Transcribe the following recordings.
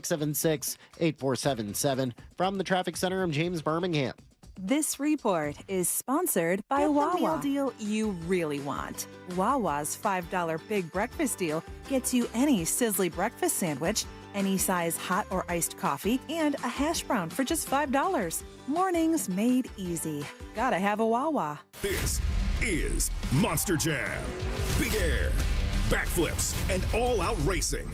676-8477. From the Traffic Center, I'm James Birmingham. This report is sponsored by Get Wawa. the meal deal you really want. Wawa's $5 Big Breakfast Deal gets you any sizzly breakfast sandwich, any size hot or iced coffee, and a hash brown for just $5. Mornings made easy. Gotta have a Wawa. This is Monster Jam. Big air, backflips, and all-out racing.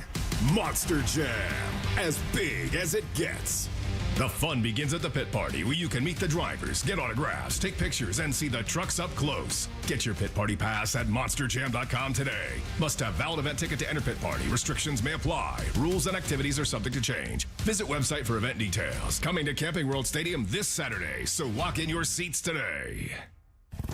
Monster Jam, as big as it gets. The fun begins at the pit party, where you can meet the drivers, get autographs, take pictures, and see the trucks up close. Get your pit party pass at monsterjam.com today. Must have valid event ticket to enter pit party. Restrictions may apply. Rules and activities are subject to change. Visit website for event details. Coming to Camping World Stadium this Saturday, so lock in your seats today.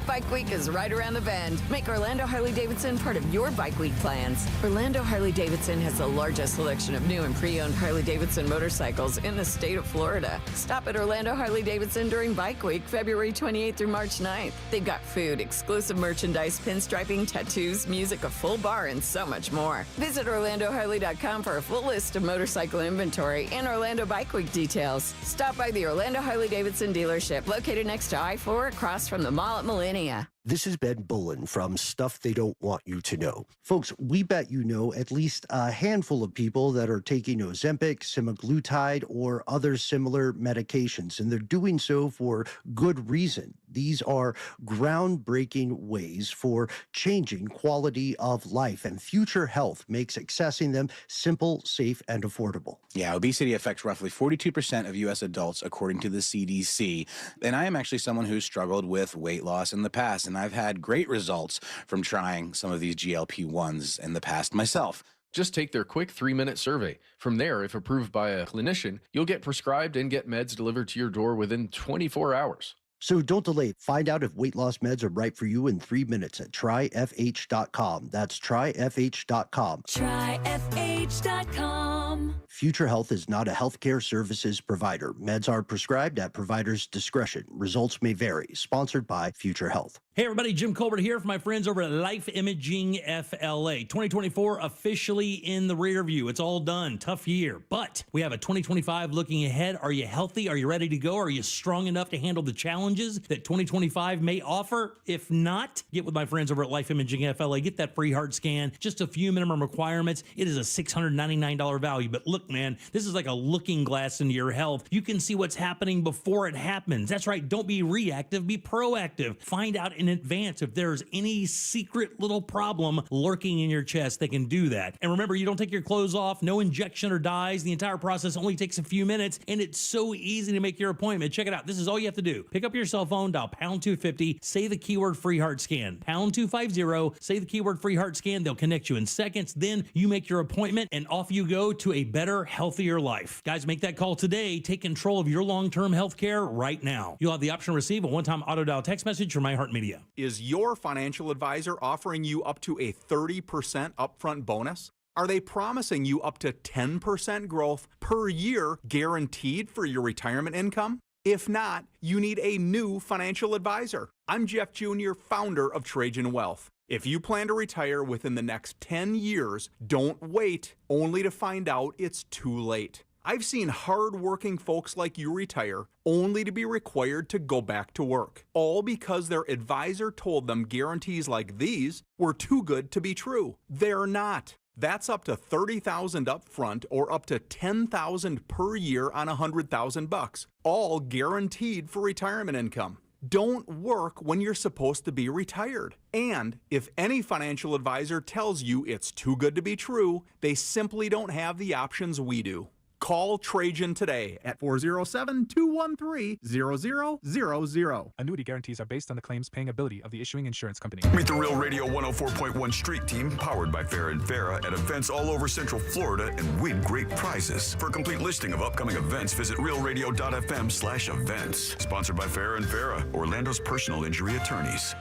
Bike Week is right around the bend. Make Orlando Harley-Davidson part of your Bike Week plans. Orlando Harley-Davidson has the largest selection of new and pre-owned Harley-Davidson motorcycles in the state of Florida. Stop at Orlando Harley-Davidson during Bike Week, February 28th through March 9th. They've got food, exclusive merchandise, pinstriping, tattoos, music, a full bar, and so much more. Visit OrlandoHarley.com for a full list of motorcycle inventory and Orlando Bike Week details. Stop by the Orlando Harley-Davidson dealership located next to I-4 across from the mall at Millennia. This is Ben Bullen from Stuff They Don't Want You to Know. Folks, we bet you know at least a handful of people that are taking Ozempic, semaglutide, or other similar medications, and they're doing so for good reason. These are groundbreaking ways for changing quality of life, and Future Health makes accessing them simple, safe, and affordable. Yeah, obesity affects roughly 42% of U.S. adults, according to the CDC. And I am actually someone who's struggled with weight loss in the past, and I've had great results from trying some of these GLP-1s in the past myself. Just take their quick 3-minute survey. From there, if approved by a clinician, you'll get prescribed and get meds delivered to your door within 24 hours. So don't delay. Find out if weight loss meds are right for you in 3 minutes at tryfh.com. That's tryfh.com. Tryfh.com. Future Health is not a healthcare services provider. Meds are prescribed at provider's discretion. Results may vary. Sponsored by Future Health. Hey everybody, Jim Colbert here for my friends over at Life Imaging FLA. 2024 officially in the rear view. It's all done. Tough year. But we have a 2025 looking ahead. Are you healthy? Are you ready to go? Are you strong enough to handle the challenges that 2025 may offer? If not, get with my friends over at Life Imaging FLA. Get that free heart scan. Just a few minimum requirements. It is a $699 value. But look, man, this is like a looking glass into your health. You can see what's happening before it happens. That's right. Don't be reactive. Be proactive. Find out in advance if there's any secret little problem lurking in your chest. They can do that. And remember, you don't take your clothes off, no injection or dyes. The entire process only takes a few minutes, and it's so easy to make your appointment. Check it out. This is all you have to do. Pick up your cell phone, dial pound 250, say the keyword free heart scan. Pound 250, say the keyword free heart scan. They'll connect you in seconds. Then you make your appointment, and off you go to a better, healthier life. Guys, make that call today. Take control of your long-term health care right now. You'll have the option to receive a one-time auto-dial text message from iHeartMedia. Is your financial advisor offering you up to a 30% upfront bonus? Are they promising you up to 10% growth per year guaranteed for your retirement income? If not, you need a new financial advisor. I'm Jeff Jr., founder of Trajan Wealth. If you plan to retire within the next 10 years, don't wait only to find out it's too late. I've seen hard-working folks like you retire only to be required to go back to work, all because their advisor told them guarantees like these were too good to be true. They're not. That's up to $30,000 up front or up to $10,000 per year on $100,000, all guaranteed for retirement income. Don't work when you're supposed to be retired. And if any financial advisor tells you it's too good to be true, they simply don't have the options we do. Call Trajan today at 407-213-0000. Annuity guarantees are based on the claims paying ability of the issuing insurance company. Meet the Real Radio 104.1 Street Team, powered by Farrah and Farrah, at events all over Central Florida and win great prizes. For a complete listing of upcoming events, visit realradio.fm/events. Sponsored by Farrah and Farrah, Orlando's personal injury attorneys.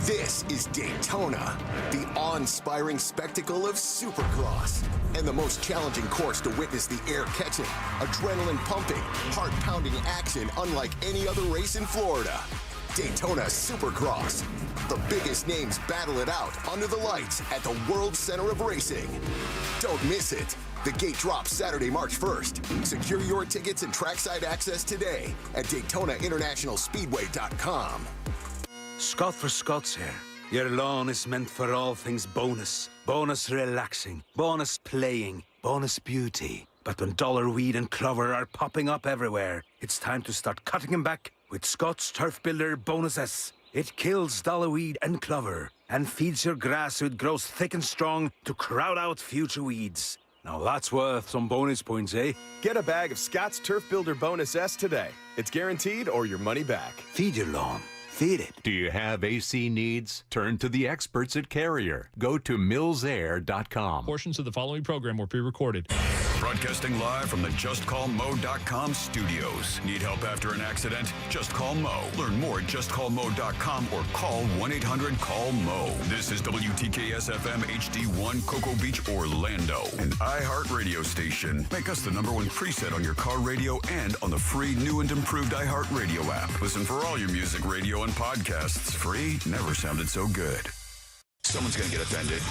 This is Daytona, the awe-inspiring spectacle of Supercross, and the most challenging course to witness the air-catching, adrenaline-pumping, heart-pounding action unlike any other race in Florida. Daytona Supercross. The biggest names battle it out under the lights at the World Center of Racing. Don't miss it. The gate drops Saturday, March 1st. Secure your tickets and trackside access today at DaytonaInternationalSpeedway.com. Scott for Scots here. Your lawn is meant for all things bonus. Bonus relaxing, bonus playing, bonus beauty. But when dollar weed and clover are popping up everywhere, it's time to start cutting them back with Scott's Turf Builder Bonus S. It kills dollar weed and clover and feeds your grass so it grows thick and strong to crowd out future weeds. Now that's worth some bonus points, eh? Get a bag of Scott's Turf Builder Bonus S today. It's guaranteed or your money back. Feed your lawn. Feed it. Do you have AC needs? Turn to the experts at Carrier. Go to millsair.com. Portions of the following program were pre-recorded. Broadcasting live from the JustCallMo.com studios. Need help after an accident? Just call Mo. Learn more at JustCallMo.com or call 1-800-CALL-MO. This is WTKS-FM HD1 Cocoa Beach, Orlando, an iHeart radio station. Make us the #1 preset on your car radio and on the free new and improved iHeart Radio app. Listen for all your music, radio, and podcasts. Free never sounded so good. Someone's going to get offended.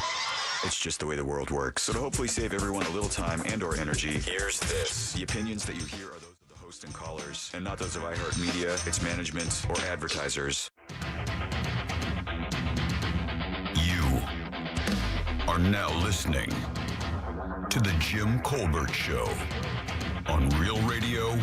It's just the way the world works. So to hopefully save everyone a little time and or energy, here's this. The opinions that you hear are those of the host and callers, and not those of iHeartMedia, its management, or advertisers. You are now listening to The Jim Colbert Show on Real Radio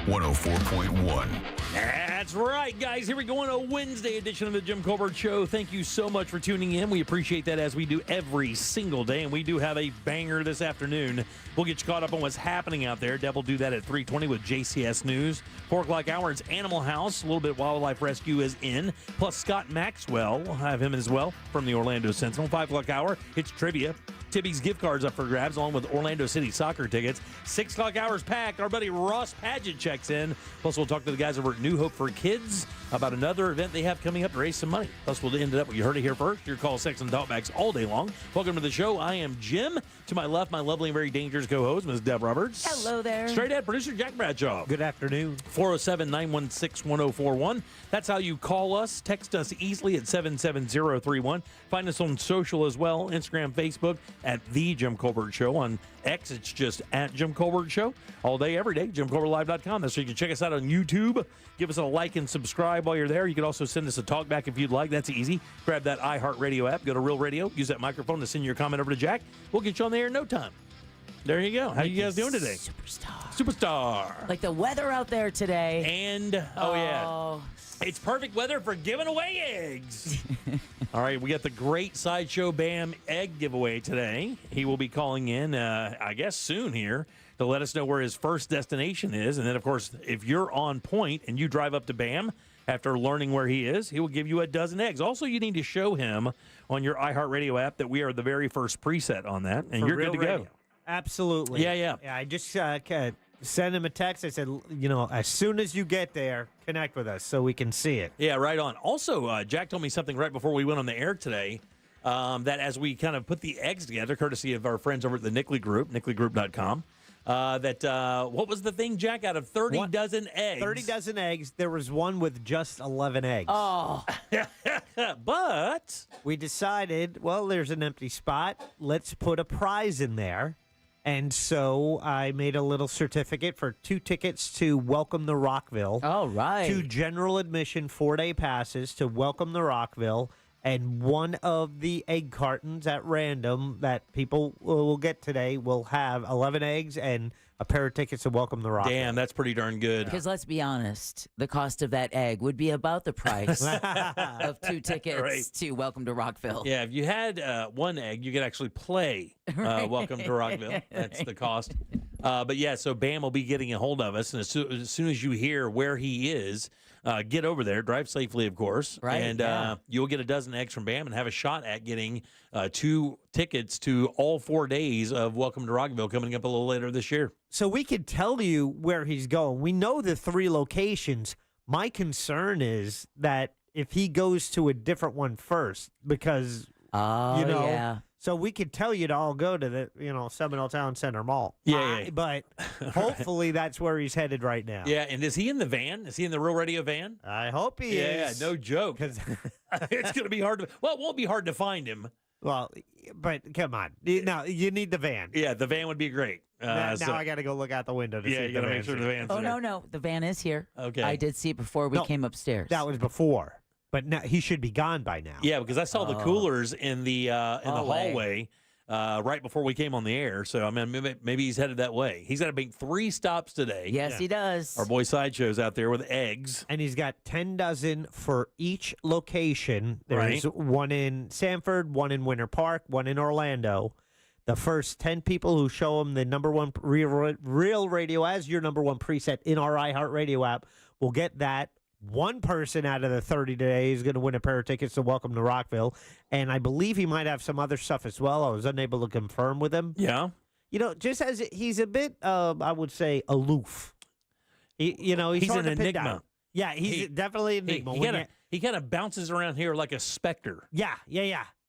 104.1. That's right, guys. Here we go on a Wednesday edition of the Jim Colbert Show. Thank you so much for tuning in. We appreciate that, as we do every single day, and we do have a banger this afternoon. We'll get you caught up on what's happening out there. Deb will do that at 3:20 with JCS News. 4 o'clock hour, it's Animal House. A little bit Wildlife Rescue is in. Plus Scott Maxwell. We'll have him as well from the Orlando Sentinel. 5 o'clock hour, it's trivia. Tibby's gift cards up for grabs, along with Orlando City soccer tickets. 6 o'clock hours packed. Our buddy Ross Padgett checks in. Plus, we'll talk to the guys over at New Hope for Kids about another event they have coming up to raise some money. Plus, we'll end it up, you heard it here first, your call, sex, and talkbacks all day long. Welcome to the show. I am Jim. To my left, my lovely and very dangerous co-host, Ms. Deb Roberts. Hello there. Straight ahead, producer Jack Bradshaw. Good afternoon. 407-916-1041. That's how you call us. Text us easily at 77031. Find us on social as well, Instagram, Facebook, at The Jim Colbert Show. On X, it's just at Jim Colbert Show. All day, every day, JimColbertLive.com. That's where you can check us out on YouTube. Give us a like and subscribe while you're there. You can also send us a talkback if you'd like. That's easy. Grab that iHeartRadio app. Go to Real Radio. Use that microphone to send your comment over to Jack. We'll get you on the air in no time. There you go. How you guys doing today? Superstar. Like the weather out there today. And, yeah. It's perfect weather for giving away eggs. All right, we got the great Sideshow Bam egg giveaway today. He will be calling in, I guess, soon here to let us know where his first destination is. And then, of course, if you're on point and you drive up to Bam after learning where he is, he will give you a dozen eggs. Also, you need to show him on your iHeartRadio app that we are the very first preset on that, and you're good to go. Absolutely. Yeah. I just sent him a text. I said, as soon as you get there, connect with us so we can see it. Yeah, right on. Also, Jack told me something right before we went on the air today, that as we kind of put the eggs together, courtesy of our friends over at the Nickley Group, nickley.com, what was the thing, Jack? Out of 30 dozen eggs. 30 dozen eggs. There was one with just 11 eggs. Oh. But we decided, well, there's an empty spot. Let's put a prize in there. And so I made a little certificate for 2 tickets to Welcome to Rockville. All right. 2 general admission 4-day passes to Welcome to Rockville. And one of the egg cartons at random that people will get today will have 11 eggs and a pair of tickets to Welcome to Rockville. Damn, that's pretty darn good. Because let's be honest, the cost of that egg would be about the price of 2 tickets to Welcome to Rockville. Yeah, if you had 1 egg, you could actually play Welcome to Rockville. That's the cost. But yeah, so Bam will be getting a hold of us, and as soon as you hear where he is, get over there, drive safely, of course, right? And you'll get a dozen eggs from Bam and have a shot at getting 2 tickets to all 4 days of Welcome to Rockville coming up a little later this year. So we could tell you where he's going. We know the 3 locations. My concern is that if he goes to a different one first, because, yeah. So we could tell you to all go to the, Seminole Town Center Mall. Yeah. But hopefully that's where he's headed right now. Yeah, and is he in the van? Is he in the Real Radio van? I hope he is. Yeah, no joke. It's going to be hard to, well, it won't be hard to find him. Well, but come on. Now, you need the van. Yeah, the van would be great. Now I got to go look out the window to see if you got to make sure the van's Oh, there. no. The van is here. Okay. I did see it before we came upstairs. That was before. But now, he should be gone by now. Yeah, because I saw the coolers in the Hallway. hallway right before we came on the air. So, I mean, maybe he's headed that way. He's got to make 3 stops today. Yes, he does. Our boy Sideshow's out there with eggs. And he's got 10 dozen for each location. There's one in Sanford, one in Winter Park, one in Orlando. The first 10 people who show him the number one Real Radio as your number one preset in our iHeartRadio app will get that. One person out of the 30 today is going to win a pair of tickets to Welcome to Rockville. And I believe he might have some other stuff as well. I was unable to confirm with him. Yeah. You know, just as he's a bit, I would say, aloof. He's an hard to pin enigma. down. Yeah, he's definitely an enigma. He kind of bounces around here like a specter. Yeah.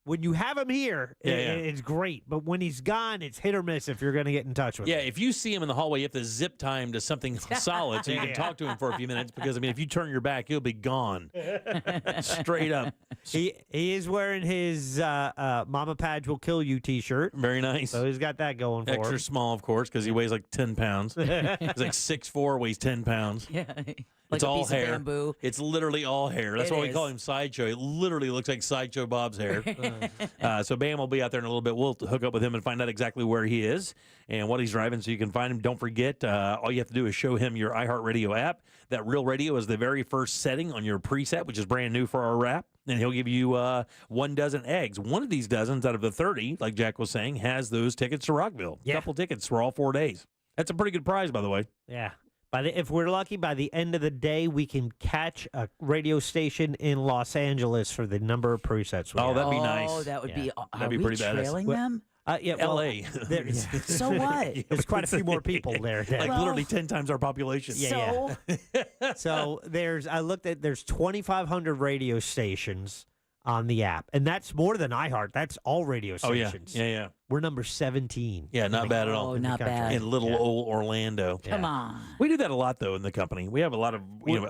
When you have him here, it's great. But when he's gone, it's hit or miss if you're going to get in touch with him. Yeah, if you see him in the hallway, you have to zip time to something solid so you can talk to him for a few minutes. Because, I mean, if you turn your back, he'll be gone. Straight up. He is wearing his Mama Padge Will Kill You t-shirt. Very nice. So he's got that going for him. Extra small, of course, because he weighs like 10 pounds. He's like 6'4", weighs 10 pounds. Yeah. It's a all piece hair. of bamboo. It's literally all hair. That's It why we is. call him Sideshow. It literally looks like Sideshow Bob's hair. So Bam will be out there in a little bit. We'll hook up with him and find out exactly where he is and what he's driving so you can find him. Don't forget, all you have to do is show him your iHeartRadio app. That Real Radio is the very first setting on your preset, which is brand new for our app. And he'll give you 1 dozen eggs. One of these dozens out of the 30, like Jack was saying, has those tickets to Rockville. A couple tickets for all 4 days. That's a pretty good prize, by the way. Yeah. If we're lucky, by the end of the day, we can catch a radio station in Los Angeles for the number of presets. That'd be nice. Oh, that would be. That'd be are pretty we badass. trailing them? L.A. So what? There's quite a few more people there. Like literally 10 times our population. So there's 2,500 radio stations on the app, and that's more than iHeart. That's all radio stations. Yeah. We're number 17. Yeah, not bad at all. Oh, not bad. In little old Orlando. Come on. We do that a lot, though, in the company. We have a lot of,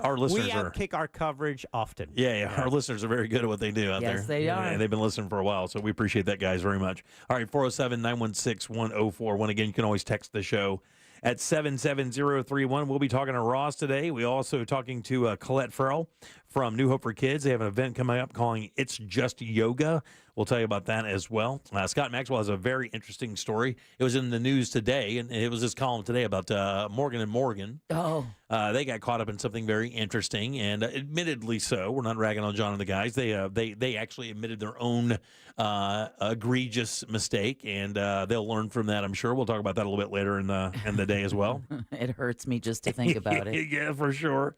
our listeners we are. Kick our coverage often. Yeah. Our listeners are very good at what they do out there. Yes, they are. And they've been listening for a while, so we appreciate that, guys, very much. All right, 407-916-1041. Again, you can always text the show at 77031. We'll be talking to Ross today. We also talking to Colette Farrell from New Hope for Kids. They have an event coming up calling It's Just Yoga. We'll tell you about that as well. Scott Maxwell has a very interesting story. It was in the news today, and it was this column today about Morgan & Morgan. Oh. They got caught up in something very interesting, and admittedly so. We're not ragging on John and the guys. They actually admitted their own egregious mistake, and they'll learn from that, I'm sure. We'll talk about that a little bit later in the day as well. It hurts me just to think about it. Yeah, for sure.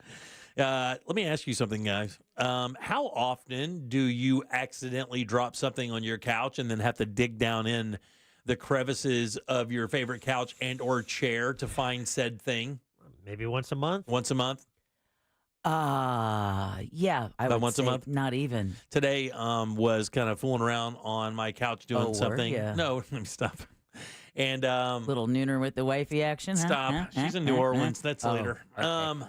Let me ask you something, guys. How often do you accidentally drop something on your couch and then have to dig down in the crevices of your favorite couch and or chair to find said thing? Maybe once a month. Once a month? Yeah, I would once say a month? not even. Today was kind of fooling around on my couch doing something. Yeah. No, let me stop. And little nooner with the wifey action. Huh? Stop. She's in New Orleans. That's later. Okay.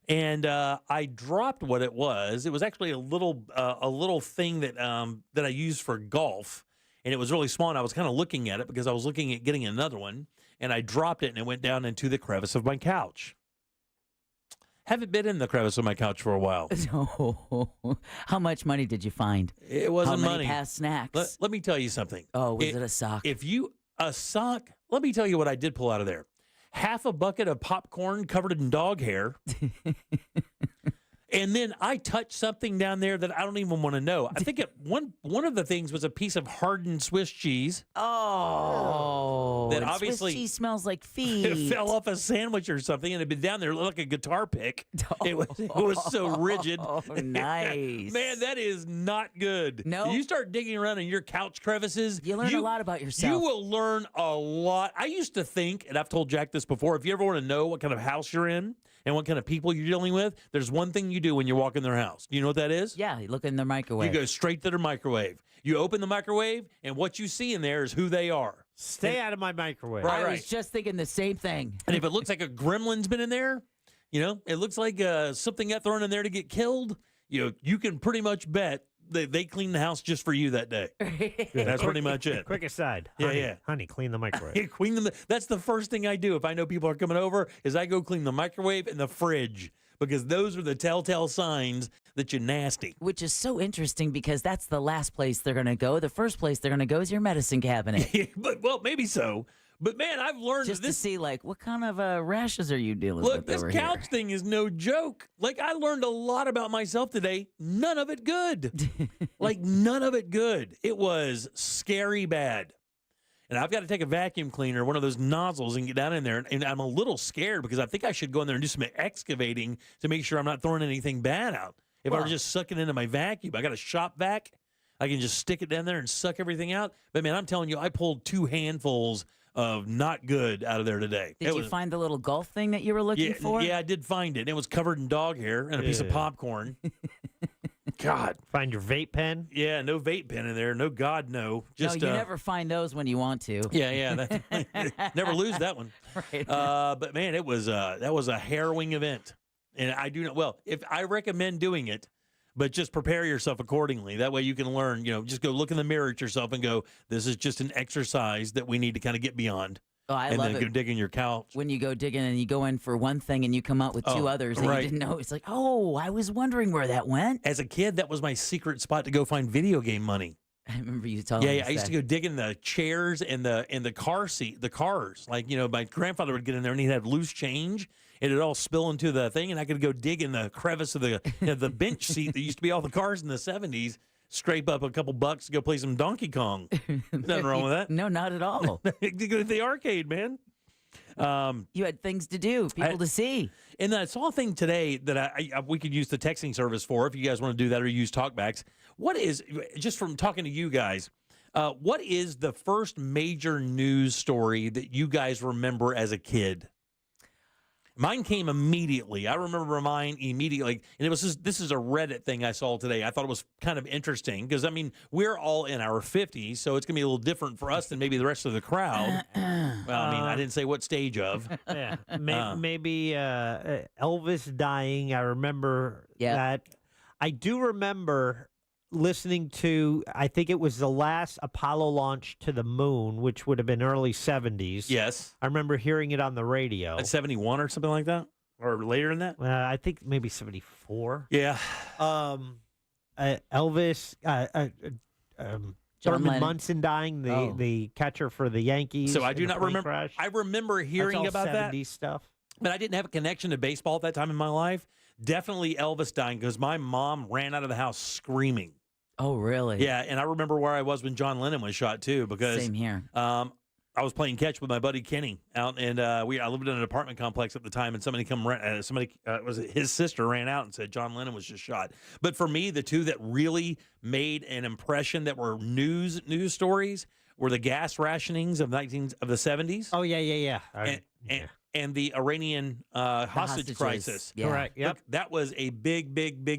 And I dropped what it was. It was actually a little thing that I used for golf, and it was really small. And I was kind of looking at it because I was looking at getting another one, and I dropped it, and it went down into the crevice of my couch. Haven't been in the crevice of my couch for a while. How much money did you find? It wasn't How many money. past snacks? Let me tell you something. Oh, was it a sock? A sock. Let me tell you what I did pull out of there. Half a bucket of popcorn covered in dog hair. And then I touched something down there that I don't even want to know. I think one of the things was a piece of hardened Swiss cheese. Oh, that and obviously Swiss cheese smells like feet. It fell off a sandwich or something, and it had been down there like a guitar pick. It was so rigid. Oh, nice. Man, that is not good. No. You start digging around in your couch crevices. You learn a lot about yourself. You will learn a lot. I used to think, and I've told Jack this before, if you ever want to know what kind of house you're in and what kind of people you're dealing with, there's one thing you do when you walk in their house. Do you know what that is? Yeah, you look in their microwave. You go straight to their microwave. You open the microwave, and what you see in there is who they are. Stay out of my microwave. Right, I was just thinking the same thing. And if it looks like a gremlin's been in there, it looks like something got thrown in there to get killed, you can pretty much bet they clean the house just for you that day. That's pretty much it. Quick aside. Yeah, honey, yeah. Honey, clean the microwave. Yeah, clean them. That's the first thing I do if I know people are coming over is I go clean the microwave and the fridge because those are the telltale signs that you're nasty. Which is so interesting because that's the last place they're going to go. The first place they're going to go is your medicine cabinet. Well, maybe so. But man, I've learned just this. To see like what kind of rashes are you dealing with? Look, this over couch here? thing is no joke. Like I learned a lot about myself today. None of it good. Like none of it good. It was scary bad. And I've got to take a vacuum cleaner, one of those nozzles, and get down in there. And I'm a little scared because I think I should go in there and do some excavating to make sure I'm not throwing anything bad out. If I were just sucking into my vacuum, I got a shop vac. I can just stick it down there and suck everything out. But man, I'm telling you, I pulled 2 handfuls of not good out of there today. Did you find the little golf thing that you were looking for? Yeah, I did find it. It was covered in dog hair and a piece of popcorn. God. Find your vape pen? Yeah, no vape pen in there. No, God, no. Just, no, you never find those when you want to. Yeah. Never lose that one. Right. But man, that was a harrowing event. And I do not, well, if I recommend doing it, but just prepare yourself accordingly. That way you can learn, just go look in the mirror at yourself and go, this is just an exercise that we need to kind of get beyond. Oh, I and love then it. go dig in your couch. When you go digging and you go in for one thing and you come out with 2 others and you didn't know. It's like, oh, I was wondering where that went. As a kid, that was my secret spot to go find video game money. I remember you telling me. Yeah, I used to go dig in the chairs and the car seat, the cars. Like, my grandfather would get in there and he'd have loose change. And it'd all spill into the thing, and I could go dig in the crevice of the the bench seat that used to be all the cars in the 70s, scrape up a couple bucks to go play some Donkey Kong. Nothing wrong with that. No, not at all. Go to the arcade, man. You had things to do, people to see. And I saw a thing today that we could use the texting service for if you guys want to do that or use talkbacks. What is, just from talking to you guys, what is the first major news story that you guys remember as a kid? Mine came immediately. I remember mine immediately. And this is a Reddit thing I saw today. I thought it was kind of interesting because, we're all in our 50s, so it's going to be a little different for us than maybe the rest of the crowd. Well, I didn't say what stage of. Yeah, maybe Elvis dying. I remember that. I do remember listening to, I think it was the last Apollo launch to the moon, which would have been early 70s. Yes. I remember hearing it on the radio. At 71 or something like that? Or later than that? I think maybe 74. Yeah. Elvis, John Thurman Lennon. Munson dying, the catcher for the Yankees. So I do in the not plane remember. crash. I remember hearing That's all about 70s that. stuff. But I didn't have a connection to baseball at that time in my life. Definitely Elvis dying because my mom ran out of the house screaming. Oh, really? Yeah, and I remember where I was when John Lennon was shot too because Same here. I was playing catch with my buddy Kenny out, and I lived in an apartment complex at the time, and his sister ran out and said John Lennon was just shot. But for me, the two that really made an impression that were news stories were the gas rationings of the 70s. Oh yeah. And the Iranian hostage crisis. Yeah. Correct. Yep. Look, that was a big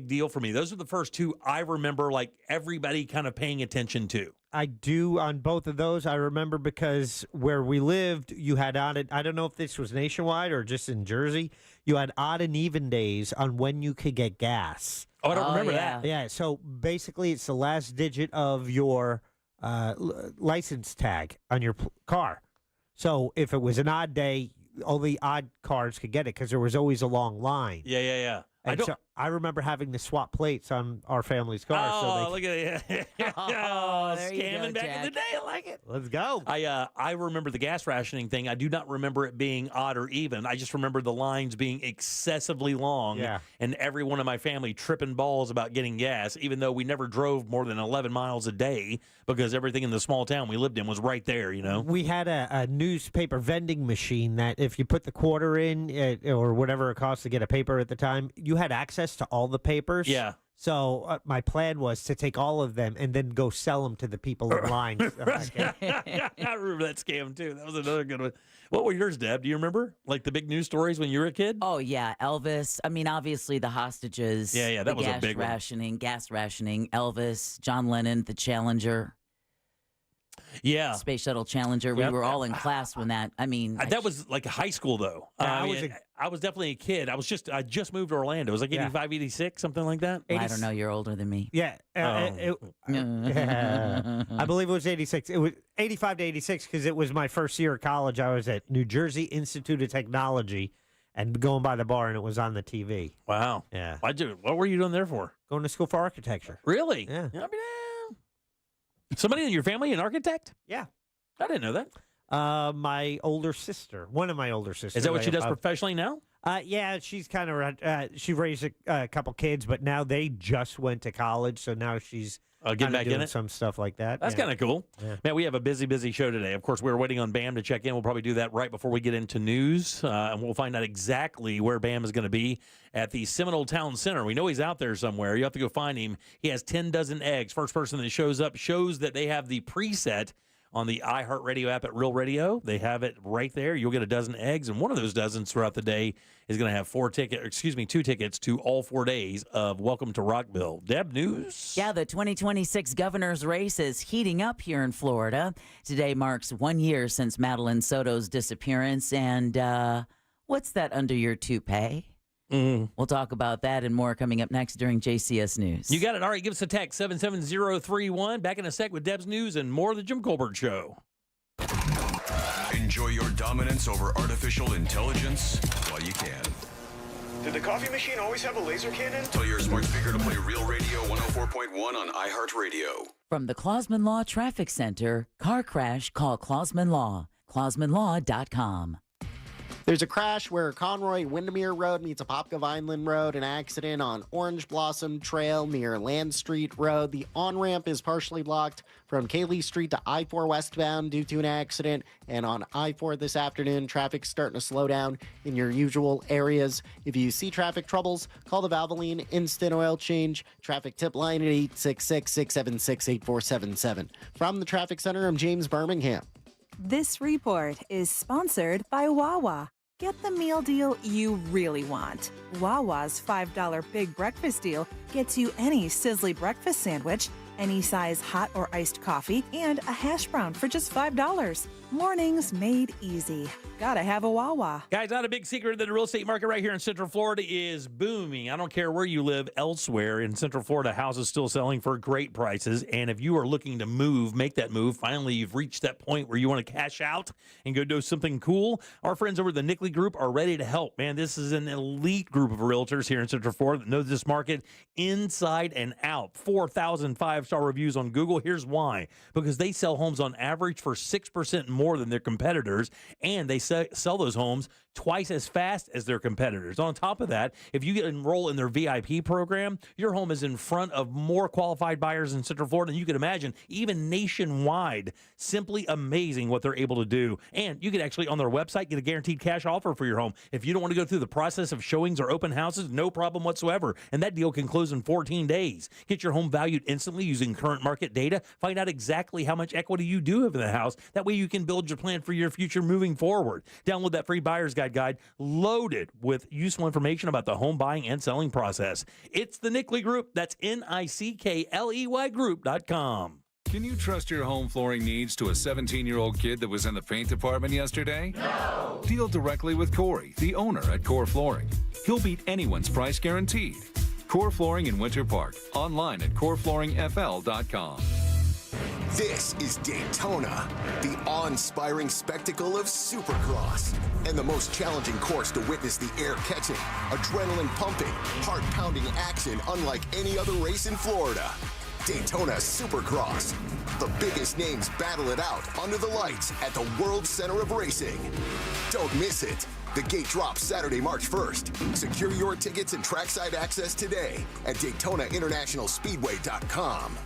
deal for me. Those are the first two I remember, like everybody kind of paying attention to. I do on both of those. I remember because where we lived, you had I don't know if this was nationwide or just in Jersey, you had odd and even days on when you could get gas. Oh, I don't remember yeah. that. Yeah, so basically it's the last digit of your license tag on your car. So if it was an odd day, only odd cars could get it because there was always a long line. Yeah. And I remember having to swap plates on our family's car. Oh, look at it. There you Scamming go, back in the Jack. day. I like it. Let's go. I remember the gas rationing thing. I do not remember it being odd or even. I just remember the lines being excessively long. Yeah. And everyone in my family tripping balls about getting gas, even though we never drove more than 11 miles a day because everything in the small town we lived in was right there, We had a newspaper vending machine that if you put the quarter in or whatever it cost to get a paper at the time, you had access to all the papers. Yeah. So my plan was to take all of them and then go sell them to the people in line. I remember that scam too. That was another good one. What were yours, Deb? Do you remember? Like the big news stories when you were a kid? Oh, yeah. Elvis. Obviously the hostages. Yeah, that the was a big one. Gas rationing. Elvis, John Lennon, the Challenger. Yeah. Space Shuttle Challenger. We Yep. were all in class when that. That was like high school, though. I was definitely a kid. I just moved to Orlando. It was like 85, 86, something like that. I don't know. You're older than me. Yeah. I believe it was 86. It was 85 to 86 because it was my first year of college. I was at New Jersey Institute of Technology and going by the bar, and it was on the TV. Wow. Yeah. What were you doing there for? Going to school for architecture. Really? Yeah. Somebody in your family an architect? Yeah. I didn't know that. My older sister, one of my older sisters. Is that what she does professionally now? Yeah, she's kind of she raised a couple kids, but now they just went to college, so now she's getting back doing in it, some stuff like that. That's kind of cool. Yeah. Man, we have a busy show today. Of course, we're waiting on Bam to check in. We'll probably do that right before we get into news, and we'll find out exactly where Bam is going to be at the Seminole Town Center. We know he's out there somewhere. You have to go find him. He has 10 dozen eggs. First person that shows up shows that they have the preset on the iHeartRadio app at Real Radio. They have it right there. You'll get a dozen eggs, and one of those dozens throughout the day is going to have 2 tickets to all 4 days of Welcome to Rockville. Deb, news? Yeah, the 2026 governor's race is heating up here in Florida. Today marks 1 year since Madeline Soto's disappearance. And what's that under your toupee? We'll talk about that and more coming up next during JCS News. You got it. All right, give us a text, 77031. Back in a sec with Deb's News and more of the Jim Colbert Show. Enjoy your dominance over artificial intelligence while you can. Did the coffee machine always have a laser cannon? Tell your smart speaker to play Real Radio 104.1 on iHeartRadio. From the Clausman Law Traffic Center, car crash, call Clausman Law. ClausmanLaw.com. There's a crash where Conroy Windermere Road meets Apopka Vineland Road, an accident on Orange Blossom Trail near Land Street Road. The on-ramp is partially blocked from Cayley Street to I-4 westbound due to an accident. And on I-4 this afternoon, traffic's starting to slow down in your usual areas. If you see traffic troubles, call the Valvoline Instant Oil Change traffic tip line at 866-676-8477. From the Traffic Center, I'm James Birmingham. This report is sponsored by Wawa. Get the meal deal you really want. Wawa's $5 Big Breakfast Deal gets you any sizzly breakfast sandwich, any size hot or iced coffee, and a hash brown for just $5. Mornings made easy. Gotta have a Wawa. Guys, not a big secret that the real estate market right here in Central Florida is booming. I don't care where you live elsewhere in Central Florida, houses still selling for great prices. And if you are looking to move, make that move, finally you've reached that point where you want to cash out and go do something cool, our friends over at the Nickley Group are ready to help. Man, this is an elite group of realtors here in Central Florida that know this market inside and out. 4,000 five-star reviews on Google. Here's why. Because they sell homes on average for 6% more than their competitors, and they sell those homes twice as fast as their competitors. On top of that, if you enroll in their VIP program, your home is in front of more qualified buyers in Central Florida than you can imagine, even nationwide. Simply amazing what they're able to do. And you can actually, on their website, get a guaranteed cash offer for your home. If you don't want to go through the process of showings or open houses, no problem whatsoever. And that deal can close in 14 days. Get your home valued instantly using current market data. Find out exactly how much equity you do have in the house. That way you can build your plan for your future moving forward. Download that free buyer's guide loaded with useful information about the home buying and selling process. It's the Nickley Group. That's NICKLEY Group.com. Can you trust your home flooring needs to a 17-year-old kid that was in the paint department yesterday? No! Deal directly with Corey, the owner at Core Flooring. He'll beat anyone's price guaranteed. Core Flooring in Winter Park. Online at coreflooringfl.com. This is Daytona, the awe-inspiring spectacle of Supercross, and the most challenging course to witness the air-catching, adrenaline-pumping, heart-pounding action unlike any other race in Florida. Daytona Supercross. The biggest names battle it out under the lights at the World Center of Racing. Don't miss it. The gate drops Saturday, March 1st. Secure your tickets and trackside access today at DaytonaInternationalSpeedway.com.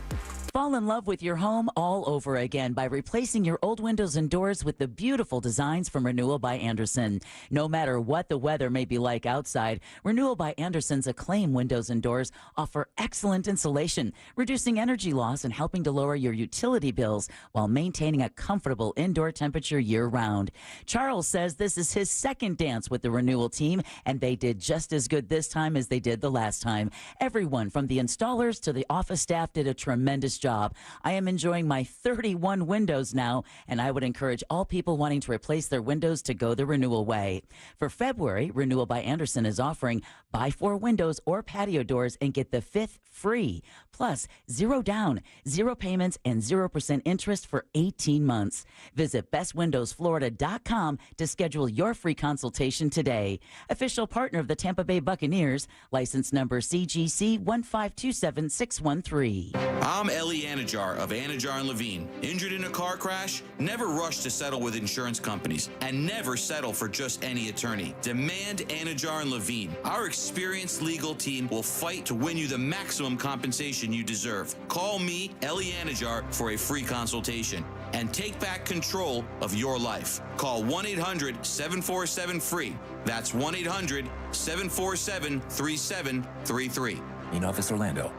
Fall in love with your home all over again by replacing your old windows and doors with the beautiful designs from Renewal by Andersen. No matter what the weather may be like outside, Renewal by Andersen's acclaimed windows and doors offer excellent insulation, reducing energy loss and helping to lower your utility bills while maintaining a comfortable indoor temperature year-round. Charles says this is his second dance with the Renewal team, and they did just as good this time as they did the last time. Everyone from the installers to the office staff did a tremendous job. I am enjoying my 31 windows now, and I would encourage all people wanting to replace their windows to go the Renewal way. For February, Renewal by Andersen is offering buy 4 windows or patio doors and get the 5th free. Plus, 0 down, 0 payments, and 0% interest for 18 months. Visit bestwindowsflorida.com to schedule your free consultation today. Official partner of the Tampa Bay Buccaneers, license number CGC 1527613. I'm Ellie Anajar of Anajar and Levine. Injured in a car crash? Never rush to settle with insurance companies and never settle for just any attorney. Demand Anajar and Levine. Our experienced legal team will fight to win you the maximum compensation you deserve. Call me, Ellie Anajar, for a free consultation and take back control of your life. Call 1-800-747-FREE. That's 1-800-747-3733. In Office Orlando.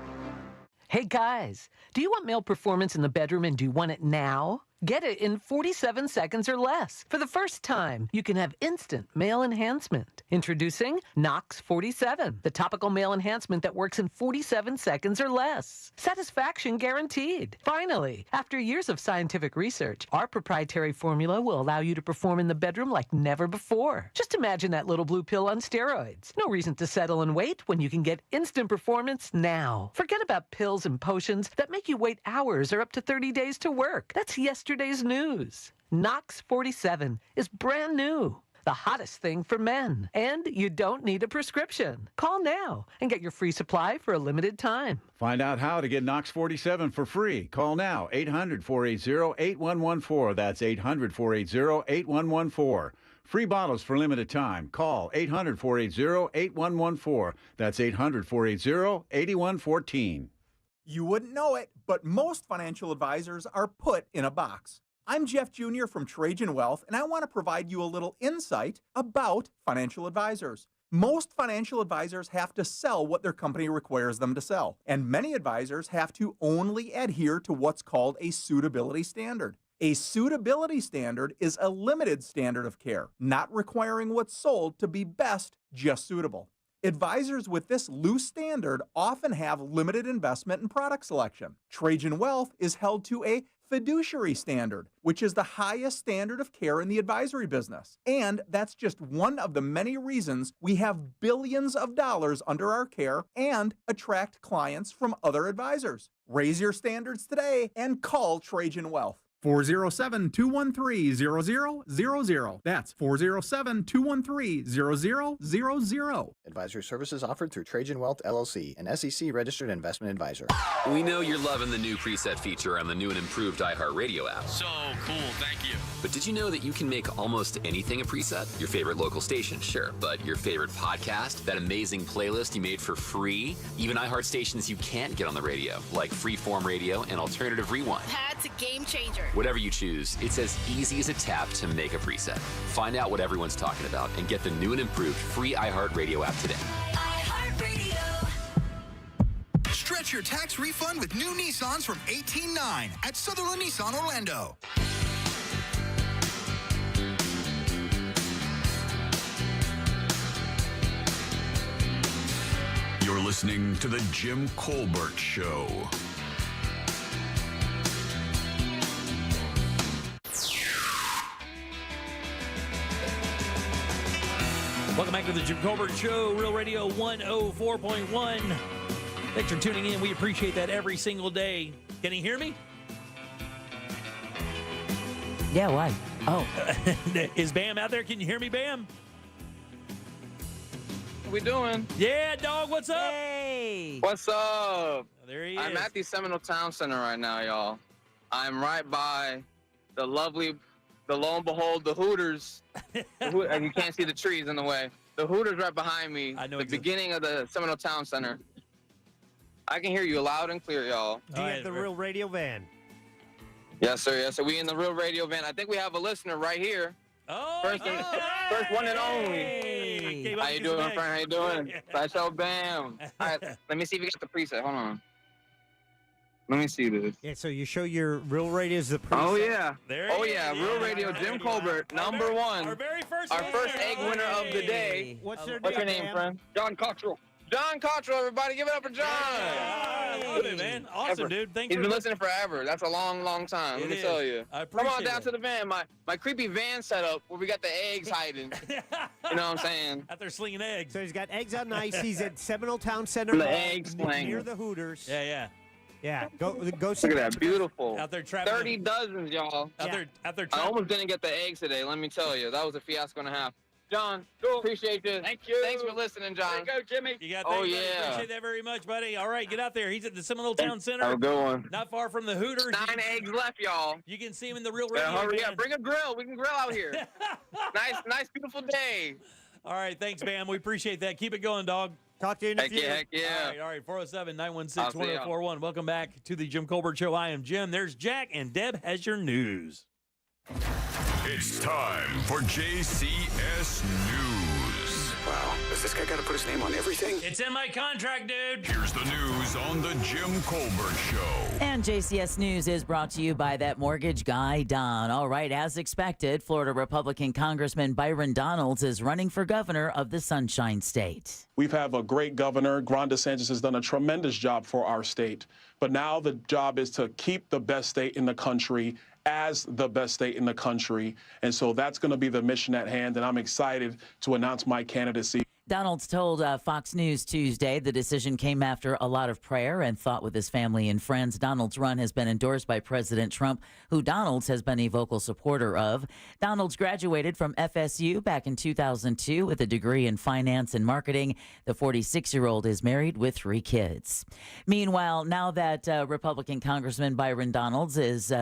Hey guys, do you want male performance in the bedroom and do you want it now? Get it in 47 seconds or less. For the first time, you can have instant male enhancement. Introducing Nox 47, the topical male enhancement that works in 47 seconds or less. Satisfaction guaranteed. Finally, after years of scientific research, our proprietary formula will allow you to perform in the bedroom like never before. Just imagine that little blue pill on steroids. No reason to settle and wait when you can get instant performance now. Forget about pills and potions that make you wait hours or up to 30 days to work. That's yesterday's news. Nox 47 is brand new. The hottest thing for men. And you don't need a prescription. Call now and get your free supply for a limited time. Find out how to get Nox 47 for free. Call now, 800-480-8114. That's 800-480-8114. Free bottles for limited time. Call 800-480-8114. That's 800-480-8114. You wouldn't know it, but most financial advisors are put in a box. I'm Jeff Jr. from Trajan Wealth, and I want to provide you a little insight about financial advisors. Most financial advisors have to sell what their company requires them to sell, and many advisors have to only adhere to what's called a suitability standard. A suitability standard is a limited standard of care, not requiring what's sold to be best, just suitable. Advisors with this loose standard often have limited investment and product selection. Trajan Wealth is held to a fiduciary standard, which is the highest standard of care in the advisory business. And that's just one of the many reasons we have billions of dollars under our care and attract clients from other advisors. Raise your standards today and call Trajan Wealth. 407-213-0000. That's 407-213-0000. Advisory services offered through Trajan Wealth, LLC, an SEC-registered investment advisor. We know you're loving the new preset feature on the new and improved iHeartRadio app. So cool, thank you. But did you know that you can make almost anything a preset? Your favorite local station, sure. But your favorite podcast, that amazing playlist you made for free, even iHeart stations you can't get on the radio, like Freeform Radio and Alternative Rewind. That's a game changer. Whatever you choose, it's as easy as a tap to make a preset. Find out what everyone's talking about and get the new and improved free iHeartRadio app today. iHeartRadio. Stretch your tax refund with new Nissans from 18.9 at Sutherland Nissan Orlando. You're listening to The Jim Colbert Show. Welcome back to the Jim Colbert Show, Real Radio 104.1. Thanks for tuning in. We appreciate that every single day. Can you hear me? Yeah, why? Oh. Is Bam out there? Can you hear me, Bam? What we doing? Yeah, dog, what's up? Hey. What's up? There he I'm is. at the Seminole Town Center right now, y'all. I'm right by the lovely, lo and behold, the Hooters. And you can't see the trees in the way. The Hooters right behind me. I know the beginning of the Seminole Town Center. I can hear you loud and clear, y'all. Do you have the Real Radio van? Yes, sir. Yes, sir. We in the Real Radio van. I think we have a listener right here. Oh, first one and only. How you doing, friend? How you doing? Sideshow Bam. All right, let me see if you got the preset. Hold on. Let me see this. Yeah, so you show your Real Radio's the preset. Oh, yeah. There Real Radio, Jim Colbert, number one. Our very first egg winner of the day. What's your name, man? friend? John Cottrell. John Cottrell, everybody. Give it up for John. I love it, man. Awesome, dude. Thanks He's for been listening forever. That's a long, long time. Let me tell you. I Come on appreciate down it. to the van. My creepy van setup where we got the eggs hiding. You know what I'm saying? Out there slinging eggs. So he's got eggs on ice. He's at Seminole Town Center The Mall, eggs sling. near the Hooters. Yeah. Yeah, go see Look at that, beautiful. Out there trapping 30 dozens, y'all. Out there I trapping. almost didn't get the eggs today, let me tell you. That was a fiasco and a half. John, appreciate you. Thank you. Thanks for listening, John. There you go, Jimmy. You got Oh, buddy. yeah. Appreciate that very much, buddy. All right, get out there. He's at the Seminole Town Center. Have a good one. Not far from the Hooters. 9 eggs left, y'all. You can see him in the real radio. Hurry up. van. Bring a grill. We can grill out here. nice, beautiful day. All right, thanks, Bam. We appreciate that. Keep it going, dog. Talk to you in a Heck few. yeah, heck yeah. All right, 407-916-1041. I'll see Welcome back to the Jim Colbert Show. I am Jim. There's Jack, and Deb has your news. It's time for JCS News. Wow, does this guy got to put his name on everything? It's in my contract, dude. Here's the news on the Jim Colbert Show. And JCS News is brought to you by that mortgage guy, Don. All right, as expected, Florida Republican Congressman Byron Donalds is running for governor of the Sunshine State. We've had a great governor. Ron DeSantis has done a tremendous job for our state. But now the job is to keep the best state in the country as the best state in the country. And so that's going to be the mission at hand. And I'm excited to announce my candidacy. Donalds told Fox News Tuesday the decision came after a lot of prayer and thought with his family and friends. Donalds' run has been endorsed by President Trump, who Donalds has been a vocal supporter of. Donalds graduated from FSU back in 2002 with a degree in finance and marketing. The 46-year-old is married with 3 kids. Meanwhile, now that Republican Congressman Byron Donalds is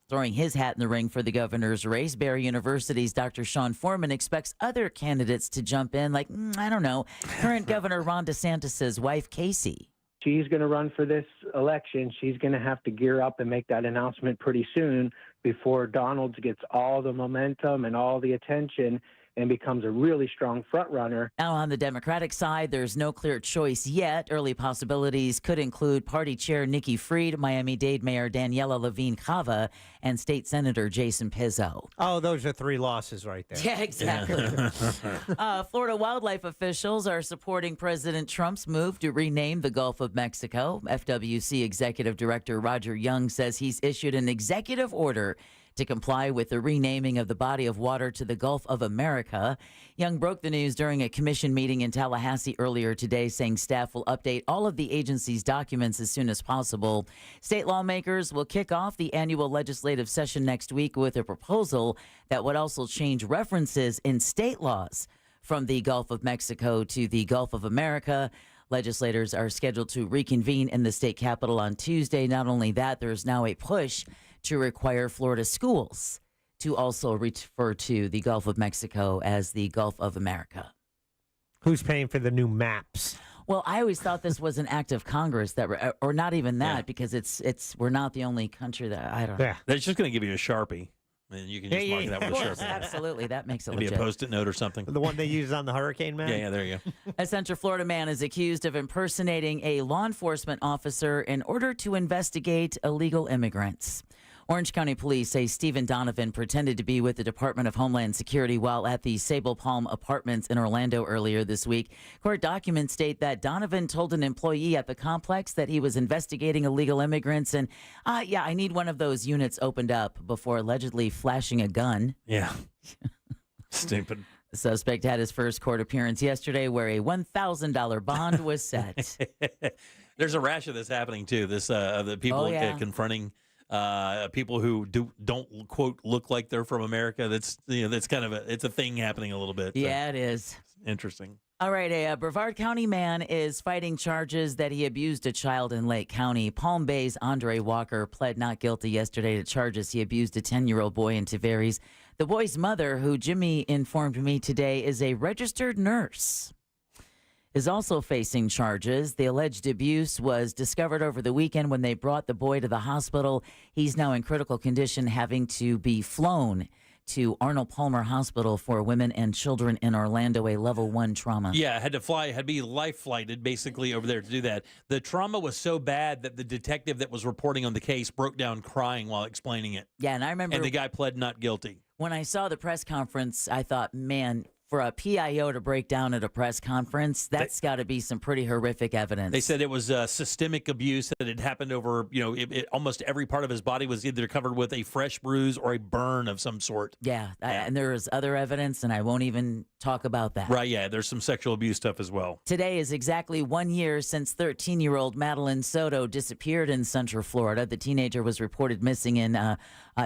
throwing his hat in the ring for the governor's race, Barry University's Dr. Sean Foreman expects other candidates to jump in, like, I don't know, current Governor Ron DeSantis' wife, Casey. She's going to run for this election. She's going to have to gear up and make that announcement pretty soon before Donalds gets all the momentum and all the attention and becomes a really strong front runner. Now on the Democratic side, there's no clear choice yet. Early possibilities could include Party Chair Nikki Fried, Miami-Dade Mayor Daniela Levine Cava, and State Senator Jason Pizzo. Oh, those are 3 losses right there. Yeah, exactly. Florida wildlife officials are supporting President Trump's move to rename the Gulf of Mexico. FWC Executive Director Roger Young says he's issued an executive order to comply with the renaming of the body of water to the Gulf of America. Young broke the news during a commission meeting in Tallahassee earlier today, saying staff will update all of the agency's documents as soon as possible. State lawmakers will kick off the annual legislative session next week with a proposal that would also change references in state laws from the Gulf of Mexico to the Gulf of America. Legislators are scheduled to reconvene in the state capitol on Tuesday. Not only that, there's now a push to require Florida schools to also refer to the Gulf of Mexico as the Gulf of America. Who's paying for the new maps? Well, I always thought this was an act of Congress that, or not even that, because we're not the only country that, I don't know. Yeah. They're just going to give you a Sharpie, and you can just mark that with a Sharpie. Absolutely, that makes it Maybe legit. a Post-it note or something. The one they use on the hurricane map? Yeah, there you go. A Central Florida man is accused of impersonating a law enforcement officer in order to investigate illegal immigrants. Orange County Police say Stephen Donovan pretended to be with the Department of Homeland Security while at the Sable Palm Apartments in Orlando earlier this week. Court documents state that Donovan told an employee at the complex that he was investigating illegal immigrants and, I need one of those units opened up before allegedly flashing a gun. Yeah. Stupid. The suspect had his first court appearance yesterday where a $1,000 bond was set. There's a rash of this happening, too. This the people confronting people who don't quote look like they're from America. That's kind of it's a thing happening a little bit. Yeah, it is. Interesting. All right, a Brevard County man is fighting charges that he abused a child in Lake County. Palm Bay's Andre Walker pled not guilty yesterday to charges he abused a 10-year-old boy in Tavares. The boy's mother, who Jimmy informed me today is a registered nurse, is also facing charges. The alleged abuse was discovered over the weekend when they brought the boy to the hospital. He's now in critical condition, having to be flown to Arnold Palmer Hospital for Women and Children in Orlando, a level 1 trauma. Yeah, had to be life flighted basically over there to do that. The trauma was so bad that the detective that was reporting on the case broke down crying while explaining it. Yeah, and I remember. And the guy pled not guilty. When I saw the press conference, I thought, man, For a PIO to break down at a press conference, that's got to be some pretty horrific evidence. They said it was systemic abuse that had happened over, almost every part of his body was either covered with a fresh bruise or a burn of some sort. Yeah, and there is other evidence, and I won't even talk about that. Right, yeah, there's some sexual abuse stuff as well. Today is exactly 1 year since 13-year-old Madeline Soto disappeared in Central Florida. The teenager was reported missing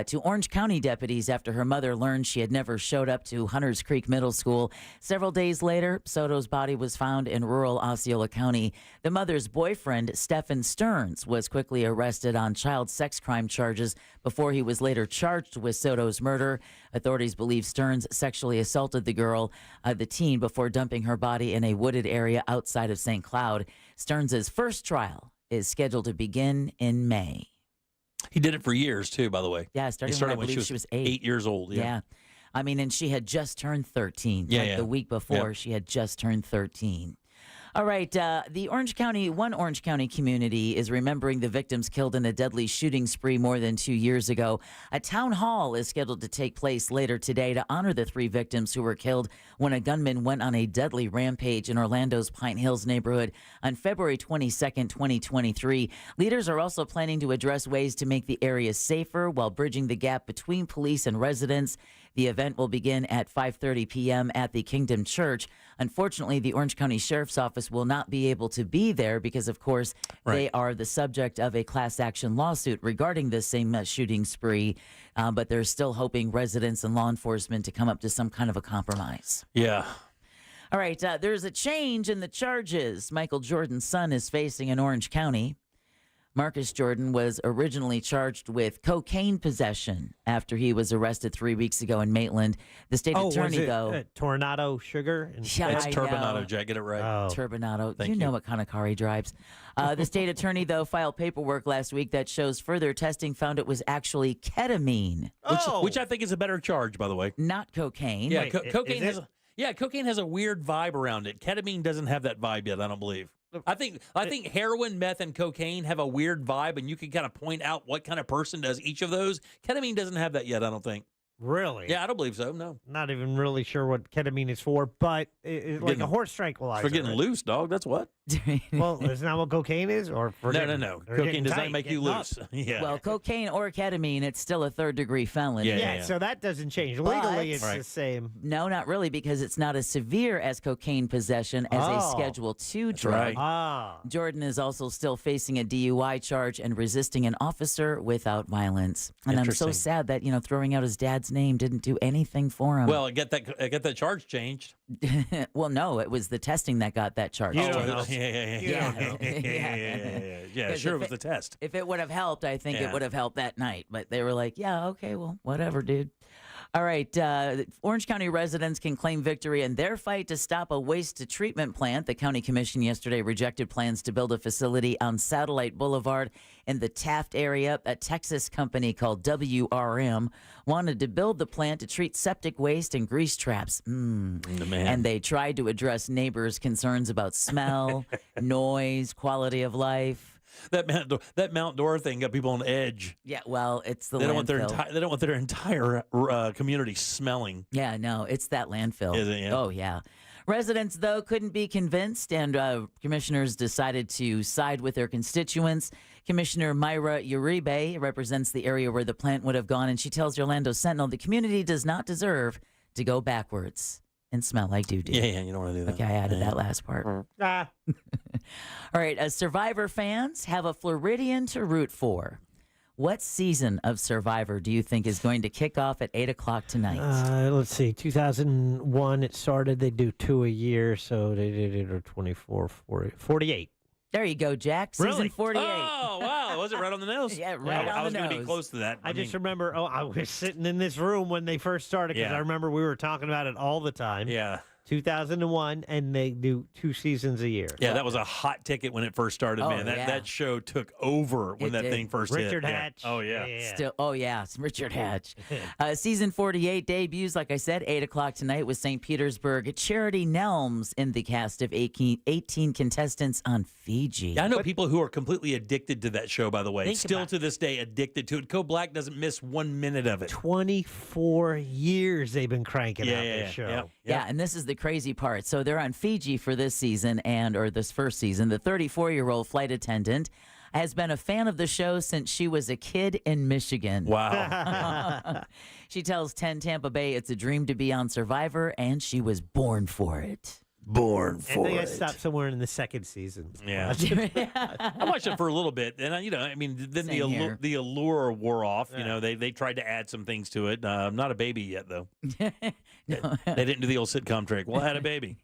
to Orange County deputies after her mother learned she had never showed up to Hunters Creek Middle School. Several days later, Soto's body was found in rural Osceola County. The mother's boyfriend, Stephen Stearns, was quickly arrested on child sex crime charges before he was later charged with Soto's murder. Authorities believe Stearns sexually assaulted the teen, before dumping her body in a wooded area outside of St. Cloud. Stearns' first trial is scheduled to begin in May. He did it for years, too, by the way. Yeah, starting when I believe she was 8. 8 years old, yeah. I mean, and she had just turned 13. The week before, she had just turned 13. All right, one Orange County community is remembering the victims killed in a deadly shooting spree more than 2 years ago. A town hall is scheduled to take place later today to honor the 3 victims who were killed when a gunman went on a deadly rampage in Orlando's Pine Hills neighborhood on February 22nd, 2023. Leaders are also planning to address ways to make the area safer while bridging the gap between police and residents. The event will begin at 5:30 p.m. at the Kingdom Church. Unfortunately, the Orange County Sheriff's Office will not be able to be there because, of course, they are the subject of a class action lawsuit regarding this same shooting spree. But they're still hoping residents and law enforcement to come up to some kind of a compromise. Yeah. All right. There's a change in the charges Michael Jordan's son is facing in Orange County. Marcus Jordan was originally charged with cocaine possession after he was arrested 3 weeks ago in Maitland. The state attorney, though. Tornado sugar? Yeah, it's turbinado, Jack. Get it right. Turbinado. Thank You know what kind of car he drives. The state attorney, though, filed paperwork last week that shows further testing found it was actually ketamine. Which I think is a better charge, by the way. Not cocaine. Yeah, cocaine has a weird vibe around it. Ketamine doesn't have that vibe yet, I don't believe. I think heroin, meth, and cocaine have a weird vibe, and you can kind of point out what kind of person does each of those. Ketamine doesn't have that yet, I don't think. Really? Yeah, I don't believe so, no. Not even really sure what ketamine is for, but it's like a horse tranquilizer. For getting loose, dog, that's what. Well, isn't that what cocaine is? Or for No. Cocaine does not make you loose. Yeah. Well, cocaine or ketamine, it's still a third-degree felony. Yeah, so that doesn't change. Legally, it's the same. No, not really, because it's not as severe as cocaine possession as a Schedule II drug. Right. Jordan is also still facing a DUI charge and resisting an officer without violence. And I'm so sad that, throwing out his dad's name didn't do anything for him. Well, get that charge changed. Well, no, it was the testing that got that charge. Yeah, sure, it was the test. If it would have helped, I think it would have helped that night. But they were like, yeah, okay, well, whatever, dude. All right, Orange County residents can claim victory in their fight to stop a waste-to-treatment plant. The county commission yesterday rejected plans to build a facility on Satellite Boulevard in the Taft area. A Texas company called WRM wanted to build the plant to treat septic waste and grease traps. And they tried to address neighbors' concerns about smell, noise, quality of life. That Mount Dora thing got people on edge. Yeah, well, it's the they landfill. They don't want their entire community smelling. Yeah, no, it's that landfill. Is it? Yeah. Oh, yeah. Residents, though, couldn't be convinced, and commissioners decided to side with their constituents. Commissioner Myra Uribe represents the area where the plant would have gone, and she tells Orlando Sentinel the community does not deserve to go backwards and smell like doo-doo. Yeah, you don't want to do that. Okay, I added that last part. All right, Survivor fans have a Floridian to root for. What season of Survivor do you think is going to kick off at 8 o'clock tonight? Let's see. 2001 it started. They do 2 a year, so they did it 24, 40, 48. There you go, Jack. Season 48. Oh, wow. Was it right on the nose? Yeah, right on the nose. I was going to be close to that. I just remember, I was sitting in this room when they first started because I remember we were talking about it all the time. Yeah. 2001, and they do 2 seasons a year. Yeah, that was a hot ticket when it first started, Oh, man. That show took over when that thing first Richard hit. Hatch. Yeah. Oh, yeah. Still, it's Richard Hatch. Season 48 debuts, like I said, 8 o'clock tonight with St. Petersburg. Charity Nelms in the cast of 18 contestants on Fiji. Yeah, I know people who are completely addicted to that show, by the way. Think Still about to this day addicted to it. Code Black doesn't miss 1 minute of it. 24 years they've been cranking out this show. Yeah, and this is the crazy part. So they're on Fiji for this season or this first season. The 34-year-old flight attendant has been a fan of the show since she was a kid in Michigan. Wow. She tells 10 Tampa Bay it's a dream to be on Survivor, and she was born for it. Born I think I stopped somewhere in the second season. Yeah. I watched it for a little bit, and then the allure wore off. You know, they tried to add some things to it. I'm not a baby yet, though. They didn't do the old sitcom trick. Well, I had a baby.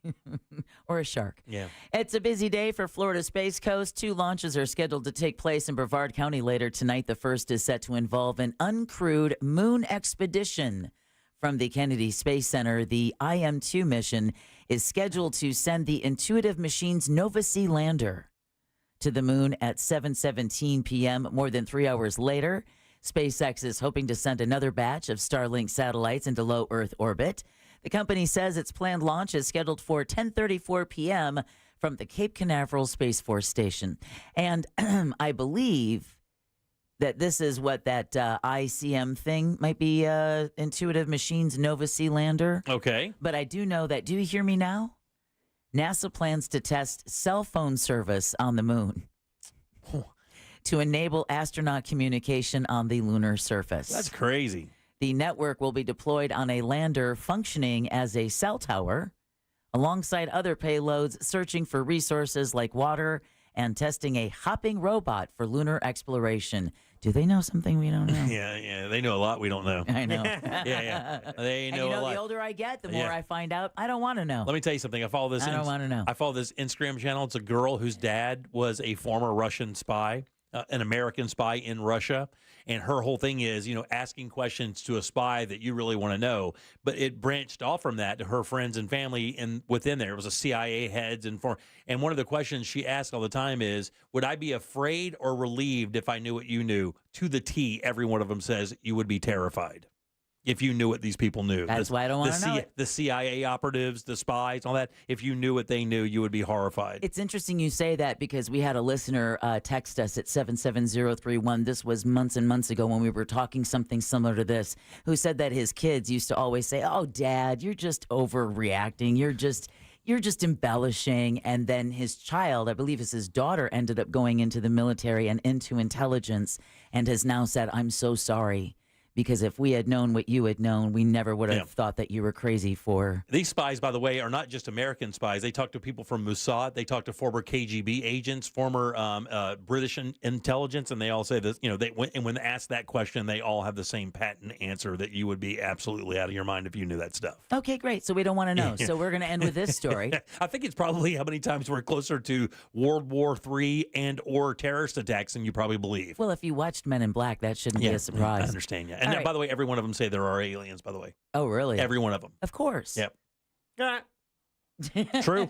Or a shark. Yeah. It's a busy day for Florida Space Coast. 2 launches are scheduled to take place in Brevard County later tonight. The first is set to involve an uncrewed moon expedition from the Kennedy Space Center. The IM-2 mission is scheduled to send the Intuitive Machines Nova-C lander to the moon at 7:17 p.m. More than 3 hours later, SpaceX is hoping to send another batch of Starlink satellites into low Earth orbit. The company says its planned launch is scheduled for 10:34 p.m. from the Cape Canaveral Space Force Station. And I believe that this is what that ICM thing might be, Intuitive Machines Nova-C lander. Okay. But I do know that, do you hear me now? NASA plans to test cell phone service on the moon to enable astronaut communication on the lunar surface. That's crazy. The network will be deployed on a lander functioning as a cell tower, alongside other payloads searching for resources like water and testing a hopping robot for lunar exploration. Do they know something we don't know? Yeah. They know a lot we don't know. I know. Yeah. They know and a lot. The older I get, the more Yeah. I find out. I don't want to know. Let me tell you something. I follow this. I don't want to know. I follow this Instagram channel. It's a girl whose dad was a former Russian spy, an American spy in Russia. And her whole thing is, asking questions to a spy that you really want to know. But it branched off from that to her friends and family within there. It was a CIA heads and one of the questions she asked all the time is, would I be afraid or relieved if I knew what you knew? To the T, every one of them says you would be terrified if you knew what these people knew. That's why I don't want to know it. The CIA operatives, the spies, all that. If you knew what they knew, you would be horrified. It's interesting you say that because we had a listener text us at 77031. This was months and months ago when we were talking something similar to this, who said that his kids used to always say, "Oh, Dad, you're just overreacting. You're just embellishing." And then his child, I believe it's his daughter, ended up going into the military and into intelligence and has now said, "I'm so sorry. Because if we had known what you had known, we never would have thought that you were crazy for." These spies, by the way, are not just American spies. They talk to people from Mossad. They talk to former KGB agents, former British intelligence, and they all say this. When asked that question, they all have the same patent answer that you would be absolutely out of your mind if you knew that stuff. Okay, great. So we don't want to know. So we're going to end with this story. I think it's probably how many times we're closer to World War III and or terrorist attacks than you probably believe. Well, if you watched Men in Black, that shouldn't be a surprise. I understand, yeah. And then, by the way, every one of them say there are aliens, by the way. Oh, really? Every one of them. Of course. Yep. True.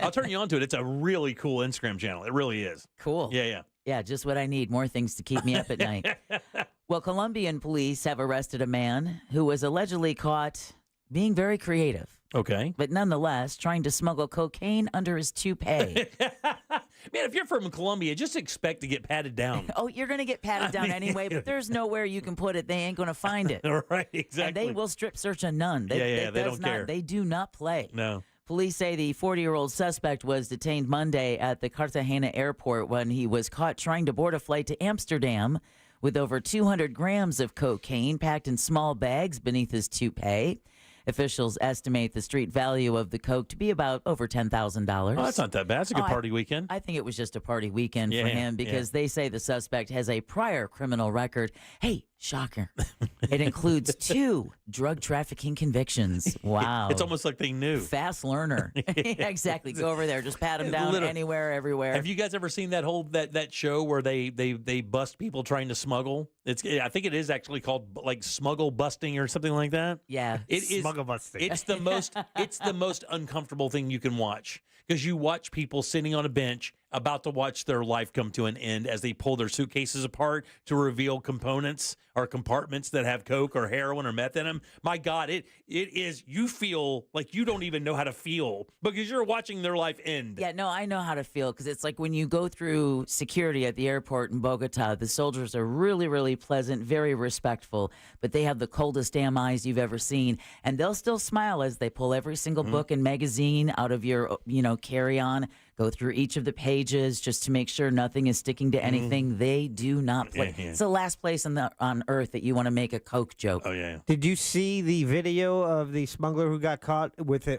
I'll turn you on to it. It's a really cool Instagram channel. It really is. Cool. Yeah. Yeah, just what I need. More things to keep me up at night. Well, Colombian police have arrested a man who was allegedly caught being very creative. Okay. But nonetheless, trying to smuggle cocaine under his toupee. Man, if you're from Colombia, just expect to get patted down. Oh, you're going to get patted down anyway, but there's nowhere you can put it. They ain't going to find it. Right, exactly. And they will strip search a none. They don't care. They do not play. No. Police say the 40-year-old suspect was detained Monday at the Cartagena airport when he was caught trying to board a flight to Amsterdam with over 200 grams of cocaine packed in small bags beneath his toupee. Officials estimate the street value of the coke to be about over $10,000. Oh, that's not that bad. It's a good party weekend. I think it was just a party weekend for him because they say the suspect has a prior criminal record. Hey, Shocker. It includes 2 drug trafficking convictions. Wow. It's almost like they knew. Fast learner. Exactly. Go over there. Just pat them down anywhere, everywhere. Have you guys ever seen that whole that show where they bust people trying to smuggle? I think it is actually called like smuggle busting or something like that. Yeah. It is smuggle busting. It's the most uncomfortable thing you can watch, because you watch people sitting on a bench about to watch their life come to an end as they pull their suitcases apart to reveal components or compartments that have coke or heroin or meth in them. My God, it is, you feel like you don't even know how to feel because you're watching their life end. Yeah, no, I know how to feel, because it's like when you go through security at the airport in Bogota, the soldiers are really, really pleasant, very respectful, but they have the coldest damn eyes you've ever seen, and they'll still smile as they pull every single book and magazine out of your, carry-on, go through each of the pages just to make sure nothing is sticking to anything. They do not play. It's the last place on earth that you want to make a coke joke. Oh, yeah. Did you see the video of the smuggler who got caught with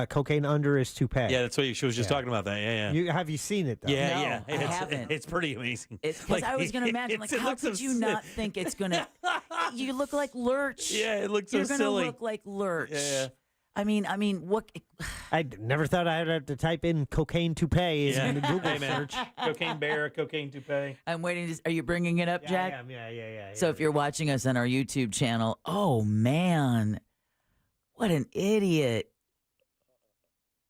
cocaine under his toupee? Yeah, that's what she was just talking about. That. Yeah. Have you seen it, though? Yeah, No, I haven't. It's pretty amazing. Because I was going to imagine, how could you not think it's going to... You look like Lurch. Yeah, it looks so You're silly. You're going to look like Lurch. Yeah. I mean, what? I never thought I'd have to type in cocaine toupee in the Google search. Cocaine bear, cocaine toupee. I'm waiting. Are you bringing it up, Jack? I am. Yeah. So if you're watching us on our YouTube channel, oh man, what an idiot!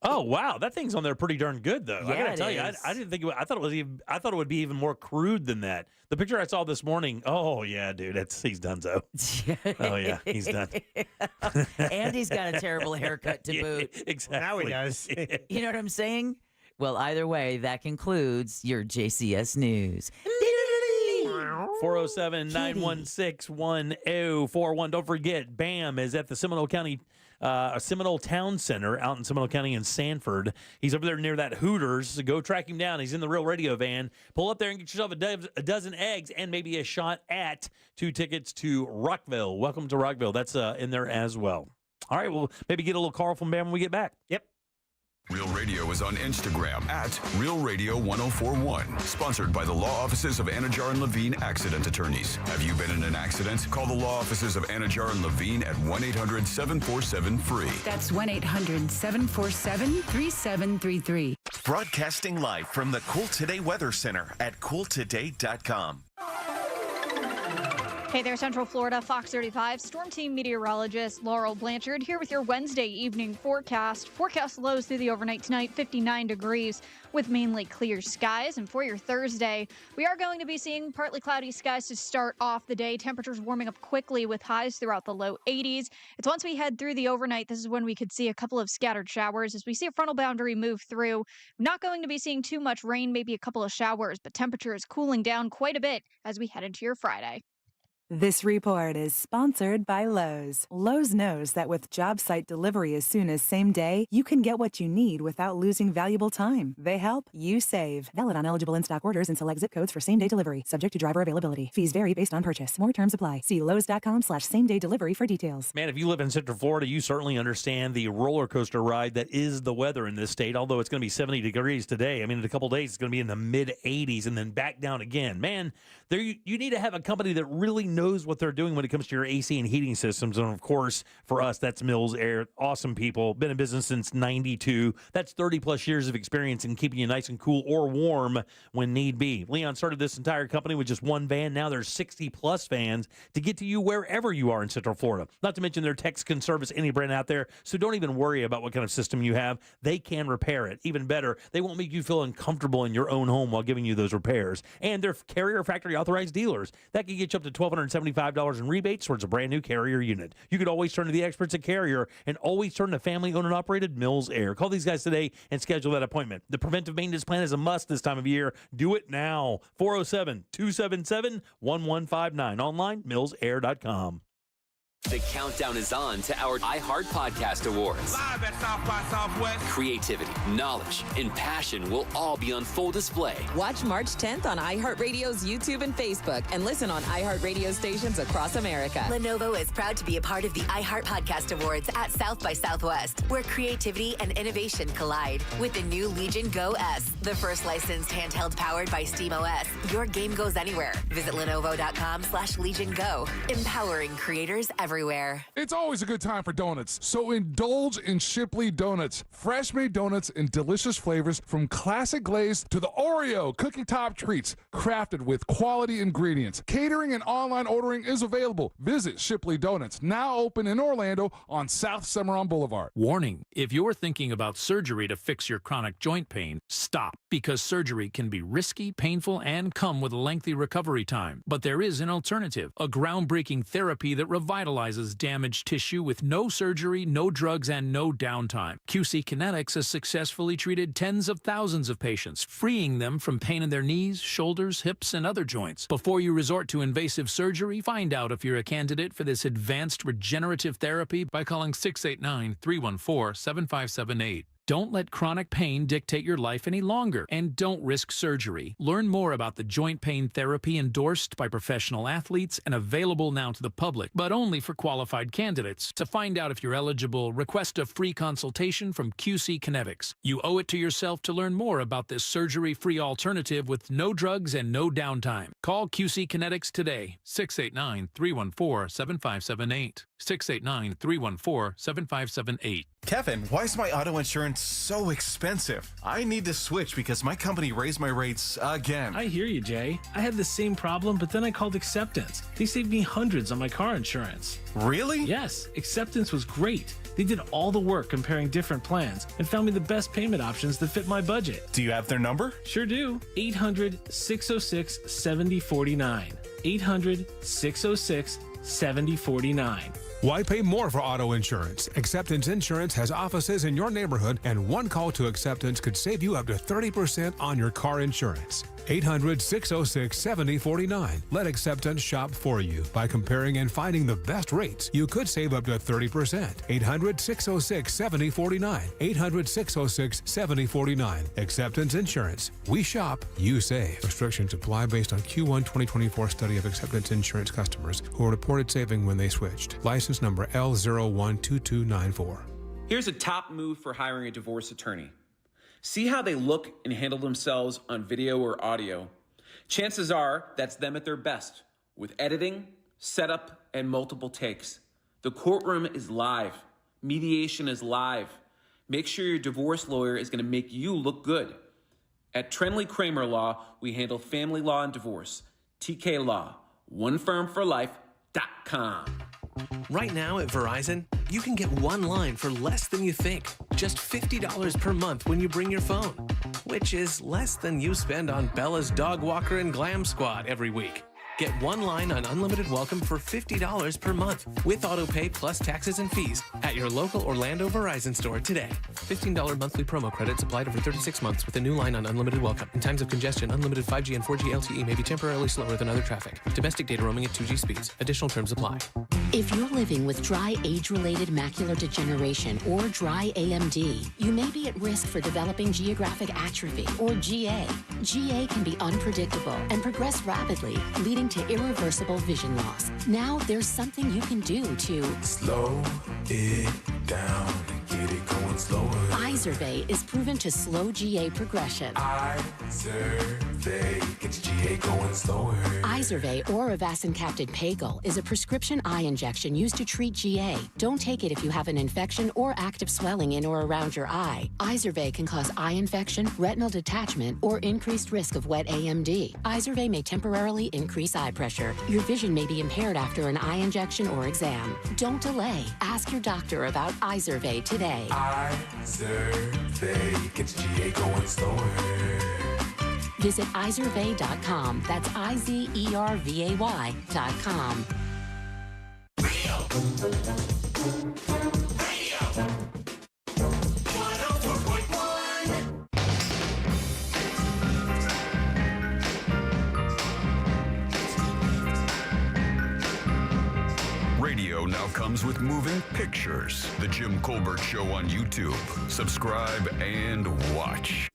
Oh wow, that thing's on there pretty darn good though. Yeah, I gotta tell you, I didn't think I thought it would be even more crude than that. The picture I saw this morning. Oh yeah, dude, he's done so. Oh yeah, he's done. And he's got a terrible haircut to boot. Exactly. Now he does. You know what I'm saying? Well, either way, that concludes your JCS news. 407-916-1041. Don't forget, Bam is at the Seminole Town Center out in Seminole County in Sanford. He's over there near that Hooters. So go track him down. He's in the Real Radio van. Pull up there and get yourself a dozen eggs and maybe a shot at 2 tickets to Rockville. Welcome to Rockville. That's in there as well. All right, well, maybe get a little call from Bam when we get back. Yep. Real Radio is on Instagram at Real Radio 1041. Sponsored by the law offices of Anajar and Levine Accident Attorneys. Have you been in an accident? Call the law offices of Anajar and Levine at 1-800-747-FREE. That's 1-800-747-3733. Broadcasting live from the Cool Today Weather Center at cooltoday.com. Hey there, Central Florida, Fox 35 Storm Team meteorologist Laurel Blanchard here with your Wednesday evening forecast. Forecast lows through the overnight tonight, 59 degrees with mainly clear skies. And for your Thursday, we are going to be seeing partly cloudy skies to start off the day. Temperatures warming up quickly with highs throughout the low 80s. It's once we head through the overnight, this is when we could see a couple of scattered showers as we see a frontal boundary move through. Not going to be seeing too much rain, maybe a couple of showers, but temperatures cooling down quite a bit as we head into your Friday. This report is sponsored by Lowe's. Lowe's knows that with job site delivery as soon as same day, you can get what you need without losing valuable time. They help, you save. Valid on eligible in-stock orders and select zip codes for same-day delivery. Subject to driver availability. Fees vary based on purchase. More terms apply. See lowes.com/same-day delivery for details. Man, if you live in Central Florida, you certainly understand the roller coaster ride that is the weather in this state, although it's going to be 70 degrees today. I mean, in a couple days, it's going to be in the mid-80s and then back down again. Man, you need to have a company that really knows what they're doing when it comes to your AC and heating systems. And of course, for us, that's Mills Air. Awesome people. Been in business since 92. That's 30 plus years of experience in keeping you nice and cool or warm when need be. Leon started this entire company with just one van. Now there's 60 plus vans to get to you wherever you are in Central Florida. Not to mention their techs can service any brand out there. So don't even worry about what kind of system you have. They can repair it. Even better, they won't make you feel uncomfortable in your own home while giving you those repairs. And they're Carrier Factory authorized dealers. That can get you up to $1,275 in rebates towards a brand new Carrier unit. You could always turn to the experts at Carrier and always turn to family-owned and operated Mills Air. Call these guys today and schedule that appointment. The preventive maintenance plan is a must this time of year. Do it now. 407-277-1159. Online, millsair.com. The countdown is on to our iHeart Podcast Awards. Live at South by Southwest. Creativity, knowledge, and passion will all be on full display. Watch March 10th on iHeartRadio's YouTube and Facebook, and listen on iHeartRadio stations across America. Lenovo is proud to be a part of the iHeart Podcast Awards at South by Southwest, where creativity and innovation collide. With the new Legion Go S, the first licensed handheld powered by SteamOS, your game goes anywhere. Visit Lenovo.com/Legion Go, empowering creators everywhere. It's always a good time for donuts, so indulge in Shipley Donuts. Fresh-made donuts in delicious flavors, from classic glaze to the Oreo cookie top treats, crafted with quality ingredients. Catering and online ordering is available. Visit Shipley Donuts, now open in Orlando on South Cimarron Boulevard. Warning, if you're thinking about surgery to fix your chronic joint pain, stop, because surgery can be risky, painful, and come with a lengthy recovery time. But there is an alternative, a groundbreaking therapy that revitalizes damaged tissue with no surgery, no drugs, and no downtime. QC Kinetics has successfully treated tens of thousands of patients, freeing them from pain in their knees, shoulders, hips, and other joints. Before you resort to invasive surgery, find out if you're a candidate for this advanced regenerative therapy by calling 689-314-7578. Don't let chronic pain dictate your life any longer, and don't risk surgery. Learn more about the joint pain therapy endorsed by professional athletes and available now to the public, but only for qualified candidates. To find out if you're eligible, request a free consultation from QC Kinetics. You owe it to yourself to learn more about this surgery-free alternative with no drugs and no downtime. Call QC Kinetics today, 689-314-7578. 689-314-7578. Kevin, why is my auto insurance so expensive? I need to switch because my company raised my rates again. I hear you, Jay. I had the same problem, but then I called Acceptance. They saved me hundreds on my car insurance. Really? Yes, Acceptance was great. They did all the work comparing different plans and found me the best payment options that fit my budget. Do you have their number? Sure do. 800-606-7049. 800-606-7049. Why pay more for auto insurance? Acceptance Insurance has offices in your neighborhood, and one call to Acceptance could save you up to 30% on your car insurance. 800-606-7049. Let Acceptance shop for you by comparing and finding the best rates. You could save up to 30%. 800-606-7049. 800-606-7049. Acceptance Insurance. We shop, you save. Restrictions apply based on Q1 2024 study of Acceptance Insurance customers who reported saving when they switched. License number L012294. Here's a top move for hiring a divorce attorney. See how they look and handle themselves on video or audio. Chances are that's them at their best, with editing, setup, and multiple takes. The courtroom is live. Mediation is live. Make sure your divorce lawyer is going to make you look good. At Trenley Kramer Law, we handle family law and divorce. TK Law, onefirmforlife.com. Right now at Verizon, you can get one line for less than you think. Just $50 per month when you bring your phone, which is less than you spend on Bella's Dog Walker and Glam Squad every week. Get one line on unlimited welcome for $50 per month with auto pay plus taxes and fees at your local Orlando Verizon store today. $15 monthly promo credits applied over 36 months with a new line on unlimited welcome. In times of congestion, unlimited 5G and 4G LTE may be temporarily slower than other traffic. Domestic data roaming at 2G speeds. Additional terms apply. If you're living with dry age-related macular degeneration or dry AMD, you may be at risk for developing geographic atrophy or GA. GA can be unpredictable and progress rapidly, leading to irreversible vision loss. Now there's something you can do to slow it down and get it going slower. Izervay is proven to slow GA progression. Izervay gets GA going slower. Izervay or avacincaptad pagel is a prescription eye injection used to treat GA. Don't take it if you have an infection or active swelling in or around your eye. Izervay can cause eye infection, retinal detachment, or increased risk of wet AMD. Izervay may temporarily increase eye pressure. Your vision may be impaired after an eye injection or exam. Don't delay. Ask your doctor about Izervay today. Izervay gets GA going slower. Visit Izervay.com. That's IZERVAY.com. Radio now comes with moving pictures. The Jim Colbert Show on YouTube. Subscribe and watch.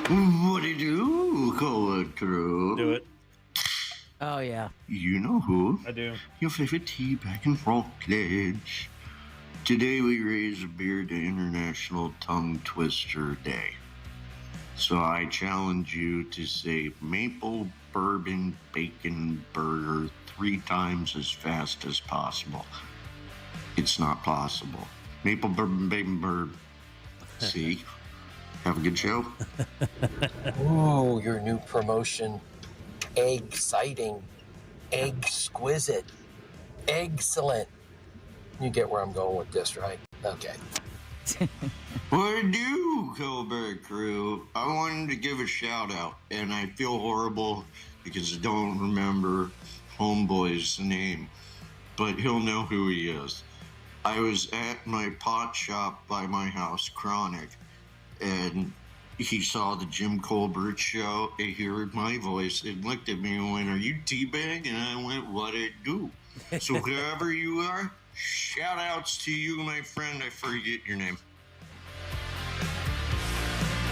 What do you do, Colbert Crew? Do it. Oh, yeah. You know who? I do. Your favorite teabag and Rockledge. Today we raise a beer to International Tongue Twister Day. So I challenge you to say maple bourbon bacon burger 3 times as fast as possible. It's not possible. Maple bourbon bacon burger. See? Have a good show. Ooh, your new promotion. Egg-citing. Egg-squisite. Excellent. You get where I'm going with this, right? Okay. What do you do, Colbert Crew? I wanted to give a shout out, and I feel horrible because I don't remember Homeboy's name, but he'll know who he is. I was at my pot shop by my house, Chronic, and he saw the Jim Colbert Show, he heard my voice, and looked at me and went, "Are you teabag?" And I went, "What it do?" So whoever you are, shout outs to you, my friend. I forget your name.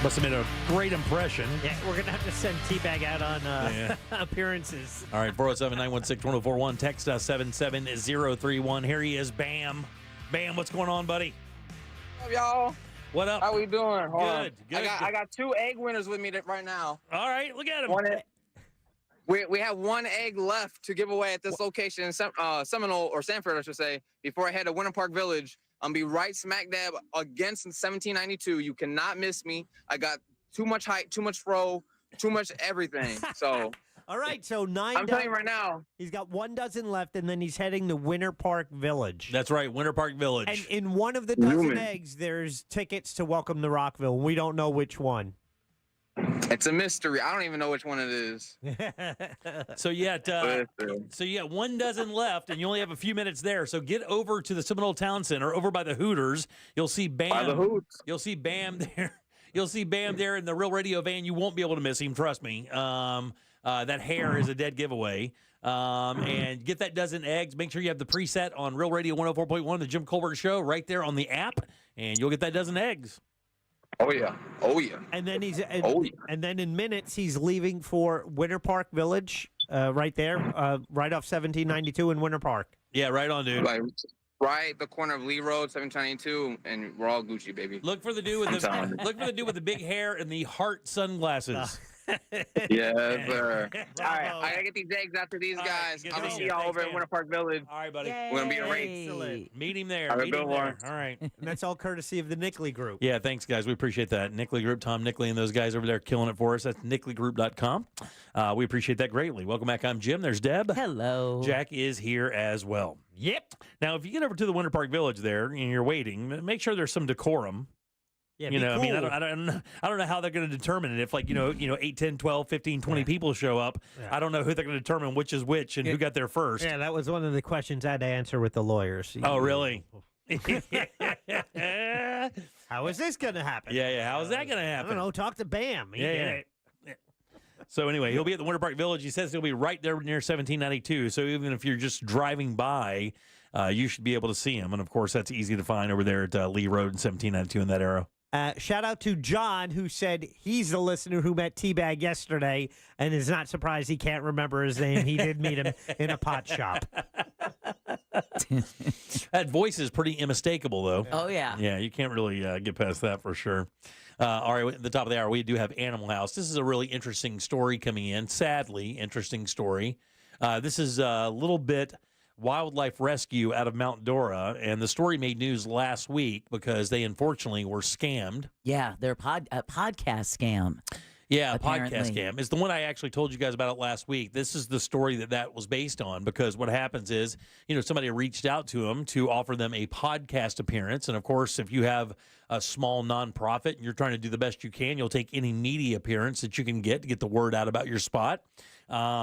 Must have made a great impression. Yeah, we're going to have to send Teabag out on appearances. All right, 407-916-1041. Text us 77031. Here he is, Bam. Bam, what's going on, buddy? What's up, y'all? What up? How we doing? Hold on. Good. I got 2 egg winners with me right now. All right, look at him. We have 1 egg left to give away at this location in Seminole, or Sanford, I should say, before I head to Winter Park Village. I'm going to be right smack dab against 1792. You cannot miss me. I got too much height, too much throw, too much everything. So... All right, so 9. I'm telling you right now. He's got 1 dozen left, and then he's heading to Winter Park Village. That's right, Winter Park Village. And in one of the dozen eggs, there's tickets to Welcome to Rockville. We don't know which one. It's a mystery. I don't even know which one it is. So you got 1 dozen left, and you only have a few minutes there. So get over to the Seminole Town Center, over by the Hooters. You'll see Bam. By the Hoots. You'll see Bam there. You'll see Bam there in the Real Radio van. You won't be able to miss him. Trust me. That hair is a dead giveaway. And get that dozen eggs. Make sure you have the preset on Real Radio 104.1, the Jim Colbert Show, right there on the app, and you'll get that dozen eggs. Oh yeah, oh yeah. And then and then in minutes he's leaving for Winter Park Village, right there, right off 1792 in Winter Park. Yeah, right on, dude. Right the corner of Lee Road, 792, and we're all Gucci, baby. Look for the dude with the big hair and the heart sunglasses. Yes, sir. All right, I gotta get these eggs out to these guys. I'm gonna see y'all over at Winter Park Village. All right, buddy. We're gonna be in a race. Meet him there. Have a Meet good him one. there. All right. And that's all courtesy of the Nickley Group. Yeah, thanks, guys. We appreciate that. Nickley Group, Tom Nickley and those guys over there killing it for us. That's nickley.com. We appreciate that greatly. Welcome back. I'm Jim. There's Deb. Hello. Jack is here as well. Yep. Now, if you get over to the Winter Park Village there and you're waiting, make sure there's some decorum. Yeah, you know, cool. I mean, I don't know how they're going to determine it. If, like, 8, 10, 12, 15, 20 people show up, I don't know who they're going to determine which is which and who got there first. Yeah, that was one of the questions I had to answer with the lawyers. Oh, really? How is this going to happen? Yeah. How is that going to happen? I don't know. Talk to Bam. He did it. So anyway, he'll be at the Winter Park Village. He says he'll be right there near 1792. So even if you're just driving by, you should be able to see him. And, of course, that's easy to find over there at Lee Road in 1792 in that arrow. Shout out to John, who said he's the listener who met Teabag yesterday and is not surprised he can't remember his name. He did meet him in a pot shop. That voice is pretty unmistakable, though. Oh, yeah. Yeah, you can't really get past that for sure. All right, at the top of the hour, we do have Animal House. This is a really interesting story coming in. Sadly, interesting story. This is a little bit wildlife rescue out of Mount Dora, and the story made news last week because they unfortunately were scammed. Yeah, they're a podcast scam. Yeah, a apparently. podcast scam. It's the one I actually told you guys about it last week. This is the story that was based on, because what happens is, somebody reached out to them to offer them a podcast appearance. And of course, if you have a small nonprofit and you're trying to do the best you can, you'll take any media appearance that you can get to get the word out about your spot.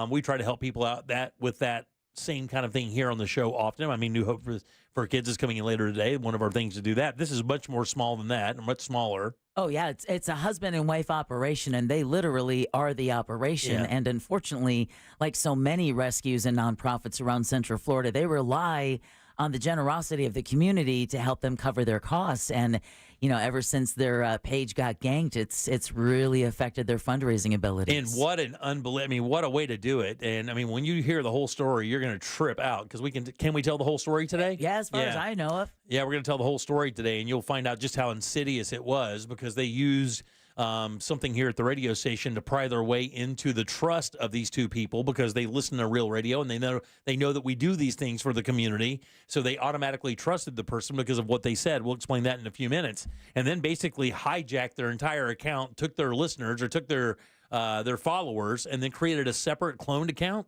We try to help people out with that same kind of thing here on the show often. I mean, New Hope for Kids is coming in later today. One of our things to do that. This is much more small than that, and much smaller. Oh, yeah. It's a husband and wife operation, and they literally are the operation. Yeah. And unfortunately, like so many rescues and nonprofits around Central Florida, they rely on the generosity of the community to help them cover their costs. And, you know, ever since their page got ganked, it's really affected their fundraising abilities. And what an what a way to do it. And I mean, when you hear the whole story, you're going to trip out because can we tell the whole story today? Yeah, as far as I know of. Yeah, we're going to tell the whole story today, and you'll find out just how insidious it was because they used something here at the radio station to pry their way into the trust of these two people because they listen to Real Radio and they know that we do these things for the community. So they automatically trusted the person because of what they said. We'll explain that in a few minutes. And then basically hijacked their entire account, took their listeners or took their followers, and then created a separate cloned account.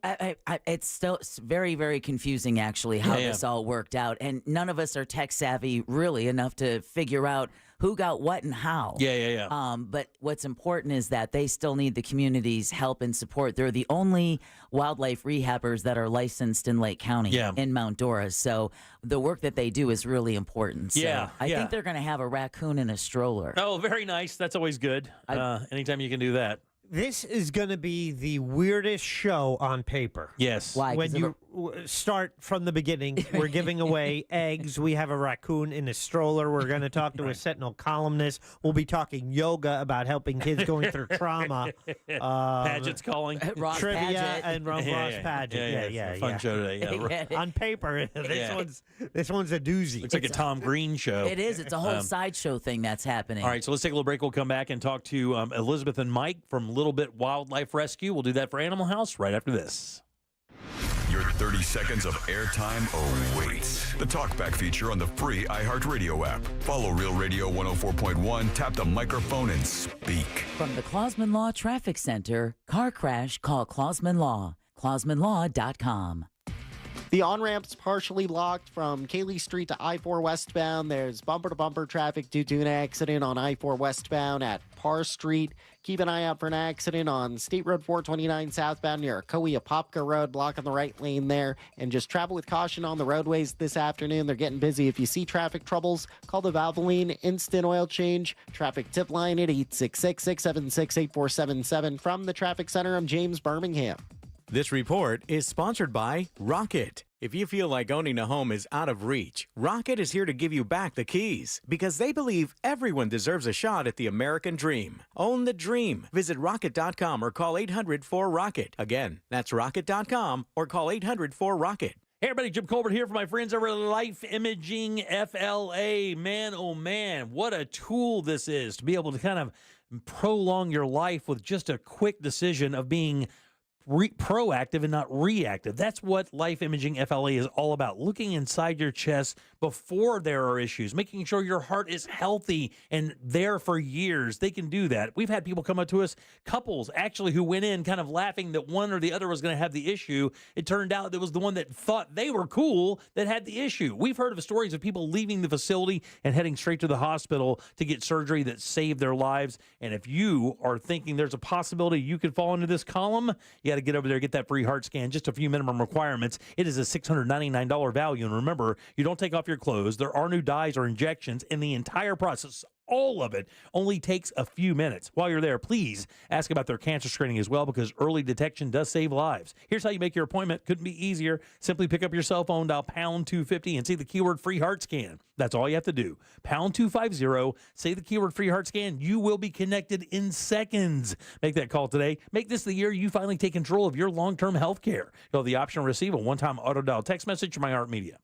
It's very, very confusing, actually, how this all worked out. And none of us are tech savvy really enough to figure out who got what and how. Yeah. But what's important is that they still need the community's help and support. They're the only wildlife rehabbers that are licensed in Lake County in Mount Dora. So the work that they do is really important. So I think they're going to have a raccoon in a stroller. Oh, very nice. That's always good. Anytime you can do that. This is going to be the weirdest show on paper. Yes. Why? When you start from the beginning, we're giving away eggs. We have a raccoon in a stroller. We're going to talk to a Sentinel columnist. We'll be talking yoga about helping kids going through trauma. Paget's calling. Ross Trivia Paget. and Ross Paget. Yeah. Fun show today. On paper, this one's a doozy. Looks like a Tom Green show. It is. It's a whole sideshow thing that's happening. All right, so let's take a little break. We'll come back and talk to Elizabeth and Mike from Little Bit Wildlife Rescue. We'll do that for Animal House right after this. Your 30 seconds of airtime awaits. The Talkback feature on the free iHeartRadio app. Follow Real Radio 104.1, tap the microphone, and speak. From the Clausman Law Traffic Center, car crash, call Clausman Law. ClausmanLaw.com. The on-ramp's partially blocked from Cayley Street to I-4 westbound. There's bumper-to-bumper traffic due to an accident on I-4 westbound at Parr Street. Keep an eye out for an accident on State Road 429 southbound near Coia-Popka Road, blocking the right lane there. And just travel with caution on the roadways this afternoon. They're getting busy. If you see traffic troubles, call the Valvoline Instant Oil Change traffic tip line at 866-676-8477. From the Traffic Center, I'm James Birmingham. This report is sponsored by Rocket. If you feel like owning a home is out of reach, Rocket is here to give you back the keys because they believe everyone deserves a shot at the American dream. Own the dream. Visit Rocket.com or call 800-4ROCKET. Again, that's Rocket.com or call 800-4ROCKET. Hey everybody, Jim Colbert here for my friends over at Life Imaging FLA. Man, oh man, what a tool this is to be able to kind of prolong your life with just a quick decision of being proactive and not reactive. That's what Life Imaging FLA is all about. Looking inside your chest before there are issues, making sure your heart is healthy and there for years. They can do that. We've had people come up to us, couples actually, who went in kind of laughing that one or the other was going to have the issue. It turned out it was the one that thought they were cool that had the issue. We've heard of stories of people leaving the facility and heading straight to the hospital to get surgery that saved their lives. And if you are thinking there's a possibility you could fall into this column, you got to get over there, get that free heart scan. Just a few minimum requirements. It is a $699 value. And remember, you don't take off your clothes. There are no dyes or injections in the entire process. All of it only takes a few minutes. While you're there, please ask about their cancer screening as well, because early detection does save lives. Here's how you make your appointment. Couldn't be easier. Simply pick up your cell phone, dial pound 250 and say the keyword free heart scan. That's all you have to do. Pound 250, say the keyword free heart scan. You will be connected in seconds. Make that call today. Make this the year you finally take control of your long-term health care. You'll have the option to receive a one-time auto-dial text message from iHeartMedia.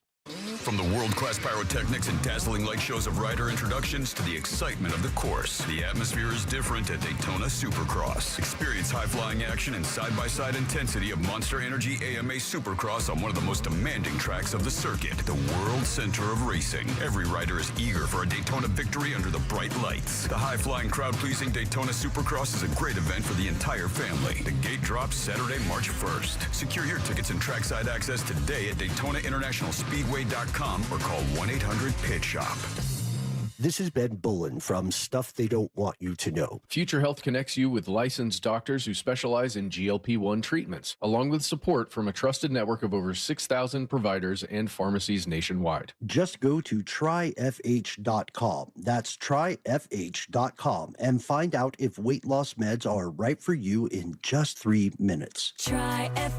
From the world-class pyrotechnics and dazzling light shows of rider introductions to the excitement of the course, the atmosphere is different at Daytona Supercross. Experience high-flying action and side-by-side intensity of Monster Energy AMA Supercross on one of the most demanding tracks of the circuit, the world center of racing. Every rider is eager for a Daytona victory under the bright lights. The high-flying, crowd-pleasing Daytona Supercross is a great event for the entire family. The gate drops Saturday, March 1st. Secure your tickets and trackside access today at DaytonaInternationalSpeedway.com or call 1-800-PIT-SHOP. This is Ben Bullen from Stuff They Don't Want You to Know. Future Health connects you with licensed doctors who specialize in GLP-1 treatments, along with support from a trusted network of over 6,000 providers and pharmacies nationwide. Just go to tryfh.com. That's tryfh.com and find out if weight loss meds are right for you in just 3 minutes. Tryfh.com.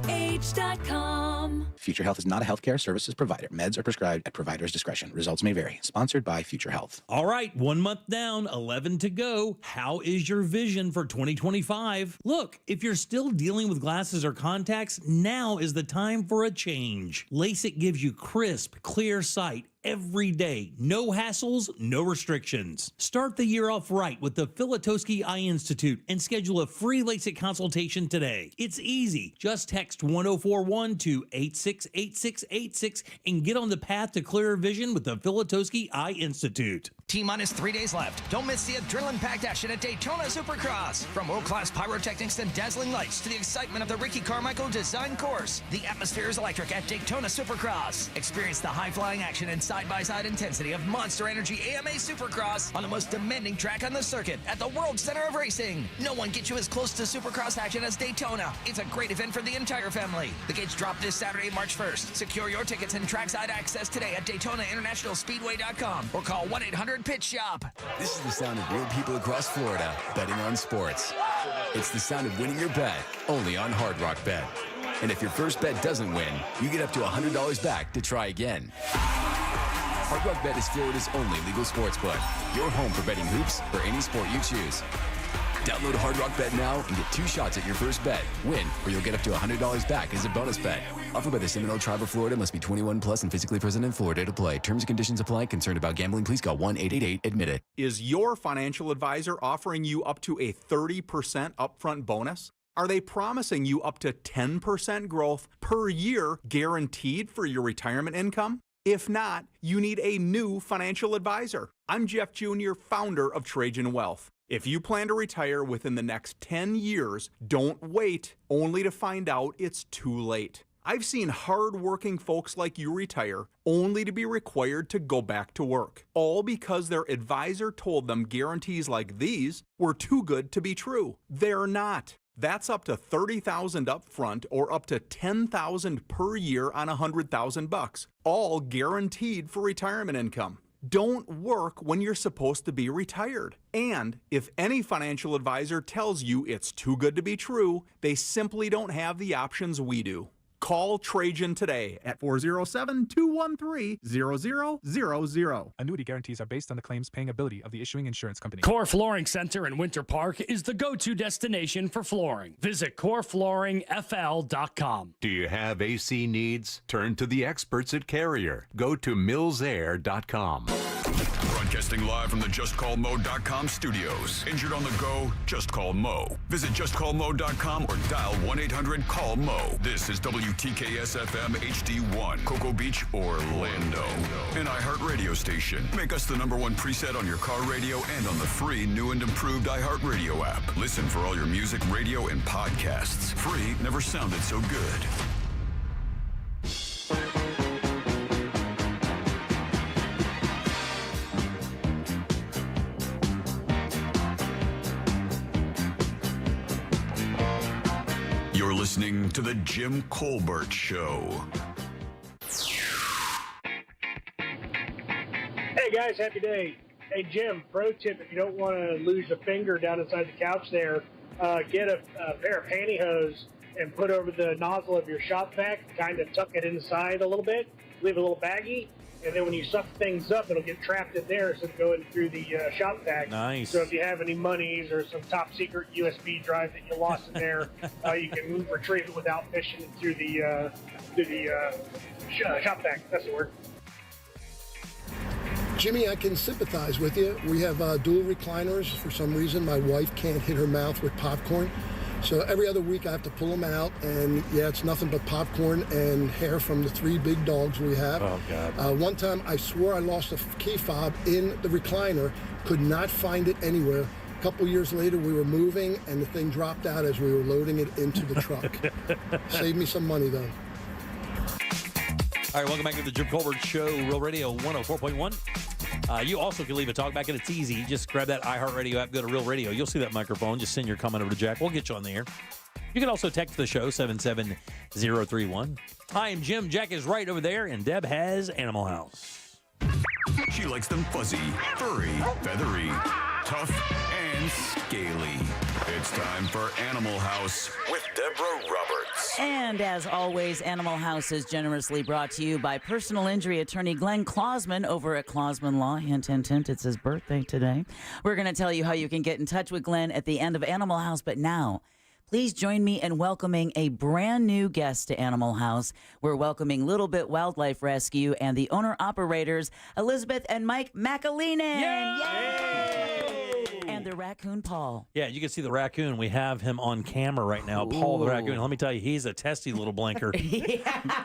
Future Health is not a healthcare services provider. Meds are prescribed at provider's discretion. Results may vary. Sponsored by Future Health. All right, 1 month down, 11 to go. How is your vision for 2025? Look, if you're still dealing with glasses or contacts, now is the time for a change. LASIK gives you crisp, clear sight every day. No hassles, no restrictions. Start the year off right with the Filatowski Eye Institute and schedule a free LASIK consultation today. It's easy. Just text 1041 to 868686 and get on the path to clearer vision with the Filatowski Eye Institute. T-minus 3 days left. Don't miss the adrenaline-packed action at Daytona Supercross. From world-class pyrotechnics and dazzling lights to the excitement of the Ricky Carmichael design course, the atmosphere is electric at Daytona Supercross. Experience the high-flying action and side-by-side intensity of Monster Energy AMA Supercross on the most demanding track on the circuit at the World Center of Racing. No one gets you as close to Supercross action as Daytona. It's a great event for the entire family. The gates drop this Saturday, March 1st. Secure your tickets and trackside access today at DaytonaInternationalSpeedway.com or call 1-800-PIT-SHOP. This is the sound of real people across Florida betting on sports. It's the sound of winning your bet, only on Hard Rock Bet. And if your first bet doesn't win, you get up to $100 back to try again. Hard Rock Bet is Florida's only legal sports book. Your home for betting hoops for any sport you choose. Download Hard Rock Bet now and get 2 shots at your first bet. Win, or you'll get up to $100 back as a bonus bet. Offered by the Seminole Tribe of Florida. Must be 21 plus and physically present in Florida to play. Terms and conditions apply. Concerned about gambling? Please call 1-888-ADMIT-IT. Is your financial advisor offering you up to a 30% upfront bonus? Are they promising you up to 10% growth per year guaranteed for your retirement income? If not, you need a new financial advisor. I'm Jeff Jr., founder of Trajan Wealth. If you plan to retire within the next 10 years, don't wait only to find out it's too late. I've seen hard-working folks like you retire only to be required to go back to work, all because their advisor told them guarantees like these were too good to be true. They're not. That's up to $30,000 up front or up to $10,000 per year on $100,000, all guaranteed for retirement income. Don't work when you're supposed to be retired. And if any financial advisor tells you it's too good to be true, they simply don't have the options we do. Call Trajan today at 407-213-0000. Annuity guarantees are based on the claims paying ability of the issuing insurance company. Core Flooring Center in Winter Park is the go-to destination for flooring. Visit coreflooringfl.com. Do you have AC needs? Turn to the experts at Carrier. Go to millsair.com. Broadcasting live from the JustCallMo.com studios. Injured on the go? Just call Mo. Visit JustCallMo.com or dial 1-800-CALL-MO. This is WTKS-FM HD1, Cocoa Beach, Orlando. An iHeartRadio station. Make us the #1 preset on your car radio and on the free new and improved iHeartRadio app. Listen for all your music, radio, and podcasts. Free never sounded so good. You're listening to The Jim Colbert Show. Hey guys, happy day. Hey Jim, pro tip, if you don't want to lose a finger down inside the couch there, get a pair of pantyhose and put over the nozzle of your shop vac, kind of tuck it inside a little bit, leave it a little baggy, and then when you suck things up, it'll get trapped in there instead of going through the shop vac. Nice. So if you have any monies or some top secret USB drive that you lost in there, you can retrieve it without fishing through the shop vac. That's the word. Jimmy, I can sympathize with you. We have dual recliners. For some reason, my wife can't hit her mouth with popcorn. So every other week I have to pull them out, and yeah, it's nothing but popcorn and hair from the 3 big dogs we have. Oh, God. One time I swore I lost a key fob in the recliner, could not find it anywhere. A couple years later, we were moving, and the thing dropped out as we were loading it into the truck. Saved me some money, though. All right, welcome back to the Jim Colbert Show, Real Radio 104.1. You also can leave a talkback, and it's easy. Just grab that iHeartRadio app, go to Real Radio. You'll see that microphone. Just send your comment over to Jack. We'll get you on the air. You can also text the show, 77031. Hi, I'm Jim. Jack is right over there, and Deb has Animal House. She likes them fuzzy, furry, feathery, tough, and scaly. It's time for Animal House with Deborah Roberts. And as always, Animal House is generously brought to you by personal injury attorney Glenn Klausman over at Klausman Law. Hint, hint, hint, it's his birthday today. We're going to tell you how you can get in touch with Glenn at the end of Animal House, but now, please join me in welcoming a brand new guest to Animal House. We're welcoming Little Bit Wildlife Rescue and the owner-operators, Elizabeth and Mike McAleenan. Yay! And the raccoon, Paul. Yeah, you can see the raccoon. We have him on camera right now. Paul the raccoon. Let me tell you, he's a testy little blinker.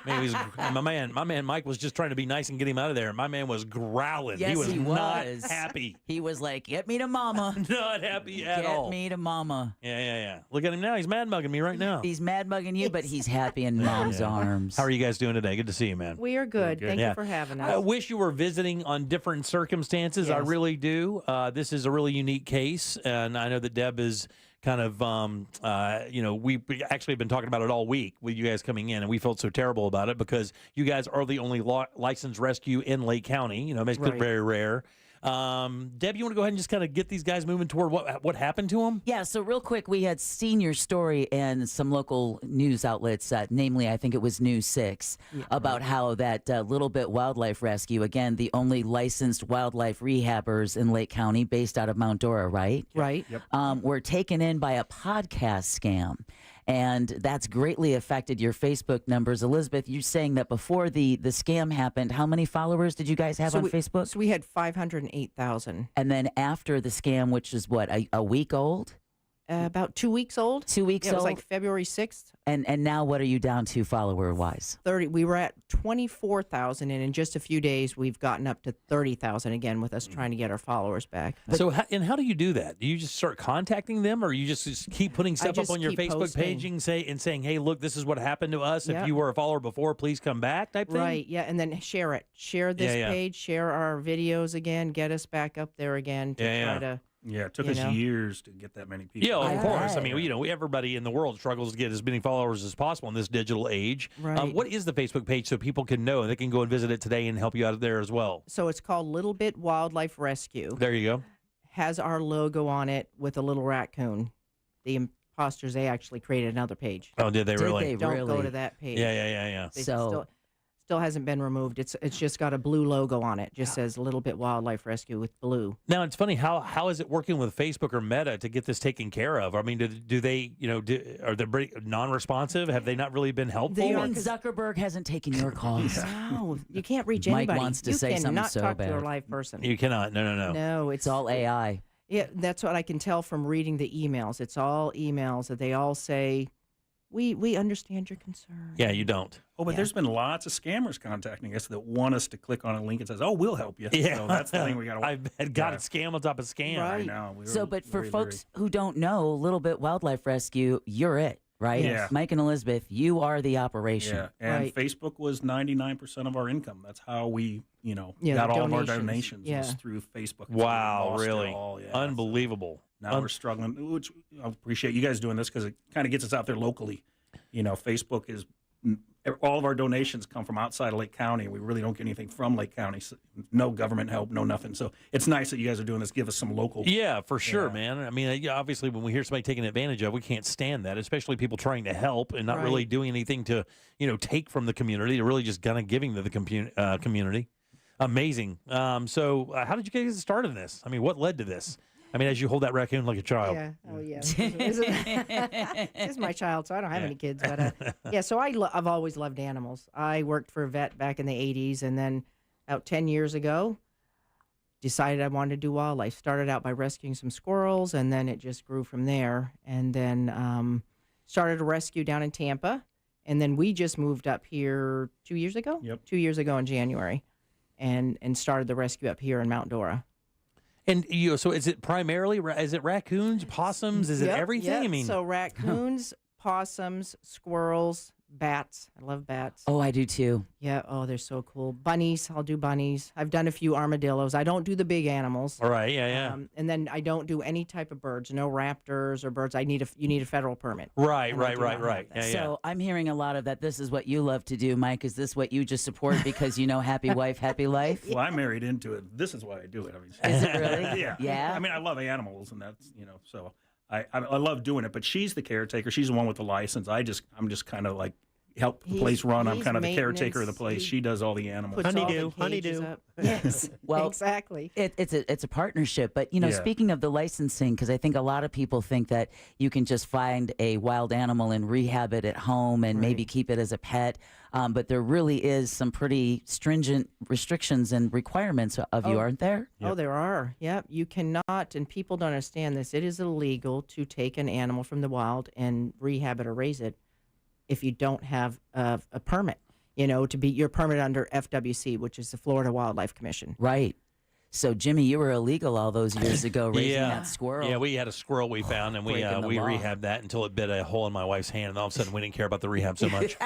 My man Mike was just trying to be nice and get him out of there. My man was growling. Yes, he was not happy. He was like, get me to mama. Not happy at all. Get me to mama. Yeah. Look at him now. He's mad mugging me right now. He's mad mugging you, but he's happy in mom's arms. How are you guys doing today? Good to see you, man. We are good. Thank you for having us. I wish you were visiting on different circumstances. I really do. This is a really unique case, and I know that Deb is kind of, we actually have been talking about it all week with you guys coming in, and we felt so terrible about it because you guys are the only licensed rescue in Lake County. It makes it very rare. Deb, you want to go ahead and just kind of get these guys moving toward what happened to them? Yeah, so real quick, we had seen your story in some local news outlets, namely, I think it was News 6, about how that Little Bit Wildlife Rescue, again, the only licensed wildlife rehabbers in Lake County based out of Mount Dora, right? Right. Yep. Were taken in by a podcast scam. And that's greatly affected your Facebook numbers. Elizabeth, you're saying that before the scam happened, how many followers did you guys have on Facebook? So we had 508,000. And then after the scam, which is what, a week old? About 2 weeks old. 2 weeks old? It was old? like February 6th. And now what are you down to follower-wise? 30. We were at 24,000, and in just a few days, we've gotten up to 30,000 again with us trying to get our followers back. So, how do you do that? Do you just start contacting them, or you just keep putting stuff up on your Facebook page and saying, hey, look, this is what happened to us. If you were a follower before, please come back type thing? Right, yeah, and then share it. Share this page, share our videos again, get us back up there again to try to... Yeah, it took us years to get that many people. Yeah, of course. I mean, everybody in the world struggles to get as many followers as possible in this digital age. Right. What is the Facebook page so people can know and they can go and visit it today and help you out there as well? So it's called Little Bit Wildlife Rescue. There you go. Has our logo on it with a little raccoon. The imposters, they actually created another page. Oh, did they really? Don't go to that page. Yeah. Still hasn't been removed. It's just got a blue logo on it. Just says Little Bit Wildlife Rescue with blue. Now, it's funny, how is it working with Facebook or Meta to get this taken care of? I mean, do they, are they non-responsive? Have they not really been helpful? Zuckerberg hasn't taken your calls. No, you can't reach Mike anybody. wants to say something so talk bad. to a live person. You cannot. No. No, it's all AI. Yeah, that's what I can tell from reading the emails. It's all emails that they all say, we understand your concern. Yeah, you don't. Oh, but there's been lots of scammers contacting us that want us to click on a link and says, "Oh, we'll help you." Yeah, so that's the thing we got to. I've got it scam on top of scam. Right. I know. But for folks who don't know, Little Bit Wildlife Rescue, you're it, right? Yeah. Mike and Elizabeth, you are the operation. Yeah, and Facebook was 99% of our income. That's how we, got all of our donations was through Facebook. Wow, really? Unbelievable. Now we're struggling, which I appreciate you guys doing this because it kind of gets us out there locally. Facebook is all of our donations come from outside of Lake County. We really don't get anything from Lake County. So no government help, no nothing. So it's nice that you guys are doing this. Give us some local. Yeah, for sure, man. I mean, obviously, when we hear somebody taking advantage of, we can't stand that, especially people trying to help and not really doing anything to, take from the community. They're really just kind of giving to the community. Amazing. So how did you guys get started in this? I mean, what led to this? I mean, as you hold that raccoon like a child. Yeah. Oh, yeah. This is my child, so I don't have any kids. But so I've always loved animals. I worked for a vet back in the 80s, and then about 10 years ago, decided I wanted to do wildlife. Started out by rescuing some squirrels, and then it just grew from there. And then started a rescue down in Tampa. And then we just moved up here 2 years ago? Yep. 2 years ago in January, and started the rescue up here in Mount Dora. And so is it primarily raccoons, possums? Is it everything? Yep. I mean, so raccoons, possums, squirrels, Bats. I love bats. Oh, I do too. Yeah. Oh, they're so cool. Bunnies. I'll do bunnies. I've done a few armadillos. I don't do the big animals. All right. Yeah, yeah. And then I don't do any type of birds. No raptors or birds. You need a federal permit. Right. And I do not have Right. that. Yeah, So I'm hearing a lot of that. This is what you love to do, Mike. Is this what you just support because you know happy wife, happy life? Well, I'm married into it. This is why I do it. I mean, Is it really? Yeah. Yeah? I mean, I love animals, and that's so I love doing it. But she's the caretaker. She's the one with the license. I'm just kind of like help the place run. I'm kind of the caretaker of the place. She does all the animals. Honeydew. Yes. Well, exactly. It's a partnership, but Yeah. speaking of the licensing, because I think a lot of people think that you can just find a wild animal and rehab it at home and maybe keep it as a pet, but there really is some pretty stringent restrictions and requirements of you, aren't there? Oh, there are. Yep. You cannot, and people don't understand this. It is illegal to take an animal from the wild and rehab it or raise it if you don't have a permit. To be your permit under FWC, which is the Florida Wildlife Commission. Right. So, Jimmy, you were illegal all those years ago raising that squirrel. Yeah, we had a squirrel we found, and we Breaking the law. rehabbed that until it bit a hole in my wife's hand, and all of a sudden we didn't care about the rehab so much.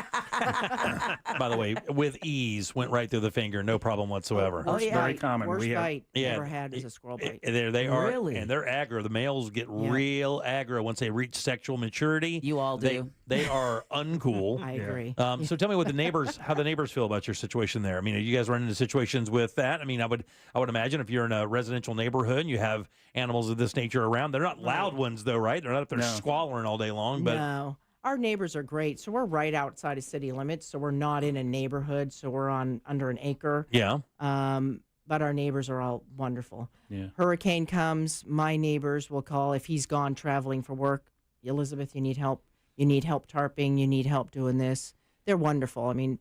By the way, with ease, went right through the finger, no problem whatsoever. Oh, It's yeah. very common. Worst We have- bite ever had is a squirrel bite. There they are, Really? and they're aggro. The males get real aggro once they reach sexual maturity. You all do. They are uncool. I agree. So tell me what how the neighbors feel about your situation there. I mean, are you guys running into situations with that? I mean, I would imagine if you're in a residential neighborhood and you have animals of this nature around, they're not loud ones though, right? They're not up there squalling all day long. But No. Our neighbors are great. So we're right outside of city limits. So we're not in a neighborhood. So we're under an acre. yeah, But our neighbors are all wonderful. Yeah. Hurricane comes, my neighbors will call if he's gone traveling for work. Elizabeth, you need help. You need help tarping. You need help doing this. They're wonderful. I mean,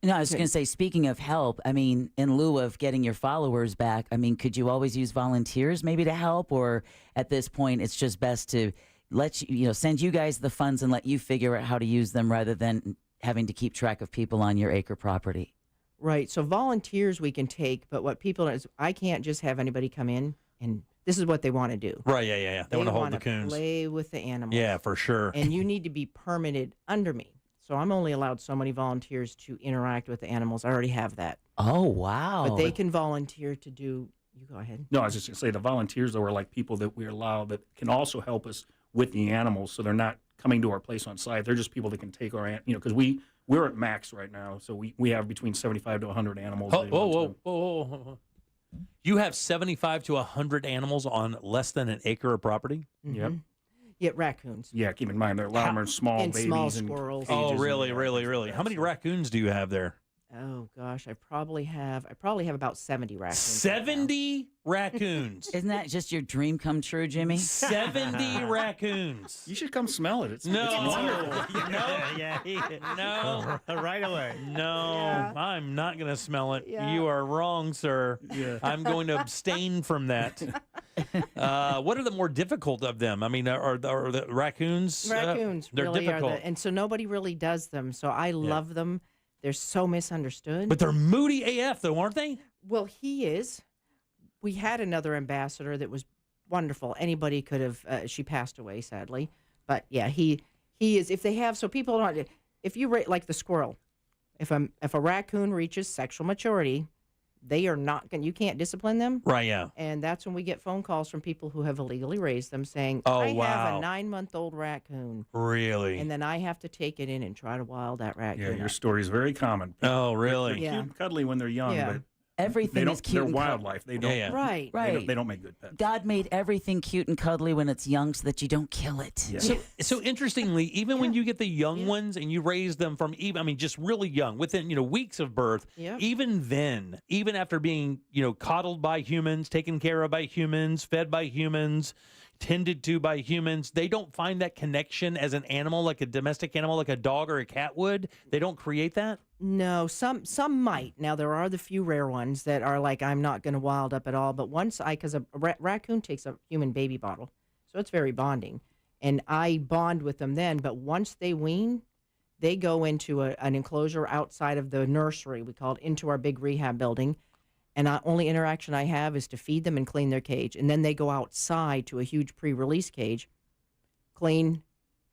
No, I was going to say, speaking of help, I mean, in lieu of getting your followers back, I mean, could you always use volunteers maybe to help? Or at this point, it's just best to let send you guys the funds and let you figure out how to use them rather than having to keep track of people on your acre property? right. So volunteers we can take, but what people is I can't just have anybody come in and this is what they want to do. right, yeah. They want to hold the wanna coons. play with the animals. Yeah, for sure. And you need to be permitted under me. So I'm only allowed so many volunteers to interact with the animals. I already have that. Oh, wow. But they can volunteer to do. You go ahead. No, I was just going to say the volunteers, though, are like people that we allow that can also help us with the animals. So they're not coming to our place on site. They're just people that can take our, because we're at max right now. So we have between 75 to 100 animals. Whoa. You have 75 to 100 animals on less than an acre of property? Yep. Yeah, raccoons. Yeah, keep in mind, a lot of them are small And babies. small and squirrels. Oh, cages really, and really, things really. like How that. many raccoons do you have there? Oh gosh, I probably have about 70 raccoons. 70 raccoons. Isn't that just your dream come true, Jimmy? 70 raccoons. You should come smell it. It's No. it's wonderful. No. right away. No, Yeah. I'm not going to smell it. Yeah. You are wrong, sir. Yeah. I'm going to abstain from that. What are the more difficult of them? I mean, are the raccoons? Raccoons they're really difficult. are and so nobody really does them. So I love them. They're so misunderstood. But they're moody AF, though, aren't they? Well, he is. We had another ambassador that was wonderful. Anybody could have. She passed away, sadly. But yeah, he is. If they have, so people don't. If you like the squirrel, if a raccoon reaches sexual maturity, they are not going. You can't discipline them. Right. Yeah. And that's when we get phone calls from people who have illegally raised them saying, Oh, I have wow. a 9-month-old raccoon. Really. And then I have to take it in and try to wild that raccoon. Yeah, your out. story is very common. Oh, really? They're Yeah. cute and cuddly when they're young, Yeah. but Everything they don't, is cute they're and wildlife. They don't. Yeah. Right. Right. They don't make good pets. God made everything cute and cuddly when it's young so that you don't kill it. Yeah. So interestingly, even when you get the young ones and you raise them from just really young, within weeks of birth, Yeah. even then, even after being coddled by humans, taken care of by humans, fed by humans, tended to by humans, they don't find that connection as an animal, like a domestic animal, like a dog or a cat would. They don't create that. No, some might. Now there are the few rare ones that are like I'm not going to wild up at all. But because a raccoon takes a human baby bottle, so it's very bonding, and I bond with them then. But once they wean, they go into an enclosure outside of the nursery. We call it into our big rehab building, and the only interaction I have is to feed them and clean their cage, and then they go outside to a huge pre-release cage, clean,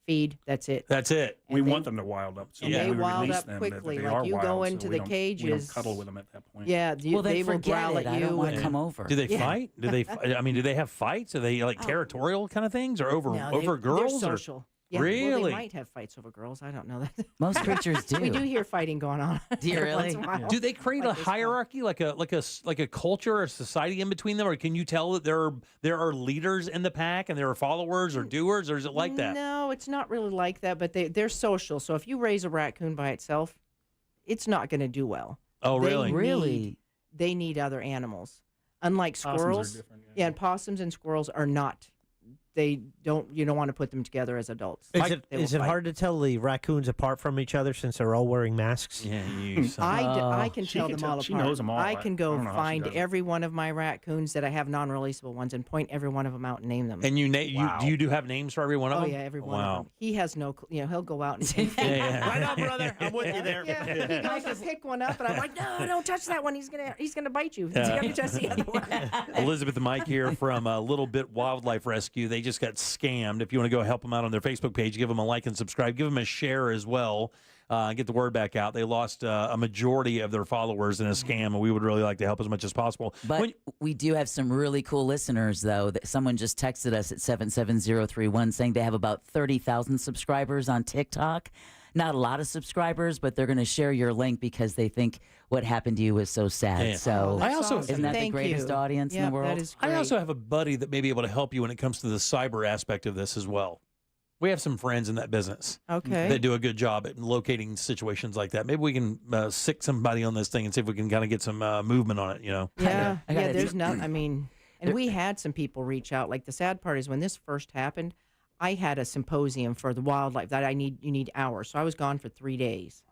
feed. That's it. That's it. We want them to wild up. So And when they we wild release up them, quickly. That they Like are you wild, go so into we the don't- cages. We don't cuddle with them at that point. Yeah, Well, they will forget growl it. at I you. don't want to and- come over. Do they Yeah. fight? Do they? I mean, do they have fights? Are they like territorial kind of things, or over No, over girls? They're or- social. Yeah, well, Really? they might have fights over girls. I don't know that. Most creatures do. We do hear fighting going on. Do you every once really? in a while. Do they create a hierarchy, like a culture or society in between them, or can you tell that there are leaders in the pack and there are followers or doers, or is it like that? No, it's not really like that. But they're social. So if you raise a raccoon by itself, it's not going to do well. Oh, really? They need other animals. Unlike Possums are squirrels, different, and possums and squirrels are not. You don't want to put them together as adults. Is They will it fight. hard to tell the raccoons apart from each other since they're all wearing masks? Yeah, I can She tell can them tell- all she apart. knows them all. I can go I don't know how she find does it. every one of my raccoons that I have non-releasable ones and point every one of them out and name them. And you do have names for every one of Oh them? yeah, every one Wow. of them. He has no, he'll go out and yeah. Right on, brother. I'm with you there. He goes to pick one up, and I'm like, no, don't touch that one. He's gonna bite you. You Yeah. gotta touch the other one. Elizabeth and Mike here from Little Bit Wildlife Rescue. They just got scammed. If you want to go help them out on their Facebook page, give them a like and subscribe. Give them a share as well. Get the word back out. They lost a majority of their followers in a scam, and we would really like to help as much as possible. But we do have some really cool listeners, though. That someone just texted us at 77031 saying they have about 30,000 subscribers on TikTok. Not a lot of subscribers, but they're going to share your link because they think what happened to you was so sad. Yeah. So I also isn't that the greatest audience in the world? I also have a buddy that may be able to help you when it comes to the cyber aspect of this as well. We have some friends in that business. Okay. That do a good job at locating situations like that. Maybe we can sick somebody on this thing and see if we can kind of get some movement on it, you know? Yeah, I gotta there's do- no. I mean, and we had some people reach out. Like the sad part is when this first happened, I had a symposium for the wildlife that you need hours. So I was gone for 3 days,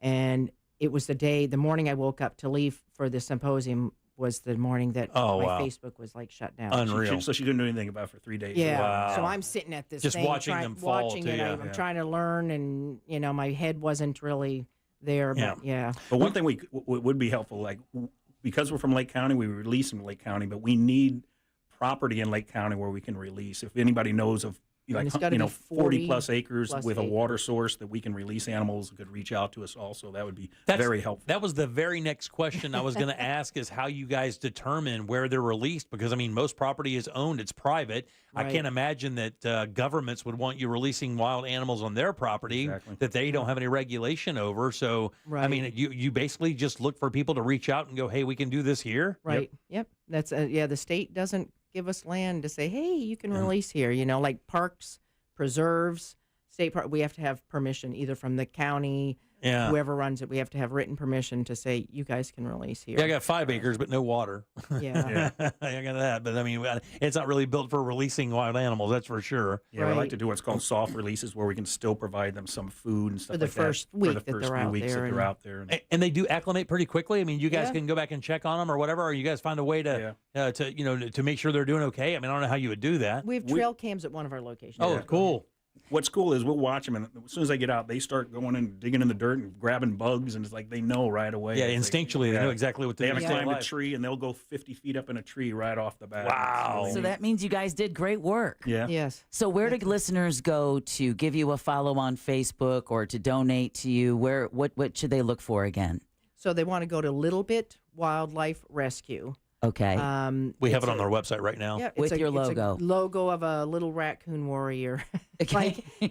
and it was the morning I woke up to leave for the symposium was the morning that my Facebook was like shut down. Unreal. So she couldn't do anything about it for 3 days. Yeah. Wow. So I'm sitting at this Just thing, watching them fall watching to it. you. I'm Yeah. trying to learn, and my head wasn't really there. But yeah. But one thing would be helpful, like because we're from Lake County, we release in Lake County, but we need property in Lake County where we can release. If anybody knows of And it's gotta be 40 plus acres plus with a acres. water source that we can release animals, could reach out to us also. That would be very helpful. That was the very next question I was going to ask is how you guys determine where they're released, because, I mean, most property is owned. It's private. I Right. can't imagine that governments would want you releasing wild animals on their property that they don't have any regulation over. So, I mean, you basically just look for people to reach out and go, hey, we can do this here. Right. Yep. That's the state doesn't give us land to say, hey, you can release here. Like parks, preserves, state park. We have to have permission either from the county, whoever runs it. We have to have written permission to say you guys can release here. Yeah, I got 5 acres, but no water. Yeah. I got that. But I mean, it's not really built for releasing wild animals. That's for sure. Yeah, we like to do what's called soft releases, where we can still provide them some food and stuff For the like first that week for the that first they're few out weeks there that and- they're out there. And they do acclimate pretty quickly. I mean, you guys Yeah. can go back and check on them or whatever, or you guys find a way to to make sure they're doing okay. I mean, I don't know how you would do that. We have trail cams at one of our locations. Oh, cool. What's cool is we'll watch them, and as soon as they get out, they start going and digging in the dirt and grabbing bugs, and it's like they know right away. Yeah, It's like- instinctually, they know exactly what to they do to haven't stay climbed a alive. tree, and they'll go 50 feet up in a tree right off the bat. Wow. It's So really that means you guys did great work. Yeah. Yes. So where do listeners go to give you a follow on Facebook or to donate to you? What should they look for again? So they want to go to Little Bit Wildlife Rescue. Okay. We have it's it on a- our website right now. Yeah, it's With your it's logo. logo of a little raccoon warrior.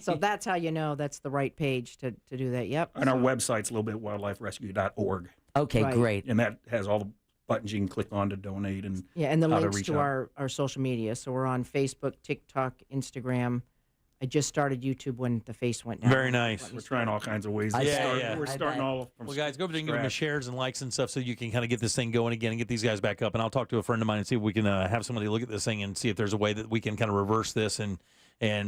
So that's how you know that's the right page to do that. Yep. And our website's littlebitwildliferescue.org. Okay, Right. great. And that has all the buttons you can click on to donate and Yeah, and the how links reach to out. our social media. So we're on Facebook, TikTok, Instagram. I just started YouTube when the face went down. Very nice. We're trying all kinds of ways. I to bet. start. Yeah. We're I starting bet. all from Well, guys, go over there and give them the scratch. shares and likes and stuff so you can kind of get this thing going again and get these guys back up. And I'll talk to a friend of mine and see if we can have somebody look at this thing and see if there's a way that we can kind of reverse this and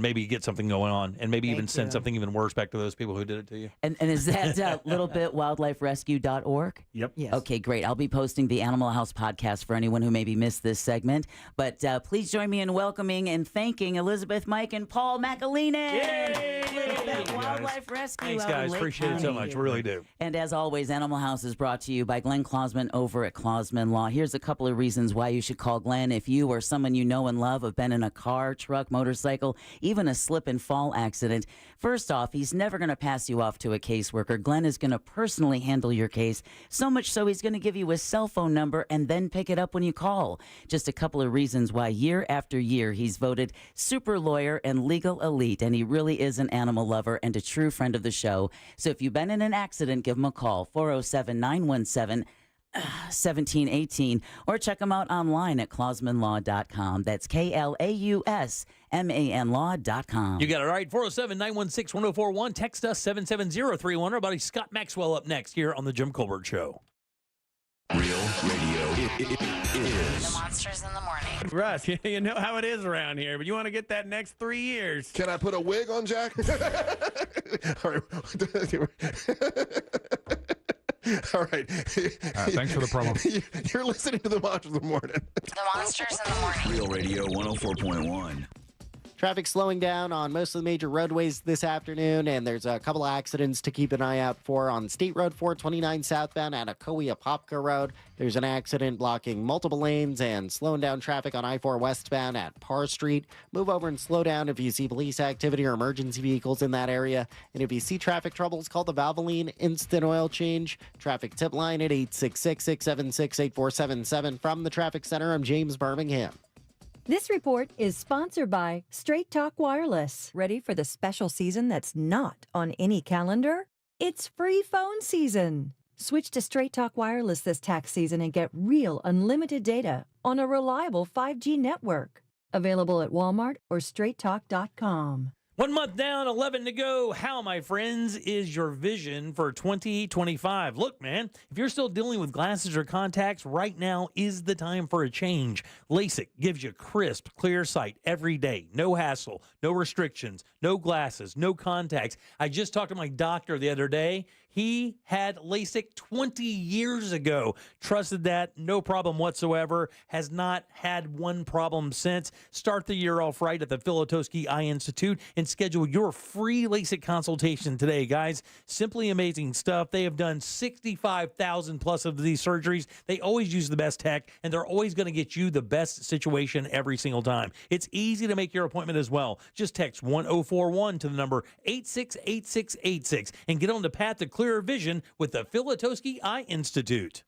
maybe get something going on and maybe even Thank send you. something even worse back to those people who did it to you. And is that littlebitwildliferescue.org? Yep. Yes. Okay, great. I'll be posting the Animal House podcast for anyone who maybe missed this segment. But please join me in welcoming and thanking Elizabeth, Mike, and Paul McAleenan. Little Bit Wildlife Rescue. Thanks, out in guys. Lake Appreciate it so County. much. We really do. And as always, Animal House is brought to you by Glenn Klausman over at Klausman Law. Here's a couple of reasons why you should call Glenn if you or someone you know and love have been in a car, truck, motorcycle, even a slip and fall accident. First off, he's never going to pass you off to a caseworker. Glenn is going to personally handle your case, so much so he's going to give you a cell phone number and then pick it up when you call. Just a couple of reasons why year after year he's voted super lawyer and legal elite, and he really is an animal lover and a true friend of the show. So if you've been in an accident, give him a call, 407-917-1718, or check him out online at klausmanlaw.com. That's KLAUSMAN law.com. You got it right. 407-916-1041. Text us 77031. Our buddy Scott Maxwell up next here on The Jim Colbert Show. Real Radio is The Monsters in the Morning. Russ, you know how it is around here, but you want to get that next 3 years. Can I put a wig on, Jack? All right. All right. Thanks for the promo. You're listening to the Monsters in the Morning. The Monsters in the Morning. Real Radio 104.1. Traffic slowing down on most of the major roadways this afternoon, and there's a couple of accidents to keep an eye out for on State Road 429 southbound at Akoya-Popka Road. There's an accident blocking multiple lanes and slowing down traffic on I-4 westbound at Parr Street. Move over and slow down if you see police activity or emergency vehicles in that area. And if you see traffic troubles, call the Valvoline Instant Oil Change traffic tip line at 866-676-8477. From the Traffic Center, I'm James Birmingham. This report is sponsored by Straight Talk Wireless. Ready for the special season that's not on any calendar? It's free phone season. Switch to Straight Talk Wireless this tax season and get real unlimited data on a reliable 5G network. Available at Walmart or straighttalk.com. 1 month down, 11 to go. How, my friends, is your vision for 2025? Look, man, if you're still dealing with glasses or contacts, right now is the time for a change. LASIK gives you crisp, clear sight every day. No hassle, no restrictions, no glasses, no contacts. I just talked to my doctor the other day. He had LASIK 20 years ago. Trusted that, no problem whatsoever. Has not had one problem since. Start the year off right at the Filatowski Eye Institute and schedule your free LASIK consultation today, guys. Simply amazing stuff. They have done 65,000 plus of these surgeries. They always use the best tech, and they're always going to get you the best situation every single time. It's easy to make your appointment as well. Just text 1041 to the number 868686 and get on the path to clearer vision with the Filatowski Eye Institute.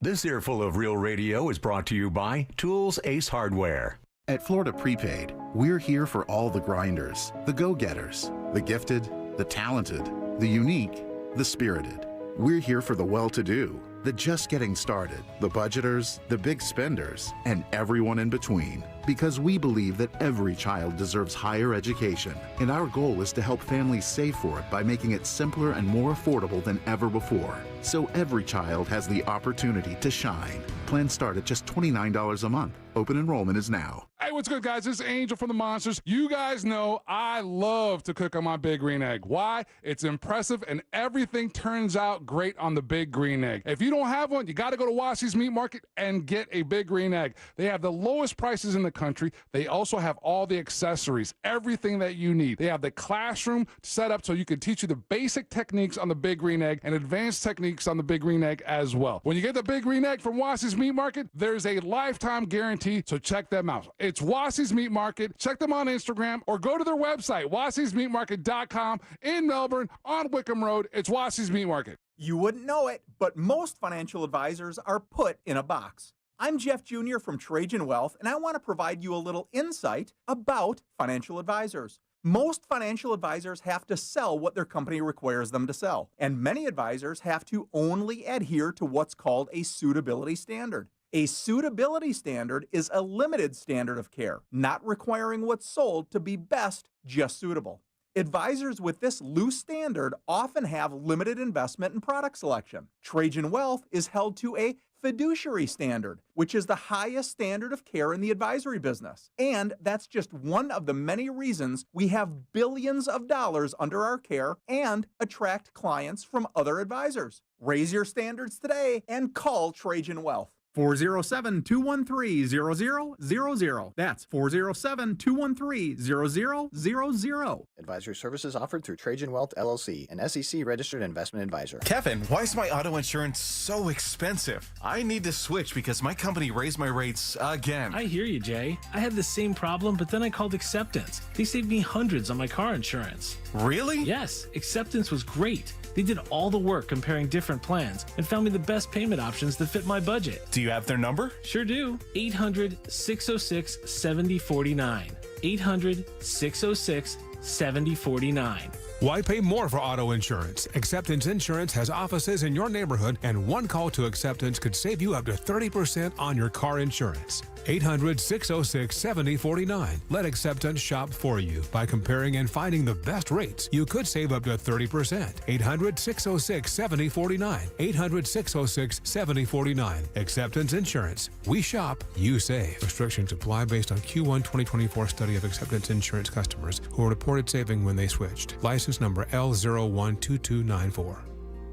This earful of Real Radio is brought to you by Tools Ace Hardware. At Florida Prepaid, we're here for all the grinders, the go-getters, the gifted, the talented, the unique, the spirited. We're here for the well-to-do, the just getting started, the budgeters, the big spenders, and everyone in between. Because we believe that every child deserves higher education, and our goal is to help families save for it by making it simpler and more affordable than ever before. So every child has the opportunity to shine. Plans start at just $29 a month. Open enrollment is now. Hey, what's good, guys? This is Angel from the Monsters. You guys know I love to cook on my Big Green Egg. Why? It's impressive, and everything turns out great on the Big Green Egg. If you don't have one, you got to go to Wassy's Meat Market and get a Big Green Egg. They have the lowest prices in the country. They also have all the accessories, everything that you need. They have the classroom set up so you can teach you the basic techniques on the Big Green Egg and advanced techniques on the Big Green Egg as well. When you get the Big Green Egg from Wassy's Meat Market, there's a lifetime guarantee, so check them out. It's Wassy's Meat Market. Check them on Instagram or go to their website, wassysmeatmarket.com in Melbourne on Wickham Road. It's Wassy's Meat Market. You wouldn't know it, but most financial advisors are put in a box. I'm Jeff Jr. from Trajan Wealth, and I want to provide you a little insight about financial advisors. Most financial advisors have to sell what their company requires them to sell, and many advisors have to only adhere to what's called a suitability standard. A suitability standard is a limited standard of care, not requiring what's sold to be best, just suitable. Advisors with this loose standard often have limited investment and product selection. Trajan Wealth is held to a fiduciary standard, which is the highest standard of care in the advisory business. And that's just one of the many reasons we have billions of dollars under our care and attract clients from other advisors. Raise your standards today and call Trajan Wealth. 407-213-0000. That's 407-213-0000. Advisory services offered through Trajan Wealth LLC, an SEC registered investment advisor. Kevin, why is my auto insurance so expensive? I need to switch because my company raised my rates again. I hear you, Jay. I had the same problem, but then I called Acceptance. They saved me hundreds on my car insurance. Really? Yes, Acceptance was great. They did all the work comparing different plans and found me the best payment options that fit my budget. Do you have their number? Sure do. 800-606-7049. 800-606-7049. Why pay more for auto insurance? Acceptance Insurance has offices in your neighborhood, and one call to Acceptance could save you up to 30% on your car insurance. 800-606-7049. Let Acceptance shop for you by comparing and finding the best rates. You could save up to 30%. 800-606-7049. 800-606-7049. Acceptance Insurance. We shop, you save. Restrictions apply based on Q1 2024 study of Acceptance Insurance customers who reported saving when they switched. License number L012294.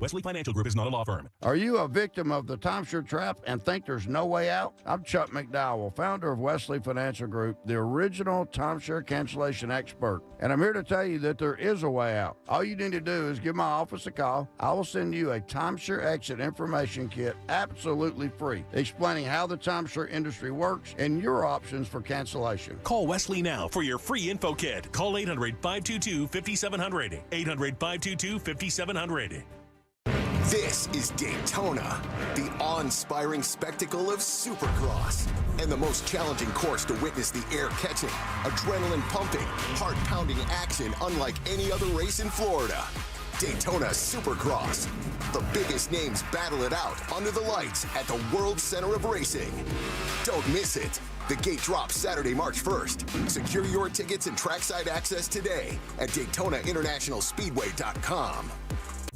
Wesley Financial Group is not a law firm. Are you a victim of the timeshare trap and think there's no way out? I'm Chuck McDowell, founder of Wesley Financial Group, the original timeshare cancellation expert. And I'm here to tell you that there is a way out. All you need to do is give my office a call. I will send you a timeshare exit information kit absolutely free, explaining how the timeshare industry works and your options for cancellation. Call Wesley now for your free info kit. Call 800-522-5700. 800-522-5700. This is Daytona, the awe-inspiring spectacle of Supercross, and the most challenging course to witness the air-catching, adrenaline-pumping, heart-pounding action unlike any other race in Florida. Daytona Supercross. The biggest names battle it out under the lights at the World Center of Racing. Don't miss it. The gate drops Saturday, March 1st. Secure your tickets and trackside access today at DaytonaInternationalSpeedway.com.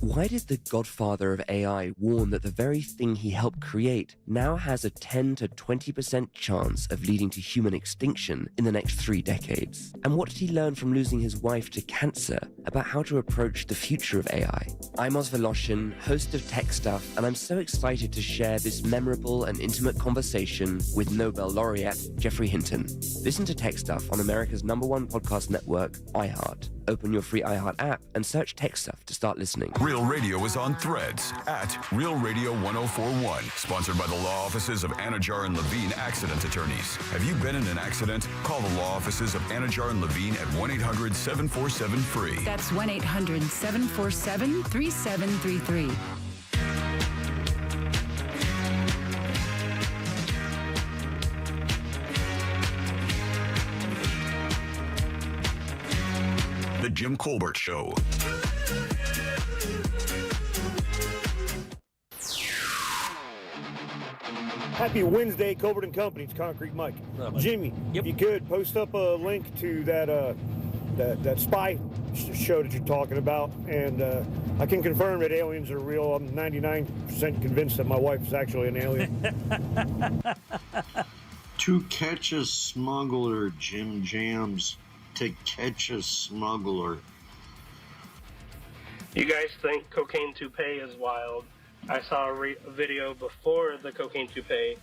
Why did the godfather of AI warn that the very thing he helped create now has a 10 to 20% chance of leading to human extinction in the next 3 decades? And what did he learn from losing his wife to cancer about how to approach the future of AI? I'm Oz Voloshin, host of Tech Stuff, and I'm so excited to share this memorable and intimate conversation with Nobel laureate Geoffrey Hinton. Listen to Tech Stuff on America's #1 podcast network, iHeart. Open your free iHeart app and search Tech Stuff to start listening. Real Radio is on Threads at Real Radio 1041. Sponsored by the law offices of Anajar and Levine Accident Attorneys. Have you been in an accident? Call the law offices of Anajar and Levine at 1-800-747-FREE. That's 1-800-747-3733. The Jim Colbert Show. Happy Wednesday, Colbert and Company. It's Concrete Mike. Jimmy, if you could post up a link to that spy show that you're talking about, and I can confirm that aliens are real. I'm 99% convinced that my wife is actually an alien. To catch a smuggler, Jim Jams. To catch a smuggler. You guys think cocaine toupee is wild? I saw a video before the cocaine toupee,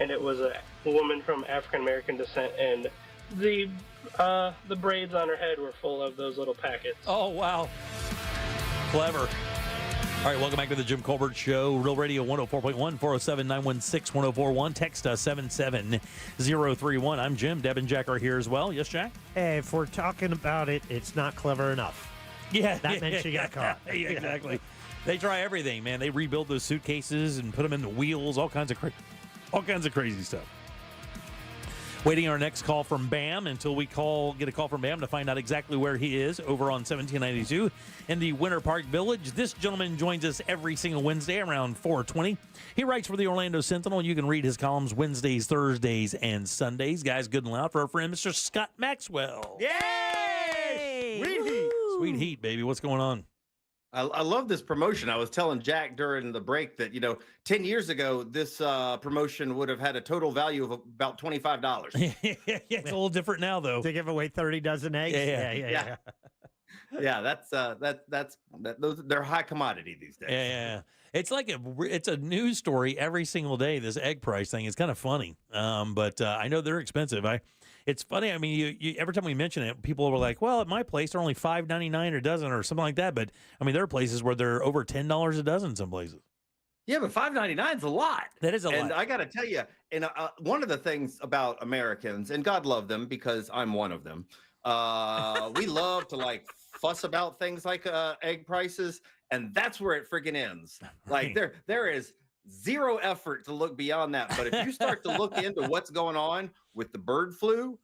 and it was a woman from African American descent, and the braids on her head were full of those little packets. Oh, wow. Clever. All right, welcome back to the Jim Colbert Show. Real Radio 104.1, 407-916-1041. Text us 77031. I'm Jim. Deb and Jack are here as well. Yes, Jack? Hey, if we're talking about it, it's not clever enough. Yeah. That meant she got caught. Yeah, exactly. They try everything, man. They rebuild those suitcases and put them in the wheels, all kinds of crazy stuff. Waiting our next call from Bam until we get a call from Bam to find out exactly where he is over on 1792 in the Winter Park Village. This gentleman joins us every single Wednesday around 4:20. He writes for the Orlando Sentinel. You can read his columns Wednesdays, Thursdays, and Sundays. Guys, good and loud for our friend, Mr. Scott Maxwell. Yay! Sweet heat. Sweet heat, baby. What's going on? I love this promotion. I was telling Jack during the break that, 10 years ago, this promotion would have had a total value of about $25. Yeah, it's a little different now, though. To give away 30 dozen eggs? Yeah. Yeah, those they're high commodity these days. Yeah. It's like it's a news story every single day. This egg price thing is kind of funny, but I know they're expensive. It's funny. I mean, you every time we mention it, people were like, "Well, at my place, they're only $5.99 a dozen or something like that." But I mean, there are places where they're over $10 a dozen. Some places. Yeah, but $5.99 is a lot. That is a lot. And I got to tell you, and one of the things about Americans, and God love them because I'm one of them, we love to like fuss about things like egg prices, and that's where it friggin' ends. Like there is zero effort to look beyond that. But if you start to look into what's going on with the bird flu,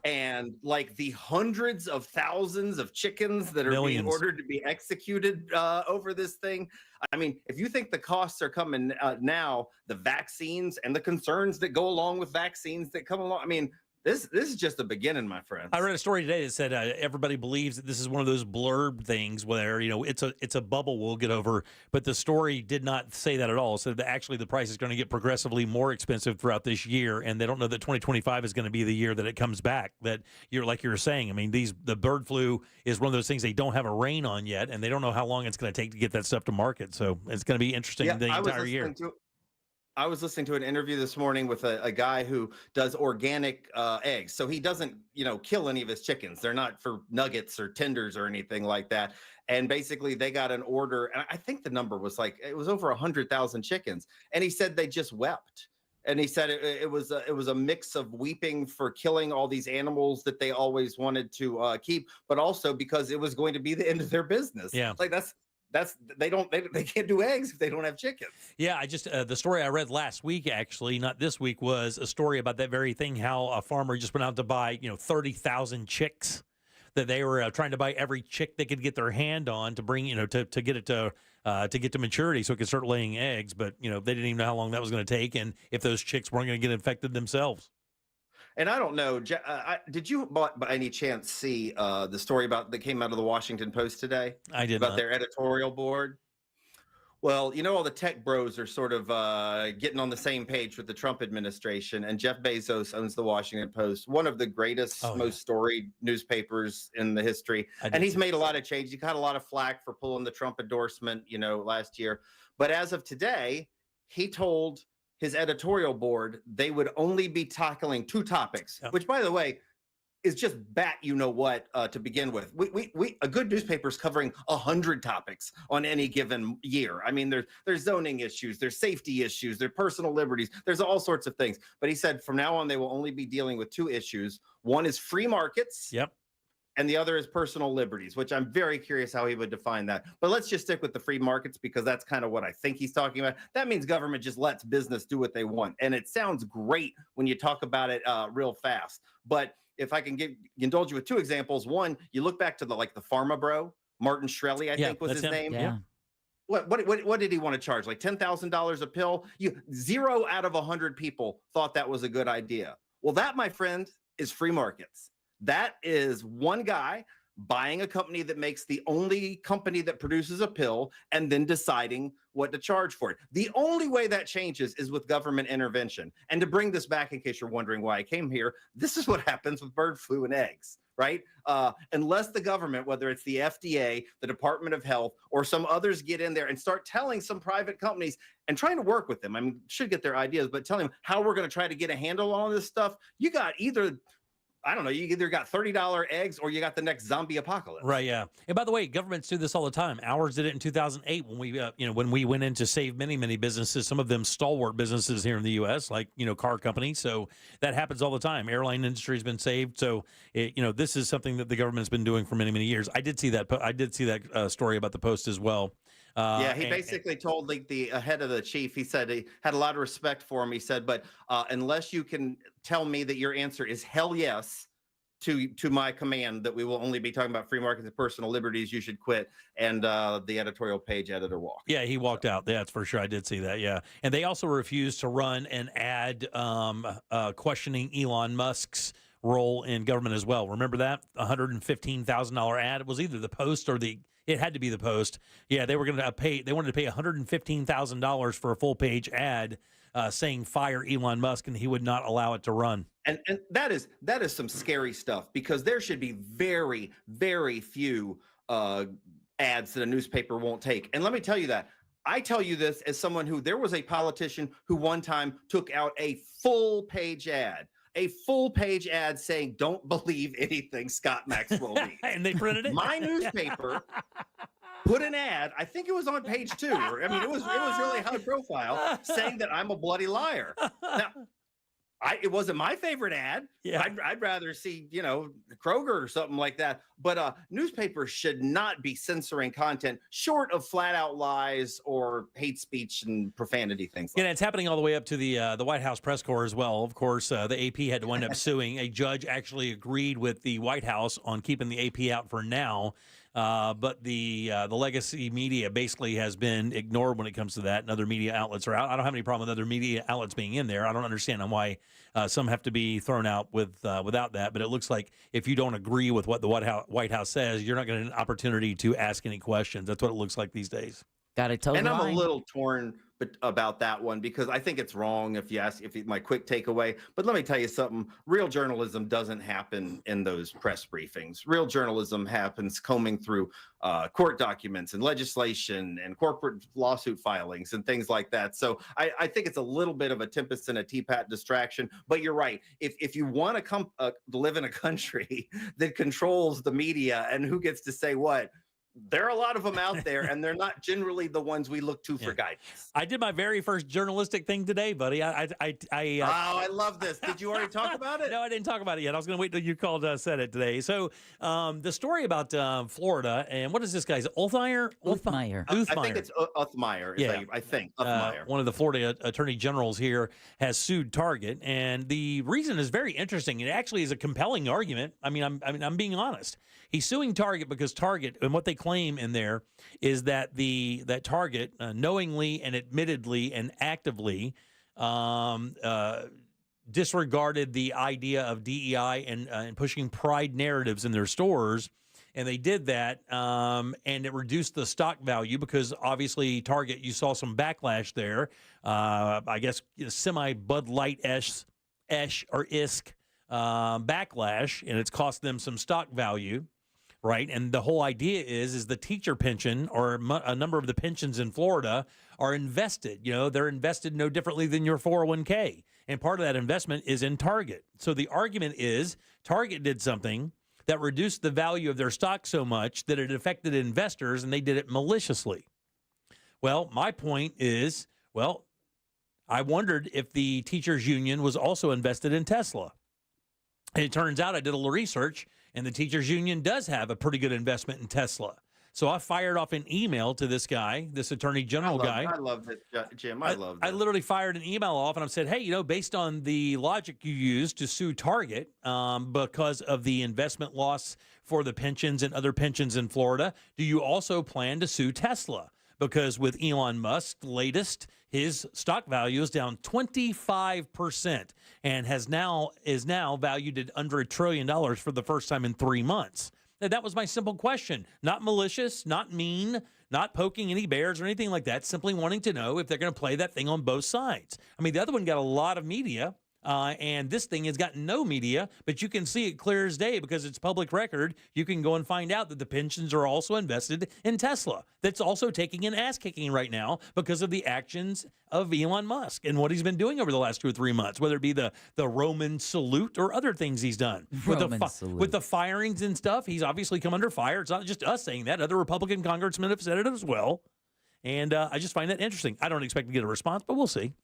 and like the hundreds of thousands of chickens that are being ordered to be executed over this thing, I mean, if you think the costs are coming now, the vaccines and the concerns that go along with vaccines that come along, I mean, this is just the beginning, my friend. I read a story today that said everybody believes that this is one of those blurb things where, you know, it's a bubble we'll get over. But the story did not say that at all. It said that actually the price is going to get progressively more expensive throughout this year. And they don't know that 2025 is going to be the year that it comes back. That you're like you were saying. I mean, the bird flu is one of those things they don't have a rein on yet. And they don't know how long it's going to take to get that stuff to market. So it's going to be interesting the entire year. I was listening to an interview this morning with a guy who does organic eggs. So he doesn't, you know, kill any of his chickens. They're not for nuggets or tenders or anything like that. And basically they got an order. And I think the number was like, it was over 100,000 chickens. And he said they just wept. And he said it was a mix of weeping for killing all these animals that they always wanted to keep, but also because it was going to be the end of their business. Yeah. Like they can't do eggs if they don't have chickens. Yeah, I just the story I read last week, actually, not this week, was a story about that very thing. How a farmer just went out to buy 30,000 chicks. That they were trying to buy every chick they could get their hand on to bring to get it to get to maturity so it could start laying eggs. But they didn't even know how long that was going to take, and if those chicks weren't going to get infected themselves. And I don't know, did you by any chance see the story that came out of the Washington Post today? I did about not. Their editorial board. Well, all the tech bros are sort of getting on the same page with the Trump administration, and Jeff Bezos owns the Washington Post, one of the greatest, most storied newspapers in the history. And he's made a lot of changes. He got a lot of flack for pulling the Trump endorsement, last year. But as of today, he told his editorial board they would only be tackling 2 topics, which, by the way, is just what to begin with. We a good newspaper is covering 100 topics on any given year. I mean, there's zoning issues, there's safety issues, there's personal liberties, there's all sorts of things. But he said from now on they will only be dealing with 2 issues. One is free markets. Yep. And the other is personal liberties, which I'm very curious how he would define that. But let's just stick with the free markets because that's kind of what I think he's talking about. That means government just lets business do what they want. And it sounds great when you talk about it real fast. But if I can indulge you with 2 examples. One, you look back to the Pharma Bro, Martin Shkreli, I think was his name. Yeah. What did he want to charge? Like $10,000 a pill? 0 out of 100 people thought that was a good idea. Well, that, my friend, is free markets. That is one guy buying a company that makes the only company that produces a pill and then deciding what to charge for it. The only way that changes is with government intervention. And to bring this back, in case you're wondering why I came here, this is what happens with bird flu and eggs, right? Unless the government, whether it's the FDA, the Department of Health, or some others get in there and start telling some private companies and trying to work with them, I mean, should get their ideas, but telling them how we're going to try to get a handle on this stuff, you got either... I don't know. You either got $30 eggs or you got the next zombie apocalypse. Right. Yeah. And by the way, governments do this all the time. Ours did it in 2008 when we went in to save many, many businesses, some of them stalwart businesses here in the U.S., like, car companies. So that happens all the time. Airline industry has been saved. So, this is something that the government's been doing for many, many years. I did see that story about the Post as well. He basically told the head of the chief, he said he had a lot of respect for him. He said, but unless you can tell me that your answer is hell yes to my command that we will only be talking about free markets and personal liberties, you should quit. And the editorial page editor walked. Yeah, he walked out. That's for sure. I did see that. Yeah. And they also refused to run an ad questioning Elon Musk's role in government as well. Remember that $115,000 ad? It was either the Post or it had to be the Post. Yeah, they were going to pay. They wanted to pay $115,000 for a full page ad saying fire Elon Musk, and he would not allow it to run. And that is some scary stuff because there should be very, very few ads that a newspaper won't take. And let me tell you that. I tell you this as someone who, there was a politician who one time took out a full page ad saying, "Don't believe anything Scott Maxwell reads." And they printed it. My newspaper put an ad, I think it was on page 2, or I mean, it was really high profile, saying that I'm a bloody liar. Now, it wasn't my favorite ad. Yeah. I'd rather see, Kroger or something like that. But newspapers should not be censoring content short of flat out lies or hate speech and profanity things. Yeah, it's happening all the way up to the White House press corps as well. Of course, the AP had to wind up suing. A judge actually agreed with the White House on keeping the AP out for now. But the legacy media basically has been ignored when it comes to that, and other media outlets are out. I don't have any problem with other media outlets being in there. I don't understand why some have to be thrown out without that. But it looks like if you don't agree with what the White House says, you're not going to get an opportunity to ask any questions. That's what it looks like these days. Got it. And I'm a little torn about that one because I think it's wrong my quick takeaway. But let me tell you something. Real journalism doesn't happen in those press briefings. Real journalism happens combing through court documents and legislation and corporate lawsuit filings and things like that. So I think it's a little bit of a tempest in a teapot distraction. But you're right. If you want to live in a country that controls the media and who gets to say what, there are a lot of them out there, and they're not generally the ones we look to for guidance. I did my very first journalistic thing today, buddy. I love this. Did you already talk about it? No, I didn't talk about it yet. I was going to wait till you said it today. So the story about Florida, and what is this guy's Uthmeyer? Uthmeyer. I think it's Uthmeyer. Yeah. I think Uthmeyer. One of the Florida attorney generals here has sued Target, and the reason is very interesting. It actually is a compelling argument. I'm being honest. He's suing Target because Target, and what they claim in there is that that Target knowingly and admittedly and actively disregarded the idea of DEI and pushing pride narratives in their stores. And they did that, and it reduced the stock value because obviously Target, you saw some backlash there. I guess semi-Bud Light-esque backlash, and it's cost them some stock value. Right. And the whole idea is the teacher pension, or a number of the pensions in Florida, are invested. They're invested no differently than your 401k. And part of that investment is in Target. So the argument is Target did something that reduced the value of their stock so much that it affected investors, and they did it maliciously. Well, my point is, I wondered if the teachers union was also invested in Tesla. And it turns out I did a little research, and the teachers union does have a pretty good investment in Tesla. So I fired off an email to this guy, this attorney general guy. I love it, Jim. I love it. I literally fired an email off, and I said, hey, based on the logic you used to sue Target because of the investment loss for the pensions and other pensions in Florida, do you also plan to sue Tesla? Because with Elon Musk's latest, his stock value is down 25% and is now valued at under $1 trillion for the first time in 3 months. And that was my simple question. Not malicious, not mean, not poking any bears or anything like that. Simply wanting to know if they're going to play that thing on both sides. The other one got a lot of media. And this thing has got no media, but you can see it clear as day because it's public record. You can go and find out that the pensions are also invested in Tesla. That's also taking an ass kicking right now because of the actions of Elon Musk and what he's been doing over the last 2 or 3 months, whether it be the Roman salute or other things he's done. With the firings and stuff, he's obviously come under fire. It's not just us saying that. Other Republican congressmen have said it as well. And I just find that interesting. I don't expect to get a response, but we'll see.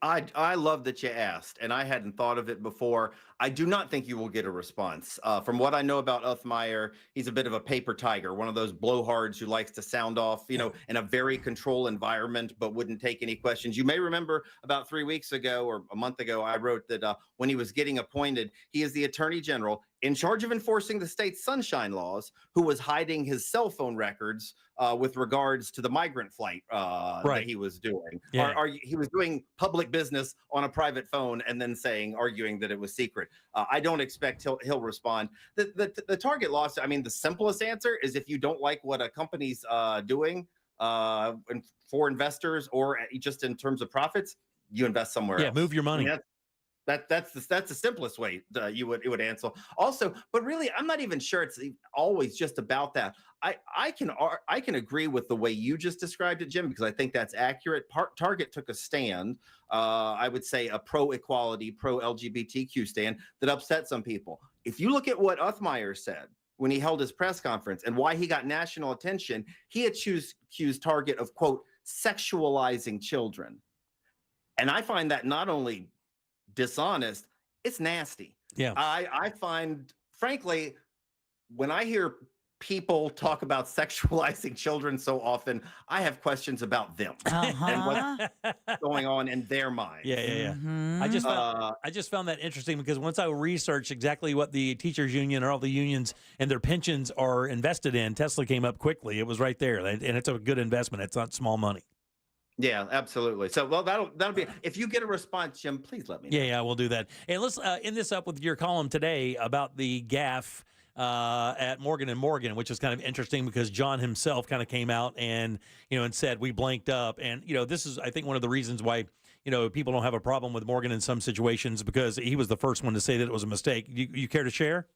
I love that you asked, and I hadn't thought of it before. I do not think you will get a response. From what I know about Uthmeyer, he's a bit of a paper tiger, one of those blowhards who likes to sound off, in a very controlled environment, but wouldn't take any questions. You may remember about 3 weeks ago or a month ago, I wrote that when he was getting appointed, he is the attorney general in charge of enforcing the state's sunshine laws, who was hiding his cell phone records with regards to the migrant flight that he was doing. Yeah. He was doing public business on a private phone and then arguing that it was secret. I don't expect he'll respond. The Target loss, the simplest answer is if you don't like what a company's doing for investors or just in terms of profits, you invest somewhere else. Move your money. That's the simplest way it would answer. Also, but really, I'm not even sure it's always just about that. I can agree with the way you just described it, Jim, because I think that's accurate. Target took a stand, I would say a pro-equality, pro-LGBTQ stand that upset some people. If you look at what Uthmeier said when he held his press conference and why he got national attention, he accused Target of, quote, sexualizing children. And I find that not only dishonest, it's nasty. Yeah. I find, frankly, when I hear people talk about sexualizing children so often, I have questions about them and what's going on in their minds. Yeah. I just found that interesting because once I researched exactly what the teachers union or all the unions and their pensions are invested in, Tesla came up quickly. It was right there, and it's a good investment. It's not small money. Yeah, absolutely. So, well, that'll be. If you get a response, Jim, please let me know. Yeah, we'll do that. And let's end this up with your column today about the gaffe at Morgan & Morgan, which is kind of interesting because John himself kind of came out and said we blanked up. And this is, I think, one of the reasons why people don't have a problem with Morgan in some situations, because he was the first one to say that it was a mistake. You care to share?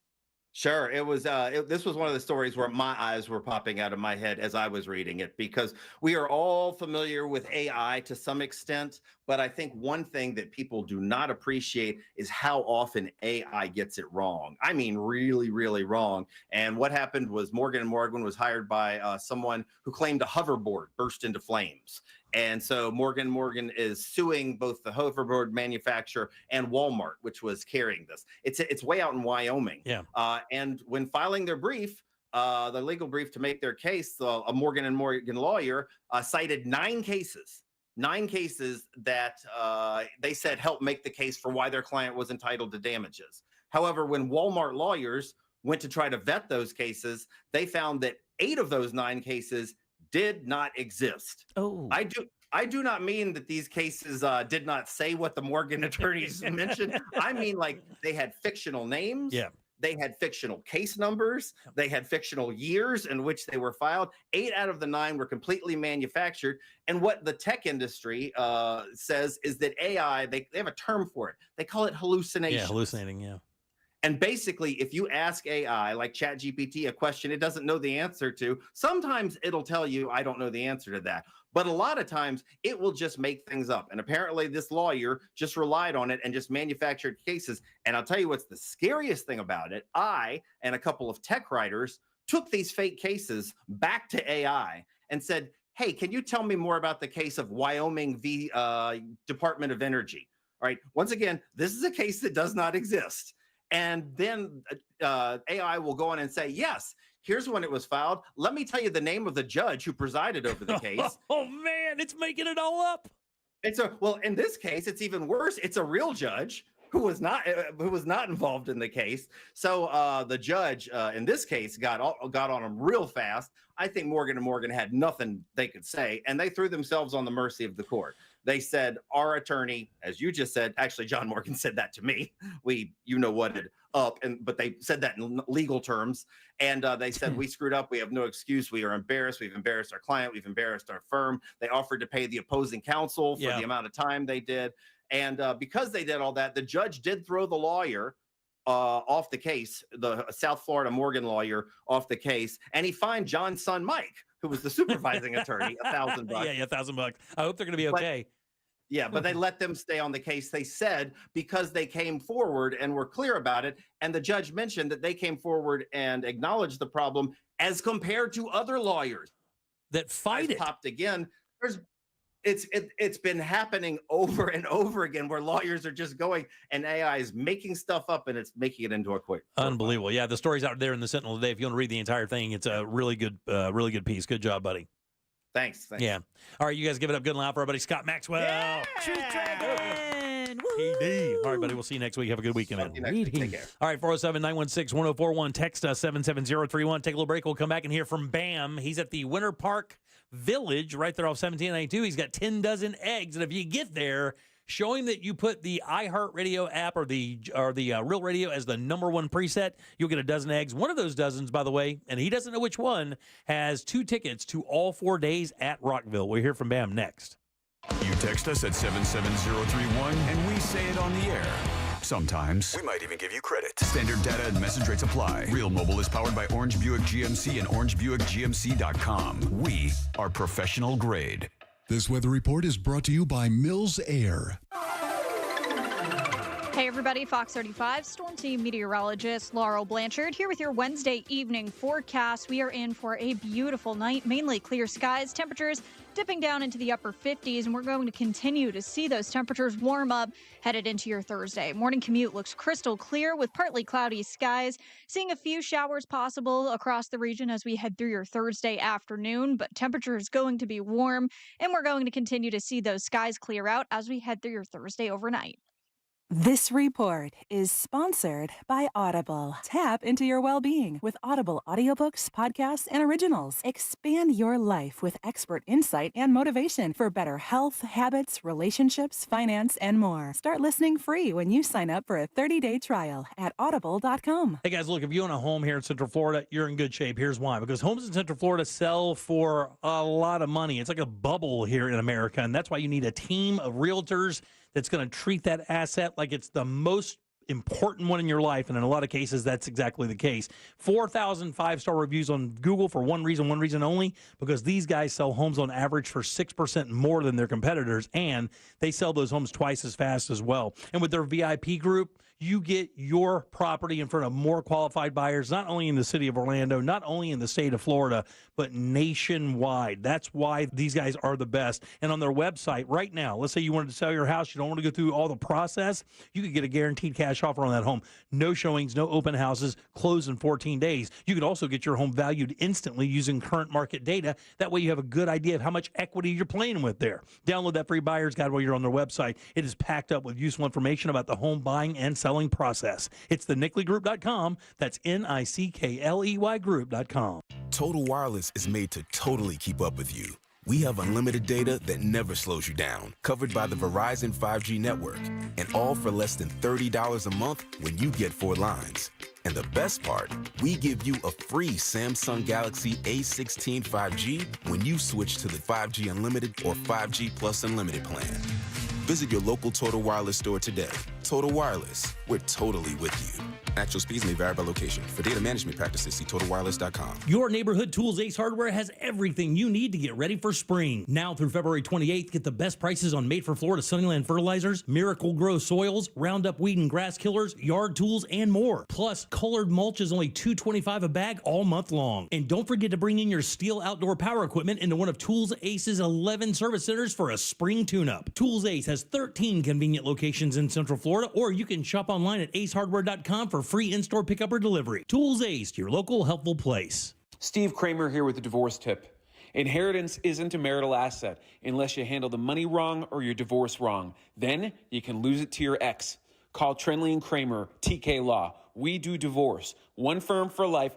Sure. It was this was one of the stories where my eyes were popping out of my head as I was reading it, because we are all familiar with AI to some extent. But I think one thing that people do not appreciate is how often AI gets it wrong. I mean, really, really wrong. And what happened was Morgan & Morgan was hired by someone who claimed a hoverboard burst into flames. And so Morgan & Morgan is suing both the hoverboard manufacturer and Walmart, which was carrying this. It's way out in Wyoming. Yeah. And when filing their brief, the legal brief to make their case, a Morgan & Morgan lawyer cited 9 cases that they said helped make the case for why their client was entitled to damages. However, when Walmart lawyers went to try to vet those cases, they found that 8 of those 9 cases did not exist. Oh, I do not mean that these cases did not say what the Morgan attorneys mentioned. I mean, like, they had fictional names. Yeah. They had fictional case numbers. They had fictional years in which they were filed. 8 out of the 9 were completely manufactured. And what the tech industry says is that AI, they have a term for it. They call it hallucination. Yeah, hallucinating, yeah. And basically, if you ask AI, like ChatGPT, a question it doesn't know the answer to, sometimes it'll tell you, I don't know the answer to that. But a lot of times, it will just make things up. And apparently, this lawyer just relied on it and just manufactured cases. And I'll tell you what's the scariest thing about it. I and a couple of tech writers took these fake cases back to AI and said, hey, can you tell me more about the case of Wyoming v. Department of Energy? All right. Once again, this is a case that does not exist. And then AI will go on and say, yes, here's when it was filed. Let me tell you the name of the judge who presided over the case. Oh, man, it's making it all up. Well, in this case, it's even worse. It's a real judge who was not involved in the case. So the judge in this case got on him real fast. I think Morgan & Morgan had nothing they could say, and they threw themselves on the mercy of the court. They said, our attorney, as you just said, actually, John Morgan said that to me. But they said that in legal terms. And they said, we screwed up. We have no excuse. We are embarrassed. We've embarrassed our client. We've embarrassed our firm. They offered to pay the opposing counsel for the amount of time they did. And because they did all that, the judge did throw the lawyer off the case, the South Florida Morgan lawyer off the case. And he fined John's son, Mike, who was the supervising attorney, $1,000. Yeah, $1,000. I hope they're going to be okay. But they let them stay on the case. They said because they came forward and were clear about it. And the judge mentioned that they came forward and acknowledged the problem as compared to other lawyers that fight it. Popped again. It's been happening over and over again where lawyers are just going and AI is making stuff up and it's making it into a quick. Unbelievable. Yeah, the story's out there in the Sentinel today. If you want to read the entire thing, it's a really good piece. Good job, buddy. Thanks. Yeah. All right, you guys give it up good and loud for our buddy Scott Maxwell. Yeah! Truth Dragon. PD. All right, buddy. We'll see you next week. Have a good weekend. Take care. All right, 407-916-1041. Text us 77031. Take a little break. We'll come back and hear from Bam. He's at the Winter Park Village right there off 1792. He's got 10 dozen eggs. And if you get there, show him that you put the iHeartRadio app or the Real Radio as the #1 preset. You'll get a dozen eggs. One of those dozens, by the way, and he doesn't know which one, has 2 tickets to all 4 days at Rockville. We'll hear from Bam next. You text us at 77031 and we say it on the air. Sometimes we might even give you credit. Standard data and message rates apply. Real Mobile is powered by Orange Buick GMC and OrangeBuickGMC.com. We are professional grade. This weather report is brought to you by Mills Air. Hey everybody, Fox 35 Storm Team meteorologist Laurel Blanchard here with your Wednesday evening forecast. We are in for a beautiful night, mainly clear skies, temperatures dipping down into the upper 50s, and we're going to continue to see those temperatures warm up headed into your Thursday. Morning commute looks crystal clear with partly cloudy skies, seeing a few showers possible across the region as we head through your Thursday afternoon, but temperature is going to be warm, and we're going to continue to see those skies clear out as we head through your Thursday overnight. This report is sponsored by Audible. Tap into your well-being with Audible audiobooks, podcasts, and originals. Expand your life with expert insight and motivation for better health, habits, relationships, finance, and more. Start listening free when you sign up for a 30-day trial at audible.com. Hey guys, look, if you own a home here in Central Florida, you're in good shape. Here's why. Because homes in Central Florida sell for a lot of money. It's like a bubble here in America, and that's why you need a team of realtors that's going to treat that asset like it's the most important one in your life, and in a lot of cases, that's exactly the case. 4,000 five-star reviews on Google for one reason only, because these guys sell homes on average for 6% more than their competitors, and they sell those homes twice as fast as well. And with their VIP group, you get your property in front of more qualified buyers, not only in the city of Orlando, not only in the state of Florida, but nationwide. That's why these guys are the best. And on their website right now, let's say you wanted to sell your house, you don't want to go through all the process, you could get a guaranteed cash offer on that home. No showings, no open houses, close in 14 days. You could also get your home valued instantly using current market data. That way you have a good idea of how much equity you're playing with there. Download that free buyer's guide while you're on their website. It is packed up with useful information about the home buying and selling process. It's the NickleyGroup.com. That's NICKLEY Group.com. Total Wireless is made to totally keep up with you. We have unlimited data that never slows you down, covered by the Verizon 5G network, and all for less than $30 a month when you get 4 lines. And the best part, we give you a free Samsung Galaxy A16 5G when you switch to the 5G Unlimited or 5G Plus Unlimited plan. Visit your local Total Wireless store today. Total Wireless, we're totally with you. Actual speeds may vary by location. For data management practices, see TotalWireless.com. Your neighborhood Tools Ace Hardware has everything you need to get ready for spring. Now through February 28th, get the best prices on Made for Florida Sunnyland fertilizers, Miracle Grow soils, Roundup weed and grass killers, yard tools, and more. Plus, colored mulch is only $2.25 a bag all month long. And don't forget to bring in your Steel outdoor power equipment into one of Tools Ace's 11 service centers for a spring tune-up. Tools Ace has 13 convenient locations in Central Florida, or you can shop online at acehardware.com for free in-store pickup or delivery. Tools Ace, your local helpful place. Steve Kramer here with the divorce tip. Inheritance isn't a marital asset unless you handle the money wrong or your divorce wrong. Then you can lose it to your ex. Call Trenley and Kramer, TK Law. We do divorce. One firm for life.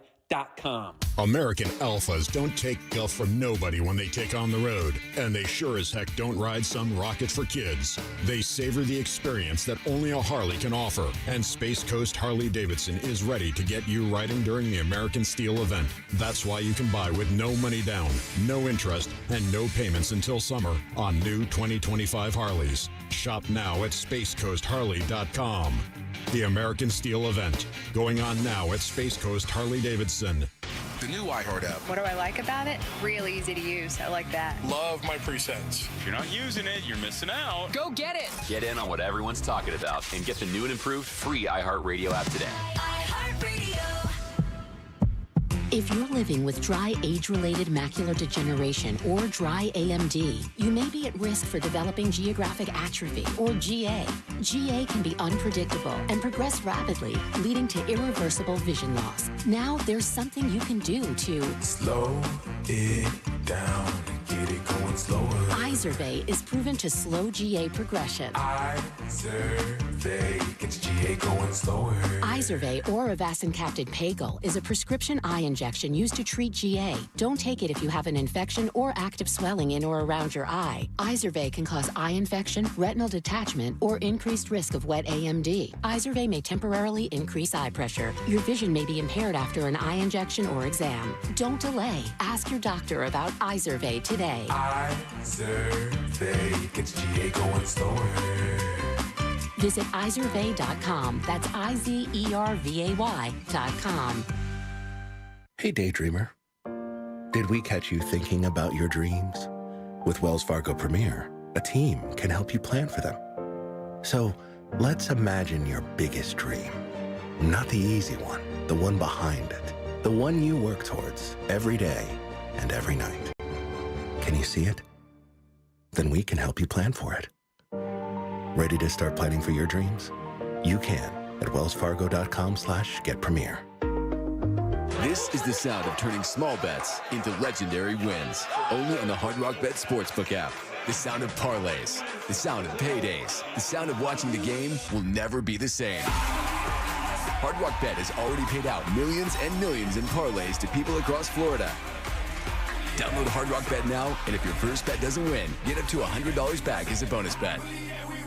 American Alphas don't take guff from nobody when they take on the road, and they sure as heck don't ride some rocket for kids. They savor the experience that only a Harley can offer, and Space Coast Harley-Davidson is ready to get you riding during the American Steel event. That's why you can buy with no money down, no interest, and no payments until summer on new 2025 Harleys. Shop now at SpaceCoastHarley.com. The American Steel event, going on now at Space Coast Harley-Davidson. The new iHeart app. What do I like about it? Real easy to use. I like that. Love my presets. If you're not using it, you're missing out. Go get it. Get in on what everyone's talking about and get the new and improved free iHeartRadio app today. If you're living with dry age-related macular degeneration or dry AMD, you may be at risk for developing geographic atrophy or GA. GA can be unpredictable and progress rapidly, leading to irreversible vision loss. Now there's something you can do to slow it down and get it going slower. Izervay is proven to slow GA progression. Izervay gets GA going slower. Izervay or avacincaptad pagel is a prescription eye injection used to treat GA. Don't take it if you have an infection or active swelling in or around your eye. Izervay can cause eye infection, retinal detachment, or increased risk of wet AMD. Izervay may temporarily increase eye pressure. Your vision may be impaired after an eye injection or exam. Don't delay. Ask your doctor about Izervay today. Izervay gets GA going slower. Visit Izervay.com. That's IZERVAY.com. Hey, daydreamer. Did we catch you thinking about your dreams? With Wells Fargo Premier, a team can help you plan for them. So let's imagine your biggest dream. Not the easy one, the one behind it. The one you work towards every day and every night. Can you see it? Then we can help you plan for it. Ready to start planning for your dreams? You can at wellsfargo.com/getpremier. This is the sound of turning small bets into legendary wins. Only on the Hard Rock Bet Sportsbook app. The sound of parlays. The sound of paydays. The sound of watching the game will never be the same. Hard Rock Bet has already paid out millions and millions in parlays to people across Florida. Download Hard Rock Bet now, and if your first bet doesn't win, get up to $100 back as a bonus bet.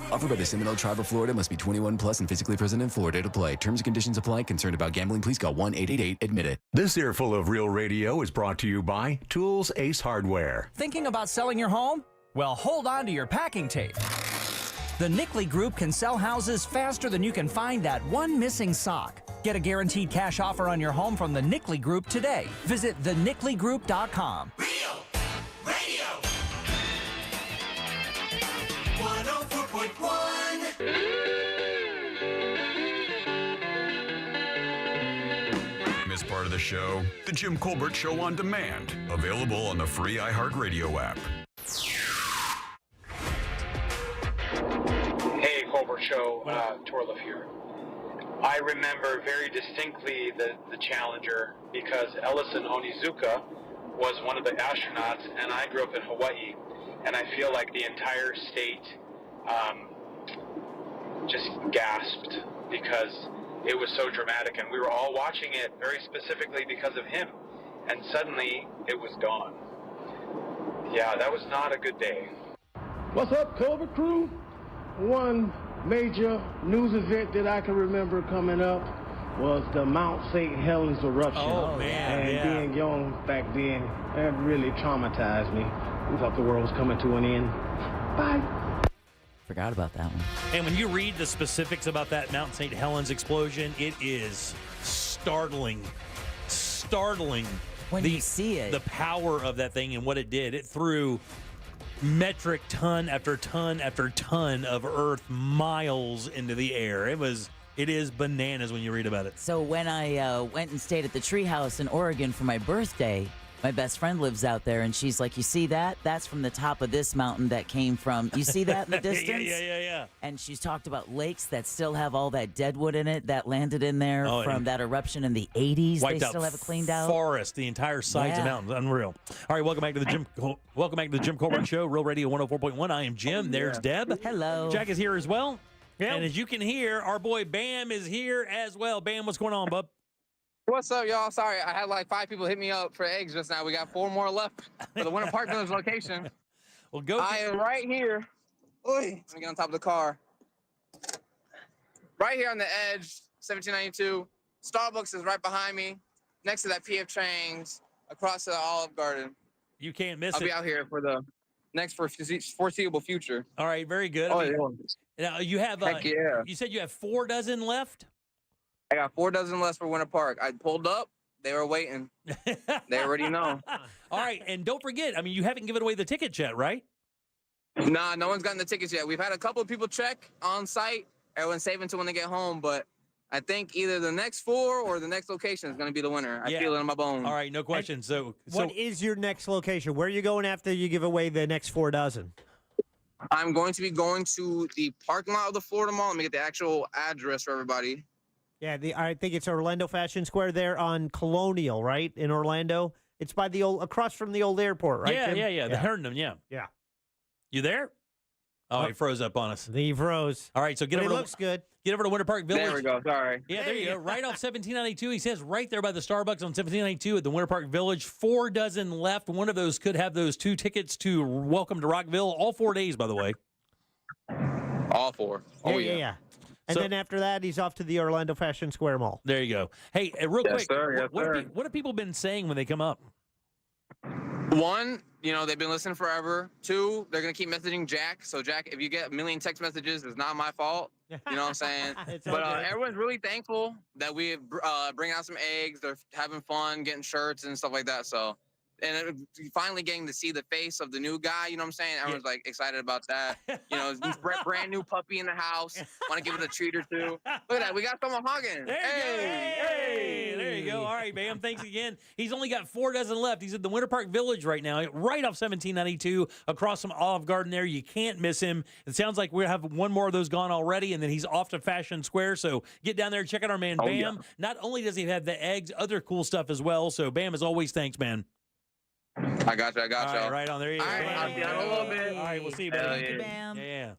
Offered by the Seminole Tribe of Florida. Must be 21 plus and physically present in Florida to play. Terms and conditions apply. Concerned about gambling? Please call 1-888-ADMIT-IT. This earful of Real Radio is brought to you by Tools Ace Hardware. Thinking about selling your home? Well, hold on to your packing tape. The Nickley Group can sell houses faster than you can find that one missing sock. Get a guaranteed cash offer on your home from the Nickley Group today. Visit thenickley.com. Real Radio 104.1. Miss part of the show? The Jim Colbert Show on demand. Available on the free iHeartRadio app. Hey, Colbert Show, Torliff here. I remember very distinctly the Challenger because Ellison Onizuka was one of the astronauts, and I grew up in Hawaii, and I feel like the entire state just gasped because it was so dramatic, and we were all watching it very specifically because of him, and suddenly it was gone. Yeah, that was not a good day. What's up, Colbert crew? One major news event that I can remember coming up was the Mount St. Helens eruption. Oh, man, and being young back then, that really traumatized me. We thought the world was coming to an end. Bye. Forgot about that one. And when you read the specifics about that Mount St. Helens explosion, it is startling. When you see it. The power of that thing and what it did. It threw metric ton after ton after ton of earth miles into the air. It is bananas when you read about it. So when I went and stayed at the treehouse in Oregon for my birthday, my best friend lives out there, and she's like, you see that? That's from the top of this mountain that came from. You see that in the distance? Yeah. And she's talked about lakes that still have all that deadwood in it that landed in there from that eruption in the 80s. Wiped they out still have it cleaned out. Forest, the entire sides of mountains. Unreal. All right, welcome back to the Jim Colbert Show, Real Radio 104.1. I am Jim. There's Deb. Hello. Jack is here as well. Yep. And as you can hear, our boy Bam is here as well. Bam, what's going on, bub? What's up, y'all? Sorry, I had like 5 people hit me up for eggs just now. We got 4 more left for the Winter Park Village location. Well, go. I am right here. Oy, let me get on top of the car. Right here on the edge, 1792. Starbucks is right behind me, next to that PF Chang's, across the Olive Garden. You can't miss I'll be out here for the next foreseeable future. All right, very good. Now you have. Heck yeah. You said you have 4 dozen left. I got 4 dozen left for Winter Park. I pulled up. They were waiting. They already know. All right, and don't forget, I mean, you haven't given away the tickets yet, right? Nah, no one's gotten the tickets yet. We've had a couple of people check on site. Everyone's saving until when they get home, but I think either the next 4 or the next location is going to be the winner. I feel it in my bones. All right, no question. So what is your next location? Where are you going after you give away the next 4 dozen? I'm going to be going to the parking lot of the Florida Mall. Let me get the actual address for everybody. Yeah, I think it's Orlando Fashion Square there on Colonial, right, in Orlando. It's by the across from the old airport, right? Yeah, Jim? yeah. The Herndon, yeah. You there? Oh, he froze up on us. He froze. All right, so get over. Looks good. Get over to Winter Park Village. There we go. Sorry. Yeah, there you go. Right off 1792. He says right there by the Starbucks on 1792 at the Winter Park Village. 4 dozen left. One of those could have those 2 tickets to Welcome to Rockville. All 4 days, by the way. All 4. Oh yeah. And then after that, he's off to the Orlando Fashion Square Mall. There you go. Hey, real quick, Sir. Yes, what have people been saying when they come up? One, they've been listening forever. 2, they're going to keep messaging Jack. So, Jack, if you get a million text messages, it's not my fault. You know what I'm saying? But everyone's really thankful that we bring out some eggs. They're having fun, getting shirts and stuff like that. So, and finally getting to see the face of the new guy, you know what I'm saying? Everyone's like excited about that. Brand new puppy in the house. Want to give it a treat or 2. Look at that. We got someone hugging. Hey, there you go. All right, Bam. Thanks again. He's only got 4 dozen left. He's at the Winter Park Village right now, right off 1792, across from Olive Garden there. You can't miss him. It sounds like we have one more of those gone already, and then he's off to Fashion Square. So get down there and check out our man, Bam. Yeah. Not only does he have the eggs, other cool stuff as well. So, Bam, as always, thanks, man. I got you. All right, right on there. You go. All right, I'll see you in a little bit. All right, we'll see you, buddy. Thank you, Bam. Yeah.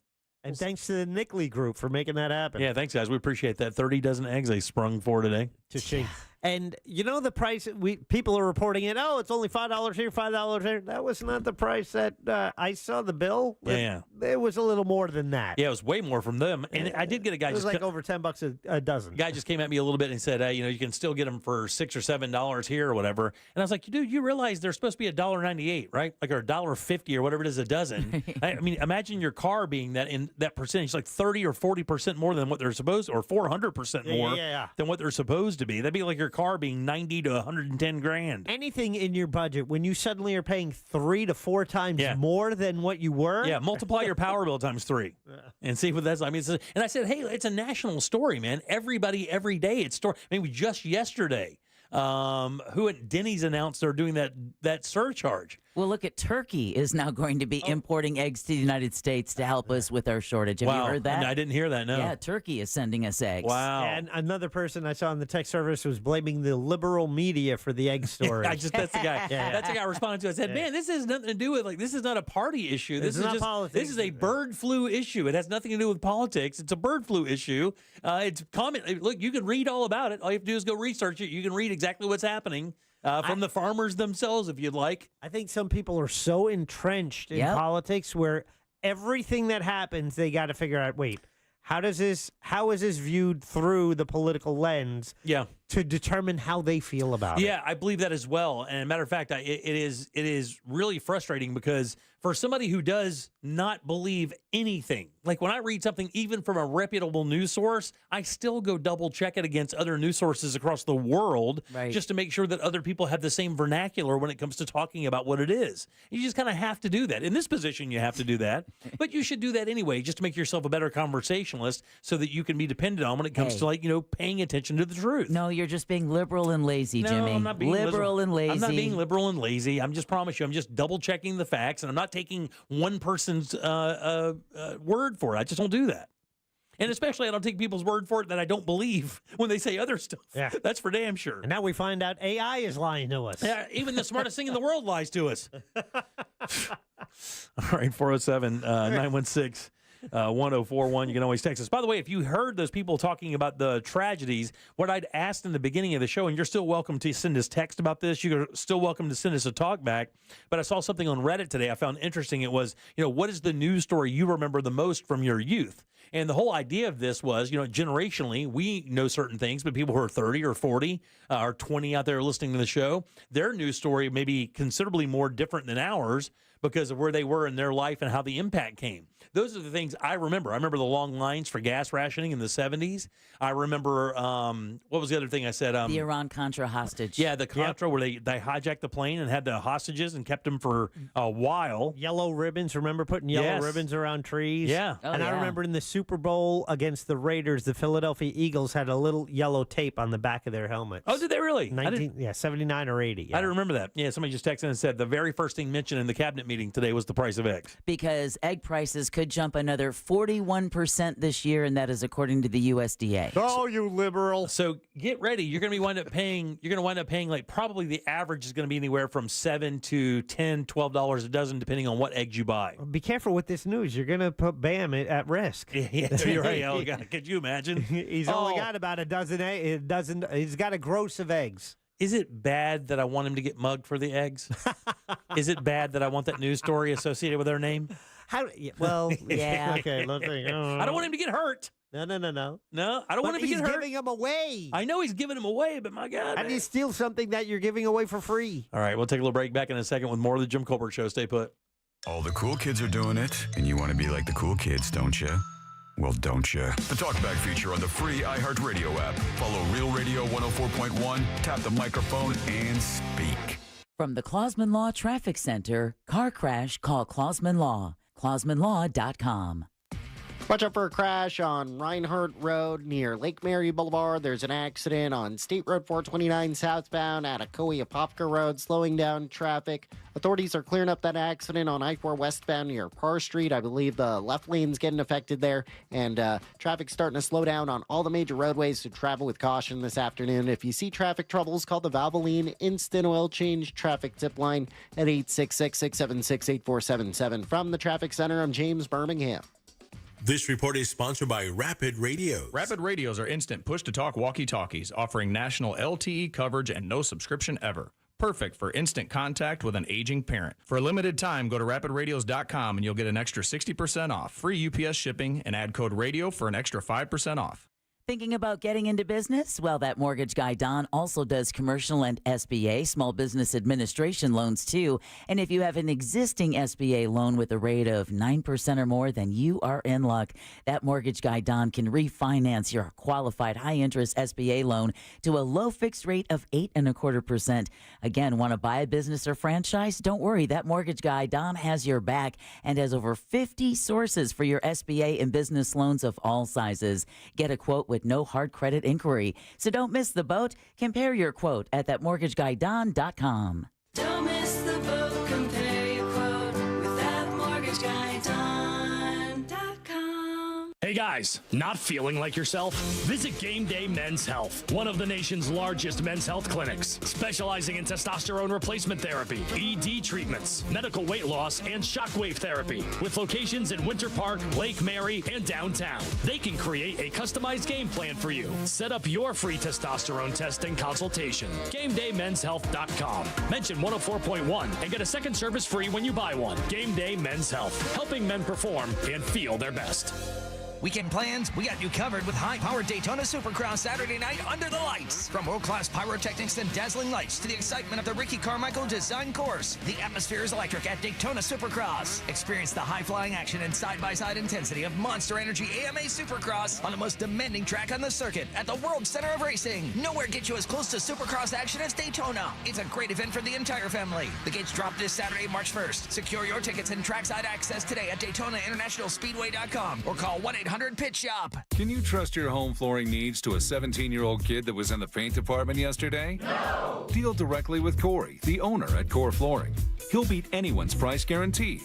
And thanks to the Nickley Group for making that happen. Yeah, thanks, guys. We appreciate that. 30 dozen eggs they sprung for today. Cha-ching. And the price, people are reporting it, it's only $5 here, $5 there. That was not the price that I saw the bill. Yeah. It was a little more than that. Yeah, it was way more from them. And I did get a guy. It was like over $10 a dozen. Guy just came at me a little bit and said, you can still get them for $6 or $7 here or whatever. And I was like, dude, you realize they're supposed to be $1.98, right? Like, or $1.50 or whatever it is a dozen. I mean, imagine your car being that percentage, like 30 or 40% more than what they're supposed to, or 400% more than what they're supposed to be. That'd be like your car being 90 to 110 grand. Anything in your budget when you suddenly are paying 3 to 4 times more than what you were. Yeah, multiply your power bill times 3 and see what that's. I mean, and I said, hey, it's a national story, man. Everybody, every day, it's story. I mean, just yesterday, who at Denny's announced they're doing that surcharge. Well, look at Turkey is now going to be importing eggs to the United States to help us with our shortage. Have you heard that? I didn't hear that, no. Yeah, Turkey is sending us eggs. Wow. And another person I saw in the text service was blaming the liberal media for the egg storage. That's the guy. That's the guy I responded to. I said, man, this has nothing to do with, this is not a party issue. This is not just politics. This is a bird flu issue. It has nothing to do with politics. It's a bird flu issue. It's common. Look, you can read all about it. All you have to do is go research it. You can read exactly what's happening. From the farmers themselves, if you'd like. I think some people are so entrenched in politics where everything that happens, they got to figure out, wait, how is this viewed through the political lens? Yeah. To determine how they feel about it. Yeah, I believe that as well. And a matter of fact, it is really frustrating because for somebody who does not believe anything, like when I read something even from a reputable news source, I still go double check it against other news sources across the world just to make sure that other people have the same vernacular when it comes to talking about what it is. You just kind of have to do that. In this position, you have to do that. But you should do that anyway, just to make yourself a better conversationalist so that you can be dependent on when it comes to paying attention to the truth. No, you're just being liberal and lazy, Jimmy. No, I'm not being liberal and lazy. I'm not being liberal and lazy. I'm just promise you, I'm just double checking the facts, and I'm not taking one person's word for it. I just don't do that. And especially, I don't take people's word for it that I don't believe when they say other stuff. Yeah. That's for damn sure. And now we find out AI is lying to us. Yeah, even the smartest thing in the world lies to us. All right, 407-916. 1041. You can always text us. By the way, if you heard those people talking about the tragedies, what I'd asked in the beginning of the show, and you're still welcome to send us text about this, you're still welcome to send us a talk back. But I saw something on Reddit today I found interesting. It was, what is the news story you remember the most from your youth? And the whole idea of this was, generationally, we know certain things, but people who are 30 or 40 or 20 out there listening to the show, their news story may be considerably more different than ours because of where they were in their life and how the impact came. Those are the things I remember. I remember the long lines for gas rationing in the 70s. I remember, what was the other thing I said? The Iran-Contra hostage. Yeah, the Contra, where they hijacked the plane and had the hostages and kept them for a while. Yellow ribbons. Remember putting yellow ribbons around trees? Yeah. And I remember in the Super Bowl against the Raiders, the Philadelphia Eagles had a little yellow tape on the back of their helmets. Oh, did they really? 79 or 80. I didn't remember that. Yeah, somebody just texted and said the very first thing mentioned in the cabinet meeting today was the price of eggs. Because egg prices could jump another 41% this year, and that is according to the USDA. Oh, you liberal. So get ready. You're going to wind up paying like probably the average is going to be anywhere from $7 to $10, $12 a dozen, depending on what eggs you buy. Be careful with this news. You're going to put Bam at risk. Yeah, you're right. Oh, God, could you imagine? He's only got about a dozen. He's got a gross of eggs. Is it bad that I want him to get mugged for the eggs? Is it bad that I want that news story associated with their name? Yeah. Okay, let's think. I don't want him to get hurt. No. No, I don't want him to get hurt. He's giving them away. I know he's giving them away, but my God. How do you steal something that you're giving away for free? All right, we'll take a little break. Back in a second with more of the Jim Colbert Show. Stay put. All the cool kids are doing it, and you want to be like the cool kids, don't you? Well, don't you? The Talkback feature on the free iHeartRadio app. Follow Real Radio 104.1, tap the microphone, and speak. From the Clausman Law Traffic Center, car crash, call Clausman Law. ClausmanLaw.com. Watch out for a crash on Reinhardt Road near Lake Mary Boulevard. There's an accident on State Road 429 southbound at Akoya-Popka Road, slowing down traffic. Authorities are clearing up that accident on I-4 westbound near Parr Street. I believe the left lane's getting affected there, and traffic's starting to slow down on all the major roadways, so travel with caution this afternoon. If you see traffic troubles, call the Valvoline Instant Oil Change Traffic Tip Line at 866-676-8477. From the Traffic Center, I'm James Birmingham. This report is sponsored by Rapid Radios. Rapid Radios are instant push-to-talk walkie-talkies offering national LTE coverage and no subscription ever. Perfect for instant contact with an aging parent. For a limited time, go to rapidradios.com and you'll get an extra 60% off, free UPS shipping, and add code RADIO for an extra 5% off. Thinking about getting into business? Well, that mortgage guy, Don, also does commercial and SBA, Small Business Administration loans, too. And if you have an existing SBA loan with a rate of 9% or more, then you are in luck. That mortgage guy, Don, can refinance your qualified high-interest SBA loan to a low fixed rate of 8.25%. Again, want to buy a business or franchise? Don't worry. That mortgage guy, Don, has your back and has over 50 sources for your SBA and business loans of all sizes. Get a quote with no hard credit inquiry. So don't miss the boat. Compare your quote at thatmortgageguyDon.com. Don't miss the boat. Compare your quote with thatmortgageguyDon.com. Hey guys, not feeling like yourself? Visit Game Day Men's Health, one of the nation's largest men's health clinics, specializing in testosterone replacement therapy, ED treatments, medical weight loss, and shockwave therapy, with locations in Winter Park, Lake Mary, and downtown. They can create a customized game plan for you. Set up your free testosterone test and consultation. GameDayMen'sHealth.com. Mention 104.1 and get a second service free when you buy one. Game Day Men's Health, helping men perform and feel their best. Weekend plans, we got you covered with high-powered Daytona Supercross Saturday night under the lights. From world-class pyrotechnics and dazzling lights to the excitement of the Ricky Carmichael design course, the atmosphere is electric at Daytona Supercross. Experience the high-flying action and side-by-side intensity of Monster Energy AMA Supercross on the most demanding track on the circuit at the World Center of Racing. Nowhere gets you as close to Supercross action as Daytona. It's a great event for the entire family. The gates drop this Saturday, March 1st. Secure your tickets and trackside access today at DaytonaInternationalSpeedway.com or call 1-800-PIT-SHOP. Can you trust your home flooring needs to a 17-year-old kid that was in the paint department yesterday? No! Deal directly with Corey, the owner at Core Flooring. He'll beat anyone's price guaranteed.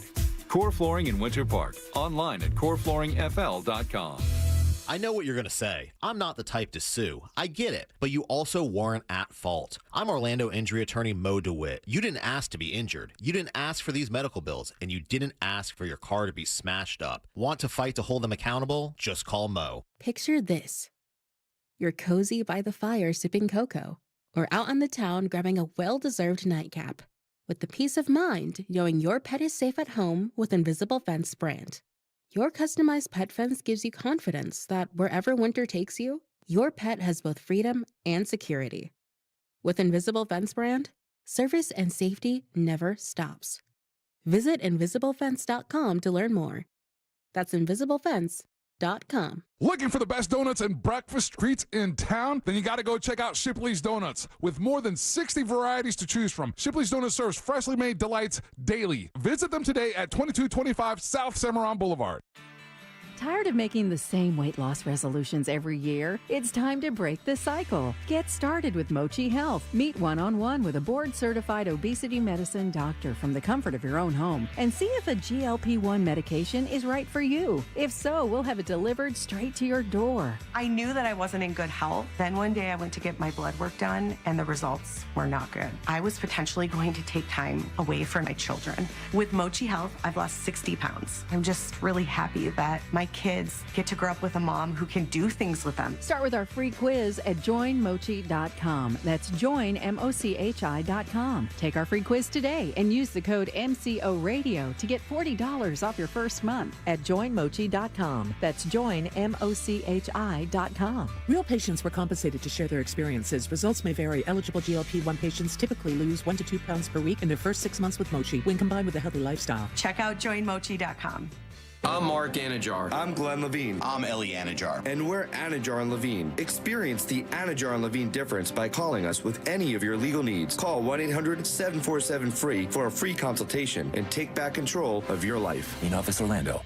Core Flooring in Winter Park. Online at coreflooringfl.com. I know what you're going to say. I'm not the type to sue. I get it. But you also weren't at fault. I'm Orlando injury attorney Mo DeWitt. You didn't ask to be injured. You didn't ask for these medical bills. And you didn't ask for your car to be smashed up. Want to fight to hold them accountable? Just call Mo. Picture this. You're cozy by the fire sipping cocoa, or out on the town grabbing a well-deserved nightcap, with the peace of mind knowing your pet is safe at home with Invisible Fence brand. Your customized pet fence gives you confidence that wherever winter takes you, your pet has both freedom and security. With Invisible Fence brand, service and safety never stops. Visit InvisibleFence.com to learn more. That's InvisibleFence.com. Looking for the best donuts and breakfast treats in town? Then you got to go check out Shipley's Donuts. With more than 60 varieties to choose from, Shipley's Donuts serves freshly made delights daily. Visit them today at 2225 South Cimarron Boulevard. Tired of making the same weight loss resolutions every year? It's time to break the cycle. Get started with Mochi Health. Meet one-on-one with a board-certified obesity medicine doctor from the comfort of your own home and see if a GLP-1 medication is right for you. If so, we'll have it delivered straight to your door. I knew that I wasn't in good health. Then one day I went to get my blood work done and the results were not good. I was potentially going to take time away from my children. With Mochi Health, I've lost 60 pounds. I'm just really happy that my kids get to grow up with a mom who can do things with them. Start with our free quiz at joinmochi.com. That's joinmochi.com. Take our free quiz today and use the code MCORadio to get $40 off your first month at joinmochi.com. That's joinmochi.com. Real patients were compensated to share their experiences. Results may vary. Eligible GLP-1 patients typically lose 1 to 2 pounds per week in their first 6 months with Mochi when combined with a healthy lifestyle. Check out joinmochi.com. I'm Mark Anajar. I'm Glenn Levine. I'm Ellie Anajar. And we're Anajar and Levine. Experience the Anajar and Levine difference by calling us with any of your legal needs. Call 1-800-747-FREE for a free consultation and take back control of your life. In Office Orlando.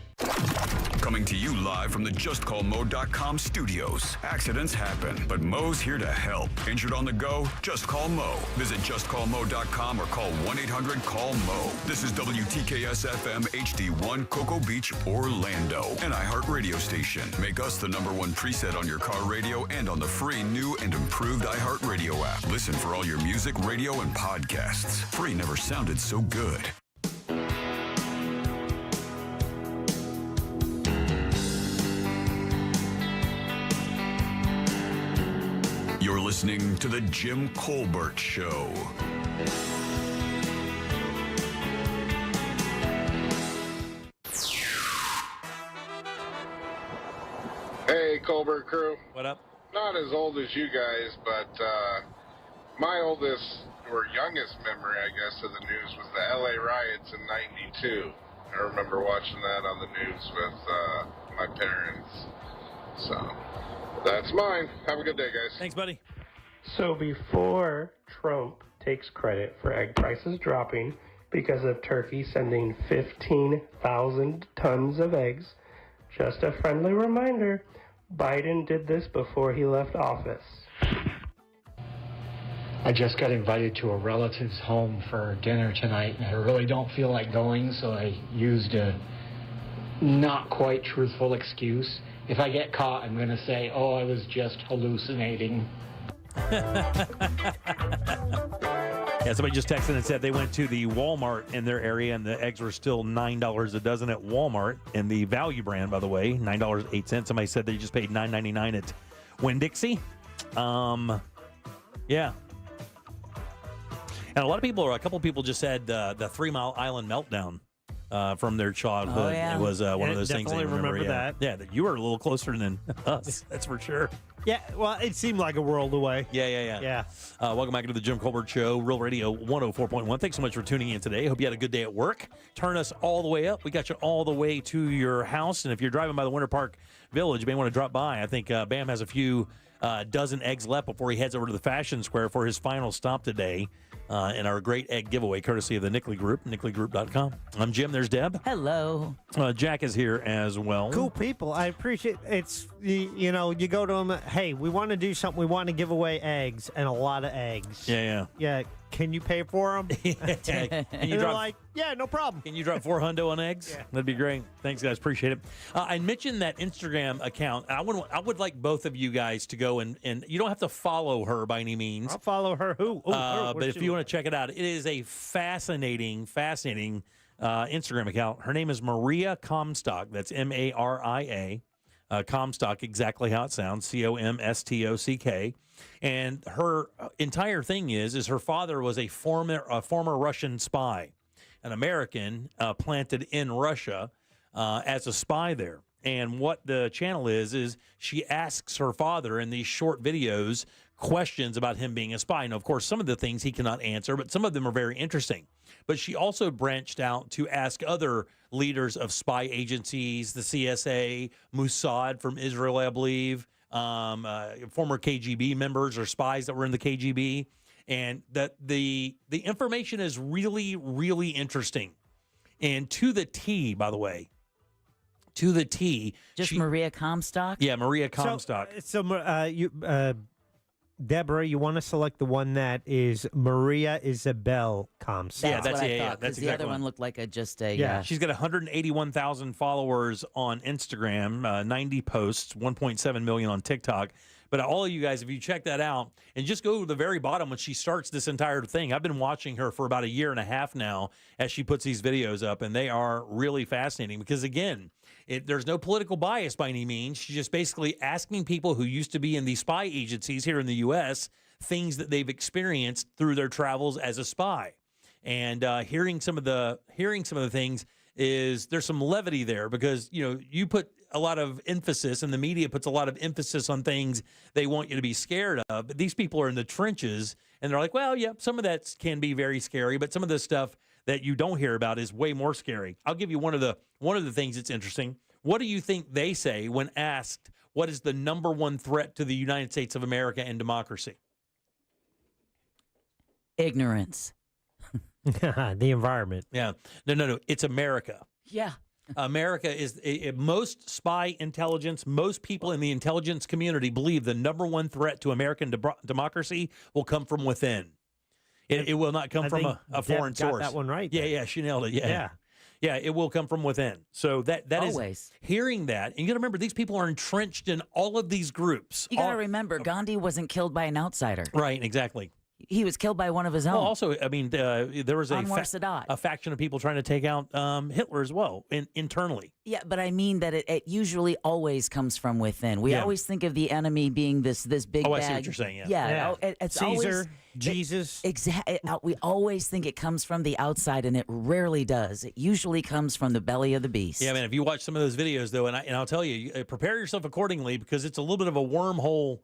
Coming to you live from the JustCallMo.com studios. Accidents happen, but Mo's here to help. Injured on the go? Just call Mo. Visit JustCallMo.com or call 1-800-CALL-MO. This is WTKS-FM HD1 Cocoa Beach, Orlando. An iHeart radio station. Make us the #1 preset on your car radio and on the free new and improved iHeart Radio app. Listen for all your music, radio, and podcasts. Free never sounded so good. You're listening to The Jim Colbert Show. Hey, Colbert crew. What up? Not as old as you guys, but my oldest or youngest memory, I guess, of the news was the LA riots in '92. I remember watching that on the news with my parents. So that's mine. Have a good day, guys. Thanks, buddy. So before Trump takes credit for egg prices dropping because of Turkey sending 15,000 tons of eggs, just a friendly reminder, Biden did this before he left office. I just got invited to a relative's home for dinner tonight, and I really don't feel like going, so I used a not quite truthful excuse. If I get caught, I'm going to say, oh, I was just hallucinating. Yeah, somebody just texted and said they went to the Walmart in their area, and the eggs were still $9 a dozen at Walmart. And the value brand, by the way, $9.08. Somebody said they just paid $9.99 at Winn-Dixie. Yeah. And a couple of people just said the 3 Mile Island meltdown. From their childhood. Oh, yeah. It was one of those things definitely they remember. that. Yeah, that you were a little closer than us. That's for sure. Yeah, well, it seemed like a world away. Yeah. Welcome back to the Jim Colbert Show, Real Radio 104.1. Thanks so much for tuning in today. Hope you had a good day at work. Turn us all the way up. We got you all the way to your house. And if you're driving by the Winter Park Village, you may want to drop by. I think Bam has a few dozen eggs left before he heads over to the Fashion Square for his final stop today. In our great egg giveaway, courtesy of the Nickley Group, nickley.com. I'm Jim. There's Deb. Hello. Jack is here as well. Cool people. I appreciate it's, you go to them, hey, we want to do something. We want to give away eggs and a lot of eggs. Yeah. Can you pay for them? And they're like, yeah, no problem. Can you drop $400 on eggs? Yeah. That'd be great. Thanks, guys. Appreciate it. I mentioned that Instagram account. I would like both of you guys to go and you don't have to follow her by any means. I'll follow her. Who? But if you want to check it out, it is a fascinating Instagram account. Her name is Maria Comstock. That's Maria. Comstock, exactly how it sounds. Comstock. And her entire thing is her father was a former Russian spy, an American planted in Russia as a spy there. And what the channel is she asks her father in these short videos questions about him being a spy. Now, of course, some of the things he cannot answer, but some of them are very interesting. But she also branched out to ask other leaders of spy agencies, the CSA, Mossad from Israel, I believe, former KGB members or spies that were in the KGB. And that the information is really, really interesting. And to the T, by the way. To the T. Just Maria Comstock? Yeah, Maria Comstock. Deborah, you want to select the one that is Maria Isabel Comstock. Yeah, that's what I thought, that's the exactly other one looked like She's got 181,000 followers on Instagram, 90 posts, 1.7 million on TikTok. But all of you guys, if you check that out and just go to the very bottom when she starts this entire thing, I've been watching her for about a year and a half now as she puts these videos up, and they are really fascinating because, again, there's no political bias by any means. She's just basically asking people who used to be in these spy agencies here in the U.S. things that they've experienced through their travels as a spy. And hearing some of the things is there's some levity there because, you put a lot of emphasis and the media puts a lot of emphasis on things they want you to be scared of. But these people are in the trenches and they're like, well, yeah, some of that can be very scary, but some of the stuff that you don't hear about is way more scary. I'll give you one of the things that's interesting. What do you think they say when asked what is the number one threat to the United States of America and democracy? Ignorance. The environment. Yeah. No. It's America. Yeah. America is most spy intelligence, most people in the intelligence community believe the number one threat to American democracy will come from within. It will not come from a foreign source. Got that one right. Yeah, she nailed it. Yeah, it will come from within. So that Always. Is hearing that. And you got to remember, these people are entrenched in all of these groups. You got to remember, Gandhi wasn't killed by an outsider. Right, exactly. He was killed by one of his own. Well, also, I mean, there was Anwar Sadat. a faction of people trying to take out Hitler as well, internally. Yeah, but I mean that it usually always comes from within. We always think of the enemy being this big bad. I see what you're saying, it's Caesar, always, Jesus. Exactly. We always think it comes from the outside, and it rarely does. It usually comes from the belly of the beast. Yeah, man, if you watch some of those videos, though, and I'll tell you, prepare yourself accordingly because it's a little bit of a wormhole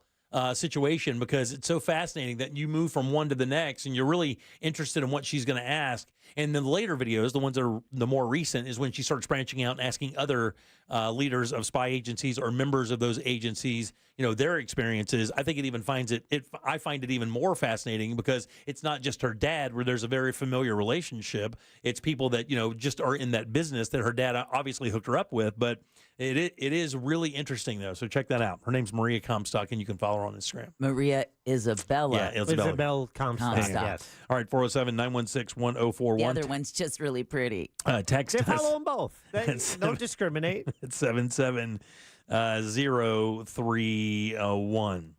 situation because it's so fascinating that you move from one to the next and you're really interested in what she's going to ask. And then the later videos, the ones that are the more recent, is when she starts branching out and asking other leaders of spy agencies or members of those agencies, their experiences. I think it even I find it even more fascinating because it's not just her dad where there's a very familiar relationship. It's people that, just are in that business that her dad obviously hooked her up with. But it is really interesting, though. So check that out. Her name's Maria Comstock, and you can follow her on Instagram. Maria Isabella. Yeah, Isabel Comstock. Yes. All right, 407-916-1041. The other one's just really pretty. Text us. Follow them both. Don't discriminate. It's 77031.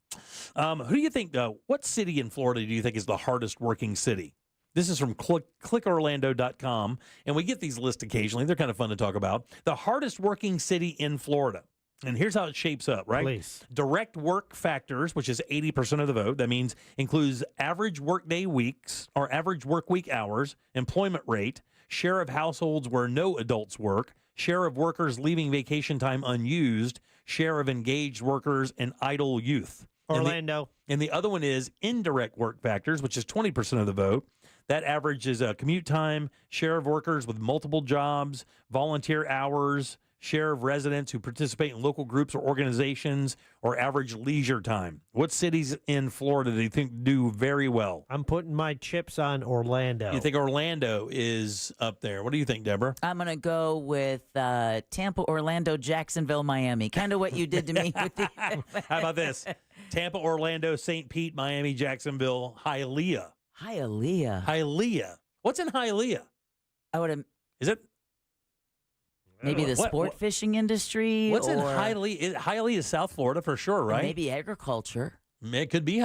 Who do you think, what city in Florida do you think is the hardest working city? This is from clickorlando.com, and we get these lists occasionally. They're kind of fun to talk about. The hardest working city in Florida. And here's how it shapes up, right? Please. Direct work factors, which is 80% of the vote. That means includes average workday weeks or average work week hours, employment rate, share of households where no adults work, share of workers leaving vacation time unused, share of engaged workers, and idle youth. Orlando. And the other one is indirect work factors, which is 20% of the vote. That average is commute time, share of workers with multiple jobs, volunteer hours, share of residents who participate in local groups or organizations, or average leisure time. What cities in Florida do you think do very well? I'm putting my chips on Orlando. You think Orlando is up there? What do you think, Deborah? I'm going to go with Tampa, Orlando, Jacksonville, Miami. Kind of what you did to me with the. How about this? Tampa, Orlando, St. Pete, Miami, Jacksonville, Hialeah. Hialeah. What's in Hialeah? I would have. Is it? Maybe the sport fishing industry. What's in Hialeah? Hialeah is South Florida for sure, right? Maybe agriculture. It could be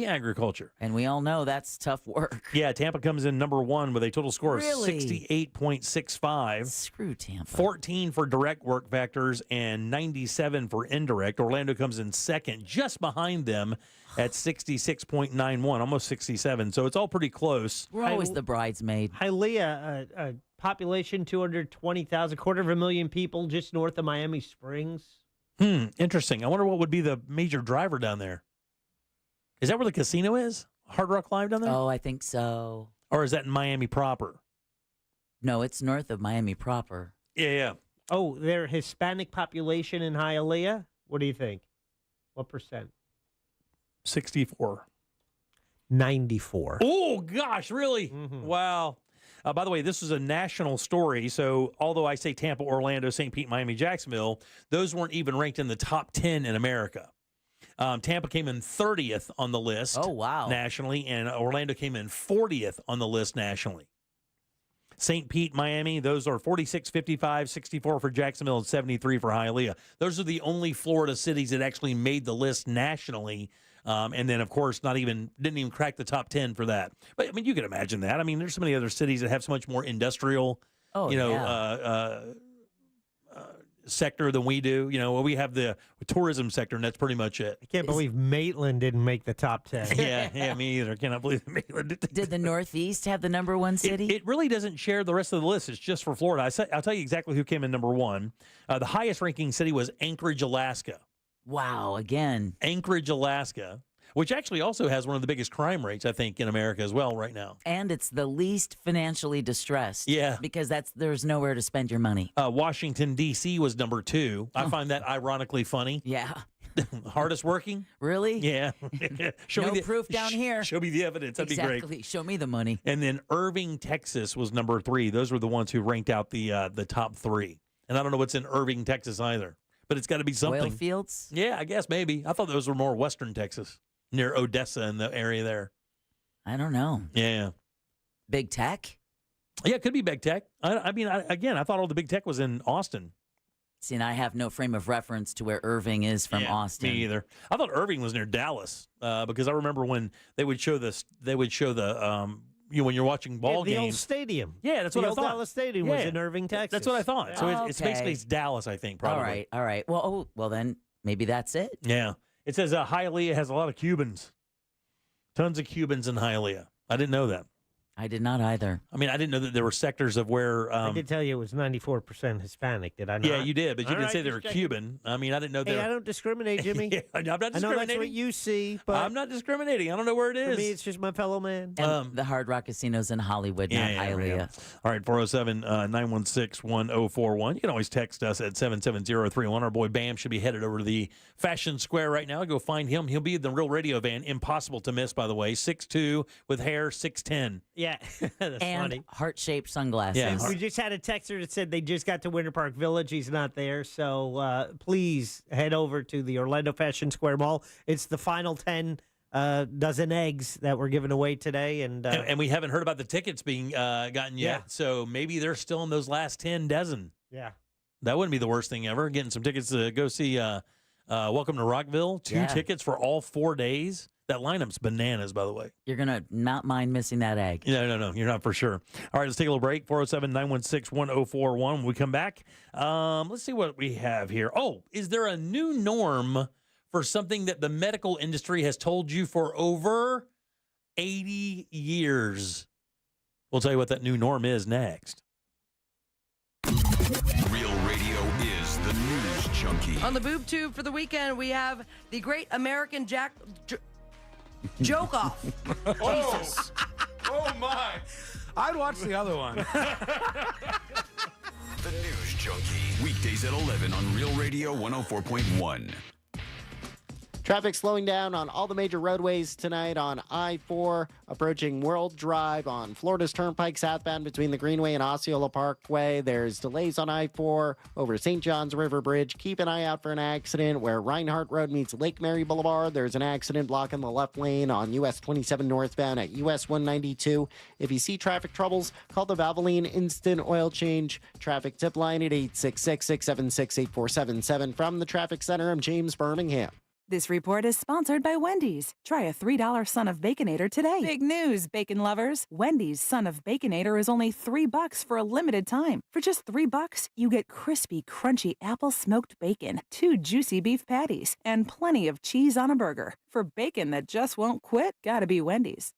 agriculture. And we all know that's tough work. Yeah, Tampa comes in number one with a total score of Really? 68.65. Screw Tampa. 14 for direct work factors and 97 for indirect. Orlando comes in second, just behind them at 66.91, almost 67. So it's all pretty close. We're always the bridesmaid. Hialeah, population 220,000, 250,000 people just north of Miami Springs. Interesting. I wonder what would be the major driver down there. Is that where the casino is? Hard Rock Live down there? Oh, I think so. Or is that in Miami proper? No, it's north of Miami proper. Yeah. Oh, their Hispanic population in Hialeah? What do you think? What percent? 64. 94. Oh, gosh, really? Wow. By the way, this was a national story. So although I say Tampa, Orlando, St. Pete, Miami, Jacksonville, those weren't even ranked in the top 10 in America. Tampa came in 30th on the list. Oh, wow. Nationally, and Orlando came in 40th on the list nationally. St. Pete, Miami, those are 46, 55, 64 for Jacksonville, and 73 for Hialeah. Those are the only Florida cities that actually made the list nationally. And then, of course, didn't even crack the top 10 for that. But, I mean, you can imagine that. I mean, there's so many other cities that have so much more industrial, sector than we do. We have the tourism sector, and that's pretty much it. I can't believe Maitland didn't make the top 10. Yeah, me either. Cannot believe Maitland did the Northeast have the number one city? It really doesn't share the rest of the list. It's just for Florida. I'll tell you exactly who came in number one. The highest ranking city was Anchorage, Alaska. Wow, again. Anchorage, Alaska, which actually also has one of the biggest crime rates, I think, in America as well right now. And it's the least financially distressed. Yeah. Because there's nowhere to spend your money. Washington, D.C. was number 2. I find that ironically funny. Yeah. Hardest working? Really? Yeah. No proof down here. Show me the evidence. That'd be great. Exactly. Show me the money. And then Irving, Texas was number 3. Those were the ones who ranked out the top 3. And I don't know what's in Irving, Texas either. But it's got to be something. Oil fields? Yeah, I guess maybe. I thought those were more western Texas, near Odessa in the area there. I don't know. Yeah. Big tech? Yeah, it could be big tech. I thought all the big tech was in Austin. See, and I have no frame of reference to where Irving is from Austin. Me either. I thought Irving was near Dallas because I remember when they would show when you're watching ball the games. old stadium. Yeah, that's what I old thought. Dallas Stadium was in Irving, Texas. That's what I thought. So it's Okay. basically Dallas, I think, probably. All right. Well, then maybe that's it. Yeah. It says Hialeah has a lot of Cubans. Tons of Cubans in Hialeah. I didn't know that. I did not either. I mean, I didn't know that there were sectors of where. I did tell you it was 94% Hispanic, did I not? Yeah, you did, but you All didn't right, say they were just checking. Cuban. I mean, I didn't know Hey, they I don't discriminate, Jimmy. Yeah, I'm not I know discriminating. that's what you see, but I'm not discriminating. I don't know where it is. for me, it's just my fellow man. And the Hard Rock Casino's in Hollywood, not Hialeah. All right, 407-916-1041. You can always text us at 77031. Our boy Bam should be headed over to the Fashion Square right now. Go find him. He'll be in the Real Radio van. Impossible to miss, by the way. 6'2", with hair 6'10". Yeah, that's And funny. heart-shaped sunglasses. Yeah. We just had a texter that said they just got to Winter Park Village. He's not there. So please head over to the Orlando Fashion Square Mall. It's the final 10 dozen eggs that were given away today. And we haven't heard about the tickets being gotten yet. Yeah. So maybe they're still in those last 10 dozen. yeah. That wouldn't be the worst thing ever. Getting some tickets to go see Welcome to Rockville. 2 tickets for all 4 days. That lineup's bananas, by the way. You're going to not mind missing that egg. No. You're not for sure. All right, let's take a little break. 407-916-1041. When we come back, let's see what we have here. Oh, is there a new norm for something that the medical industry has told you for over 80 years? We'll tell you what that new norm is next. Real Radio is the news junkie. On the boob tube for the weekend, we have the Great American Joke Off. Jesus. Oh, my. I'd watch the other one. The news junkie. Weekdays at 11 on Real Radio 104.1. Traffic slowing down on all the major roadways tonight on I-4, approaching World Drive on Florida's Turnpike southbound between the Greenway and Osceola Parkway. There's delays on I-4 over St. John's River Bridge. Keep an eye out for an accident where Reinhardt Road meets Lake Mary Boulevard. There's an accident blocking the left lane on US 27 northbound at US 192. If you see traffic troubles, call the Valvoline Instant Oil Change traffic tip line at 866-676-8477. From the Traffic Center, I'm James Birmingham. This report is sponsored by Wendy's. Try a $3 Son of Baconator today. Big news, bacon lovers. Wendy's Son of Baconator is only $3 for a limited time. For just $3, you get crispy, crunchy apple smoked bacon, 2 juicy beef patties, and plenty of cheese on a burger. For bacon that just won't quit, gotta be Wendy's.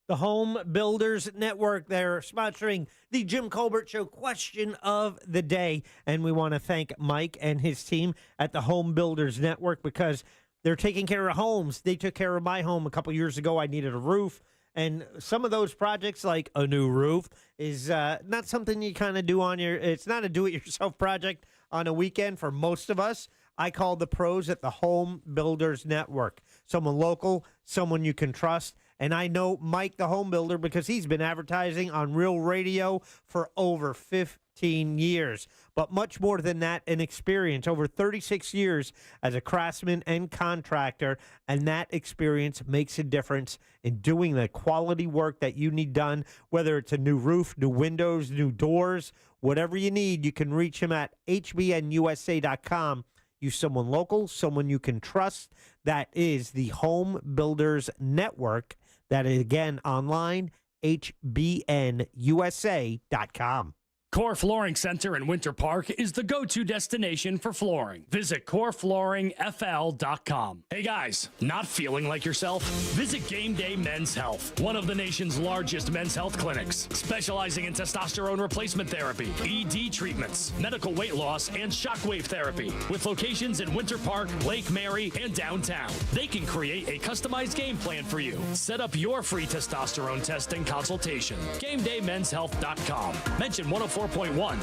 The Home Builders Network, they're sponsoring the Jim Colbert Show question of the day. And we want to thank Mike and his team at the Home Builders Network because they're taking care of homes. They took care of my home a couple years ago. I needed a roof. And some of those projects, like a new roof, is not something you kind of do on it's not a do-it-yourself project on a weekend for most of us. I call the pros at the Home Builders Network. Someone local, someone you can trust. And I know Mike, the home builder, because he's been advertising on Real Radio for over 15 15 years. But much more than that, an experience. Over 36 years as a craftsman and contractor, and that experience makes a difference in doing the quality work that you need done, whether it's a new roof, new windows, new doors, whatever you need. You can reach him at hbnusa.com. Use someone local, someone you can trust. That is the Home Builders Network. That is, again, online, hbnusa.com. Core Flooring Center in Winter Park is the go-to destination for flooring. Visit coreflooringfl.com. Hey guys, not feeling like yourself? Visit Game Day Men's Health, one of the nation's largest men's health clinics, specializing in testosterone replacement therapy, ED treatments, medical weight loss, and shockwave therapy, with locations in Winter Park, Lake Mary, and downtown. They can create a customized game plan for you. Set up your free testosterone test and consultation. GameDayMen'sHealth.com. Mention 104.1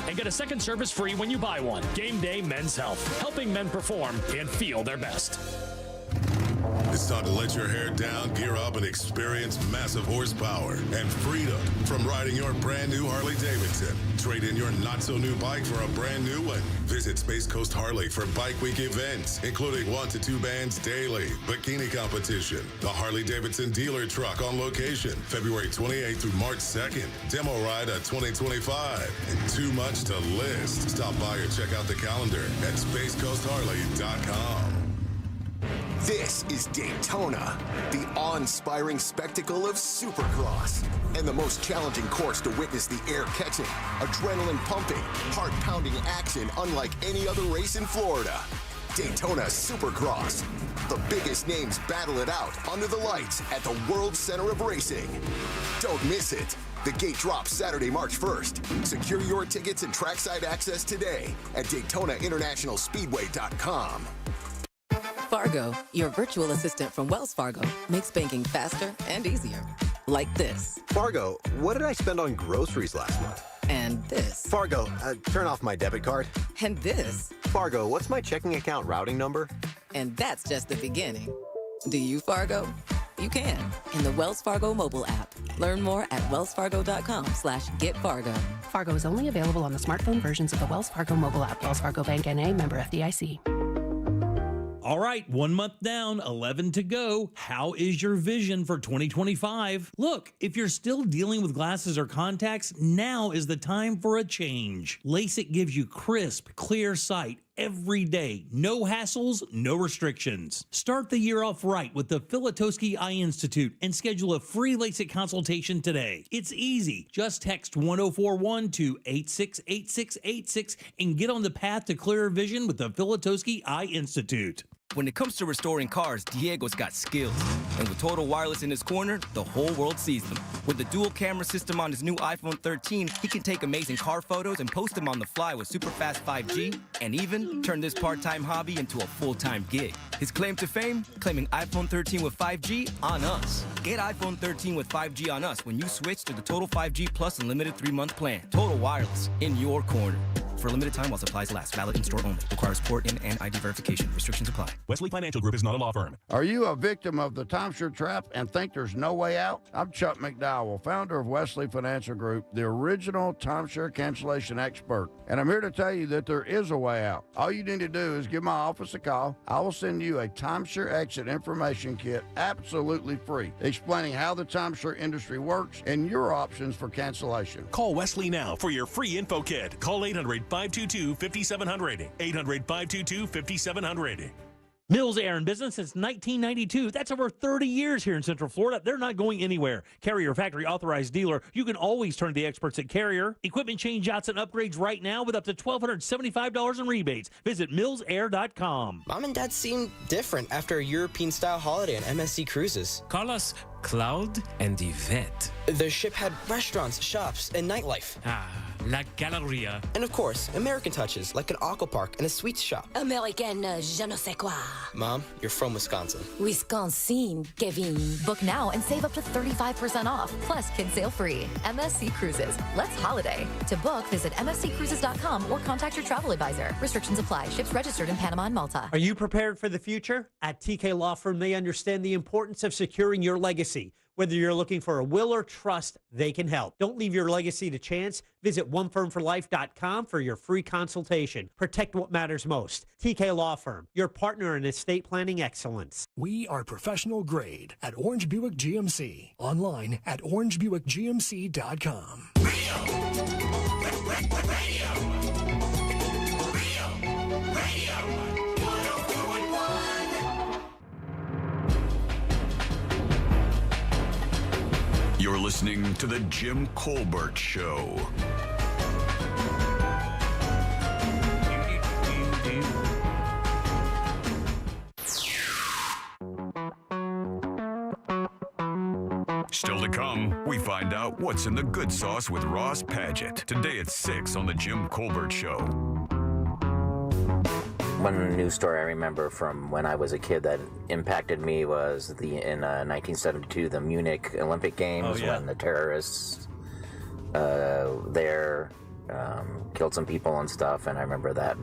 and get a second service free when you buy one. Game Day Men's Health, helping men perform and feel their best. It's time to let your hair down, gear up, and experience massive horsepower and freedom from riding your brand new Harley-Davidson. Trade in your not-so-new bike for a brand new one. Visit Space Coast Harley for Bike Week events, including 1 to 2 bands daily, bikini competition, the Harley-Davidson dealer truck on location, February 28th through March 2nd, demo ride at 2025, and too much to list. Stop by or check out the calendar at spacecoastharley.com. This is Daytona, the awe-inspiring spectacle of Supercross, and the most challenging course to witness the air-catching, adrenaline-pumping, heart-pounding action unlike any other race in Florida. Daytona Supercross. The biggest names battle it out under the lights at the World Center of Racing. Don't miss it. The gate drops Saturday, March 1st. Secure your tickets and trackside access today at DaytonaInternationalSpeedway.com. Fargo, your virtual assistant from Wells Fargo, makes banking faster and easier. Like this. Fargo, what did I spend on groceries last month? And this. Fargo, turn off my debit card. And this. Fargo, what's my checking account routing number? And that's just the beginning. Do you, Fargo? You can in the Wells Fargo mobile app. Learn more at wellsfargo.com/getfargo. Fargo is only available on the smartphone versions of the Wells Fargo mobile app. Wells Fargo Bank N.A., member FDIC. All right, 1 month down, 11 to go. How is your vision for 2025? Look, if you're still dealing with glasses or contacts, now is the time for a change. LASIK gives you crisp, clear sight every day. No hassles, no restrictions. Start the year off right with the Filatowski Eye Institute and schedule a free LASIK consultation today. It's easy. Just text 1041 to 868686 and get on the path to clearer vision with the Filatowski Eye Institute. When it comes to restoring cars, Diego's got skills. And with Total Wireless in his corner, the whole world sees them. With the dual camera system on his new iPhone 13, he can take amazing car photos and post them on the fly with super fast 5G, and even turn this part-time hobby into a full-time gig. His claim to fame? Claiming iPhone 13 with 5G on us. Get iPhone 13 with 5G on us when you switch to the Total 5G Plus Unlimited 3-month plan. Total Wireless, in your corner. For a limited time while supplies last. Valid in-store only. Requires port in and ID verification. Restrictions apply. Wesley Financial Group is not a law firm. Are you a victim of the timeshare trap and think there's no way out? I'm Chuck McDowell, founder of Wesley Financial Group, the original timeshare cancellation expert. And I'm here to tell you that there is a way out. All you need to do is give my office a call. I will send you a timeshare exit information kit absolutely free, explaining how the timeshare industry works and your options for cancellation. Call Wesley now for your free info kit. Call 800-522-5700. 800-522-5700. Mills Air in business since 1992. That's over 30 years here in Central Florida. They're not going anywhere. Carrier factory authorized dealer. You can always turn to the experts at Carrier. Equipment changeouts and upgrades right now with up to $1,275 in rebates. Visit millsair.com. Mom and Dad seem different after a European-style holiday on MSC Cruises. Carlos, Cloud and Yvette. The ship had restaurants, shops, and nightlife. La Galleria. And of course, American touches, like an aqua park and a sweets shop. American je ne sais quoi. Mom, you're from Wisconsin. Wisconsin, Kevin. Book now and save up to 35% off. Plus, kids sail free. MSC Cruises. Let's holiday. To book, visit msccruises.com or contact your travel advisor. Restrictions apply. Ships registered in Panama and Malta. Are you prepared for the future? At TK Law Firm, they understand the importance of securing your legacy. Whether you're looking for a will or trust, they can help. Don't leave your legacy to chance. Visit onefirmforlife.com for your free consultation. Protect what matters most. TK Law Firm, your partner in estate planning excellence. We are professional grade at Orange Buick GMC. Online at orangebuickgmc.com. You're listening to The Jim Colbert Show. Still to come, we find out what's in the good sauce with Ross Padgett. Today at 6 on The Jim Colbert Show. One news story I remember from when I was a kid that impacted me was in 1972, the Munich Olympic Games, when the terrorists there killed some people and stuff, and I remember that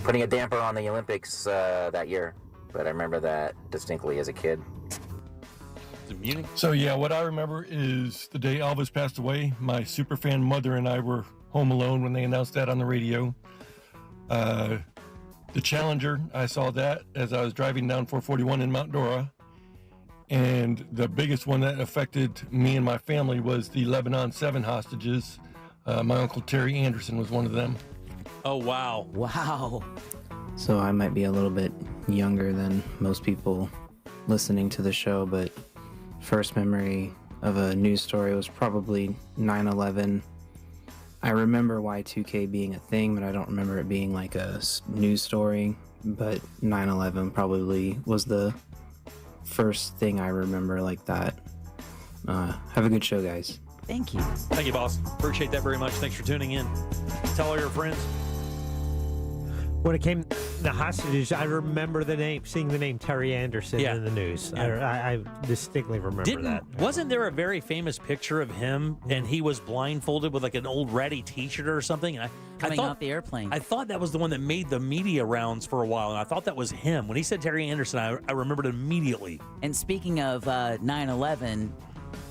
putting a damper on the Olympics that year. But I remember that distinctly as a kid. Munich? So yeah, what I remember is the day Elvis passed away. My superfan mother and I were home alone when they announced that on the radio. The Challenger, I saw that as I was driving down 441 in Mount Dora. And the biggest one that affected me and my family was the Lebanon 7 hostages. My Uncle Terry Anderson was one of them. Oh, wow. Wow. So I might be a little bit younger than most people listening to the show, but first memory of a news story was probably 9/11. I remember Y2K being a thing, but I don't remember it being like a news story. But 9/11 probably was the first thing I remember like that. Have a good show, guys. Thank you. Thank you, boss. Appreciate that very much. Thanks for tuning in. Tell all your friends. When it came to the hostages, I remember seeing the name Terry Anderson in the news. I distinctly remember that. Wasn't there a very famous picture of him and he was blindfolded with like an old ratty T-shirt or something? Coming off the airplane. I thought that was the one that made the media rounds for a while, and I thought that was him. When he said Terry Anderson, I remembered it immediately. And speaking of 9/11,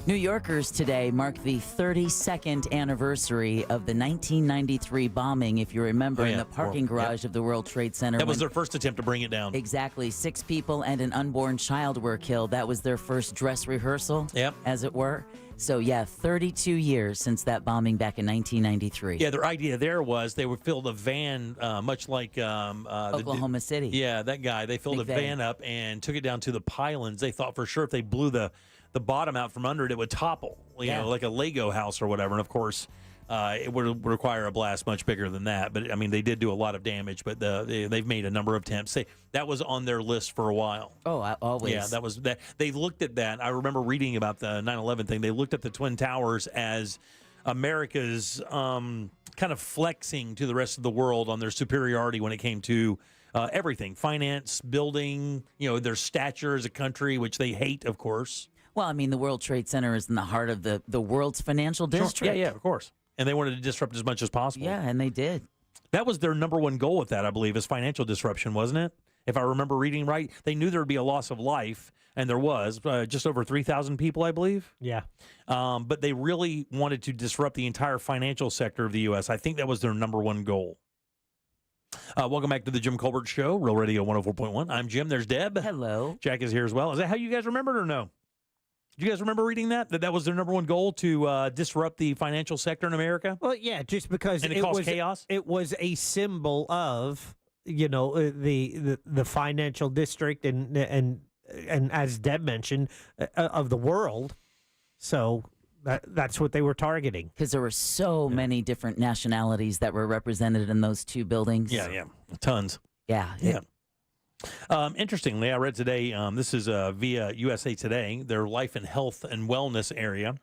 New Yorkers today mark the 32nd anniversary of the 1993 bombing, if you remember, in the parking garage of the World Trade Center. That was their first attempt to bring it down. Exactly. 6 people and an unborn child were killed. That was their first dress rehearsal, as it were. So, 32 years since that bombing back in 1993. Yeah, their idea there was they would fill the van, much like Oklahoma City. Yeah, that guy. They filled a van up and took it down to the pylons. They thought for sure if they blew the bottom out from under it, it would topple, you know, like a Lego house or whatever. And of course, it would require a blast much bigger than that. But I mean, they did do a lot of damage, but they've made a number of attempts. That was on their list for a while. Oh, always. Yeah, that was that. They looked at that. I remember reading about the 9/11 thing. They looked at the Twin Towers as America's kind of flexing to the rest of the world on their superiority when it came to everything, finance, building, their stature as a country, which they hate, of course. Well, I mean, the World Trade Center is in the heart of the world's financial district. Yeah, of course. And they wanted to disrupt as much as possible. Yeah, and they did. That was their number one goal with that, I believe, is financial disruption, wasn't it? If I remember reading right, they knew there would be a loss of life, and there was just over 3,000 people, I believe. Yeah. But they really wanted to disrupt the entire financial sector of the U.S. I think that was their number one goal. Welcome back to the Jim Colbert Show, Real Radio 104.1. I'm Jim. There's Deb. Hello. Jack is here as well. Is that how you guys remember it or no? Do you guys remember reading that was their number one goal, to disrupt the financial sector in America? Well, yeah, just because and it caused chaos. It was a symbol of the financial district and as Deb mentioned, of the world. So that's what they were targeting. Because there were so many different nationalities that were represented in those two buildings. Yeah, tons. Yeah. Interestingly, I read today, this is via USA Today, their life and health and wellness area.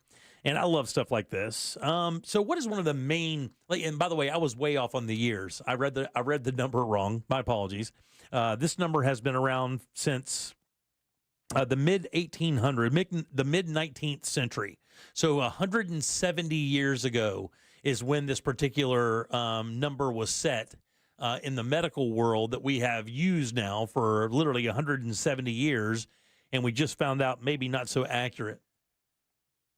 And I love stuff like this. So what is one of the main, and by the way, I was way off on the years. I read the number wrong. My apologies. This number has been around since the mid-1800s, the mid-19th century. So 170 years ago is when this particular number was set in the medical world that we have used now for literally 170 years. and we just found out maybe not so accurate.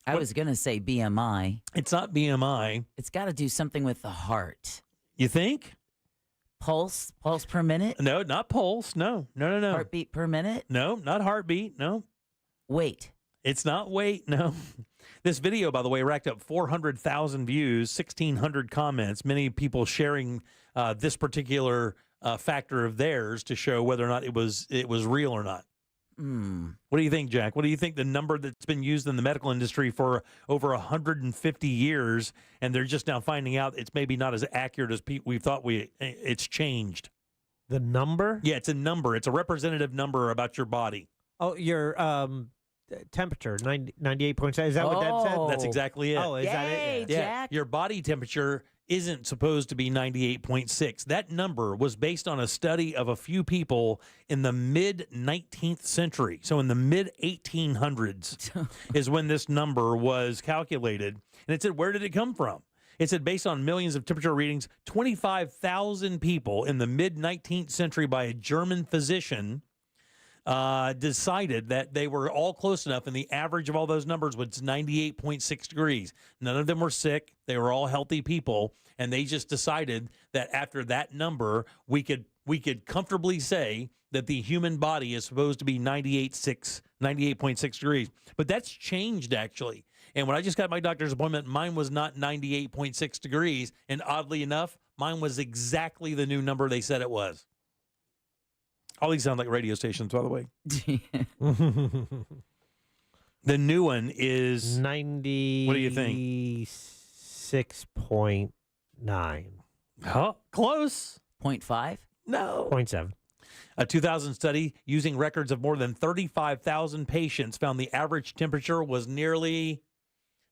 I was going to say BMI. It's not BMI. It's got to do something with the heart. You think? Pulse per minute? No, not pulse. No. Heartbeat per minute? No, not heartbeat. No. Weight. It's not weight. No. This video, by the way, racked up 400,000 views, 1,600 comments, many people sharing this particular factor of theirs to show whether or not it was real or not. What do you think, Jack? What do you think the number that's been used in the medical industry for over 150 years, and they're just now finding out it's maybe not as accurate as we thought it's changed? The number? Yeah, it's a number. It's a representative number about your body. Oh, your temperature, 98.7. Is that what Deb said? That's exactly it. Oh, is that it? Yeah. Jack. Your body temperature isn't supposed to be 98.6. That number was based on a study of a few people in the mid-19th century. So in the mid-1800s is when this number was calculated. And it said, where did it come from? It said, based on millions of temperature readings, 25,000 people in the mid-19th century by a German physician decided that they were all close enough, and the average of all those numbers was 98.6 degrees. None of them were sick. They were all healthy people, and they just decided that after that number, we could comfortably say that the human body is supposed to be 98.6 degrees. But that's changed, actually. And when I just got my doctor's appointment, mine was not 98.6 degrees, and oddly enough, mine was exactly the new number they said it was. All these sound like radio stations, by the way. The new one is 90. What do you think? 6.9. Huh? Close. 0.5? No. 0.7. A 2000 study using records of more than 35,000 patients found the average temperature was nearly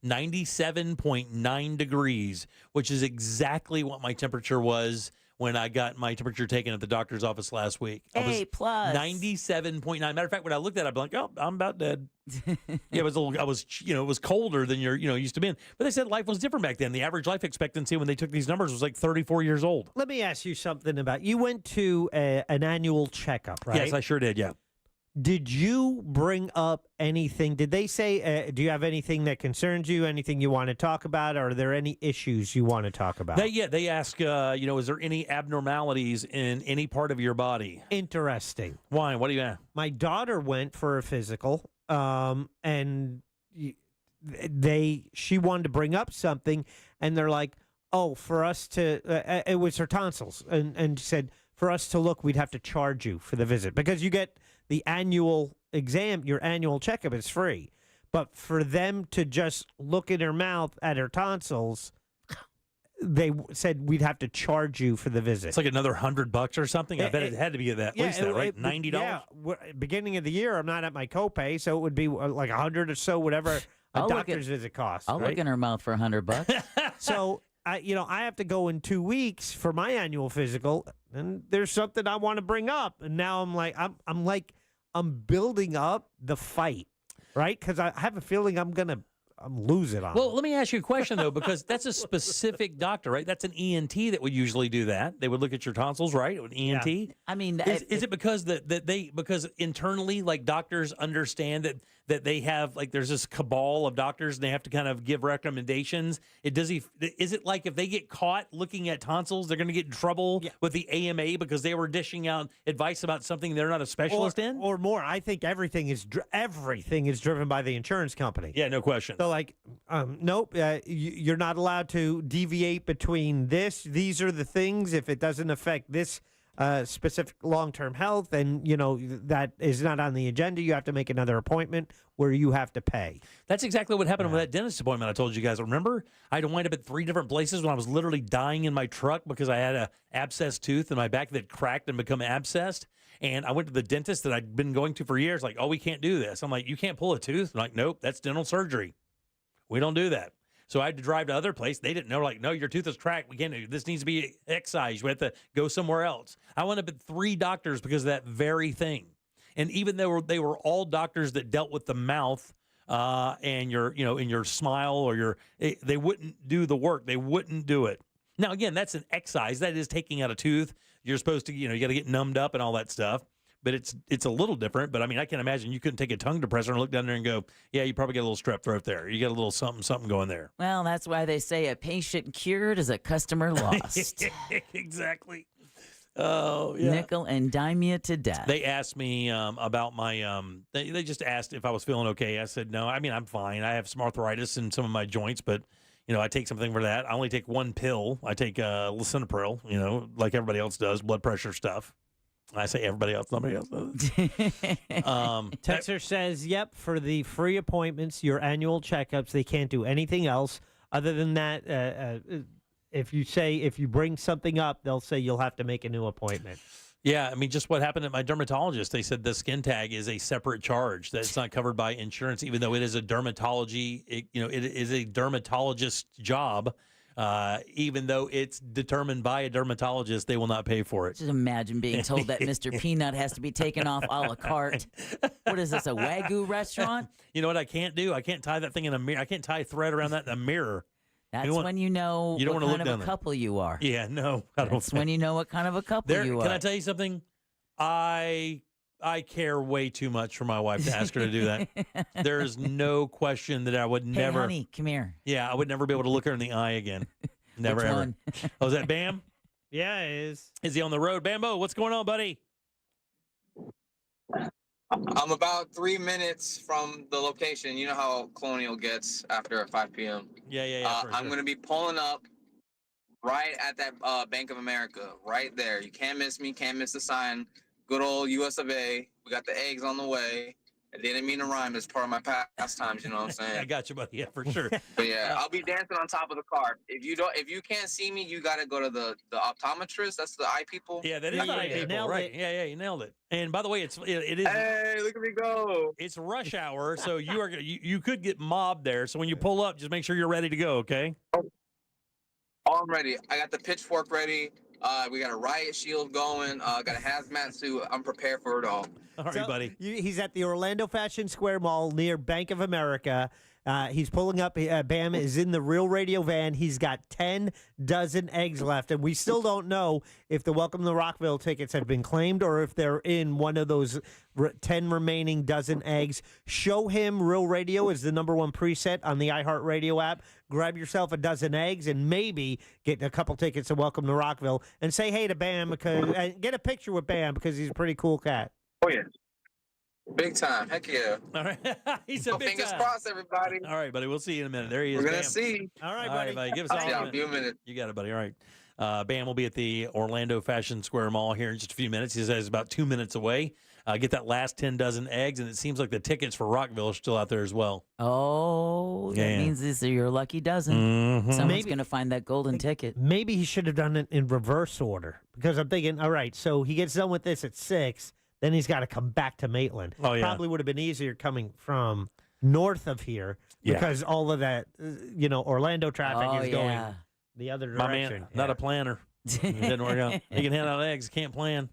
97.9 degrees, which is exactly what my temperature was when I got my temperature taken at the doctor's office last week. A plus. 97.9. Matter of fact, when I looked at it, I'm like, oh, I'm about dead. Yeah, it was it was colder than you're, used to being. But they said life was different back then. The average life expectancy when they took these numbers was like 34 years old. Let me ask you something about, you went to an annual checkup, right? Yes, I sure did, yeah. Did you bring up anything? Did they say, do you have anything that concerns you, anything you want to talk about? Or are there any issues you want to talk about? They ask, is there any abnormalities in any part of your body? Interesting. Why? What do you ask? My daughter went for a physical, and she wanted to bring up something, and they're like, oh, for us to, it was her tonsils, and said, for us to look, we'd have to charge you for the visit, because you get the annual exam, your annual checkup is free. But for them to just look in her mouth at her tonsils, they said we'd have to charge you for the visit. It's like another $100 or something. I bet it had to be at least that, right? $90. Yeah, beginning of the year, I'm not at my copay, so it would be like $100 or so, whatever a doctor's visit costs. I'll look in her mouth for $100. So I have to go in 2 weeks for my annual physical, and there's something I want to bring up, and now I'm building up the fight, right? Because I have a feeling I'm lose it on. Well, let me ask you a question, though, because that's a specific doctor, right? That's an ENT that would usually do that. They would look at your tonsils, right? An ENT. Yeah. I mean, is it because because internally, like, doctors understand that they have, like, there's this cabal of doctors and they have to kind of give recommendations? Is it like if they get caught looking at tonsils, they're going to get in trouble with the AMA because they were dishing out advice about something they're not a specialist in? Or more. I think everything is driven by the insurance company. Yeah, no question. So, like, nope, you're not allowed to deviate between this. These are the things. If it doesn't affect this specific long-term health, and that is not on the agenda, you have to make another appointment where you have to pay. That's exactly what happened with that dentist appointment I told you guys. Remember, I had to wind up at 3 different places when I was literally dying in my truck because I had a abscessed tooth in my back that cracked and become abscessed. And I went to the dentist that I'd been going to for years, like, oh, we can't do this. I'm like, you can't pull a tooth? I'm like, nope, that's dental surgery. We don't do that. So I had to drive to other place. They didn't know, like, no, your tooth is cracked. We can't do this. Needs to be excised. We have to go somewhere else. I went up at 3 doctors because of that very thing. And even though they were all doctors that dealt with the mouth and your, in your smile or they wouldn't do the work. They wouldn't do it. Now, again, that's an excise. That is taking out a tooth. You're supposed to, you got to get numbed up and all that stuff. but it's a little different. But I mean, I can imagine you couldn't take a tongue depressor and look down there and go, yeah, you probably got a little strep throat there. You got a little something going there. Well, that's why they say a patient cured is a customer lost. Exactly. Oh, yeah. Nickel and dime you to death. They asked me about my, they just asked if I was feeling okay. I said, no, I mean, I'm fine. I have some arthritis in some of my joints, but, I take something for that. I only take one pill. I take lisinopril, like everybody else does, blood pressure stuff. I say everybody else, nobody else does. Texter says, yep, for the free appointments, your annual checkups, they can't do anything else. Other than that, if you bring something up, they'll say you'll have to make a new appointment. Yeah, I mean, just what happened at my dermatologist. They said the skin tag is a separate charge, that it's not covered by insurance, even though it is a dermatology, it is a dermatologist's job. Even though it's determined by a dermatologist, they will not pay for it. Just imagine being told that Mr. Peanut has to be taken off a la carte. What is this, a Wagyu restaurant? You know what I can't do? I can't tie that thing in a mirror. I can't tie a thread around that in a mirror. That's when you know you don't what kind of a couple you are. Yeah, no. That's when you know what kind of a couple you are. Can I tell you something? I care way too much for my wife to ask her to do that. There is no question that I would never. Hey, honey, come here. Yeah, I would never be able to look her in the eye again. Never, Which ever. one? Oh, is that Bam? Yeah, it is. Is he on the road? Bambo, what's going on, buddy? I'm about 3 minutes from the location. You know how Colonial gets after 5 p.m. Yeah. I'm going to be pulling up right at that Bank of America, right there. You can't miss me, can't miss the sign. Good old US of A. We got the eggs on the way. I didn't mean to rhyme. It's part of my pastimes, you know what I'm saying? I got you, buddy. Yeah, for sure. But yeah, I'll be dancing on top of the car. If you can't see me, you gotta go to the optometrist. That's the eye people. Yeah, that is the eye people, right? Yeah, you nailed it. And by the way, it is. Hey, look at me go! It's rush hour, so you could get mobbed there. So when you pull up, just make sure you're ready to go. Okay. Oh, I'm ready. I got the pitchfork ready. We got a riot shield going. Got a hazmat suit. I'm prepared for it all. All right, buddy. He's at the Orlando Fashion Square Mall near Bank of America. He's pulling up. Bam is in the Real Radio van. He's got 10 dozen eggs left, and we still don't know if the Welcome to Rockville tickets have been claimed or if they're in one of those 10 remaining dozen eggs. Show him Real Radio is the #1 preset on the iHeartRadio app. Grab yourself a dozen eggs and maybe get a couple tickets to Welcome to Rockville and say hey to Bam because get a picture with Bam because he's a pretty cool cat. Oh yeah. Big time. Heck yeah. All right. He said big fingers time. crossed, everybody. All right, buddy. We'll see you in a minute. There he is. We're going to Bam. see. All right, All right, buddy. Give us I'll see y'all in a few minute. minutes. You got it, buddy. All right. Bam will be at the Orlando Fashion Square Mall here in just a few minutes. He says it's about 2 minutes away. Get that last 10 dozen eggs, and it seems like the tickets for Rockville are still out there as well. Oh, that means these are your lucky dozen. Mm-hmm. Someone's going to find that golden ticket. Maybe he should have done it in reverse order because I'm thinking, all right, so he gets done with this at 6, then he's got to come back to Maitland. Oh, yeah. Probably would have been easier coming from north of here because all of that, Orlando traffic is going the other My direction. man, not a planner. It didn't work out. He can hand out eggs, can't plan.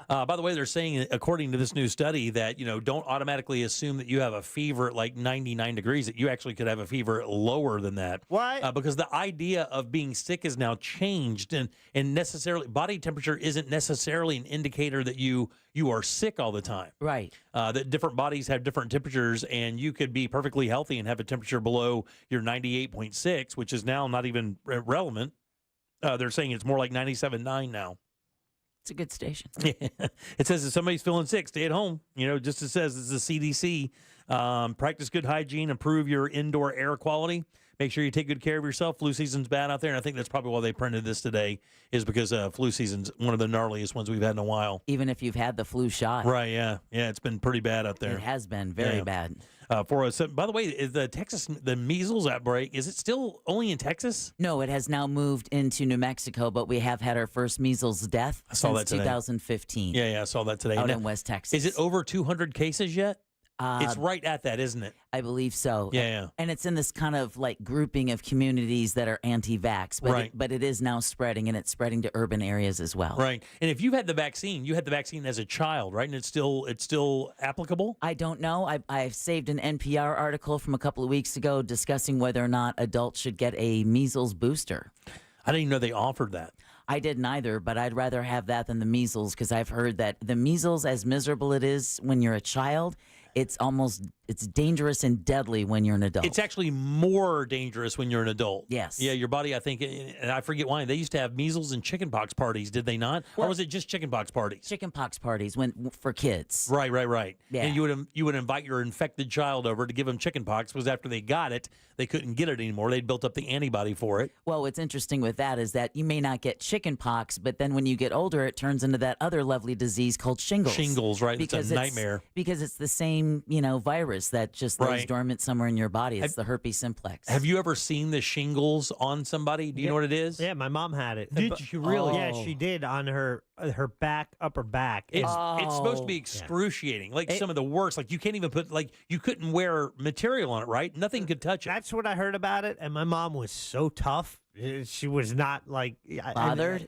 By the way, they're saying, according to this new study, that don't automatically assume that you have a fever at like 99 degrees. That you actually could have a fever lower than that. Why? Because the idea of being sick is now changed, and necessarily body temperature isn't necessarily an indicator that you are sick all the time. Right. That different bodies have different temperatures, and you could be perfectly healthy and have a temperature below your 98.6, which is now not even relevant. They're saying it's more like 97.9 now. It's a good station. It says if somebody's feeling sick, stay at home. Just it says it's the CDC. Practice good hygiene, improve your indoor air quality. Make sure you take good care of yourself. Flu season's bad out there, and I think that's probably why they printed this today, is because flu season's one of the gnarliest ones we've had in a while. Even if you've had the flu shot. Right, yeah. Yeah, it's been pretty bad out there. It has been very bad. By the way, is the measles outbreak, is it still only in Texas? No, it has now moved into New Mexico, but we have had our first measles death since 2015. Yeah, I saw that today. Out in West Texas. Is it over 200 cases yet? It's right at that, isn't it? I believe so. Yeah. And it's in this kind of like grouping of communities that are anti-vax, but but it is now spreading, and it's spreading to urban areas as well. Right. And if you've had the vaccine, you had the vaccine as a child, right? And it's still applicable? I don't know. I've saved an NPR article from a couple of weeks ago discussing whether or not adults should get a measles booster. I didn't even know they offered that. I didn't either, but I'd rather have that than the measles because I've heard that the measles, as miserable it is when you're a child, it's dangerous and deadly when you're an adult. It's actually more dangerous when you're an adult. Yes. Yeah, your body, I think, and I forget why, they used to have measles and chickenpox parties, did they not? Or was it just chickenpox parties? Chickenpox parties for kids. Right. Yeah. And you would invite your infected child over to give them chickenpox because after they got it, they couldn't get it anymore. They'd built up the antibody for it. Well, what's interesting with that is that you may not get chickenpox, but then when you get older, it turns into that other lovely disease called shingles. Shingles, right? It's a nightmare. Because it's the same, virus that just lays dormant somewhere in your body. It's the herpes simplex. Have you ever seen the shingles on somebody? Do you know what it is? Yeah, my mom had it. Did you really? Yeah, she did on her upper back. It's supposed to be excruciating, like some of the worst. Like you can't even you couldn't wear material on it, right? Nothing could touch it. That's what I heard about it, and my mom was so tough. She was not bothered.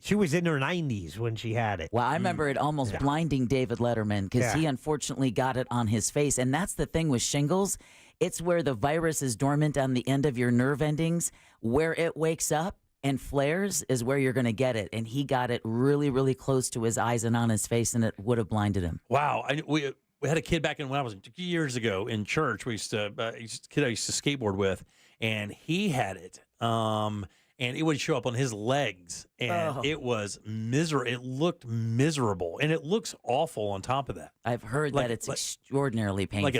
She was in her 90s when she had it. Well, I remember it almost blinding David Letterman because he unfortunately got it on his face. And that's the thing with shingles. It's where the virus is dormant on the end of your nerve endings. Where it wakes up and flares is where you're going to get it. And he got it really, really close to his eyes and on his face, and it would have blinded him. Wow. We had a kid back when I was years ago in church. We used to, kid I used to skateboard with, and he had it. And it would show up on his legs, and it was miserable. It looked miserable, and it looks awful on top of that. I've heard that it's extraordinarily painful.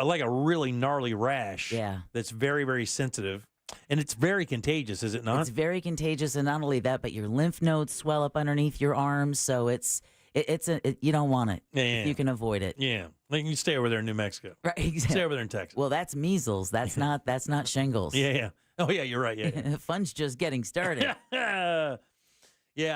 Like a really gnarly rash. Yeah. That's very, very sensitive, and it's very contagious, is it not? It's very contagious, and not only that, but your lymph nodes swell up underneath your arms, so you don't want it. Yeah. You can avoid it. Yeah. Like you stay over there in New Mexico. Right, exactly. Stay over there in Texas. Well, that's measles. That's not shingles. Yeah. Oh, yeah, you're right. Yeah. Fun's just getting started. Yeah,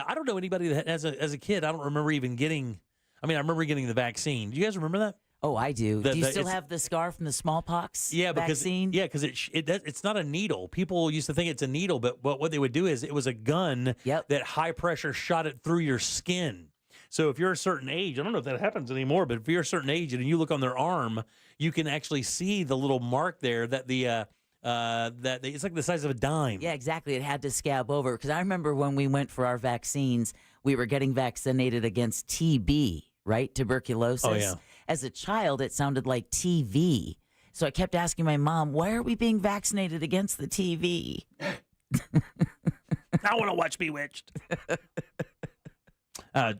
I don't know anybody that as a kid, I don't remember even getting. I remember getting the vaccine. Do you guys remember that? Oh, I do. Do you still have the scar from the smallpox vaccine? Because it's not a needle. People used to think it's a needle, but what they would do is it was a gun that high pressure shot it through your skin. So if you're a certain age, I don't know if that happens anymore, but if you're a certain age and you look on their arm, you can actually see the little mark there that it's like the size of a dime. Yeah, exactly. It had to scab over. Because I remember when we went for our vaccines, we were getting vaccinated against TB, right? Tuberculosis. Oh, yeah. As a child, it sounded like TV. So I kept asking my mom, why are we being vaccinated against the TV? I want to watch Bewitched.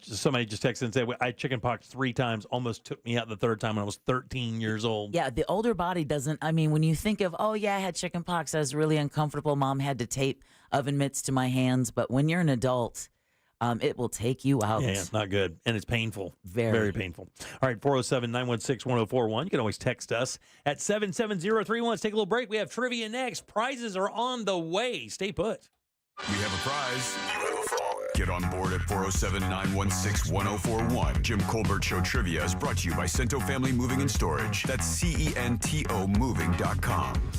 Somebody just texted and said, I had chickenpox 3 times, almost took me out the 3rd time when I was 13 years old. Yeah, the older body doesn't, when you think of, I had chickenpox, I was really uncomfortable, mom had to tape oven mitts to my hands, but when you're an adult, it will take you out. Yeah, it's not good, and it's painful. Very. Very painful. All right, 407-916-1041. You can always text us at 77031. Let's take a little break. We have trivia next. Prizes are on the way. Stay put. We have a prize. Get on board at 407-916-1041. Jim Colbert Show Trivia is brought to you by Cento Family Moving and Storage. That's CENTO Moving.com.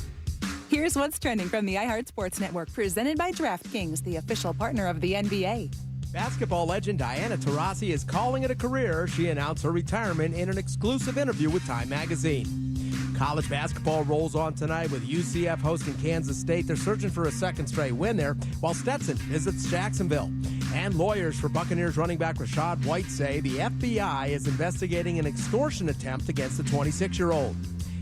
Here's what's trending from the iHeart Sports Network, presented by DraftKings, the official partner of the NBA. Basketball legend Diana Taurasi is calling it a career. She announced her retirement in an exclusive interview with Time Magazine. College basketball rolls on tonight with UCF hosting Kansas State. They're searching for a second straight win there, while Stetson visits Jacksonville. And lawyers for Buccaneers running back Rachaad White say the FBI is investigating an extortion attempt against the 26-year-old.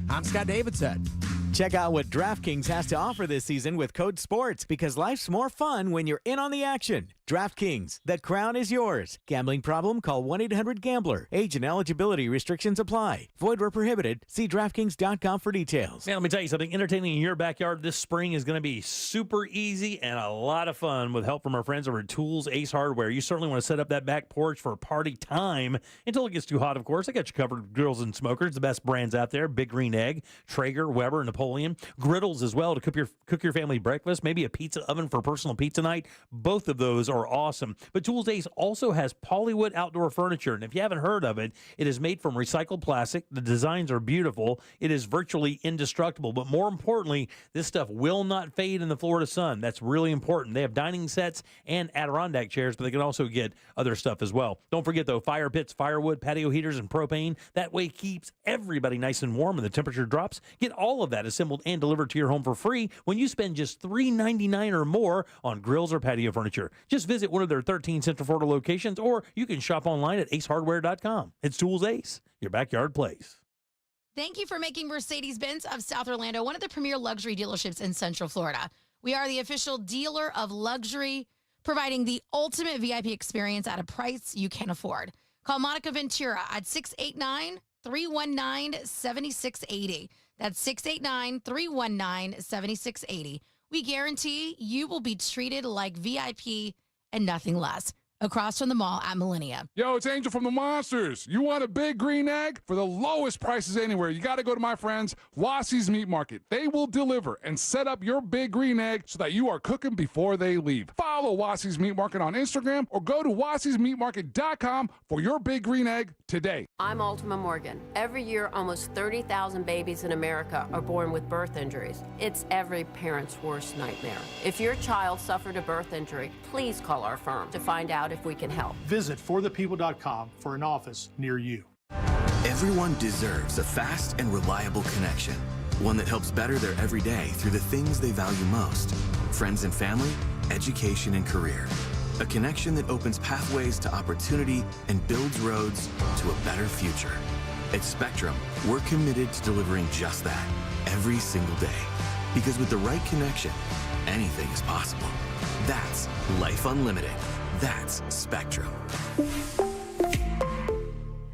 I'm Scott Davidson. Check out what DraftKings has to offer this season with code SPORTS, because life's more fun when you're in on the action. DraftKings, the crown is yours. Gambling problem? Call 1-800-GAMBLER. Age and eligibility restrictions apply. Void where prohibited. See DraftKings.com for details. Man, let me tell you something. Entertaining in your backyard this spring is going to be super easy and a lot of fun with help from our friends over at Tools Ace Hardware. You certainly want to set up that back porch for party time until it gets too hot, of course. I got you covered. Grills and smokers, the best brands out there. Big Green Egg, Traeger, Weber, Napoleon. Griddles as well to cook your family breakfast. Maybe a pizza oven for personal pizza night. Both of those are are awesome. But Tools Ace also has Polywood outdoor furniture. And if you haven't heard of it, it is made from recycled plastic. The designs are beautiful. It is virtually indestructible. But more importantly, this stuff will not fade in the Florida sun. That's really important. They have dining sets and Adirondack chairs, but they can also get other stuff as well. Don't forget, though, fire pits, firewood, patio heaters, and propane. That way keeps everybody nice and warm when the temperature drops. Get all of that assembled and delivered to your home for free when you spend just $3.99 or more on grills or patio furniture. Just visit one of their 13 Central Florida locations, or you can shop online at acehardware.com. It's Tools Ace, your backyard place. Thank you for making Mercedes-Benz of South Orlando one of the premier luxury dealerships in Central Florida. We are the official dealer of luxury, providing the ultimate VIP experience at a price you can afford. Call Monica Ventura at 689-319-7680. That's 689-319-7680. We guarantee you will be treated like VIP and nothing less. Across from the mall at Millennia. Yo, it's Angel from the Monsters. You want a big green egg? For the lowest prices anywhere, you got to go to my friends, Wassie's Meat Market. They will deliver and set up your big green egg so that you are cooking before they leave. Follow Wassie's Meat Market on Instagram or go to wassiesmeatmarket.com for your big green egg today. I'm Ultima Morgan. Every year, almost 30,000 babies in America are born with birth injuries. It's every parent's worst nightmare. If your child suffered a birth injury, please call our firm to find out if we can help. Visit forthepeople.com for an office near you. Everyone deserves a fast and reliable connection, one that helps better their everyday through the things they value most: friends and family, education and career. A connection that opens pathways to opportunity and builds roads to a better future. At Spectrum, we're committed to delivering just that every single day. Because with the right connection, anything is possible. That's Life Unlimited. That's Spectrum.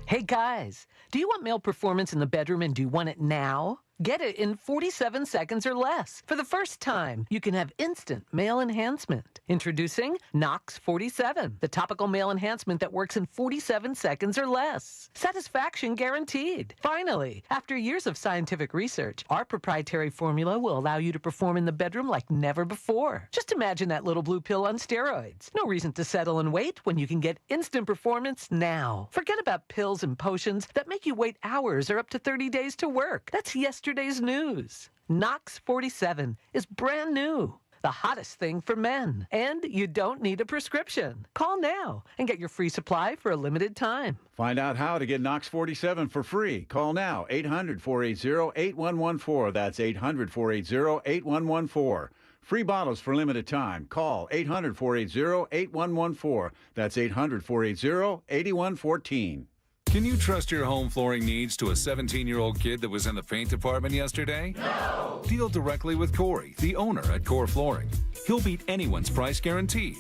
Hey guys, do you want male performance in the bedroom and do you want it now? Get it in 47 seconds or less. For the first time, you can have instant male enhancement. Introducing Nox 47, the topical male enhancement that works in 47 seconds or less. Satisfaction guaranteed. Finally, after years of scientific research, our proprietary formula will allow you to perform in the bedroom like never before. Just imagine that little blue pill on steroids. No reason to settle and wait when you can get instant performance now. Forget about pills and potions that make you wait hours or up to 30 days to work. That's yesterday's news. Nox 47 is brand new. The hottest thing for men. And you don't need a prescription. Call now and get your free supply for a limited time. Find out how to get Nox 47 for free. Call now, 800-480-8114. That's 800-480-8114. Free bottles for limited time. Call 800-480-8114. That's 800-480-8114. Can you trust your home flooring needs to a 17-year-old kid that was in the paint department yesterday? No! Deal directly with Corey, the owner at Core Flooring. He'll beat anyone's price guaranteed.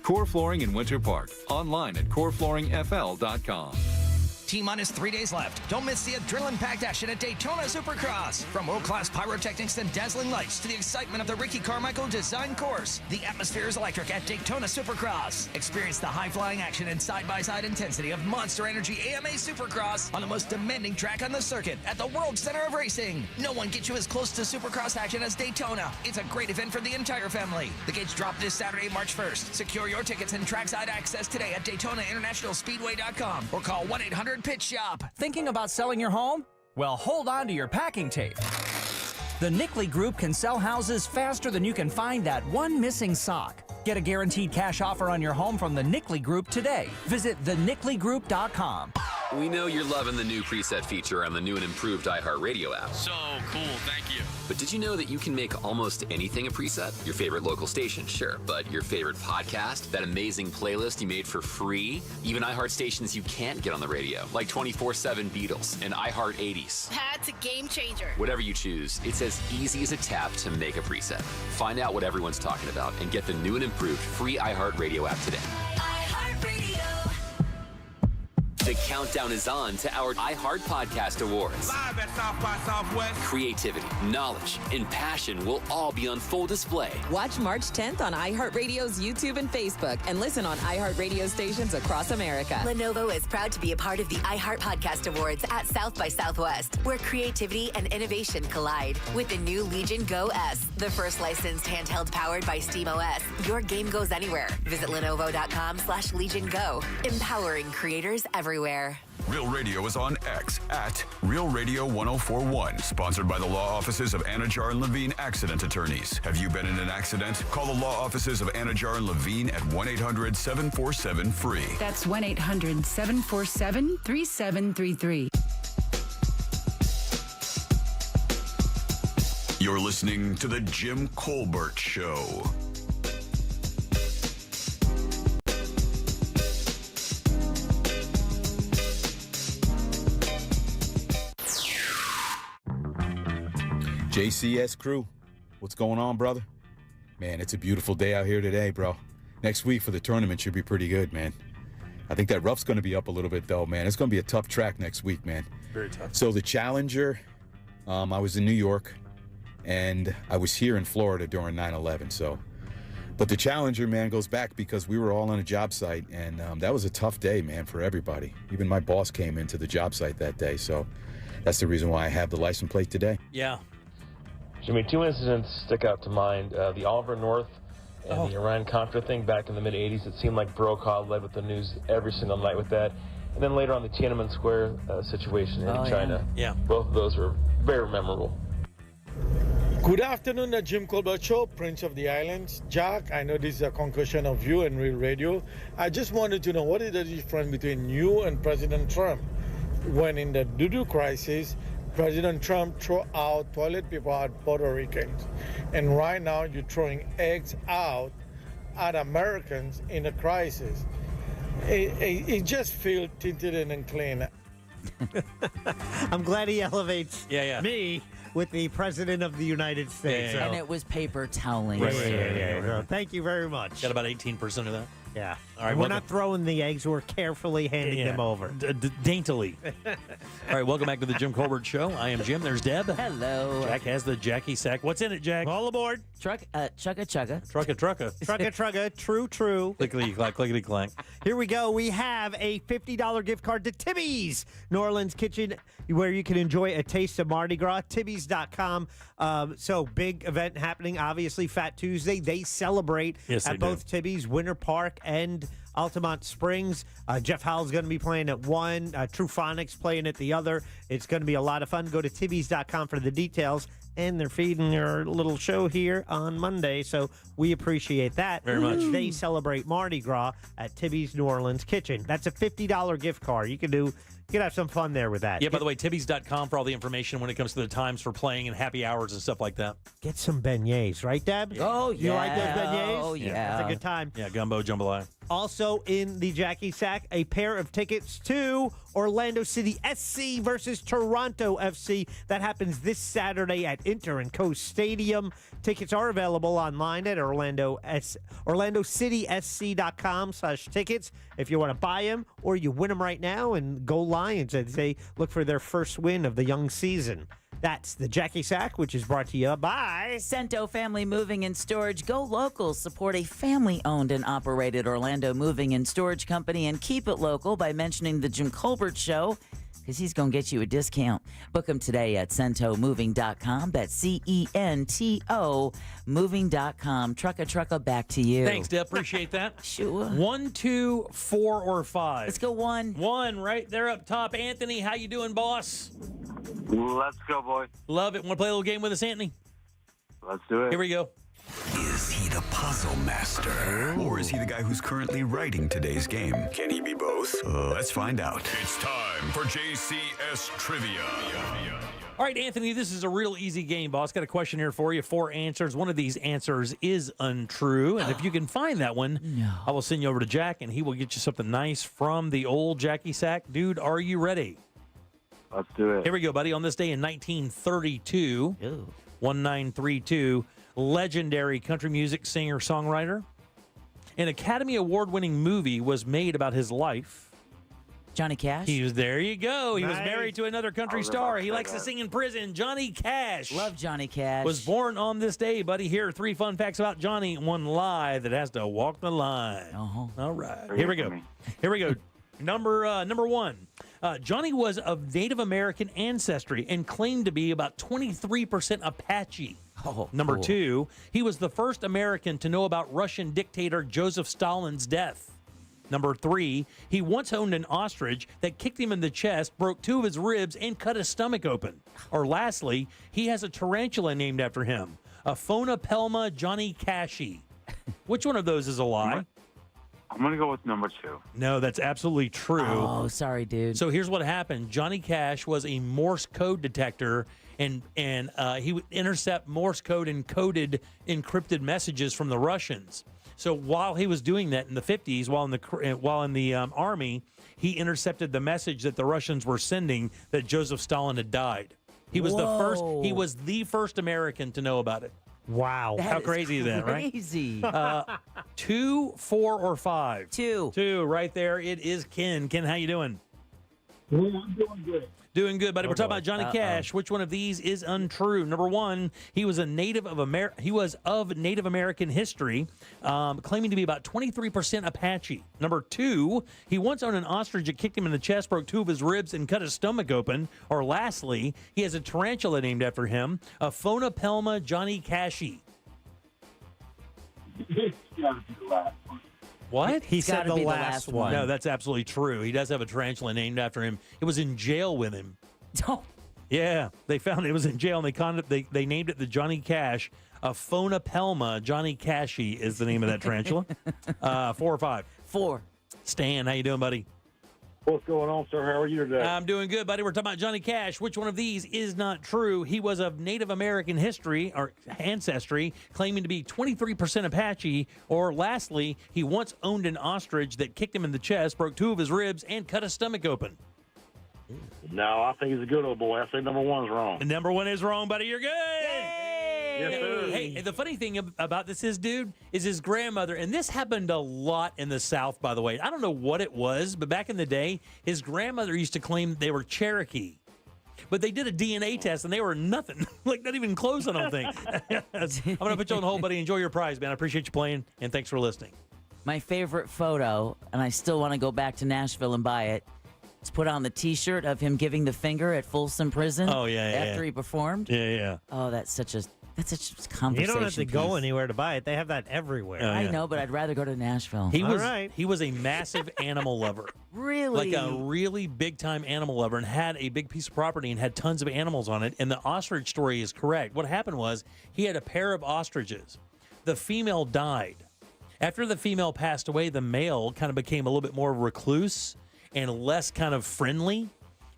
Core Flooring in Winter Park. Online at coreflooringfl.com. T-minus 3 days left. Don't miss the adrenaline-packed action at Daytona Supercross. From world-class pyrotechnics and dazzling lights to the excitement of the Ricky Carmichael design course, the atmosphere is electric at Daytona Supercross. Experience the high-flying action and side-by-side intensity of Monster Energy AMA Supercross on the most demanding track on the circuit at the World Center of Racing. No one gets you as close to Supercross action as Daytona. It's a great event for the entire family. The gates drop this Saturday, March 1st. Secure your tickets and trackside access today at DaytonaInternationalSpeedway.com or call 1-800-PITCH SHOP. Thinking about selling your home? Well, hold on to your packing tape. The Nickley Group can sell houses faster than you can find that one missing sock. Get a guaranteed cash offer on your home from the Nickley Group today. Visit thenickley.com. We know you're loving the new preset feature on the new and improved iHeartRadio app. So cool, thank you. But did you know that you can make almost anything a preset? Your favorite local station, sure, but your favorite podcast, that amazing playlist you made for free, even iHeart stations you can't get on the radio, like 24/7 Beatles and iHeart 80s. That's a game changer. Whatever you choose, it's as easy as a tap to make a preset. Find out what everyone's talking about and get the new and improved free iHeartRadio app today. iHeartRadio. The countdown is on to our iHeart Podcast Awards. Live at South by Southwest. Creativity, knowledge, and passion will all be on full display. Watch March 10th on iHeartRadio's YouTube and Facebook and listen on iHeartRadio stations across America. Lenovo is proud to be a part of the iHeart Podcast Awards at South by Southwest, where creativity and innovation collide. With the new Legion Go S, the first licensed handheld powered by SteamOS, your game goes anywhere. Visit Lenovo.com/Legion Go, empowering creators everywhere. Real Radio is on X at Real Radio 1041. Sponsored by the law offices of Anajar and Levine Accident Attorneys. Have you been in an accident? Call the law offices of Anajar and Levine at 1-800-747-FREE. That's 1-800-747-3733. You're listening to The Jim Colbert Show. JCS crew, what's going on, brother? Man, it's a beautiful day out here today, bro. Next week for the tournament should be pretty good, man. I think that rough's going to be up a little bit, though, man. It's going to be a tough track next week, man. Very tough. So the Challenger, I was in New York, and I was here in Florida during 9/11, so. But the Challenger, man, goes back because we were all on a job site, and that was a tough day, man, for everybody. Even my boss came into the job site that day, so that's the reason why I have the license plate today. Yeah. Jimmy, two incidents stick out to mind. The Oliver North and the Iran-Contra thing back in the mid-'80s. It seemed like Brokaw led with the news every single night with that. And then later on, the Tiananmen Square situation in China. Yeah. Both of those were very memorable. Good afternoon, the Jim Colbert Show, Prince of the Islands. Jack, I know this is a concussion of you and Real Radio. I just wanted to know, what is the difference between you and President Trump? When in the Dudu crisis, President Trump threw out toilet paper at Puerto Ricans. And right now, you're throwing eggs out at Americans in a crisis. It just feels tinted and unclean. I'm glad he elevates me with the President of the United States. And it was paper toweling. Right. Thank you very much. Got about 18% of that. Yeah. All right. We're not throwing the eggs. We're carefully handing them over. Daintily. All right. Welcome back to the Jim Colbert Show. I am Jim. There's Deb. Hello. Jack has the Jackie sack. What's in it, Jack? All aboard. Chugga. Trucka. Trugga. True. Clickety clack, clickety clack. Here we go. We have a $50 gift card to Tibby's New Orleans Kitchen, where you can enjoy a taste of Mardi Gras. Tibbys.com. So big event happening. Obviously, Fat Tuesday. They celebrate at both Tibby's, Winter Park, and Altamont Springs. Jeff Howell's going to be playing at one. True Phonics playing at the other. It's going to be a lot of fun. Go to Tibbys.com for the details. And they're feeding your little show here on Monday, so we appreciate that. Very much. They celebrate Mardi Gras at Tibby's New Orleans Kitchen. That's a $50 gift card. You can have some fun there with that. Yeah, by the way, Tibbys.com for all the information when it comes to the times for playing and happy hours and stuff like that. Get some beignets, right, Deb? Oh, You like those beignets? Oh, yeah. That's a good time. Yeah, gumbo, jambalaya. Also in the Jackie Sack, a pair of tickets to Orlando City SC versus Toronto FC. That happens this Saturday at Inter & Co Stadium. Tickets are available online at OrlandoCitySC.com/tickets if you want to buy them, or you win them right now and go Lions as they look for their first win of the young season. That's the Jackie Sack, which is brought to you by Cento Family Moving and Storage. Go local. Support a family-owned and operated Orlando moving and storage company, and keep it local by mentioning the Jim Colbert Show, because he's going to get you a discount. Book them today at CentoMoving.com. That's CENTO Moving.com. Trucka, back to you. Thanks, Deb. Appreciate that. Sure. 1, 2, 4, or 5. Let's go 1. 1, right there up top. Anthony, how you doing, boss? Let's go, boys. Love it. Want to play a little game with us, Anthony? Let's do it. Here we go. Is he the puzzle master? Or is he the guy who's currently writing today's game? Can he be both? Let's find out. It's time for JCS Trivia. All right, Anthony, this is a real easy game, boss. Got a question here for you. 4 answers. One of these answers is untrue. And if you can find that one, I will send you over to Jack, and he will get you something nice from the old Jackie Sack. Dude, are you ready? Let's do it. Here we go, buddy. On this day in 1932, 1932, legendary country music singer-songwriter, an Academy Award-winning movie was made about his life. Johnny Cash? There you go. He was Nice. married to another country star. He likes to sing in prison. Johnny Cash. Love Johnny Cash. Was born on this day, buddy. Here are 3 fun facts about Johnny. One lie that has to walk the line. All right. Here we go. Here we go. Number 1. Johnny was of Native American ancestry and claimed to be about 23% Apache. Number 2, he was the first American to know about Russian dictator Joseph Stalin's death. Number 3, he once owned an ostrich that kicked him in the chest, broke 2 of his ribs, and cut his stomach open. Or lastly, he has a tarantula named after him, Aphonopelma Johnny Cashy. Which one of those is a lie? I'm going to go with number 2. No, that's absolutely true. Oh, sorry, dude. So here's what happened. Johnny Cash was a Morse code detector, and he would intercept Morse code encoded encrypted messages from the Russians. So while he was doing that in the 50s, while in the army, he intercepted the message that the Russians were sending that Joseph Stalin had died. He was He was the first American to know about it. Wow. How crazy is that, right? Crazy. 2, 4, or 5? 2. 2, right there. It is Ken. Ken, how you doing? I'm doing good. Doing good, buddy. We're talking about Johnny Cash. Which one of these is untrue? Number 1, he was of Native American history, claiming to be about 23% Apache. Number 2, he once owned an ostrich that kicked him in the chest, broke 2 of his ribs, and cut his stomach open. Or lastly, he has a tarantula named after him, Aphonopelma Johnny Cashy. This got to be the last one. What? He said the last one. No, that's absolutely true. He does have a tarantula named after him. It was in jail with him. Yeah, they found it was in jail, and they named it the Johnny Cash. Aphonopelma Johnny Cashy is the name of that tarantula. 4 or 5? 4. Stan, how you doing, buddy? What's going on, sir? How are you today? I'm doing good, buddy. We're talking about Johnny Cash. Which one of these is not true? He was of Native American history or ancestry, claiming to be 23% Apache. Or lastly, he once owned an ostrich that kicked him in the chest, broke 2 of his ribs, and cut his stomach open. No, I think he's a good old boy. I say number 1's wrong. And number 1 is wrong, buddy. You're good. Yes, sir. Hey, the funny thing about this is, dude, is his grandmother, and this happened a lot in the South, by the way. I don't know what it was, but back in the day, his grandmother used to claim they were Cherokee. But they did a DNA test, and they were nothing. Like, not even close, I don't think. I'm going to put you on hold, buddy. Enjoy your prize, man. I appreciate you playing, and thanks for listening. My favorite photo, and I still want to go back to Nashville and buy it, is put on the T-shirt of him giving the finger at Folsom Prison. Oh, yeah, after he performed. Yeah. Oh, that's such a conversation. You don't have to go piece. anywhere to buy it. They have that everywhere. I know, but I'd rather go to Nashville. He was a massive animal lover. Really? Like a really big-time animal lover, and had a big piece of property and had tons of animals on it. And the ostrich story is correct. What happened was he had a pair of ostriches. The female died. After the female passed away, the male kind of became a little bit more recluse and less kind of friendly.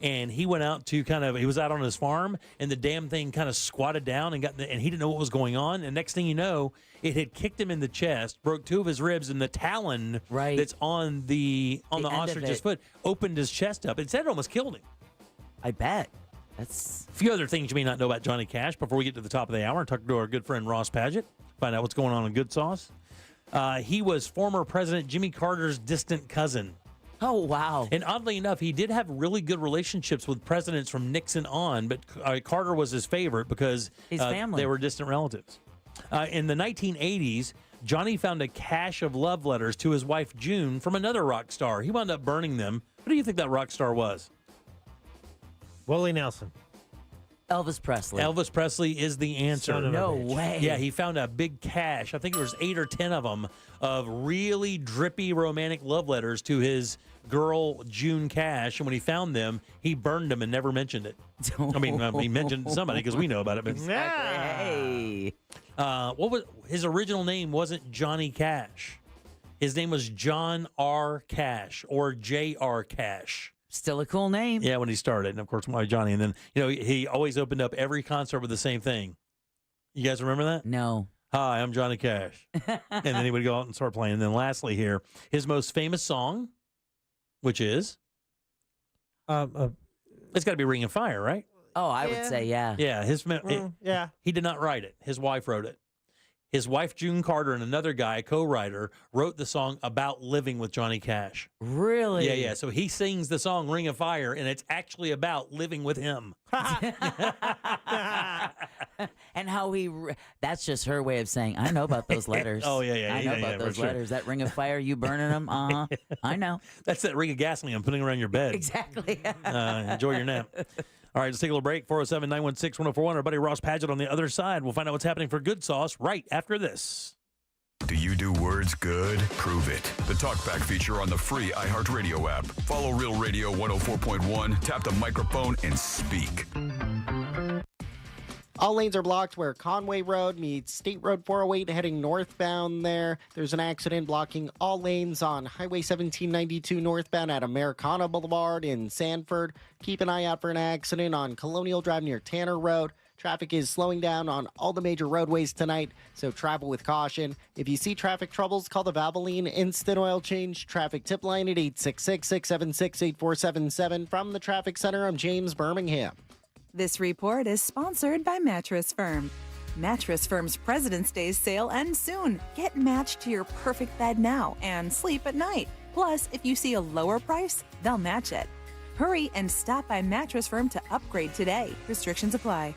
And he went out to he was out on his farm, and the damn thing kind of squatted down and and he didn't know what was going on. And next thing you know, it had kicked him in the chest, broke 2 of his ribs, and the talon that's on the ostrich's foot opened his chest up. It said it almost killed him. I bet. That's a few other things you may not know about Johnny Cash before we get to the top of the hour and talk to our good friend Ross Padgett, find out what's going on in Good Sauce. He was former President Jimmy Carter's distant cousin. Oh, wow. And oddly enough, he did have really good relationships with presidents from Nixon on, but Carter was his favorite because his family. They were distant relatives. In the 1980s, Johnny found a cache of love letters to his wife, June, from another rock star. He wound up burning them. What do you think that rock star was? Willie Nelson. Elvis Presley. Elvis Presley is the answer. No way. Yeah, he found a big cache. I think there was 8 or 10 of them of really drippy romantic love letters to his girl, June Cash. And when he found them, he burned them and never mentioned it. I mean, he mentioned somebody because we know about it. But Hey. what was his original name? Wasn't Johnny Cash. His name was John R. Cash or J.R. Cash. Still a cool name. Yeah, when he started. And, of course, why Johnny. And then, he always opened up every concert with the same thing. You guys remember that? No. Hi, I'm Johnny Cash. And then he would go out and start playing. And then lastly here, his most famous song, which is? It's got to be Ring of Fire, right? Oh, I would say, yeah. Yeah. Yeah. He did not write it. His wife wrote it. His wife, June Carter, and another guy, a co-writer, wrote the song about living with Johnny Cash. Really? Yeah. So he sings the song Ring of Fire, and it's actually about living with him. And how that's just her way of saying, I know about those letters. Oh, yeah. I know about those letters. That ring of fire, you burning them? Uh-huh. I know. That's that ring of gasoline I'm putting around your bed. Exactly. Enjoy your nap. All right, let's take a little break. 407-916-1041. Our buddy Ross Padgett on the other side. We'll find out what's happening for Good Sauce right after this. Do you do words good? Prove it. The TalkBack feature on the free iHeartRadio app. Follow Real Radio 104.1, tap the microphone, and speak. All lanes are blocked where Conway Road meets State Road 408 heading northbound there. There's an accident blocking all lanes on Highway 1792 northbound at Americana Boulevard in Sanford. Keep an eye out for an accident on Colonial Drive near Tanner Road. Traffic is slowing down on all the major roadways tonight, so travel with caution. If you see traffic troubles, call the Valvoline Instant Oil Change Traffic Tip Line at 866-676-8477. From the Traffic Center, I'm James Birmingham. This report is sponsored by Mattress Firm. Mattress Firm's President's Day sale ends soon. Get matched to your perfect bed now and sleep at night. Plus, if you see a lower price, they'll match it. Hurry and stop by Mattress Firm to upgrade today. Restrictions apply.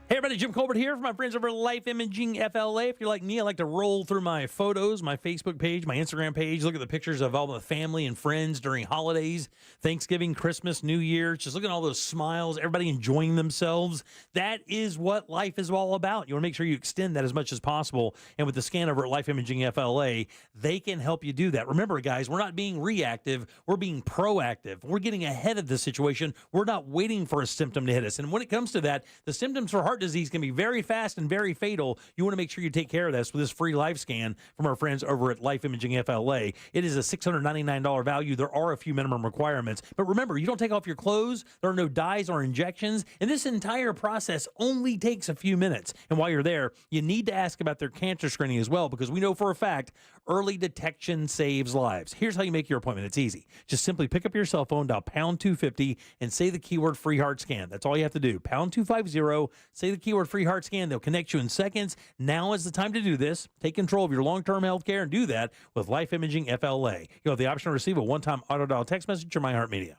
Hey everybody, Jim Colbert here for my friends over at Life Imaging FLA. If you're like me, I like to roll through my photos, my Facebook page, my Instagram page, look at the pictures of all the family and friends during holidays, Thanksgiving, Christmas, New Year. Just look at all those smiles, everybody enjoying themselves. That is what life is all about. You want to make sure you extend that as much as possible. And with the scan over at Life Imaging FLA, they can help you do that. Remember, guys, we're not being reactive. We're being proactive. We're getting ahead of the situation. We're not waiting for a symptom to hit us. And when it comes to that, the symptoms for heart disease can be very fast and very fatal. You want to make sure you take care of this with this free live scan from our friends over at Life Imaging FLA. It is a $699 value. There are a few minimum requirements. But remember, you don't take off your clothes. There are no dyes or injections. And this entire process only takes a few minutes. And while you're there, you need to ask about their cancer screening as well, because we know for a fact early detection saves lives. Here's how you make your appointment. It's easy. Just simply pick up your cell phone, dial pound 250, and say the keyword free heart scan. That's all you have to do. Pound 250, say the keyword free heart scan. They'll connect you in seconds. Now is the time to do this. Take control of your long-term health care and do that with Life Imaging FLA. You'll have the option to receive a one-time auto-dial text message from iHeartMedia.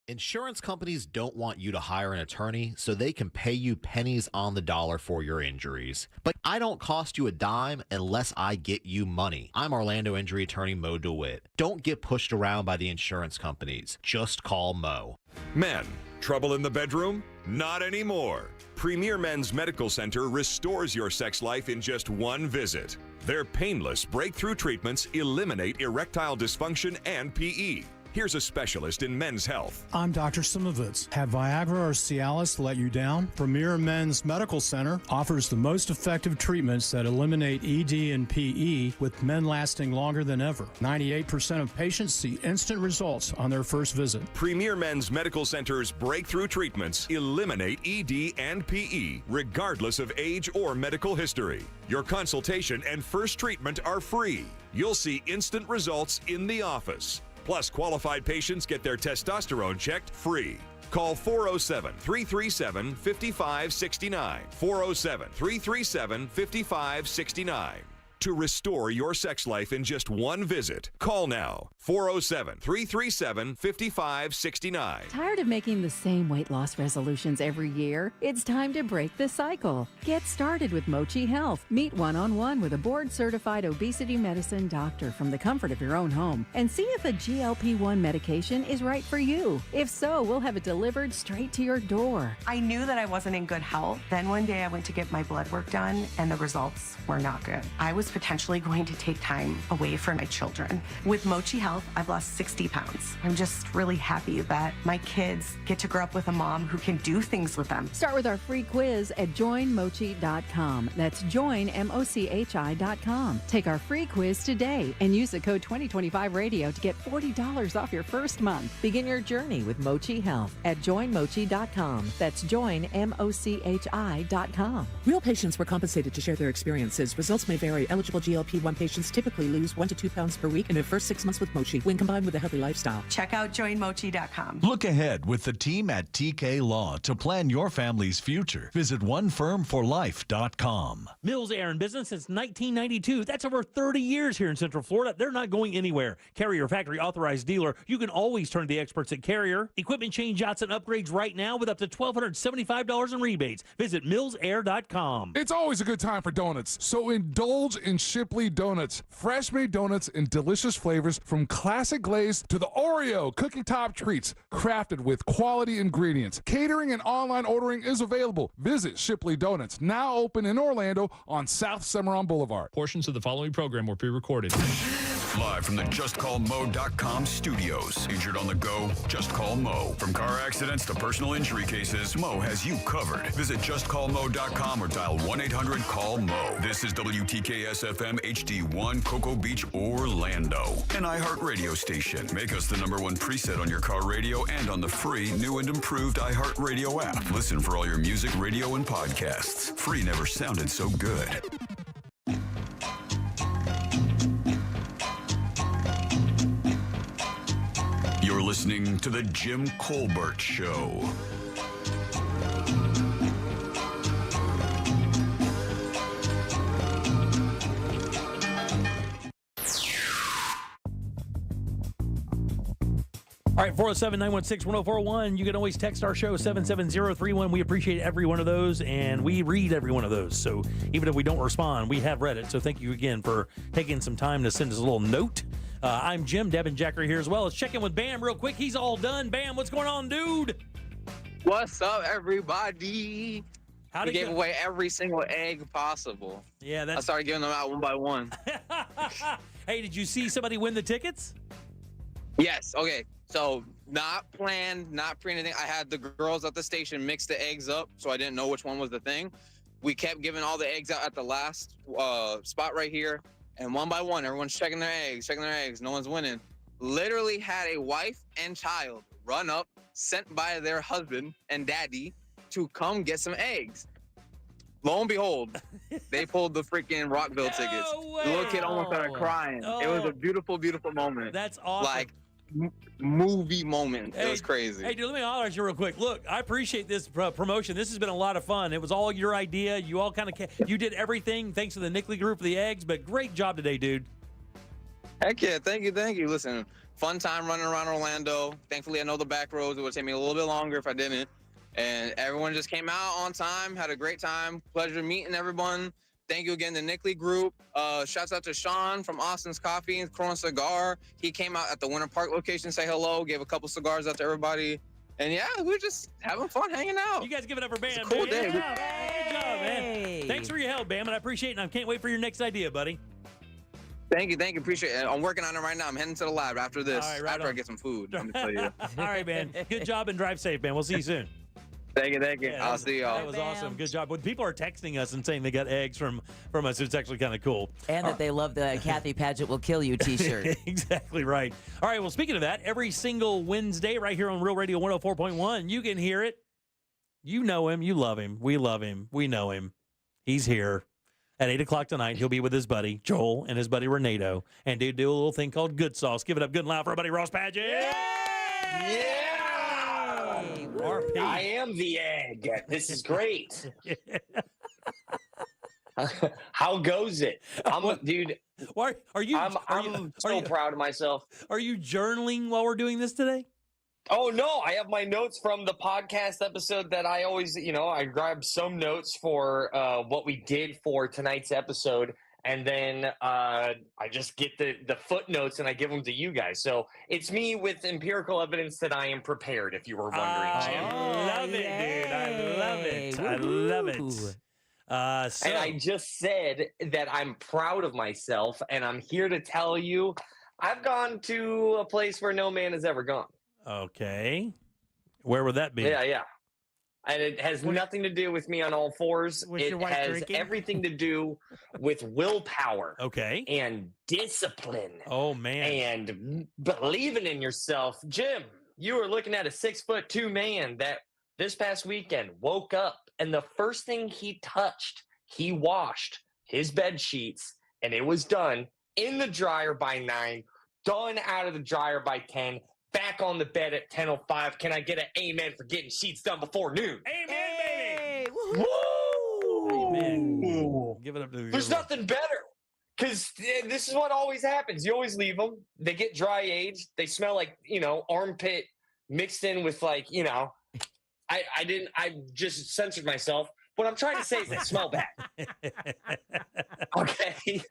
Insurance companies don't want you to hire an attorney so they can pay you pennies on the dollar for your injuries. But I don't cost you a dime unless I get you money. I'm Orlando injury attorney Mo DeWitt. Don't get pushed around by the insurance companies. Just call Mo. Men, trouble in the bedroom? Not anymore. Premier Men's Medical Center restores your sex life in just one visit. Their painless breakthrough treatments eliminate erectile dysfunction and PE. Here's a specialist in men's health. I'm Dr. Simovitz. Have Viagra or Cialis let you down? Premier Men's Medical Center offers the most effective treatments that eliminate ED and PE, with men lasting longer than ever. 98% of patients see instant results on their first visit. Premier Men's Medical Center's breakthrough treatments eliminate ED and PE, regardless of age or medical history. Your consultation and first treatment are free. You'll see instant results in the office. Plus, qualified patients get their testosterone checked free. Call 407-337-5569. 407-337-5569. To restore your sex life in just one visit, call now. 407-337-5569. Tired of making the same weight loss resolutions every year? It's time to break the cycle. Get started with Mochi Health. Meet one-on-one with a board-certified obesity medicine doctor from the comfort of your own home and see if a GLP-1 medication is right for you. If so, we'll have it delivered straight to your door. I knew that I wasn't in good health. Then one day I went to get my blood work done and the results were not good. I was potentially going to take time away from my children. With Mochi Health, I've lost 60 pounds. I'm just really happy that my kids get to grow up with a mom who can do things with them. Start with our free quiz at joinmochi.com. That's joinmochi.com. Take our free quiz today and use the code 2025radio to get $40 off your first month. Begin your journey with Mochi Health at joinmochi.com. That's joinmochi.com. Real patients were compensated to share their experiences. Results may vary. Eligible GLP-1 patients typically lose 1 to 2 pounds per week in their first 6 months with Mochi when combined with a healthy lifestyle. Check out joinmochi.com. Look ahead with the team at TK Law to plan your family's future. Visit onefirmforlife.com. Mills Air in business since 1992. That's over 30 years here in Central Florida. They're not going anywhere. Carrier factory authorized dealer. You can always turn to the experts at Carrier. Equipment change-outs and upgrades right now with up to $1,275 in rebates. Visit millsair.com. It's always a good time for donuts, so indulge in Shipley Donuts. Fresh-made donuts in delicious flavors from classic glaze to the Oreo cookie top treats, crafted with quality ingredients. Catering and online ordering is available. Visit Shipley Donuts, now open in Orlando on South Cimarron Boulevard. Portions of the following program were pre-recorded. Live from the JustCallMo.com studios. Injured on the go? Just call Mo. From car accidents to personal injury cases, Mo has you covered. Visit JustCallMo.com or dial 1-800-CALL-MO. This is WTKS-FM HD1, Cocoa Beach, Orlando. An iHeart radio station. Make us the #1 preset on your car radio and on the free, new and improved iHeart Radio app. Listen for all your music, radio, and podcasts. Free never sounded so good. You're listening to The Jim Colbert Show. All right, 407-916-1041. You can always text our show, 77031. We appreciate every one of those, and we read every one of those. So even if we don't respond, we have read it. So thank you again for taking some time to send us a little note. I'm Jim. Deb and Jack are here as well. Let's check in with Bam real quick. He's all done. Bam, what's going on, dude? What's up, everybody? We gave away every single egg possible. Yeah, I started giving them out one by one. Hey, did you see somebody win the tickets? Yes. Okay. So not planned, not pre anything. I had the girls at the station mix the eggs up, so I didn't know which one was the thing. We kept giving all the eggs out at the last spot right here, and one by one, everyone's checking their eggs. No one's winning. Literally had a wife and child run up, sent by their husband and daddy to come get some eggs. Lo and behold, they pulled the freaking Rockville tickets. The little kid almost started crying. It was a beautiful, beautiful moment. That's awesome. Like, movie moment. It was crazy. Hey, dude, let me holler at you real quick. Look, I appreciate this promotion. This has been a lot of fun. It was all your idea. You all kind of you did everything thanks to the Nickley Group for the eggs, but great job today, dude. Heck yeah, thank you. Listen, fun time running around Orlando. Thankfully, I know the back roads. It would take me a little bit longer if I didn't. And everyone just came out on time, had a great time. Pleasure meeting everyone. Thank you again to Nickley Group. Shouts out to Sean from Austin's Coffee and Corona Cigar. He came out at the Winter Park location, say hello, gave a couple cigars out to everybody. And yeah, we're just having fun hanging out. You guys give it up for Bam. It's a cool day. Yeah, good job, man. Thanks for your help, Bam, and I appreciate it. And I can't wait for your next idea, buddy. Thank you. Appreciate it. I'm working on it right now. I'm heading to the lab after this, All right, after I get some food. I'm gonna tell you. All right, man. Good job and drive safe, man. We'll see you soon. Thank you. Yeah, I'll see y'all. That was awesome. Good job. When people are texting us and saying they got eggs from us, it's actually kind of cool. And that they love the Kathy Paget Will Kill You t-shirt. Exactly right. All right, well, speaking of that, every single Wednesday right here on Real Radio 104.1, you can hear it. You know him. You love him. We love him. We know him. He's here. At 8 o'clock tonight, he'll be with his buddy, Joel, and his buddy, Renato. And they do a little thing called Good Sauce. Give it up good and loud for our buddy, Ross Paget. Yeah! RP. I am the egg. This is great. How goes it? Dude. Why are you? I'm so proud of myself. Are you journaling while we're doing this today? Oh no, I have my notes from the podcast episode that I always, I grab some notes for what we did for tonight's episode. And then I just get the footnotes and I give them to you guys. So it's me with empirical evidence that I am prepared, if you were wondering, Jim. I love it, dude. I love it. I love it. And I just said that I'm proud of myself, and I'm here to tell you I've gone to a place where no man has ever gone. Okay. Where would that be? Yeah. And it has nothing to do with me on all fours. It has drinking? everything to do with willpower. Okay. And discipline. Oh, man. And believing in yourself. Jim, you were looking at a 6'2" man that this past weekend woke up, and the first thing he touched, he washed his bed sheets and it was done in the dryer by 9, done out of the dryer by 10, back on the bed at 10:05. Can I get an amen for getting sheets done before noon? Amen, baby. Woo! Amen. Give it up to There's nothing better. Because this is what always happens. You always leave them. They get dry aged. They smell like, armpit mixed in with I just censored myself. What I'm trying to say is they smell bad. Okay.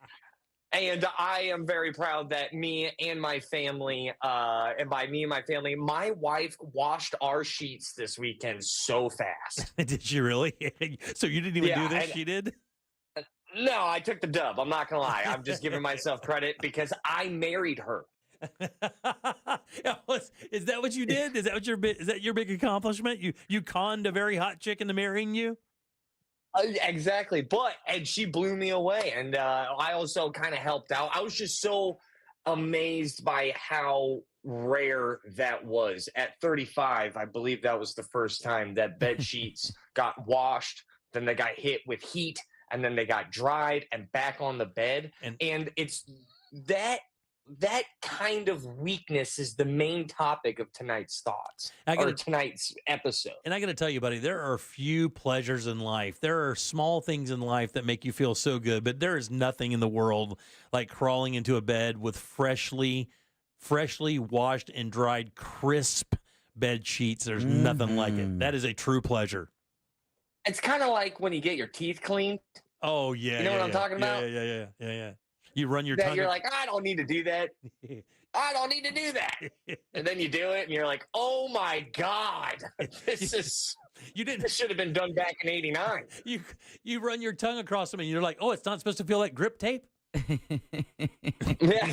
And I am very proud that me and my family, and by me and my family, my wife washed our sheets this weekend so fast. Did she really? So you didn't even do this? And, She did? No, I took the dub. I'm not going to lie. I'm just giving myself credit because I married her. Is that what you did? Is that your big accomplishment? You conned a very hot chick into marrying you? Exactly. And she blew me away. And I also kind of helped out. I was just so amazed by how rare that was. At 35, I believe that was the first time that bed sheets got washed. Then they got hit with heat. And then they got dried and back on the bed. And it's that kind of weakness is the main topic of tonight's thoughts or tonight's episode. And I got to tell you, buddy, there are few pleasures in life. There are small things in life that make you feel so good, but there is nothing in the world like crawling into a bed with freshly washed and dried, crisp bed sheets. There's nothing like it. That is a true pleasure. It's kind of like when you get your teeth cleaned. Oh, yeah. You know what I'm talking about? Yeah. You run your that tongue. You're like, I don't need to do that. I don't need to do that. And then you do it, and you're like, oh, my God. This should have been done back in 89. You run your tongue across them, and you're like, oh, it's not supposed to feel like grip tape? Yeah.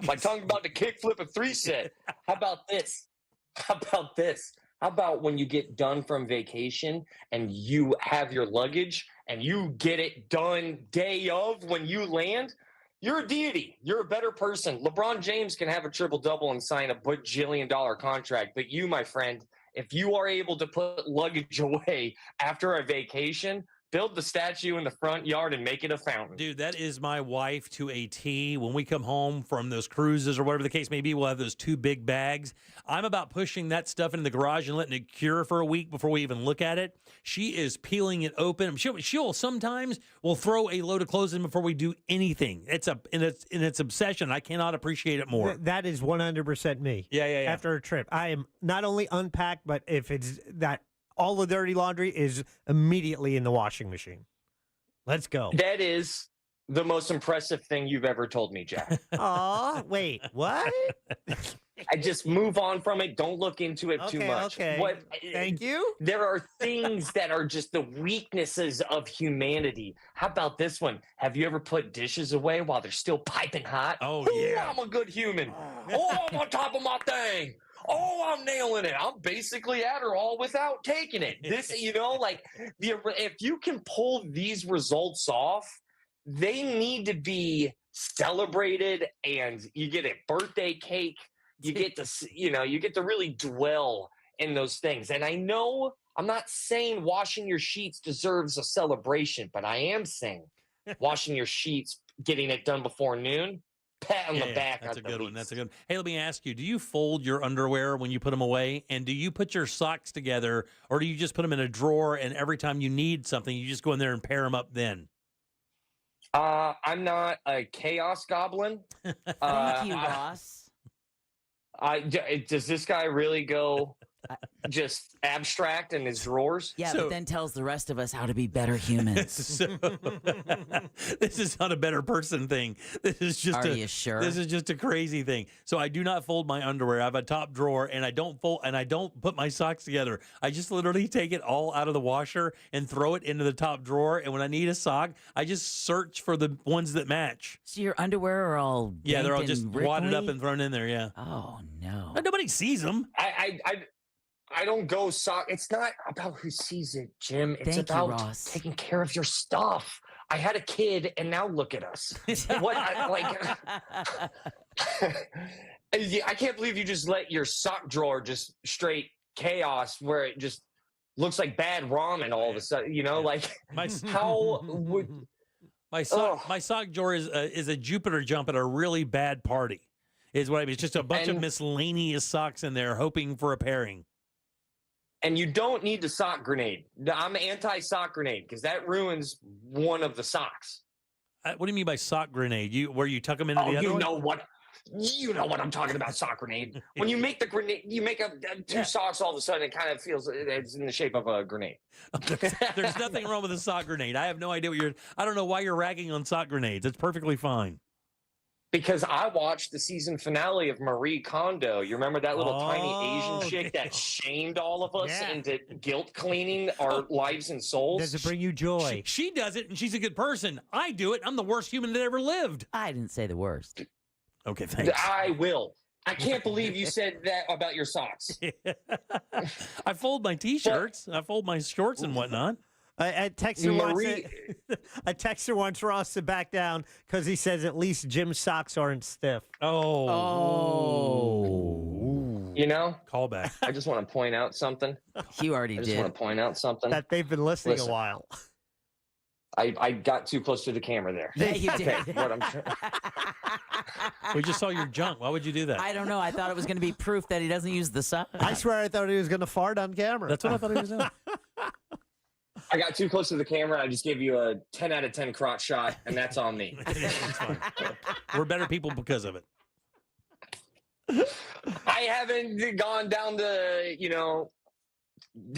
My tongue about to kickflip a 3-set. How about this? How about when you get done from vacation and you have your luggage and you get it done day of when you land? You're a deity. You're a better person. LeBron James can have a triple-double and sign a bajillion-dollar contract. But you, my friend, if you are able to put luggage away after a vacation, build the statue in the front yard and make it a fountain. Dude, that is my wife to a T. When we come home from those cruises or whatever the case may be, we'll have those 2 big bags. I'm about pushing that stuff into the garage and letting it cure for a week before we even look at it. She is peeling it open. She'll sometimes will throw a load of clothes in before we do anything. It's its obsession. I cannot appreciate it more. That is 100% me. Yeah. After a trip, I am not only unpacked, but if it's that all the dirty laundry is immediately in the washing machine. Let's go. That is the most impressive thing you've ever told me, Jack. Aw, wait, what? I just move on from it. Don't look into it too much. Okay. Thank you. There are things that are just the weaknesses of humanity. How about this one? Have you ever put dishes away while they're still piping hot? Oh, yeah. I'm a good human. Oh, I'm on top of my thing. Oh, I'm nailing it. I'm basically Adderall without taking it. If you can pull these results off, they need to be celebrated, and you get a birthday cake. You get to really dwell in those things. And I know I'm not saying washing your sheets deserves a celebration, but I am saying washing your sheets, getting it done before noon, pat on the back. That's a good one. That's a good one. Hey, let me ask you, do you fold your underwear when you put them away? And do you put your socks together, or do you just put them in a drawer and every time you need something, you just go in there and pair them up then? I'm not a chaos goblin. Thank you, Ross. Does this guy really go just abstract in his drawers? Yeah, but then tells the rest of us how to be better humans. This is not a better person thing. This is just Are you sure? This is just a crazy thing. So I do not fold my underwear. I have a top drawer, and I don't put my socks together. I just literally take it all out of the washer and throw it into the top drawer. And when I need a sock, I just search for the ones that match. So your underwear are all they're all just wrinkly? wadded up and thrown in there. Yeah. Oh no. Nobody sees them. I don't go sock. It's not about who sees it, Jim. It's Thank you, about Ross. taking care of your stuff. I had a kid, and now look at us. I can't believe you just let your sock drawer just straight chaos where it just looks like bad ramen all of a sudden. My My sock drawer is a Jupiter jump at a really bad party. Is what I mean. It's just a bunch of miscellaneous socks in there, hoping for a pairing. And you don't need the sock grenade. I'm anti-sock grenade because that ruins one of the socks. What do you mean by sock grenade? Where you tuck them into the other one? You know what I'm talking about, sock grenade. When you make the grenade, you make two socks, all of a sudden it kind of feels it's in the shape of a grenade. There's nothing wrong with a sock grenade. I have no idea I don't know why you're ragging on sock grenades. It's perfectly fine. Because I watched the season finale of Marie Kondo. You remember that little tiny Asian chick that shamed all of us into guilt cleaning our lives and souls? Does it bring you joy? She does it, and she's a good person. I do it. I'm the worst human that ever lived. I didn't say the worst. Okay, thanks. I will. I can't believe you said that about your socks. I fold my T-shirts. I fold my shorts and whatnot. A texter wants Ross to back down because he says at least Jim's socks aren't stiff. Oh. You know? Call back. I just want to point out something. You already did. I just want to point out something. That they've been listening a while. I got too close to the camera there. Yeah, you did. Okay, what I'm We just saw your junk. Why would you do that? I don't know. I thought it was going to be proof that he doesn't use the sock. I swear I thought he was going to fart on camera. That's what I thought he was doing. I got too close to the camera. I just gave you a 10 out of 10 crotch shot, and that's on me. We're better people because of it. I haven't gone down to,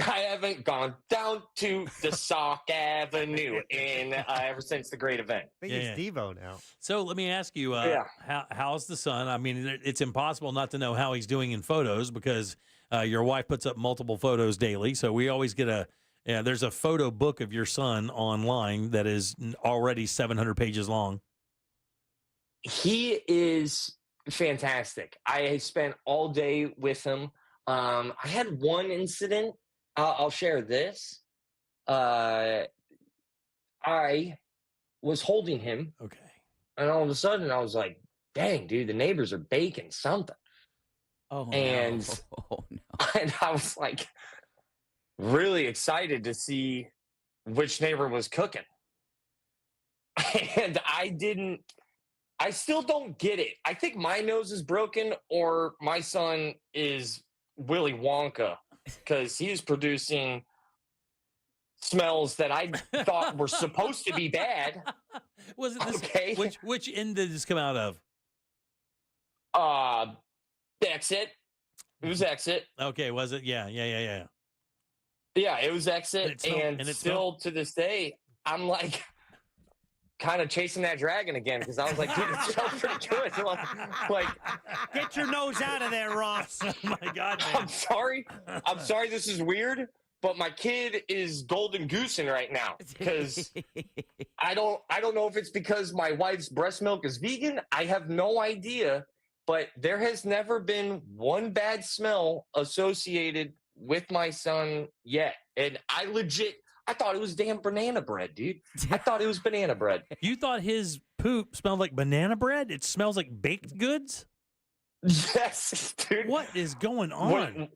I haven't gone down to the Sock Avenue ever since the great event. I think he's Devo now. So let me ask you, how's the son? I mean, it's impossible not to know how he's doing in photos because your wife puts up multiple photos daily. So we always get there's a photo book of your son online that is already 700 pages long. He is fantastic. I spent all day with him. I had one incident. I'll share this. I was holding him. Okay. And all of a sudden I was like, dang, dude, the neighbors are baking something. Oh, and, no. And I was like really excited to see which neighbor was cooking. And I still don't get it. I think my nose is broken or my son is Willy Wonka because he's producing smells that I thought were supposed to be bad. Was it this? Okay. Which end did this come out of? Exit. It was Exit. Okay, was it? Yeah. Yeah, it was Exit. And still to this day, I'm like kind of chasing that dragon again because I was like, dude, it smells pretty good. Like, get your nose out of there, Ross. Oh my God, man. I'm sorry. This is weird, but my kid is golden goosing right now because I don't know if it's because my wife's breast milk is vegan. I have no idea, but there has never been one bad smell associated with my son yet. And I thought it was damn banana bread, dude. I thought it was banana bread. You thought his poop smelled like banana bread? It smells like baked goods? Yes, dude. What is going on?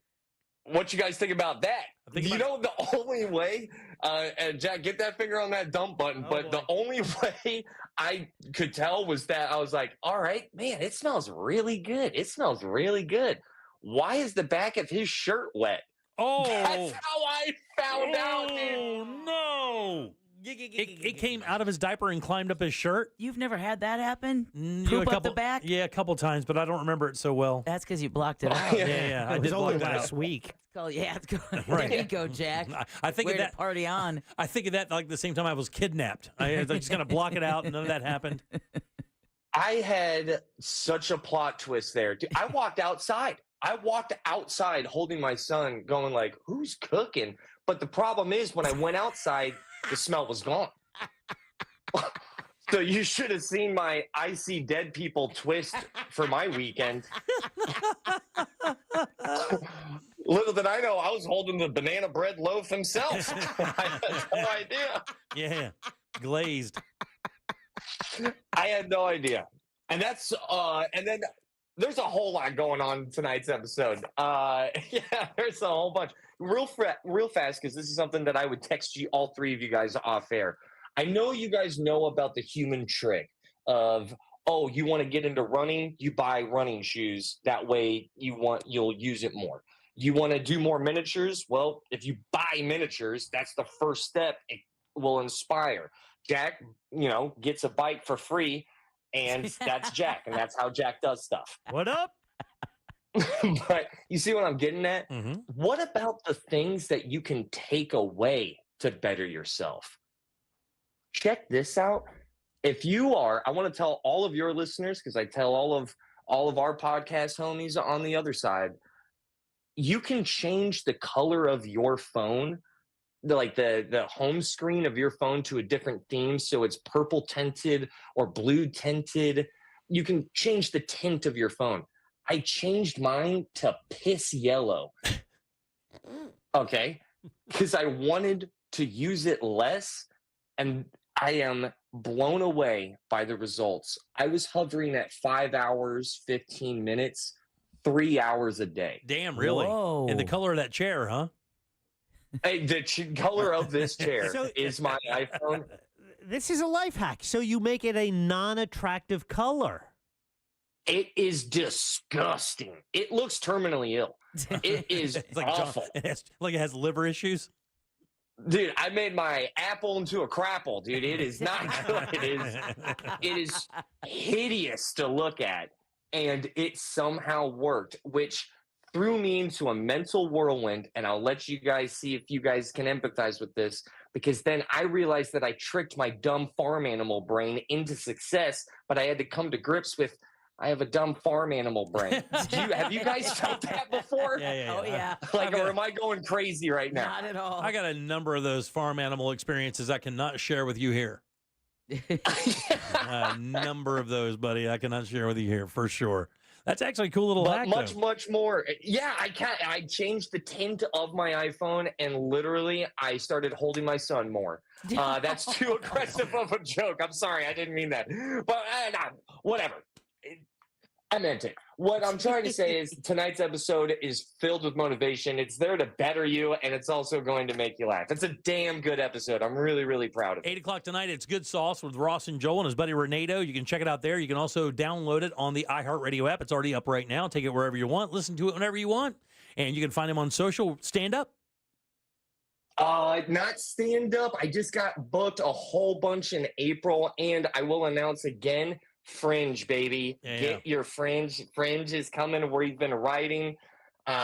What you guys think about that? The only way, and Jack, get that finger on that dump button, the only way I could tell was that I was like, all right, man, it smells really good. It smells really good. Why is the back of his shirt wet? Oh, that's how I found out, dude. Oh, no. It came out of his diaper and climbed up his shirt. You've never had that happen? Poop up the back? Yeah, a couple times, but I don't remember it so well. That's because you blocked it out. Yeah. I It did was only block that last out. week. It's good. Right. There you go, Jack. I think Way of that to party on. I think of that like the same time I was kidnapped. I was just gonna block it out, and none of that happened. I had such a plot twist there. Dude, I walked outside holding my son going like, who's cooking? But the problem is when I went outside, the smell was gone. So you should have seen my I See Dead People twist for my weekend. Little did I know I was holding the banana bread loaf himself. I had no idea. Yeah, glazed. I had no idea. And that's and then there's a whole lot going on in tonight's episode. There's a whole bunch. Real fast, because this is something that I would text you, all three of you guys, off air. I know you guys know about the human trick of, oh, you want to get into running, you buy running shoes. That way you'll use it more. You want to do more miniatures? Well, if you buy miniatures, that's the first step. It will inspire. Jack, gets a bike for free, and that's Jack, and that's how Jack does stuff. What up? But you see what I'm getting at? Mm-hmm. What about the things that you can take away to better yourself? Check this out. If you are, I want to tell all of your listeners, because I tell all of our podcast homies on the other side, you can change the color of your phone, the home screen of your phone, to a different theme, so it's purple tinted or blue tinted. You can change the tint of your phone. I changed mine to piss yellow. Okay, because I wanted to use it less, and I am blown away by the results. I was hovering at 5 hours, 15 minutes, 3 hours a day. Damn, really? Whoa. And the color of that chair, huh? Hey, the color of this chair is my iPhone. This is a life hack. So you make it a non-attractive color. It is disgusting. It looks terminally ill. It is It's like awful. It has liver issues. Dude, I made my apple into a crapple, dude. It is not good. It is hideous to look at. And it somehow worked, which threw me into a mental whirlwind. And I'll let you guys see if you guys can empathize with this, because then I realized that I tricked my dumb farm animal brain into success, but I had to come to grips with, I have a dumb farm animal brain. Have you guys felt that before? Yeah. Oh, yeah. Or am I going crazy right now? Not at all. I got a number of those farm animal experiences I cannot share with you here. A number of those, buddy, I cannot share with you here for sure. That's actually a cool little hack, though. Much more. Yeah, I changed the tint of my iPhone, and literally I started holding my son more. That's too aggressive of a joke. I'm sorry, I didn't mean that. But whatever. I meant it. What I'm trying to say is tonight's episode is filled with motivation. It's there to better you, and it's also going to make you laugh. It's a damn good episode. I'm really, really proud of it. 8 o'clock tonight, it's Good Sauce with Ross and Joel and his buddy Renato. You can check it out there. You can also download it on the iHeartRadio app. It's already up right now. Take it wherever you want. Listen to it whenever you want. And you can find him on social. Stand up. Not stand up. I just got booked a whole bunch in April, and I will announce again, Fringe, baby. Get your Fringe. Fringe is coming. We've been writing.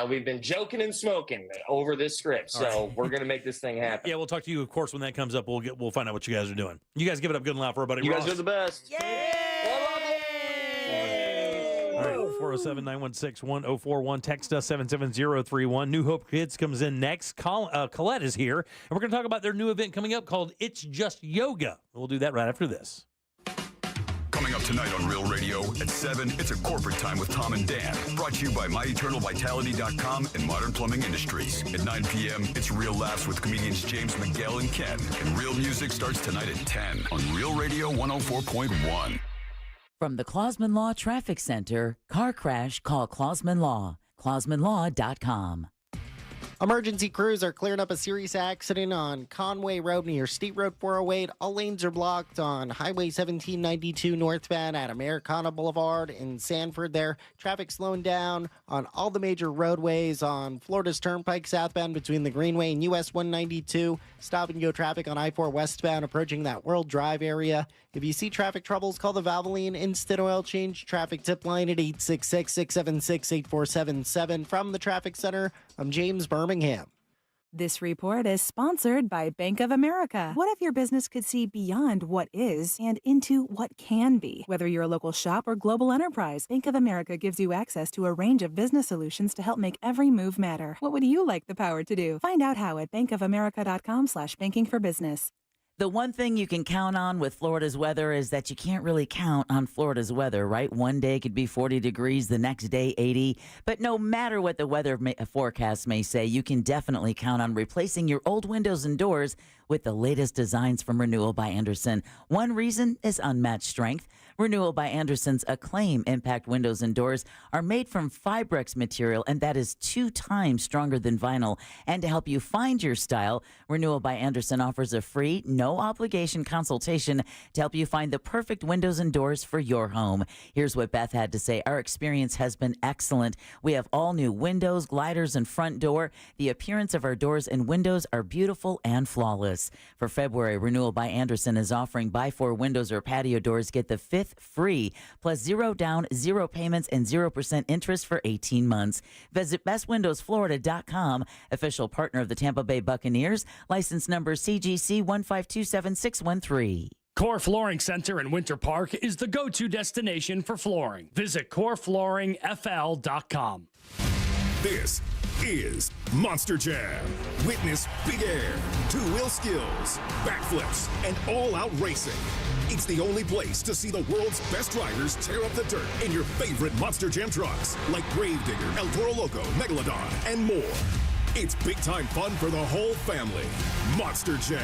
We've been joking and smoking over this script, so we're gonna make this thing happen. Yeah, we'll talk to you, of course, when that comes up. We'll find out what you guys are doing. You guys give it up good and loud for everybody. You Ross. guys are the best. All right, 407-916-1041. Text us 77031. New Hope Kids comes in next. Colette is here, and we're going to talk about their new event coming up called It's Just Yoga. We'll do that right after this. Coming up tonight on Real Radio at 7, it's a corporate time with Tom and Dan. Brought to you by MyEternalVitality.com and Modern Plumbing Industries. At 9 p.m., it's Real Laughs with comedians James McGill and Ken. And Real Music starts tonight at 10 on Real Radio 104.1. From the Clausman Law Traffic Center, car crash, call Clausman Law. ClausmanLaw.com. Emergency crews are clearing up a serious accident on Conway Road near State Road 408. All lanes are blocked on Highway 1792 northbound at Americana Boulevard in Sanford there. Traffic slowing down on all the major roadways on Florida's Turnpike southbound between the Greenway and US 192. Stop and go traffic on I-4 westbound approaching that World Drive area. If you see traffic troubles, call the Valvoline Instant Oil Change traffic tip line at 866-676-8477. From the Traffic Center, I'm James Birmingham. This report is sponsored by Bank of America. What if your business could see beyond what is and into what can be? Whether you're a local shop or global enterprise, Bank of America gives you access to a range of business solutions to help make every move matter. What would you like the power to do? Find out how at bankofamerica.com/bankingforbusiness. The one thing you can count on with Florida's weather is that you can't really count on Florida's weather, right? One day could be 40 degrees, the next day 80. But no matter what the weather forecast may say, you can definitely count on replacing your old windows and doors with the latest designs from Renewal by Andersen. One reason is unmatched strength. Renewal by Andersen's Acclaim Impact windows and doors are made from Fibrex material, and that is 2 times stronger than vinyl. And to help you find your style, Renewal by Andersen offers a free, no-obligation consultation to help you find the perfect windows and doors for your home. Here's what Beth had to say. Our experience has been excellent. We have all new windows, gliders, and front door. The appearance of our doors and windows are beautiful and flawless. For February, Renewal by Andersen is offering buy 4 windows or patio doors, get the 5th free, plus 0 down, 0 payments, and 0% interest for 18 months. Visit bestwindowsflorida.com, official partner of the Tampa Bay Buccaneers, license number CGC 1527613. Core Flooring Center in Winter Park is the go-to destination for flooring. Visit coreflooringfl.com. This is Monster Jam. Witness big air, 2-wheel skills, backflips, and all-out racing. It's the only place to see the world's best drivers tear up the dirt in your favorite Monster Jam trucks, like Gravedigger, El Toro Loco, Megalodon, and more. It's big-time fun for the whole family. Monster Jam,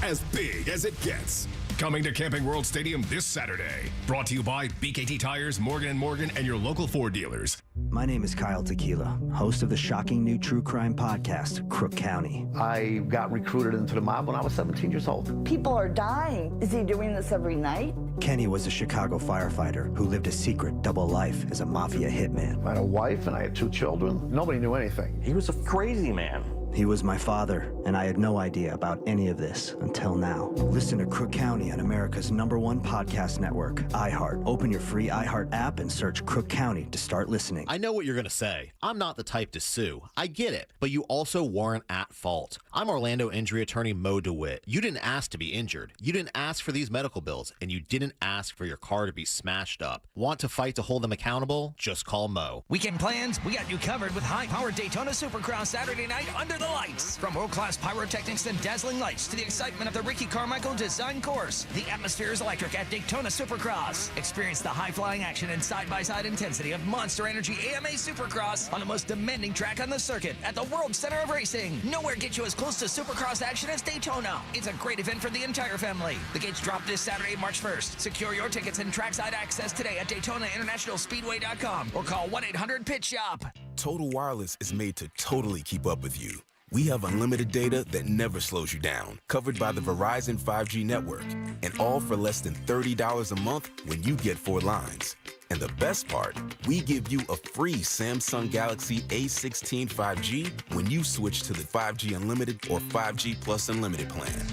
as big as it gets. Coming to Camping World Stadium this Saturday. Brought to you by BKT Tires, Morgan & Morgan, and your local Ford dealers. My name is Kyle Tequila, host of the shocking new true crime podcast, Crook County. I got recruited into the mob when I was 17 years old. People are dying. Is he doing this every night? Kenny was a Chicago firefighter who lived a secret double life as a mafia hitman. I had a wife and I had 2 children. Nobody knew anything. He was a crazy man. He was my father, and I had no idea about any of this until now. Listen to Crook County on America's #1 podcast network, iHeart. Open your free iHeart app and search Crook County to start listening. I know what you're going to say. I'm not the type to sue. I get it. But you also weren't at fault. I'm Orlando injury attorney Mo DeWitt. You didn't ask to be injured. You didn't ask for these medical bills, and you didn't ask for your car to be smashed up. Want to fight to hold them accountable? Just call Mo. Weekend plans? We got you covered with high-powered Daytona Supercross Saturday night under the lights. From world-class pyrotechnics and dazzling lights to the excitement of the Ricky Carmichael design course, the atmosphere is electric at Daytona Supercross. Experience the high-flying action and side-by-side intensity of Monster Energy AMA Supercross on the most demanding track on the circuit at the World Center of Racing. Nowhere gets you as close to Supercross action as Daytona. It's a great event for the entire family. The gates drop this Saturday, March 1st. Secure your tickets and trackside access today at DaytonaInternationalSpeedway.com or call 1-800-PIT-SHOP. Total Wireless is made to totally keep up with you. We have unlimited data that never slows you down, covered by the Verizon 5G network, and all for less than $30 a month when you get 4 lines. And the best part, we give you a free Samsung Galaxy A16 5G when you switch to the 5G Unlimited or 5G Plus Unlimited plan.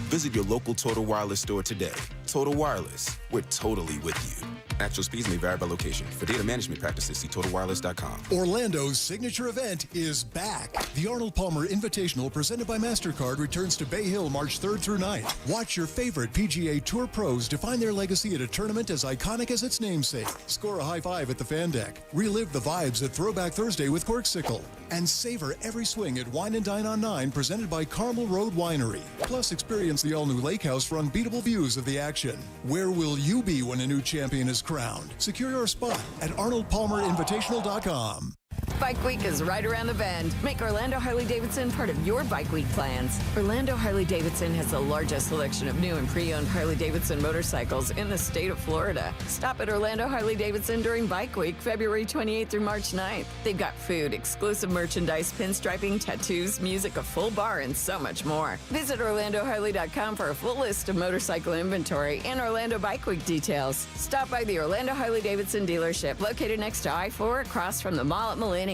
Visit your local Total Wireless store today. Total Wireless, we're totally with you. Actual speeds may vary by location. For data management practices, see TotalWireless.com. Orlando's signature event is back. The Arnold Palmer Invitational presented by MasterCard returns to Bay Hill March 3rd through 9th. Watch your favorite PGA Tour pros define their legacy at a tournament as iconic as its namesake. Score a high five at the fan deck. Relive the vibes at Throwback Thursday with Corksicle. And savor every swing at Wine and Dine on 9 presented by Carmel Road Winery. Plus experience the all-new lake house for unbeatable views of the action. Where will you be when a new champion is crowned? Secure your spot at ArnoldPalmerInvitational.com. Bike Week is right around the bend. Make Orlando Harley-Davidson part of your Bike Week plans. Orlando Harley-Davidson has the largest selection of new and pre-owned Harley-Davidson motorcycles in the state of Florida. Stop at Orlando Harley-Davidson during Bike Week, February 28th through March 9th. They've got food, exclusive merchandise, pinstriping, tattoos, music, a full bar, and so much more. Visit OrlandoHarley.com for a full list of motorcycle inventory and Orlando Bike Week details. Stop by the Orlando Harley-Davidson dealership located next to I-4 across from the mall at Millennium.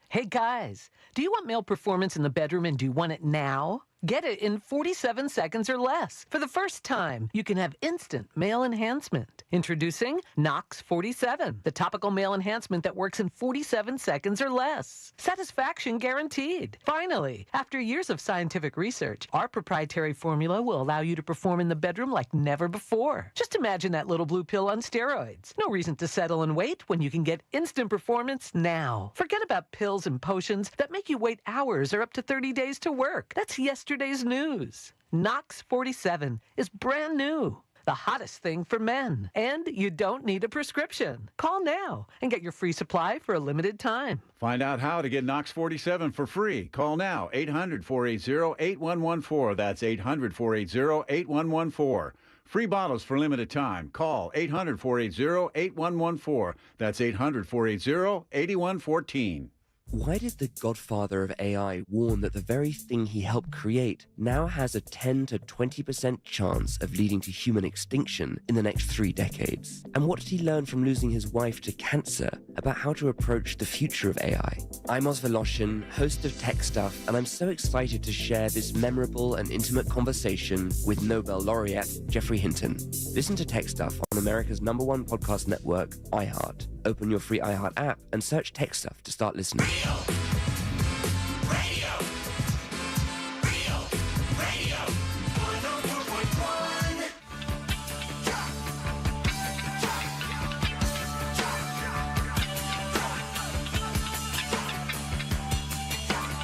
Hey guys, do you want male performance in the bedroom and do you want it now? Get it in 47 seconds or less. For the first time, you can have instant male enhancement. Introducing Nox 47, the topical male enhancement that works in 47 seconds or less. Satisfaction guaranteed. Finally, after years of scientific research, our proprietary formula will allow you to perform in the bedroom like never before. Just imagine that little blue pill on steroids. No reason to settle and wait when you can get instant performance now. Forget about pills and potions that make you wait hours or up to 30 days to work. That's yesterday's news. Nox 47 is brand new. the hottest thing for men. And you don't need a prescription. Call now and get your free supply for a limited time. Find out how to get Knox 47 for free. Call now, 800-480-8114. That's 800-480-8114. Free bottles for limited time. Call 800-480-8114. That's 800-480-8114. Why did the godfather of AI warn that the very thing he helped create now has a 10 to 20% chance of leading to human extinction in the next 3 decades? And what did he learn from losing his wife to cancer about how to approach the future of AI? I'm Oz Voloshin, host of Tech Stuff, and I'm so excited to share this memorable and intimate conversation with Nobel laureate Geoffrey Hinton. Listen to Tech Stuff on America's #1 podcast network, iHeart. Open your free iHeart app and search Tech Stuff to start listening.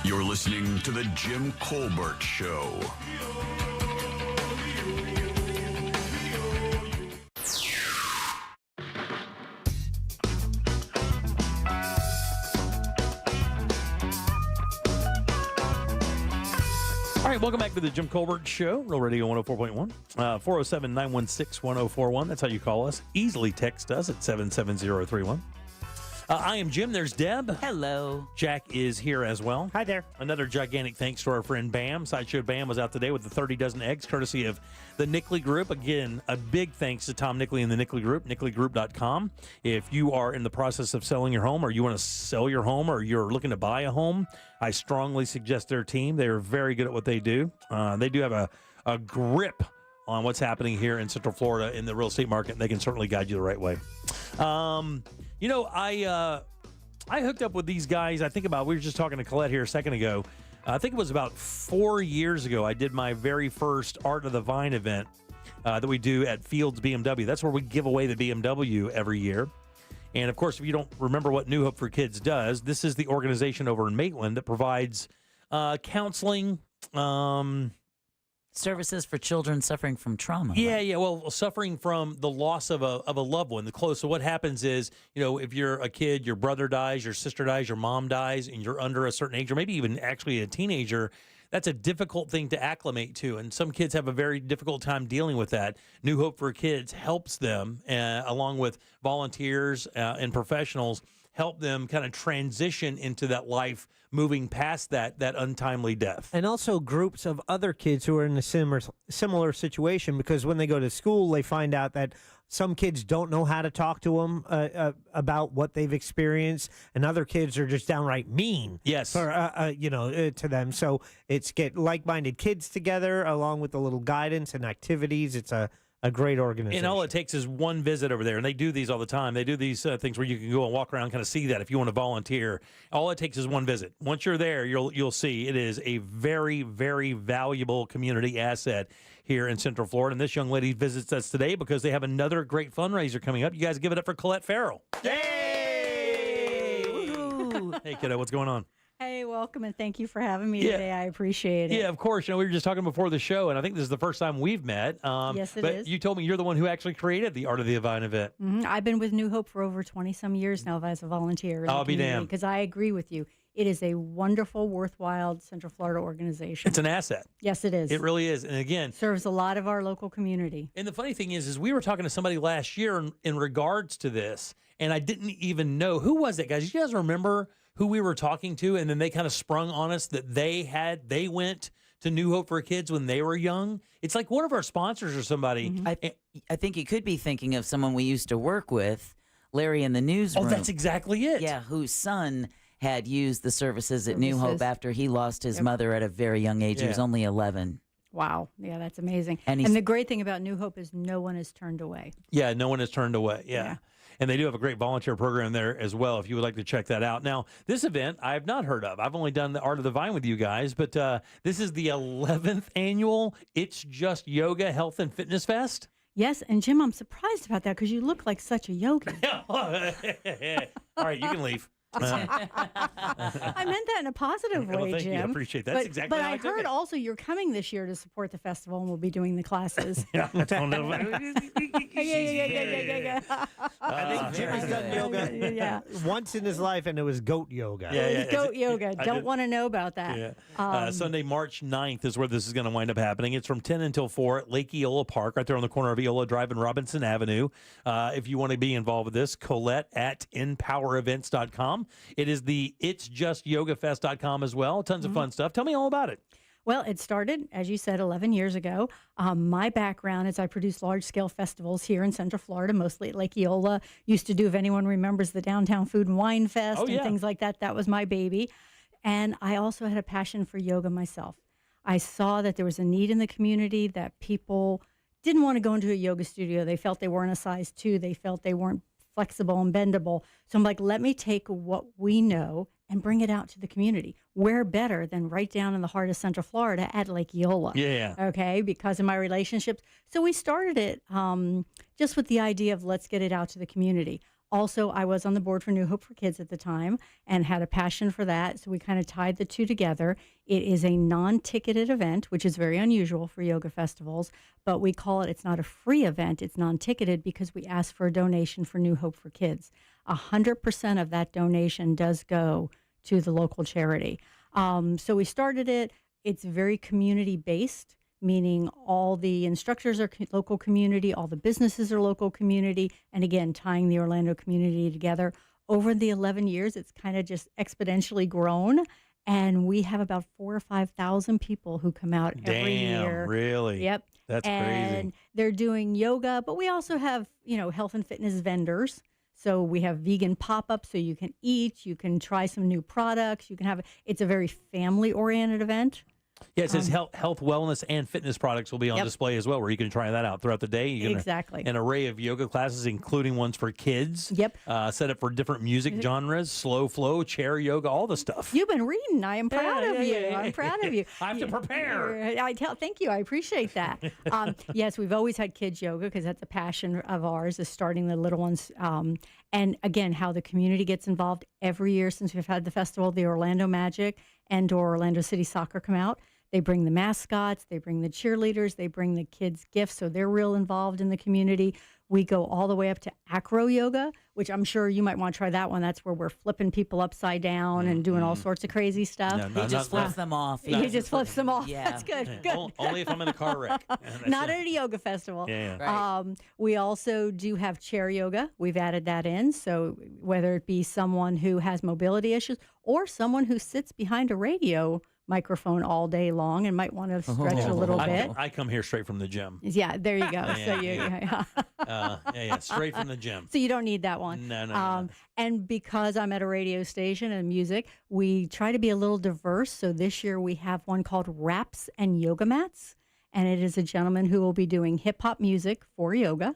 You're listening to The Jim Colbert Show. All right, welcome back to the Jim Colbert Show, Real Radio 104.1, 407-916-1041. That's how you call us. Easily text us at 77031. I am Jim. There's Deb. Hello. Jack is here as well. Hi there. Another gigantic thanks to our friend Bam. Sideshow Bam was out today with the 30 dozen eggs, courtesy of the Nickley Group. Again, a big thanks to Tom Nickley and the Nickley Group, nickley.com. If you are in the process of selling your home, or you want to sell your home, or you're looking to buy a home, I strongly suggest their team. They are very good at what they do. They do have a grip on what's happening here in Central Florida in the real estate market, and they can certainly guide you the right way. You know, I hooked up with these guys. We were just talking to Colette here a second ago. I think it was about 4 years ago. I did my very first Art of the Vine event that we do at Fields BMW. That's where we give away the BMW every year. And of course, if you don't remember what New Hope for Kids does, this is the organization over in Maitland that provides counseling, services for children suffering from trauma. Yeah. Well, suffering from the loss of a loved one. So what happens is, you know, if you're a kid, your brother dies, your sister dies, your mom dies, and you're under a certain age, or maybe even actually a teenager, that's a difficult thing to acclimate to. And some kids have a very difficult time dealing with that. New Hope for Kids helps them, along with volunteers and professionals, help them kind of transition into that life, moving past that untimely death. And also groups of other kids who are in a similar situation, because when they go to school, they find out that some kids don't know how to talk to them about what they've experienced, and other kids are just downright mean. Yes, to them. So it's get like-minded kids together, along with a little guidance and activities. It's a great organization. And all it takes is one visit over there, and they do these all the time. They do these things where you can go and walk around and kind of see that if you want to volunteer. All it takes is one visit. Once you're there, you'll see it is a very, very valuable community asset here in Central Florida. And this young lady visits us today because they have another great fundraiser coming up. You guys give it up for Colette Farrell. Yay! Woo-hoo. Hey, kiddo, what's going on? Hey, welcome, and thank you for having me today. I appreciate it. Yeah, of course. You know, we were just talking before the show, and I think this is the first time we've met. Yes, it but is. You told me you're the one who actually created the Art of the Vine event. Mm-hmm. I've been with New Hope for over 20-some years now as a volunteer. I'll be damned. Because I agree with you. It is a wonderful, worthwhile Central Florida organization. It's an asset. Yes, it is. It really is. And again, serves a lot of our local community. And the funny thing is we were talking to somebody last year in regards to this, and I didn't even know. Who was it, guys? You guys remember who we were talking to? And then they kind of sprung on us that they went to New Hope for Kids when they were young. It's like one of our sponsors or somebody. Mm-hmm. I think you could be thinking of someone we used to work with, Larry in the newsroom. Oh, that's exactly it. Yeah, whose son had used the services at New Hope after he lost his mother at a very young age. He was only 11. Wow. Yeah, that's amazing. And the great thing about New Hope is no one is turned away. Yeah, no one is turned away. Yeah. And they do have a great volunteer program there as well, if you would like to check that out. Now, this event I have not heard of. I've only done the Art of the Vine with you guys, but this is the 11th annual It's Just Yoga Health and Fitness Fest. Yes, and Jim, I'm surprised about that because you look like such a yogi. All right, you can leave. I meant that in a positive way, thank Jim. you. I appreciate that. That's But, exactly but how I I took heard it. also you're coming this year to support the festival, and we'll be doing the classes. Yeah, I don't know. Yeah. I think Jimmy's done yoga Yeah. once in his life, and it was goat yoga. Goat yoga. I Don't did- want to know about that. Yeah. Sunday, March 9th is where this is going to wind up happening. It's from 10 until 4 at Lake Eola Park, right there on the corner of Eola Drive and Robinson Avenue. If you want to be involved with this, Colette at empowerevents.com. It is the It's Just YogaFest.com as well. Tons of fun stuff. Tell me all about it. Well, it started, as you said, 11 years ago. My background is I produce large-scale festivals here in Central Florida, mostly at Lake Eola. Used to do, if anyone remembers, the Downtown Food and Wine Fest and things like that. That was my baby. And I also had a passion for yoga myself. I saw that there was a need in the community, that people didn't want to go into a yoga studio. They felt they weren't a size 2. They felt they weren't flexible and bendable. So I'm like, let me take what we know and bring it out to the community. Where better than right down in the heart of Central Florida at Lake Eola? Yeah. Okay, because of my relationships. So we started it just with the idea of let's get it out to the community. Also, I was on the board for New Hope for Kids at the time and had a passion for that. So we kind of tied the two together. It is a non-ticketed event, which is very unusual for yoga festivals, but we call it, it's not a free event, it's non-ticketed because we ask for a donation for New Hope for Kids. 100% of that donation does go to the local charity. So we started it. It's very community-based, meaning all the instructors are local community, all the businesses are local community, and again, tying the Orlando community together. Over the 11 years, it's kind of just exponentially grown, and we have about 4,000 or 5,000 people who come out every year. Really? Yep. That's and crazy. They're doing yoga, but we also have, health and fitness vendors. So we have vegan pop-ups, so you can eat, you can try some new products, it's a very family-oriented event. Yeah, it says health, wellness, and fitness products will be on Yep. display as well, where you can try that out throughout the day. You can, Exactly. An array of yoga classes, including ones for kids. Yep. Set up for different music genres, slow flow, chair yoga, all the stuff. You've been reading. I am proud of you. yeah. I'm proud of you. I have to prepare. Thank you. I appreciate that. Yes, we've always had kids yoga because that's a passion of ours, is starting the little ones. And again, how the community gets involved every year since we've had the festival. The Orlando Magic and Orlando City Soccer come out. They bring the mascots, they bring the cheerleaders, they bring the kids gifts, so they're real involved in the community. We go all the way up to acro yoga, which I'm sure you might want to try that one. That's where we're flipping people upside down and doing all sorts of crazy stuff. No, He just flips them off. He just flips them off. Yeah. That's good. Good. Only if I'm in a car wreck. Not at a yoga festival. Yeah. Right. We also do have chair yoga. We've added that in. So whether it be someone who has mobility issues or someone who sits behind a radio microphone all day long and might want to stretch a little bit. I come here straight from the gym. Yeah, there you go. Straight from the gym. So you don't need that one. No. And because I'm at a radio station and music, we try to be a little diverse. So this year we have one called Raps and Yoga Mats. And it is a gentleman who will be doing hip hop music for yoga.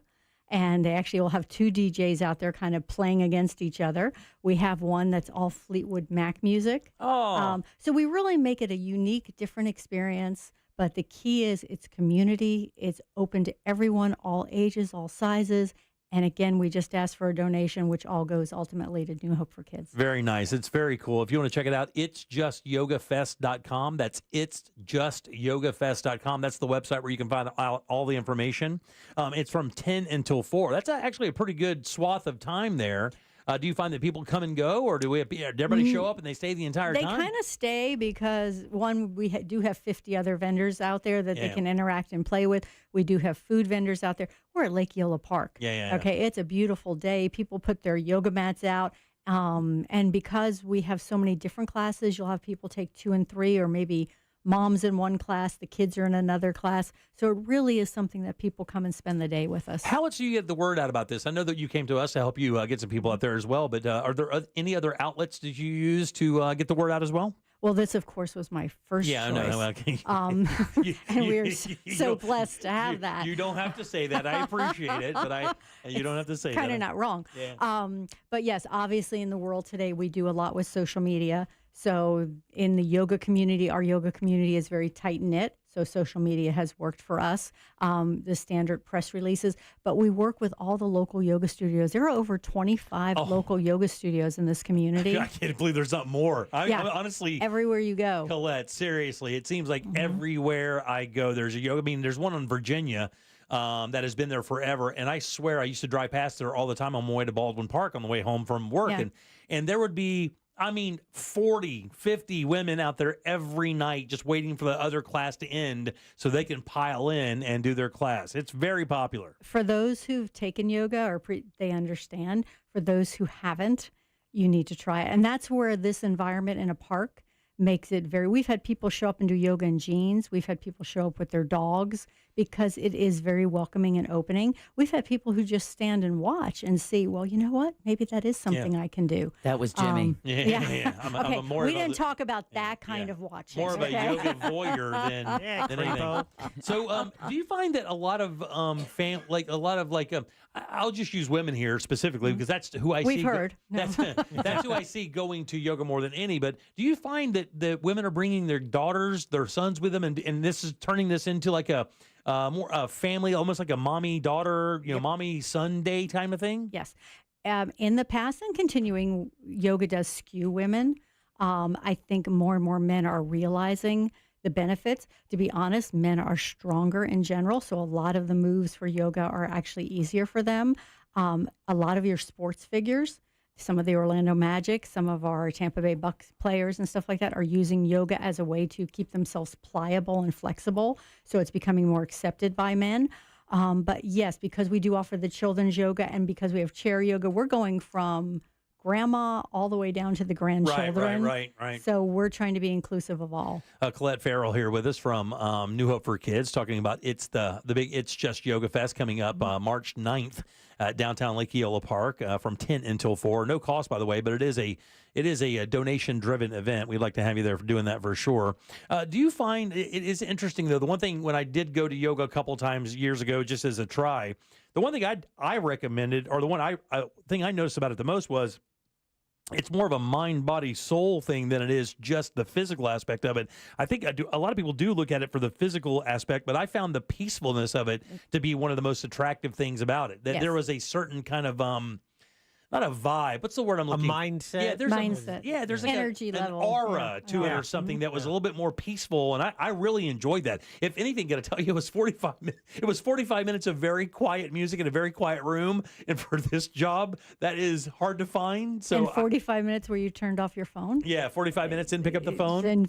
And they actually will have 2 DJs out there kind of playing against each other. We have one that's all Fleetwood Mac music. So we really make it a unique, different experience. But the key is it's community. It's open to everyone, all ages, all sizes. And again, we just ask for a donation, which all goes ultimately to New Hope for Kids. Very nice. It's very cool. If you want to check it out, it's justYogaFest.com. That's it's justYogaFest.com. That's the website where you can find out all the information. It's from 10 until 4. That's actually a pretty good swath of time there. Do you find that people come and go, or do everybody show up and they stay the entire time? They kind of stay because, one, we do have 50 other vendors out there that they can interact and play with. We do have food vendors out there. We're at Lake Eola Park. Okay, it's a beautiful day. People put their yoga mats out. And because we have so many different classes, you'll have people take 2 and 3, or maybe mom's in one class, the kids are in another class. So it really is something that people come and spend the day with us. How much do you get the word out about this? I know that you came to us to help you get some people out there as well, but are there any other outlets that you use to get the word out as well? Well, this, of course, was my first choice. I know. Okay. And we're so blessed to have that. You don't have to say that. I appreciate it, but you don't have to say that. Kind of not wrong. Yeah. But yes, obviously in the world today, we do a lot with social media. So in the yoga community, our yoga community is very tight-knit. So social media has worked for us, the standard press releases, but we work with all the local yoga studios. There are over 25 local yoga studios in this community. I can't believe there's not more. I honestly, everywhere you go. Colette, seriously, it seems like everywhere I go, there's a yoga. I mean, there's one in Virginia that has been there forever. And I swear I used to drive past there all the time on my way to Baldwin Park on the way home from work. And there would be, 40, 50 women out there every night just waiting for the other class to end so they can pile in and do their class. It's very popular. For those who've taken yoga or they understand. For those who haven't, you need to try it. And that's where this environment in a park makes it we've had people show up and do yoga in jeans. We've had people show up with their dogs because it is very welcoming and opening. We've had people who just stand and watch and see, well, you know what? Maybe that is something I can do. That was Jimmy. I'm more we didn't talk about that kind of watching. More of a yoga voyeur than anything. So do you find that a lot of I'll just use women here specifically because that's who I see. We've heard. That's who I see going to yoga more than any. But do you find that the women are bringing their daughters, their sons with them, and this is turning this into like a more a family, almost like a mommy-daughter, mommy-son day kind of thing? Yes. In the past and continuing, yoga does skew women. I think more and more men are realizing the benefits. To be honest, men are stronger in general, so a lot of the moves for yoga are actually easier for them. A lot of your sports figures, some of the Orlando Magic, some of our Tampa Bay Bucks players and stuff like that are using yoga as a way to keep themselves pliable and flexible, so it's becoming more accepted by men. But yes, because we do offer the children's yoga and because we have chair yoga, we're going from grandma all the way down to the grandchildren. Right. So we're trying to be inclusive of all. Colette Farrell here with us from New Hope for Kids, talking about it's the big It's Just Yoga Fest coming up March 9th at downtown Lake Eola Park from 10 until 4. No cost, by the way, but it is a donation-driven event. We'd like to have you there for doing that for sure. Do you find it is interesting, though, the one thing when I did go to yoga a couple times years ago just as a try, the one thing I recommended, or the one thing I noticed about it the most was it's more of a mind, body, soul thing than it is just the physical aspect of it. I think a lot of people do look at it for the physical aspect, but I found the peacefulness of it to be one of the most attractive things about it. That there was a certain kind of not a vibe. What's the word I'm looking? A mindset. Yeah, there's mindset. There's like energy level, an aura to it or something that was a little bit more peaceful, and I really enjoyed that. If anything, got to tell you, it was 45 minutes. It was 45 minutes of very quiet music in a very quiet room, and for this job, that is hard to find. So and 45 minutes where you turned off your phone. Yeah, 45 minutes, didn't pick up the phone.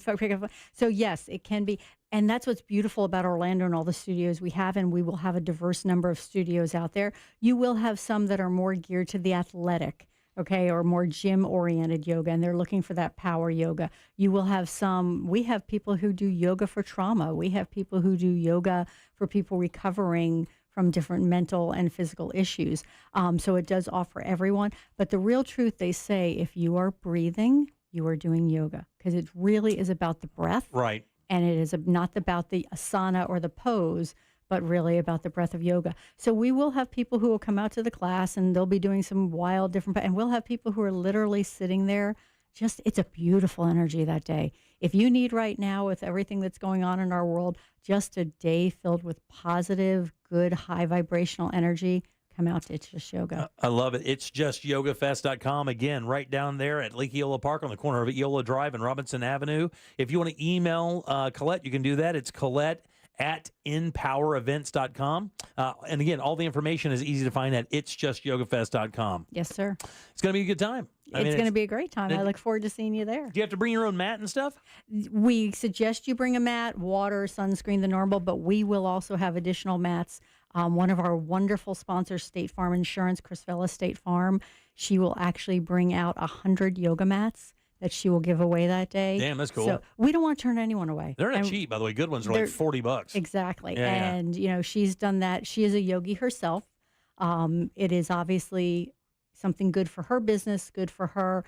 So yes, it can be. And that's what's beautiful about Orlando and all the studios we have, and we will have a diverse number of studios out there. You will have some that are more geared to the athletic, or more gym-oriented yoga, and they're looking for that power yoga. You will have we have people who do yoga for trauma. We have people who do yoga for people recovering from different mental and physical issues. So it does offer everyone. But the real truth, they say, if you are breathing, you are doing yoga, because it really is about the breath. Right. And it is not about the asana or the pose, but really about the breath of yoga. So we will have people who will come out to the class and they'll be doing some wild different, and we'll have people who are literally sitting there. It's a beautiful energy that day. If you need right now, with everything that's going on in our world, just a day filled with positive, good, high vibrational energy, come out to It's Just Yoga. I love it. It's just yogafest.com. Again, right down there at Lake Eola Park on the corner of Eola Drive and Robinson Avenue. If you want to email Colette, you can do that. It's Colette@empowerevents.com. And again, all the information is easy to find at itsjustyogafest.com. Yes, sir. It's going to be a good time. It's going to be a great time. I look forward to seeing you there. Do you have to bring your own mat and stuff? We suggest you bring a mat, water, sunscreen, the normal, but we will also have additional mats. One of our wonderful sponsors, State Farm Insurance, Chris Vella State Farm, she will actually bring out 100 yoga mats that she will give away that day. Damn, that's cool. So we don't want to turn anyone away. They're not cheap, by the way. Good ones are like $40. Exactly. Yeah, and, she's done that. She is a yogi herself. It is obviously something good for her business, good for her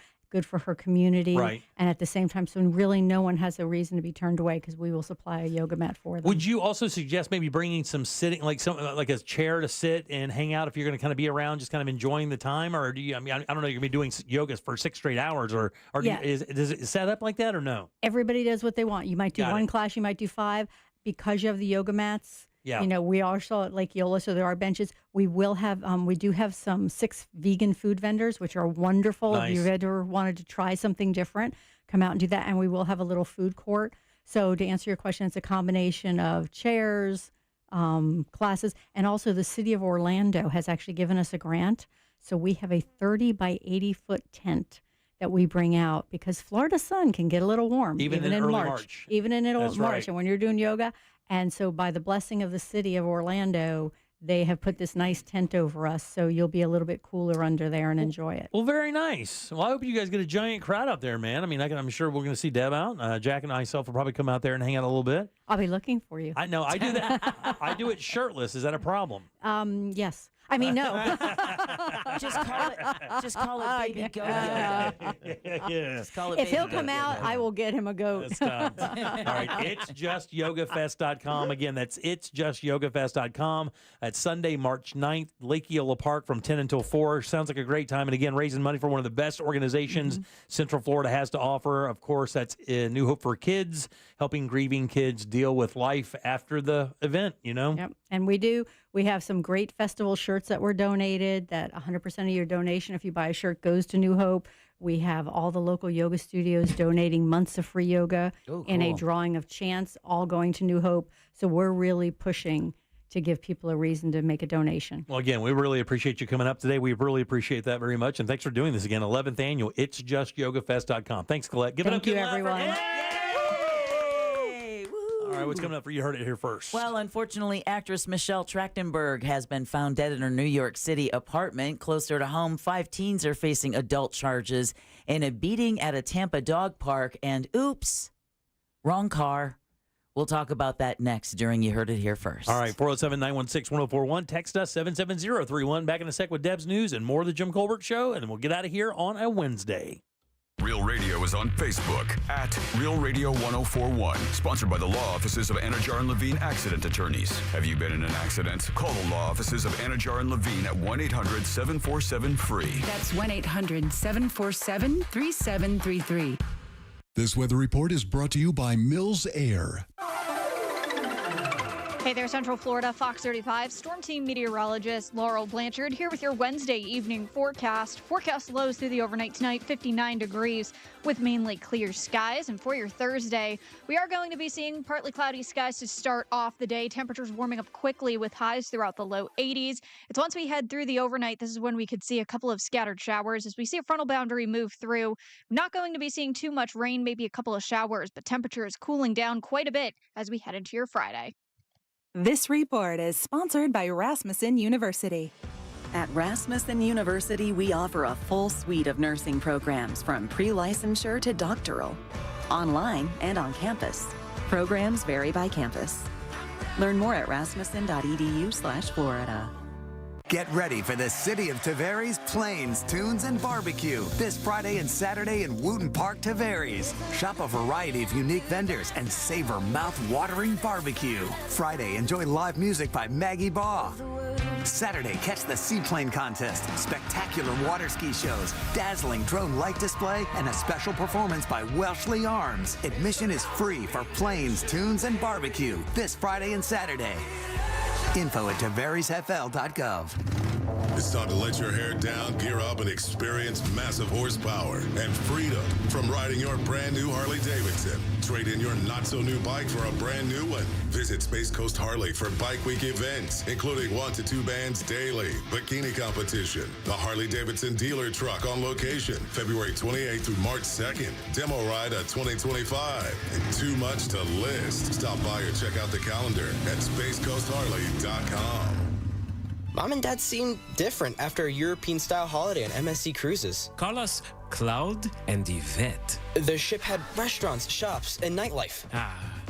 community. Right. And at the same time, so really no one has a reason to be turned away because we will supply a yoga mat for them. Would you also suggest maybe bringing some sitting, like a chair to sit and hang out if you're going to kind of be around, just kind of enjoying the time? Or do you, I don't know, you're going to be doing yoga for 6 straight hours or Yeah. does it set up like that or no? Everybody does what they want. You might do one class, you might do 5. because you have the yoga mats. Yeah. You know, we also at Lake Eola, so there are benches. We will have, we do have 6 vegan food vendors, which are wonderful. Nice. If you've ever wanted to try something different, come out and do that. And we will have a little food court. So to answer your question, it's a combination of chairs, classes, and also the city of Orlando has actually given us a grant. So we have a 30 by 80 foot tent that we bring out because Florida sun can get a little warm, Even in early March. Even in That's March, right. and when you're doing yoga. And so by the blessing of the city of Orlando, they have put this nice tent over us, so you'll be a little bit cooler under there and enjoy it. Well, very nice. Well, I hope you guys get a giant crowd out there, man. I mean, I'm sure we're going to see Deb out. Jack and myself will probably come out there and hang out a little bit. I'll be looking for you. I know. I do that. I do it shirtless. Is that a problem? Yes. I mean, no. Just call it baby goat yoga. Yeah. Just call it If baby he'll goat come out, yoga. I will get him a goat. All right, it's justYogaFest.com. Again, that's it's justYogaFest.com. At Sunday, March 9th, Lake Eola Park from 10 until 4. Sounds like a great time. And again, raising money for one of the best organizations Central Florida has to offer. Of course, that's New Hope for Kids, helping grieving kids deal with life after the event, you know? Yep. And we have some great festival shirts that were donated, that 100% of your donation, if you buy a shirt, goes to New Hope. We have all the local yoga studios donating months of free yoga in a drawing of chance, all going to New Hope. So we're really pushing to give people a reason to make a donation. Well, again, we really appreciate you coming up today. We really appreciate that very much. And thanks for doing this again. 11th annual It's JustYogaFest.com. Thanks, Colette. Give it up. Thank you, everyone. All right, what's coming up for you? Heard it here first. Well, unfortunately, actress Michelle Trachtenberg has been found dead in her New York City apartment. Closer to home, 5 teens are facing adult charges in a beating at a Tampa dog park. And oops, wrong car. We'll talk about that next during You Heard It Here First. All right, 407-916-1041. Text us 77031. Back in a sec with Deb's News and more of the Jim Colbert Show, and then we'll get out of here on a Wednesday. Real Radio is on Facebook at Real Radio 1041. Sponsored by the law offices of Anajar and Levine Accident Attorneys. Have you been in an accident? Call the law offices of Anajar and Levine at 1-800-747-FREE. That's 1-800-747-3733. This weather report is brought to you by Mills Air. Hey there, Central Florida, Fox 35 Storm Team meteorologist Laurel Blanchard here with your Wednesday evening forecast. Forecast lows through the overnight tonight, 59 degrees with mainly clear skies. And for your Thursday, we are going to be seeing partly cloudy skies to start off the day. Temperatures warming up quickly with highs throughout the low 80s. It's once we head through the overnight, this is when we could see a couple of scattered showers as we see a frontal boundary move through. Not going to be seeing too much rain, maybe a couple of showers, but temperature is cooling down quite a bit as we head into your Friday. This report is sponsored by Rasmussen University. At Rasmussen University, we offer a full suite of nursing programs from pre-licensure to doctoral, online and on campus. Programs vary by campus. Learn more at rasmussen.edu/Florida. Get ready for the City of Tavares Plains, Tunes, and Barbecue this Friday and Saturday in Wooten Park, Tavares. Shop a variety of unique vendors and savor mouth-watering barbecue. Friday, enjoy live music by Maggie Baugh. Saturday, catch the Seaplane Contest, spectacular water ski shows, dazzling drone light display, and a special performance by Welshly Arms. Admission is free for Plains, Tunes, and Barbecue this Friday and Saturday. Info at TavaresFL.gov. It's time to let your hair down, gear up, and experience massive horsepower and freedom from riding your brand new Harley Davidson. Trade in your not-so-new bike for a brand new one. Visit Space Coast Harley for Bike Week events, including 1 to 2 bands daily, bikini competition, the Harley Davidson dealer truck on location, February 28th through March 2nd, demo ride at 2025, and too much to list. Stop by or check out the calendar at SpaceCoastHarley.com. Mom and Dad seem different after a European-style holiday on MSC Cruises. Call us Cloud and Yvette. The ship had restaurants, shops, and nightlife.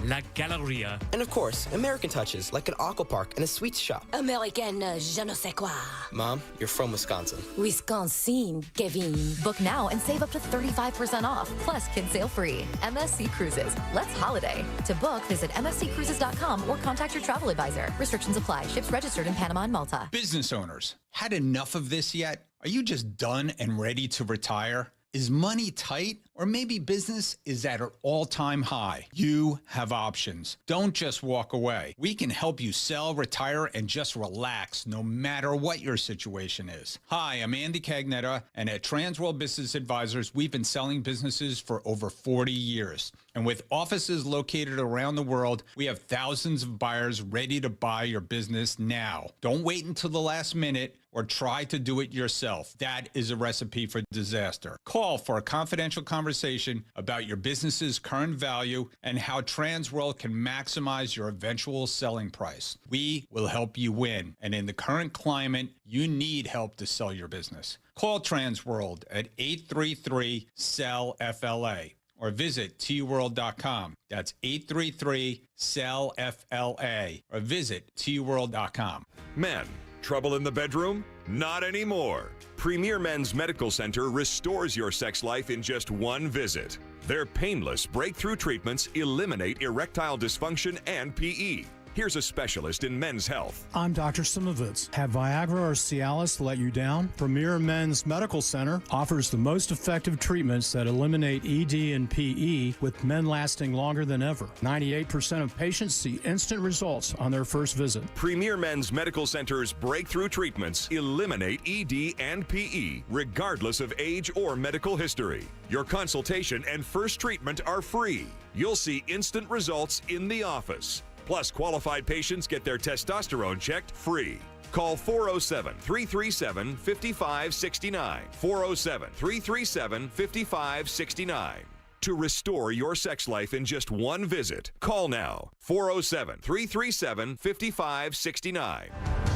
La Galleria. And of course, American touches, like an aqua park and a sweets shop. American je ne sais quoi. Mom, you're from Wisconsin. Wisconsin, Kevin. Book now and save up to 35% off. Plus, kids sail free. MSC Cruises. Let's holiday. To book, visit msccruises.com or contact your travel advisor. Restrictions apply. Ships registered in Panama and Malta. Business owners, had enough of this yet? Are you just done and ready to retire? Is money tight? Or maybe business is at an all-time high. You have options. Don't just walk away. We can help you sell, retire, and just relax no matter what your situation is. Hi, I'm Andy Cagnetta, and at Transworld Business Advisors, we've been selling businesses for over 40 years. And with offices located around the world, we have thousands of buyers ready to buy your business now. Don't wait until the last minute or try to do it yourself. That is a recipe for disaster. Call for a confidential conversation about your business's current value and how Transworld can maximize your eventual selling price. We will help you win. And in the current climate, you need help to sell your business. Call Transworld at 833-SELL-FLA or visit tworld.com. That's 833-SELL-FLA or visit tworld.com. Men, trouble in the bedroom? Not anymore. Premier Men's Medical Center restores your sex life in just one visit. Their painless breakthrough treatments eliminate erectile dysfunction and PE. Here's a specialist in men's health. I'm Dr. Simovitz. Have Viagra or Cialis let you down? Premier Men's Medical Center offers the most effective treatments that eliminate ED and PE, with men lasting longer than ever. 98% of patients see instant results on their first visit. Premier Men's Medical Center's breakthrough treatments eliminate ED and PE, regardless of age or medical history. Your consultation and first treatment are free. You'll see instant results in the office. Plus, qualified patients get their testosterone checked free. Call 407-337-5569. 407-337-5569. To restore your sex life in just one visit, call now. 407-337-5569.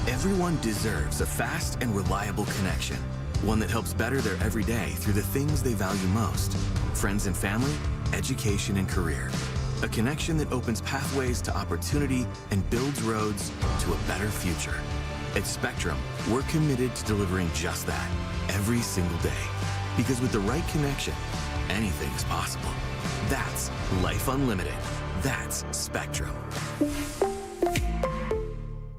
Everyone deserves a fast and reliable connection. One that helps better their everyday through the things they value most. Friends and family, education and career. A connection that opens pathways to opportunity and builds roads to a better future. At Spectrum, we're committed to delivering just that every single day. Because with the right connection, anything is possible. That's Life Unlimited. That's Spectrum.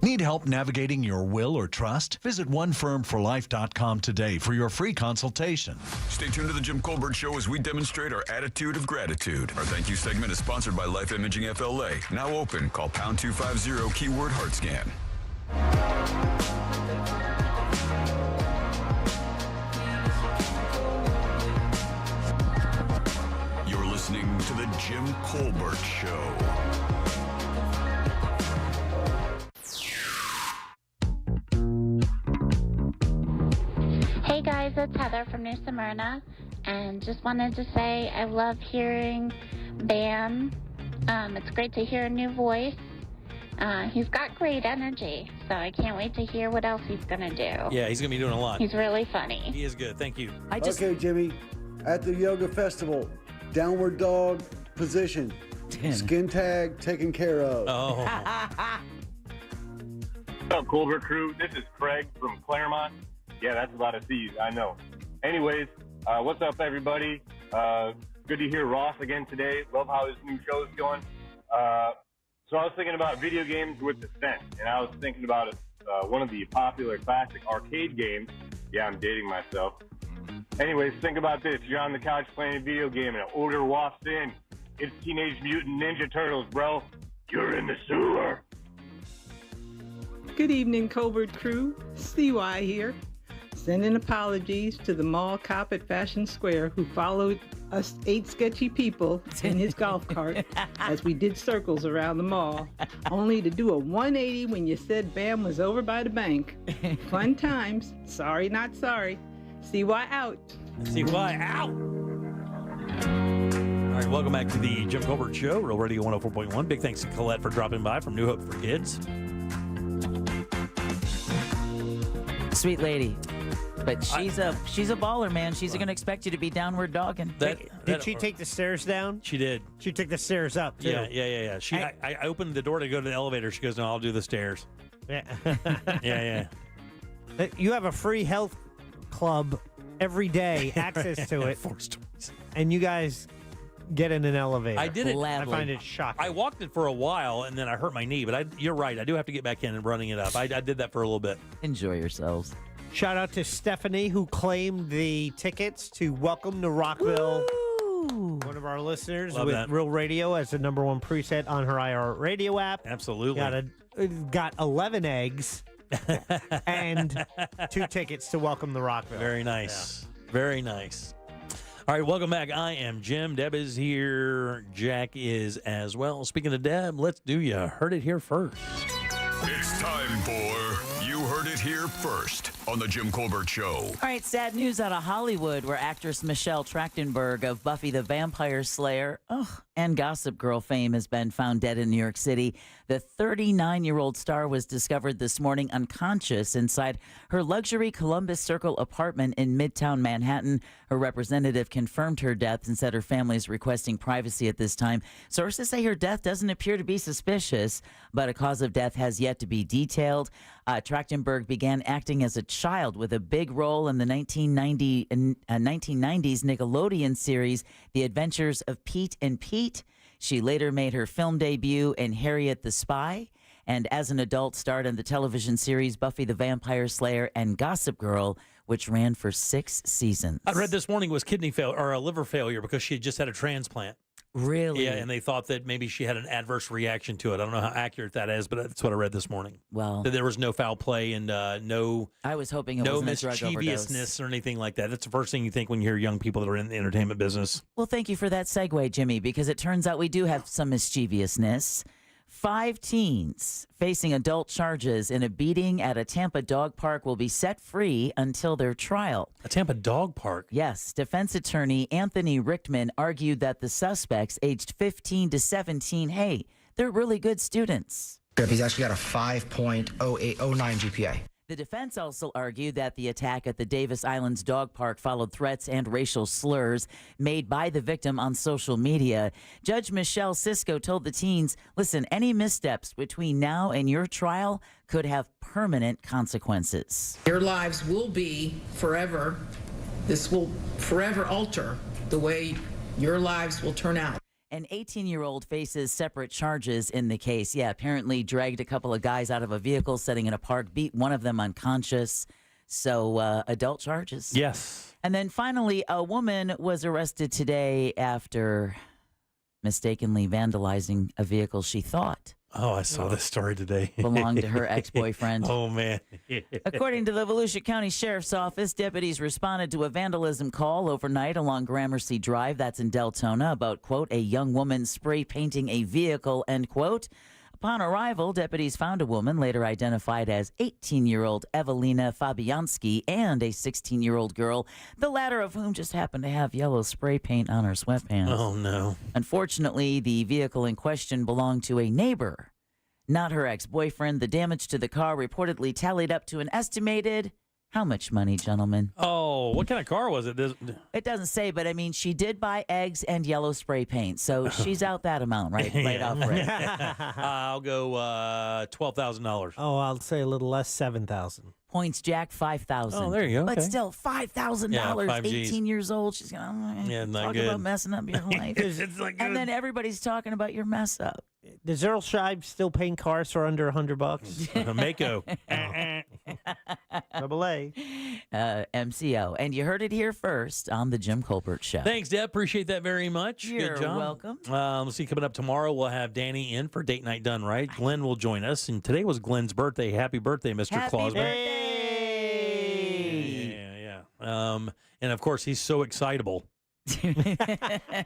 Need help navigating your will or trust? Visit onefirmforlife.com today for your free consultation. Stay tuned to the Jim Colbert Show as we demonstrate our attitude of gratitude. Our thank you segment is sponsored by Life Imaging FLA. Now open. Call pound 250 keyword heart scan. You're listening to the Jim Colbert Show. Hey guys, it's Heather from New Smyrna, and just wanted to say I love hearing Bam. It's great to hear a new voice. He's got great energy, so I can't wait to hear what else he's going to do. Yeah, he's going to be doing a lot. He's really funny. He is good. Thank you. Okay, Jimmy. At the yoga festival, downward dog position, skin tag taken care of. Oh. What's up, Colbert crew? This is Craig from Claremont. Yeah, that's a lot of C's, I know. Anyways, what's up, everybody? Good to hear Ross again today. Love how his new show's going. So I was thinking about video games with Descent, and I was thinking about one of the popular classic arcade games. Yeah, I'm dating myself. Anyways, think about this. You're on the couch playing a video game, and an odor wafts in. It's Teenage Mutant Ninja Turtles, bro. You're in the sewer. Good evening, Colbert crew. CY here. Sending apologies to the mall cop at Fashion Square who followed us 8 sketchy people in his golf cart as we did circles around the mall, only to do a 180 when you said Bam was over by the bank. Fun times. Sorry, not sorry. CY out. CY out. All right, welcome back to the Jim Colbert Show, Real Radio 104.1. Big thanks to Colette for dropping by from New Hope for Kids. Sweet lady. But she's a baller, man. She's going to expect you to be downward dogging. Did she take the stairs down? She did. She took the stairs up, too. Yeah. I opened the door to go to the elevator. She goes, no, I'll do the stairs. Yeah. Yeah. You have a free health club every day, access to it. 4 stories. And you guys get in an elevator. I did it. I find it shocking. I walked it for a while, and then I hurt my knee. But you're right. I do have to get back in and running it up. I did that for a little bit. Enjoy yourselves. Shout out to Stephanie, who claimed the tickets to Welcome to Rockville One of our listeners Love with that. Real Radio as the #1 preset on her iHeart Radio app. Absolutely. Got 11 eggs and 2 tickets to Welcome to Rockville. Very nice. Very nice. All right, welcome back. I am Jim. Deb is here. Jack is as well. Speaking of Deb, let's do You Heard It Here First. It's time for You Heard It Here First on The Jim Colbert Show. All right, sad news out of Hollywood where actress Michelle Trachtenberg of Buffy the Vampire Slayer and Gossip Girl fame has been found dead in New York City. The 39-year-old star was discovered this morning unconscious inside her luxury Columbus Circle apartment in Midtown Manhattan. Her representative confirmed her death and said her family is requesting privacy at this time. Sources say her death doesn't appear to be suspicious, but a cause of death has yet to be detailed. Trachtenberg began acting as a child with a big role in the 1990s Nickelodeon series, The Adventures of Pete and Pete. She later made her film debut in Harriet the Spy, and as an adult starred in the television series Buffy the Vampire Slayer and Gossip Girl, which ran for 6 seasons. I read this morning was kidney failure or a liver failure because she had just had a transplant. Really? Yeah, and they thought that maybe she had an adverse reaction to it. I don't know how accurate that is, but that's what I read this morning. Well, that there was no foul play and no. I was hoping it no wasn't a drug overdose. mischievousness or anything like that. That's the first thing you think when you hear young people that are in the entertainment business. Well, thank you for that segue, Jimmy, because it turns out we do have some mischievousness. 5 teens facing adult charges in a beating at a Tampa dog park will be set free until their trial. A Tampa dog park? Yes. Defense attorney Anthony Rickman argued that the suspects, aged 15 to 17, hey, they're really good students. He's actually got a 5.0809 GPA. The defense also argued that the attack at the Davis Islands dog park followed threats and racial slurs made by the victim on social media. Judge Michelle Cisco told the teens, listen, any missteps between now and your trial could have permanent consequences. Your lives will be forever. This will forever alter the way your lives will turn out. An 18-year-old faces separate charges in the case. Yeah, apparently dragged a couple of guys out of a vehicle sitting in a park, beat one of them unconscious. So adult charges. Yes. And then finally, a woman was arrested today after mistakenly vandalizing a vehicle she thought Oh, I saw this story today. belonged to her ex-boyfriend. Oh, man. According to the Volusia County Sheriff's Office, deputies responded to a vandalism call overnight along Gramercy Drive, that's in Deltona, about, quote, a young woman spray painting a vehicle, end quote. Upon arrival, deputies found a woman later identified as 18-year-old Evelina Fabianski and a 16-year-old girl, the latter of whom just happened to have yellow spray paint on her sweatpants. Oh, no. Unfortunately, the vehicle in question belonged to a neighbor, not her ex-boyfriend. The damage to the car reportedly tallied up to an estimated... How much money, gentlemen? Oh, what kind of car was it? It doesn't say, but I mean, she did buy eggs and yellow spray paint, so she's out that amount right off rip. I'll go $12,000. Oh, I'll say a little less, 7,000. Points, Jack, 5,000. Oh, there you go. But Okay. still, $5,000. Yeah, 5 Gs. 18 years old. She's going, Yeah, not talk good. about messing up your life. It's not And good. then everybody's talking about your mess up. Does Earl Scheib still paint cars for under $100? Mako. Double A. MCO. And you heard it here first on the Jim Colbert Show. Thanks, Deb. Appreciate that very much. You're Good job. welcome. Let's see, coming up tomorrow, we'll have Danny in for Date Night Done Right. Glenn will join us. And today was Glenn's birthday. Happy birthday, Mr. Happy Clausman. birthday! Yeah. And, of course, he's so excitable.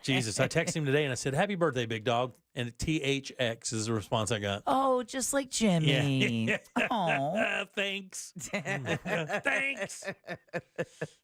Jesus. I texted him today and I said, happy birthday, big dog. And THX is the response I got. Oh, just like Jimmy. Yeah. Oh. Thanks. Thanks.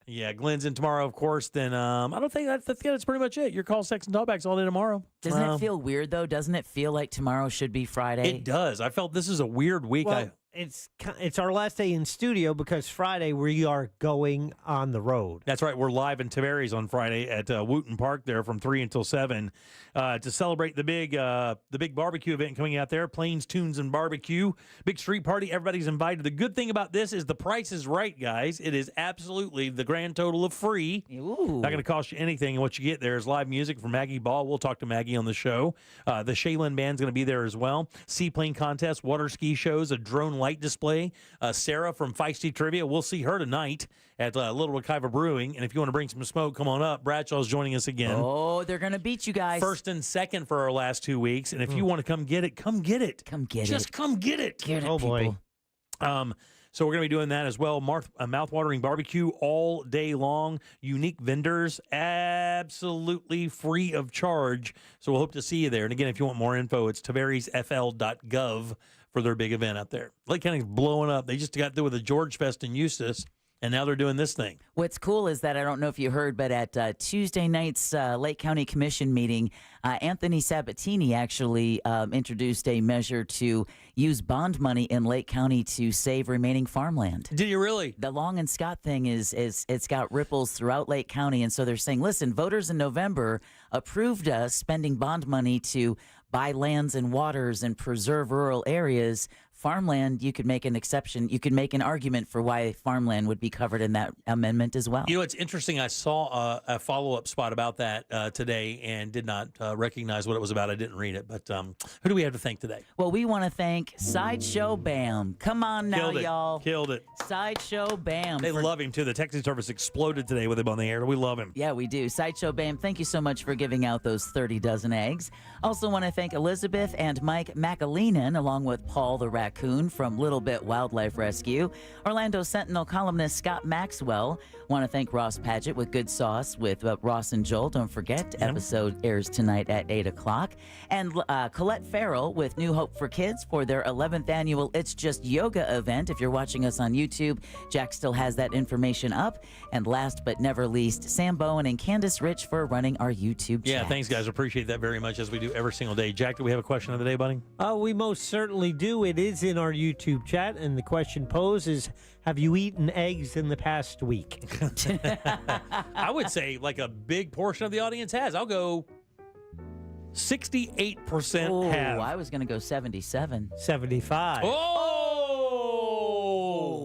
Yeah, Glenn's in tomorrow, of course. Then I don't think that's pretty much it. Your call, sex, and talkbacks all day tomorrow. Doesn't it feel weird, though? Doesn't it feel like tomorrow should be Friday? It does. I felt this is a weird week. Well, it's our last day in studio because Friday we are going on the road. That's right. We're live in Tavares on Friday at Wooten Park there from 3 until 7 to celebrate the big barbecue event coming out there, Plains Tunes and Barbecue. Big street party. Everybody's invited. The good thing about this is the price is right, guys. It is absolutely the grand total of free. Ooh. Not going to cost you anything. And what you get there is live music from Maggie Ball. We'll talk to Maggie on the show. The Shaylin Band's going to be there as well. Seaplane contest, water ski shows, a drone light display. Sarah from Feisty Trivia, we'll see her tonight at Little Wekiva Brewing. And if you want to bring some smoke, come on up. Bradshaw's joining us again. Oh, they're going to beat you guys. First and second for our last 2 weeks. And if you want to come get it, come get it. Come get it. Just come get it. Get it, Oh, boy. people. So we're going to be doing that as well. Mouth-watering barbecue all day long. Unique vendors, absolutely free of charge. So we'll hope to see you there. And again, if you want more info, it's tavaresfl.gov for their big event out there. Lake County's blowing up. They just got through with the George Fest in Eustis, and now they're doing this thing. What's cool is that I don't know if you heard, but at Tuesday night's Lake County Commission meeting, Anthony Sabatini actually introduced a measure to use bond money in Lake County to save remaining farmland. Did you really? The Long and Scott thing is it's got ripples throughout Lake County, and so they're saying, listen, voters in November approved us spending bond money to buy lands and waters and preserve rural areas. Farmland, you could make an exception. You could make an argument for why farmland would be covered in that amendment as well. You know, it's interesting. I saw a follow-up spot about that today and did not recognize what it was about. I didn't read it. But who do we have to thank today? Well, we want to thank Sideshow Bam. Come on now, y'all. Killed it. Sideshow Bam. They love him, too. The texting service exploded today with him on the air. We love him. Yeah, we do. Sideshow Bam, thank you so much for giving out those 30 dozen eggs. Also want to thank Elizabeth and Mike McAleenan, along with Paul the Raccoon from Little Bit Wildlife Rescue. Orlando Sentinel columnist Scott Maxwell. Want to thank Ross Padgett with Good Sauce with Ross and Joel. Don't forget, episode airs tonight at 8 o'clock. And Colette Farrell with New Hope for Kids for their 11th annual It's Just Yoga event. If you're watching us on YouTube, Jack still has that information up. And last but never least, Sam Bowen and Candace Rich for running our YouTube chat. Yeah, thanks, guys. Appreciate that very much, as we do every single day. Jack, do we have a question of the day, buddy? We most certainly do. It is in our YouTube chat, and the question posed is, have you eaten eggs in the past week? I would say like a big portion of the audience has. I'll go 68% have. I was going to go 77. 75.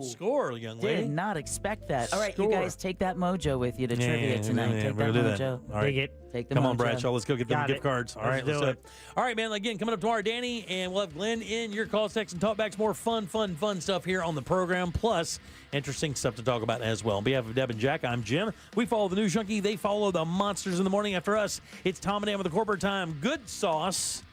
Score, young lady. Did not expect that. All right, Score. you guys take that mojo with you to trivia tonight. Take that mojo. All right. Take it. Take the Come mojo. on, Bradshaw. Let's go get them Got gift it. cards. All right, Let's do it. All right, man. Again, coming up tomorrow, Danny, and we'll have Glenn in your calls, texts, and talkbacks. More fun stuff here on the program, plus interesting stuff to talk about as well. On behalf of Deb and Jack, I'm Jim. We follow the News Junkie. They follow the monsters in the morning. After us, it's Tom and Dan with the corporate time. Good sauce.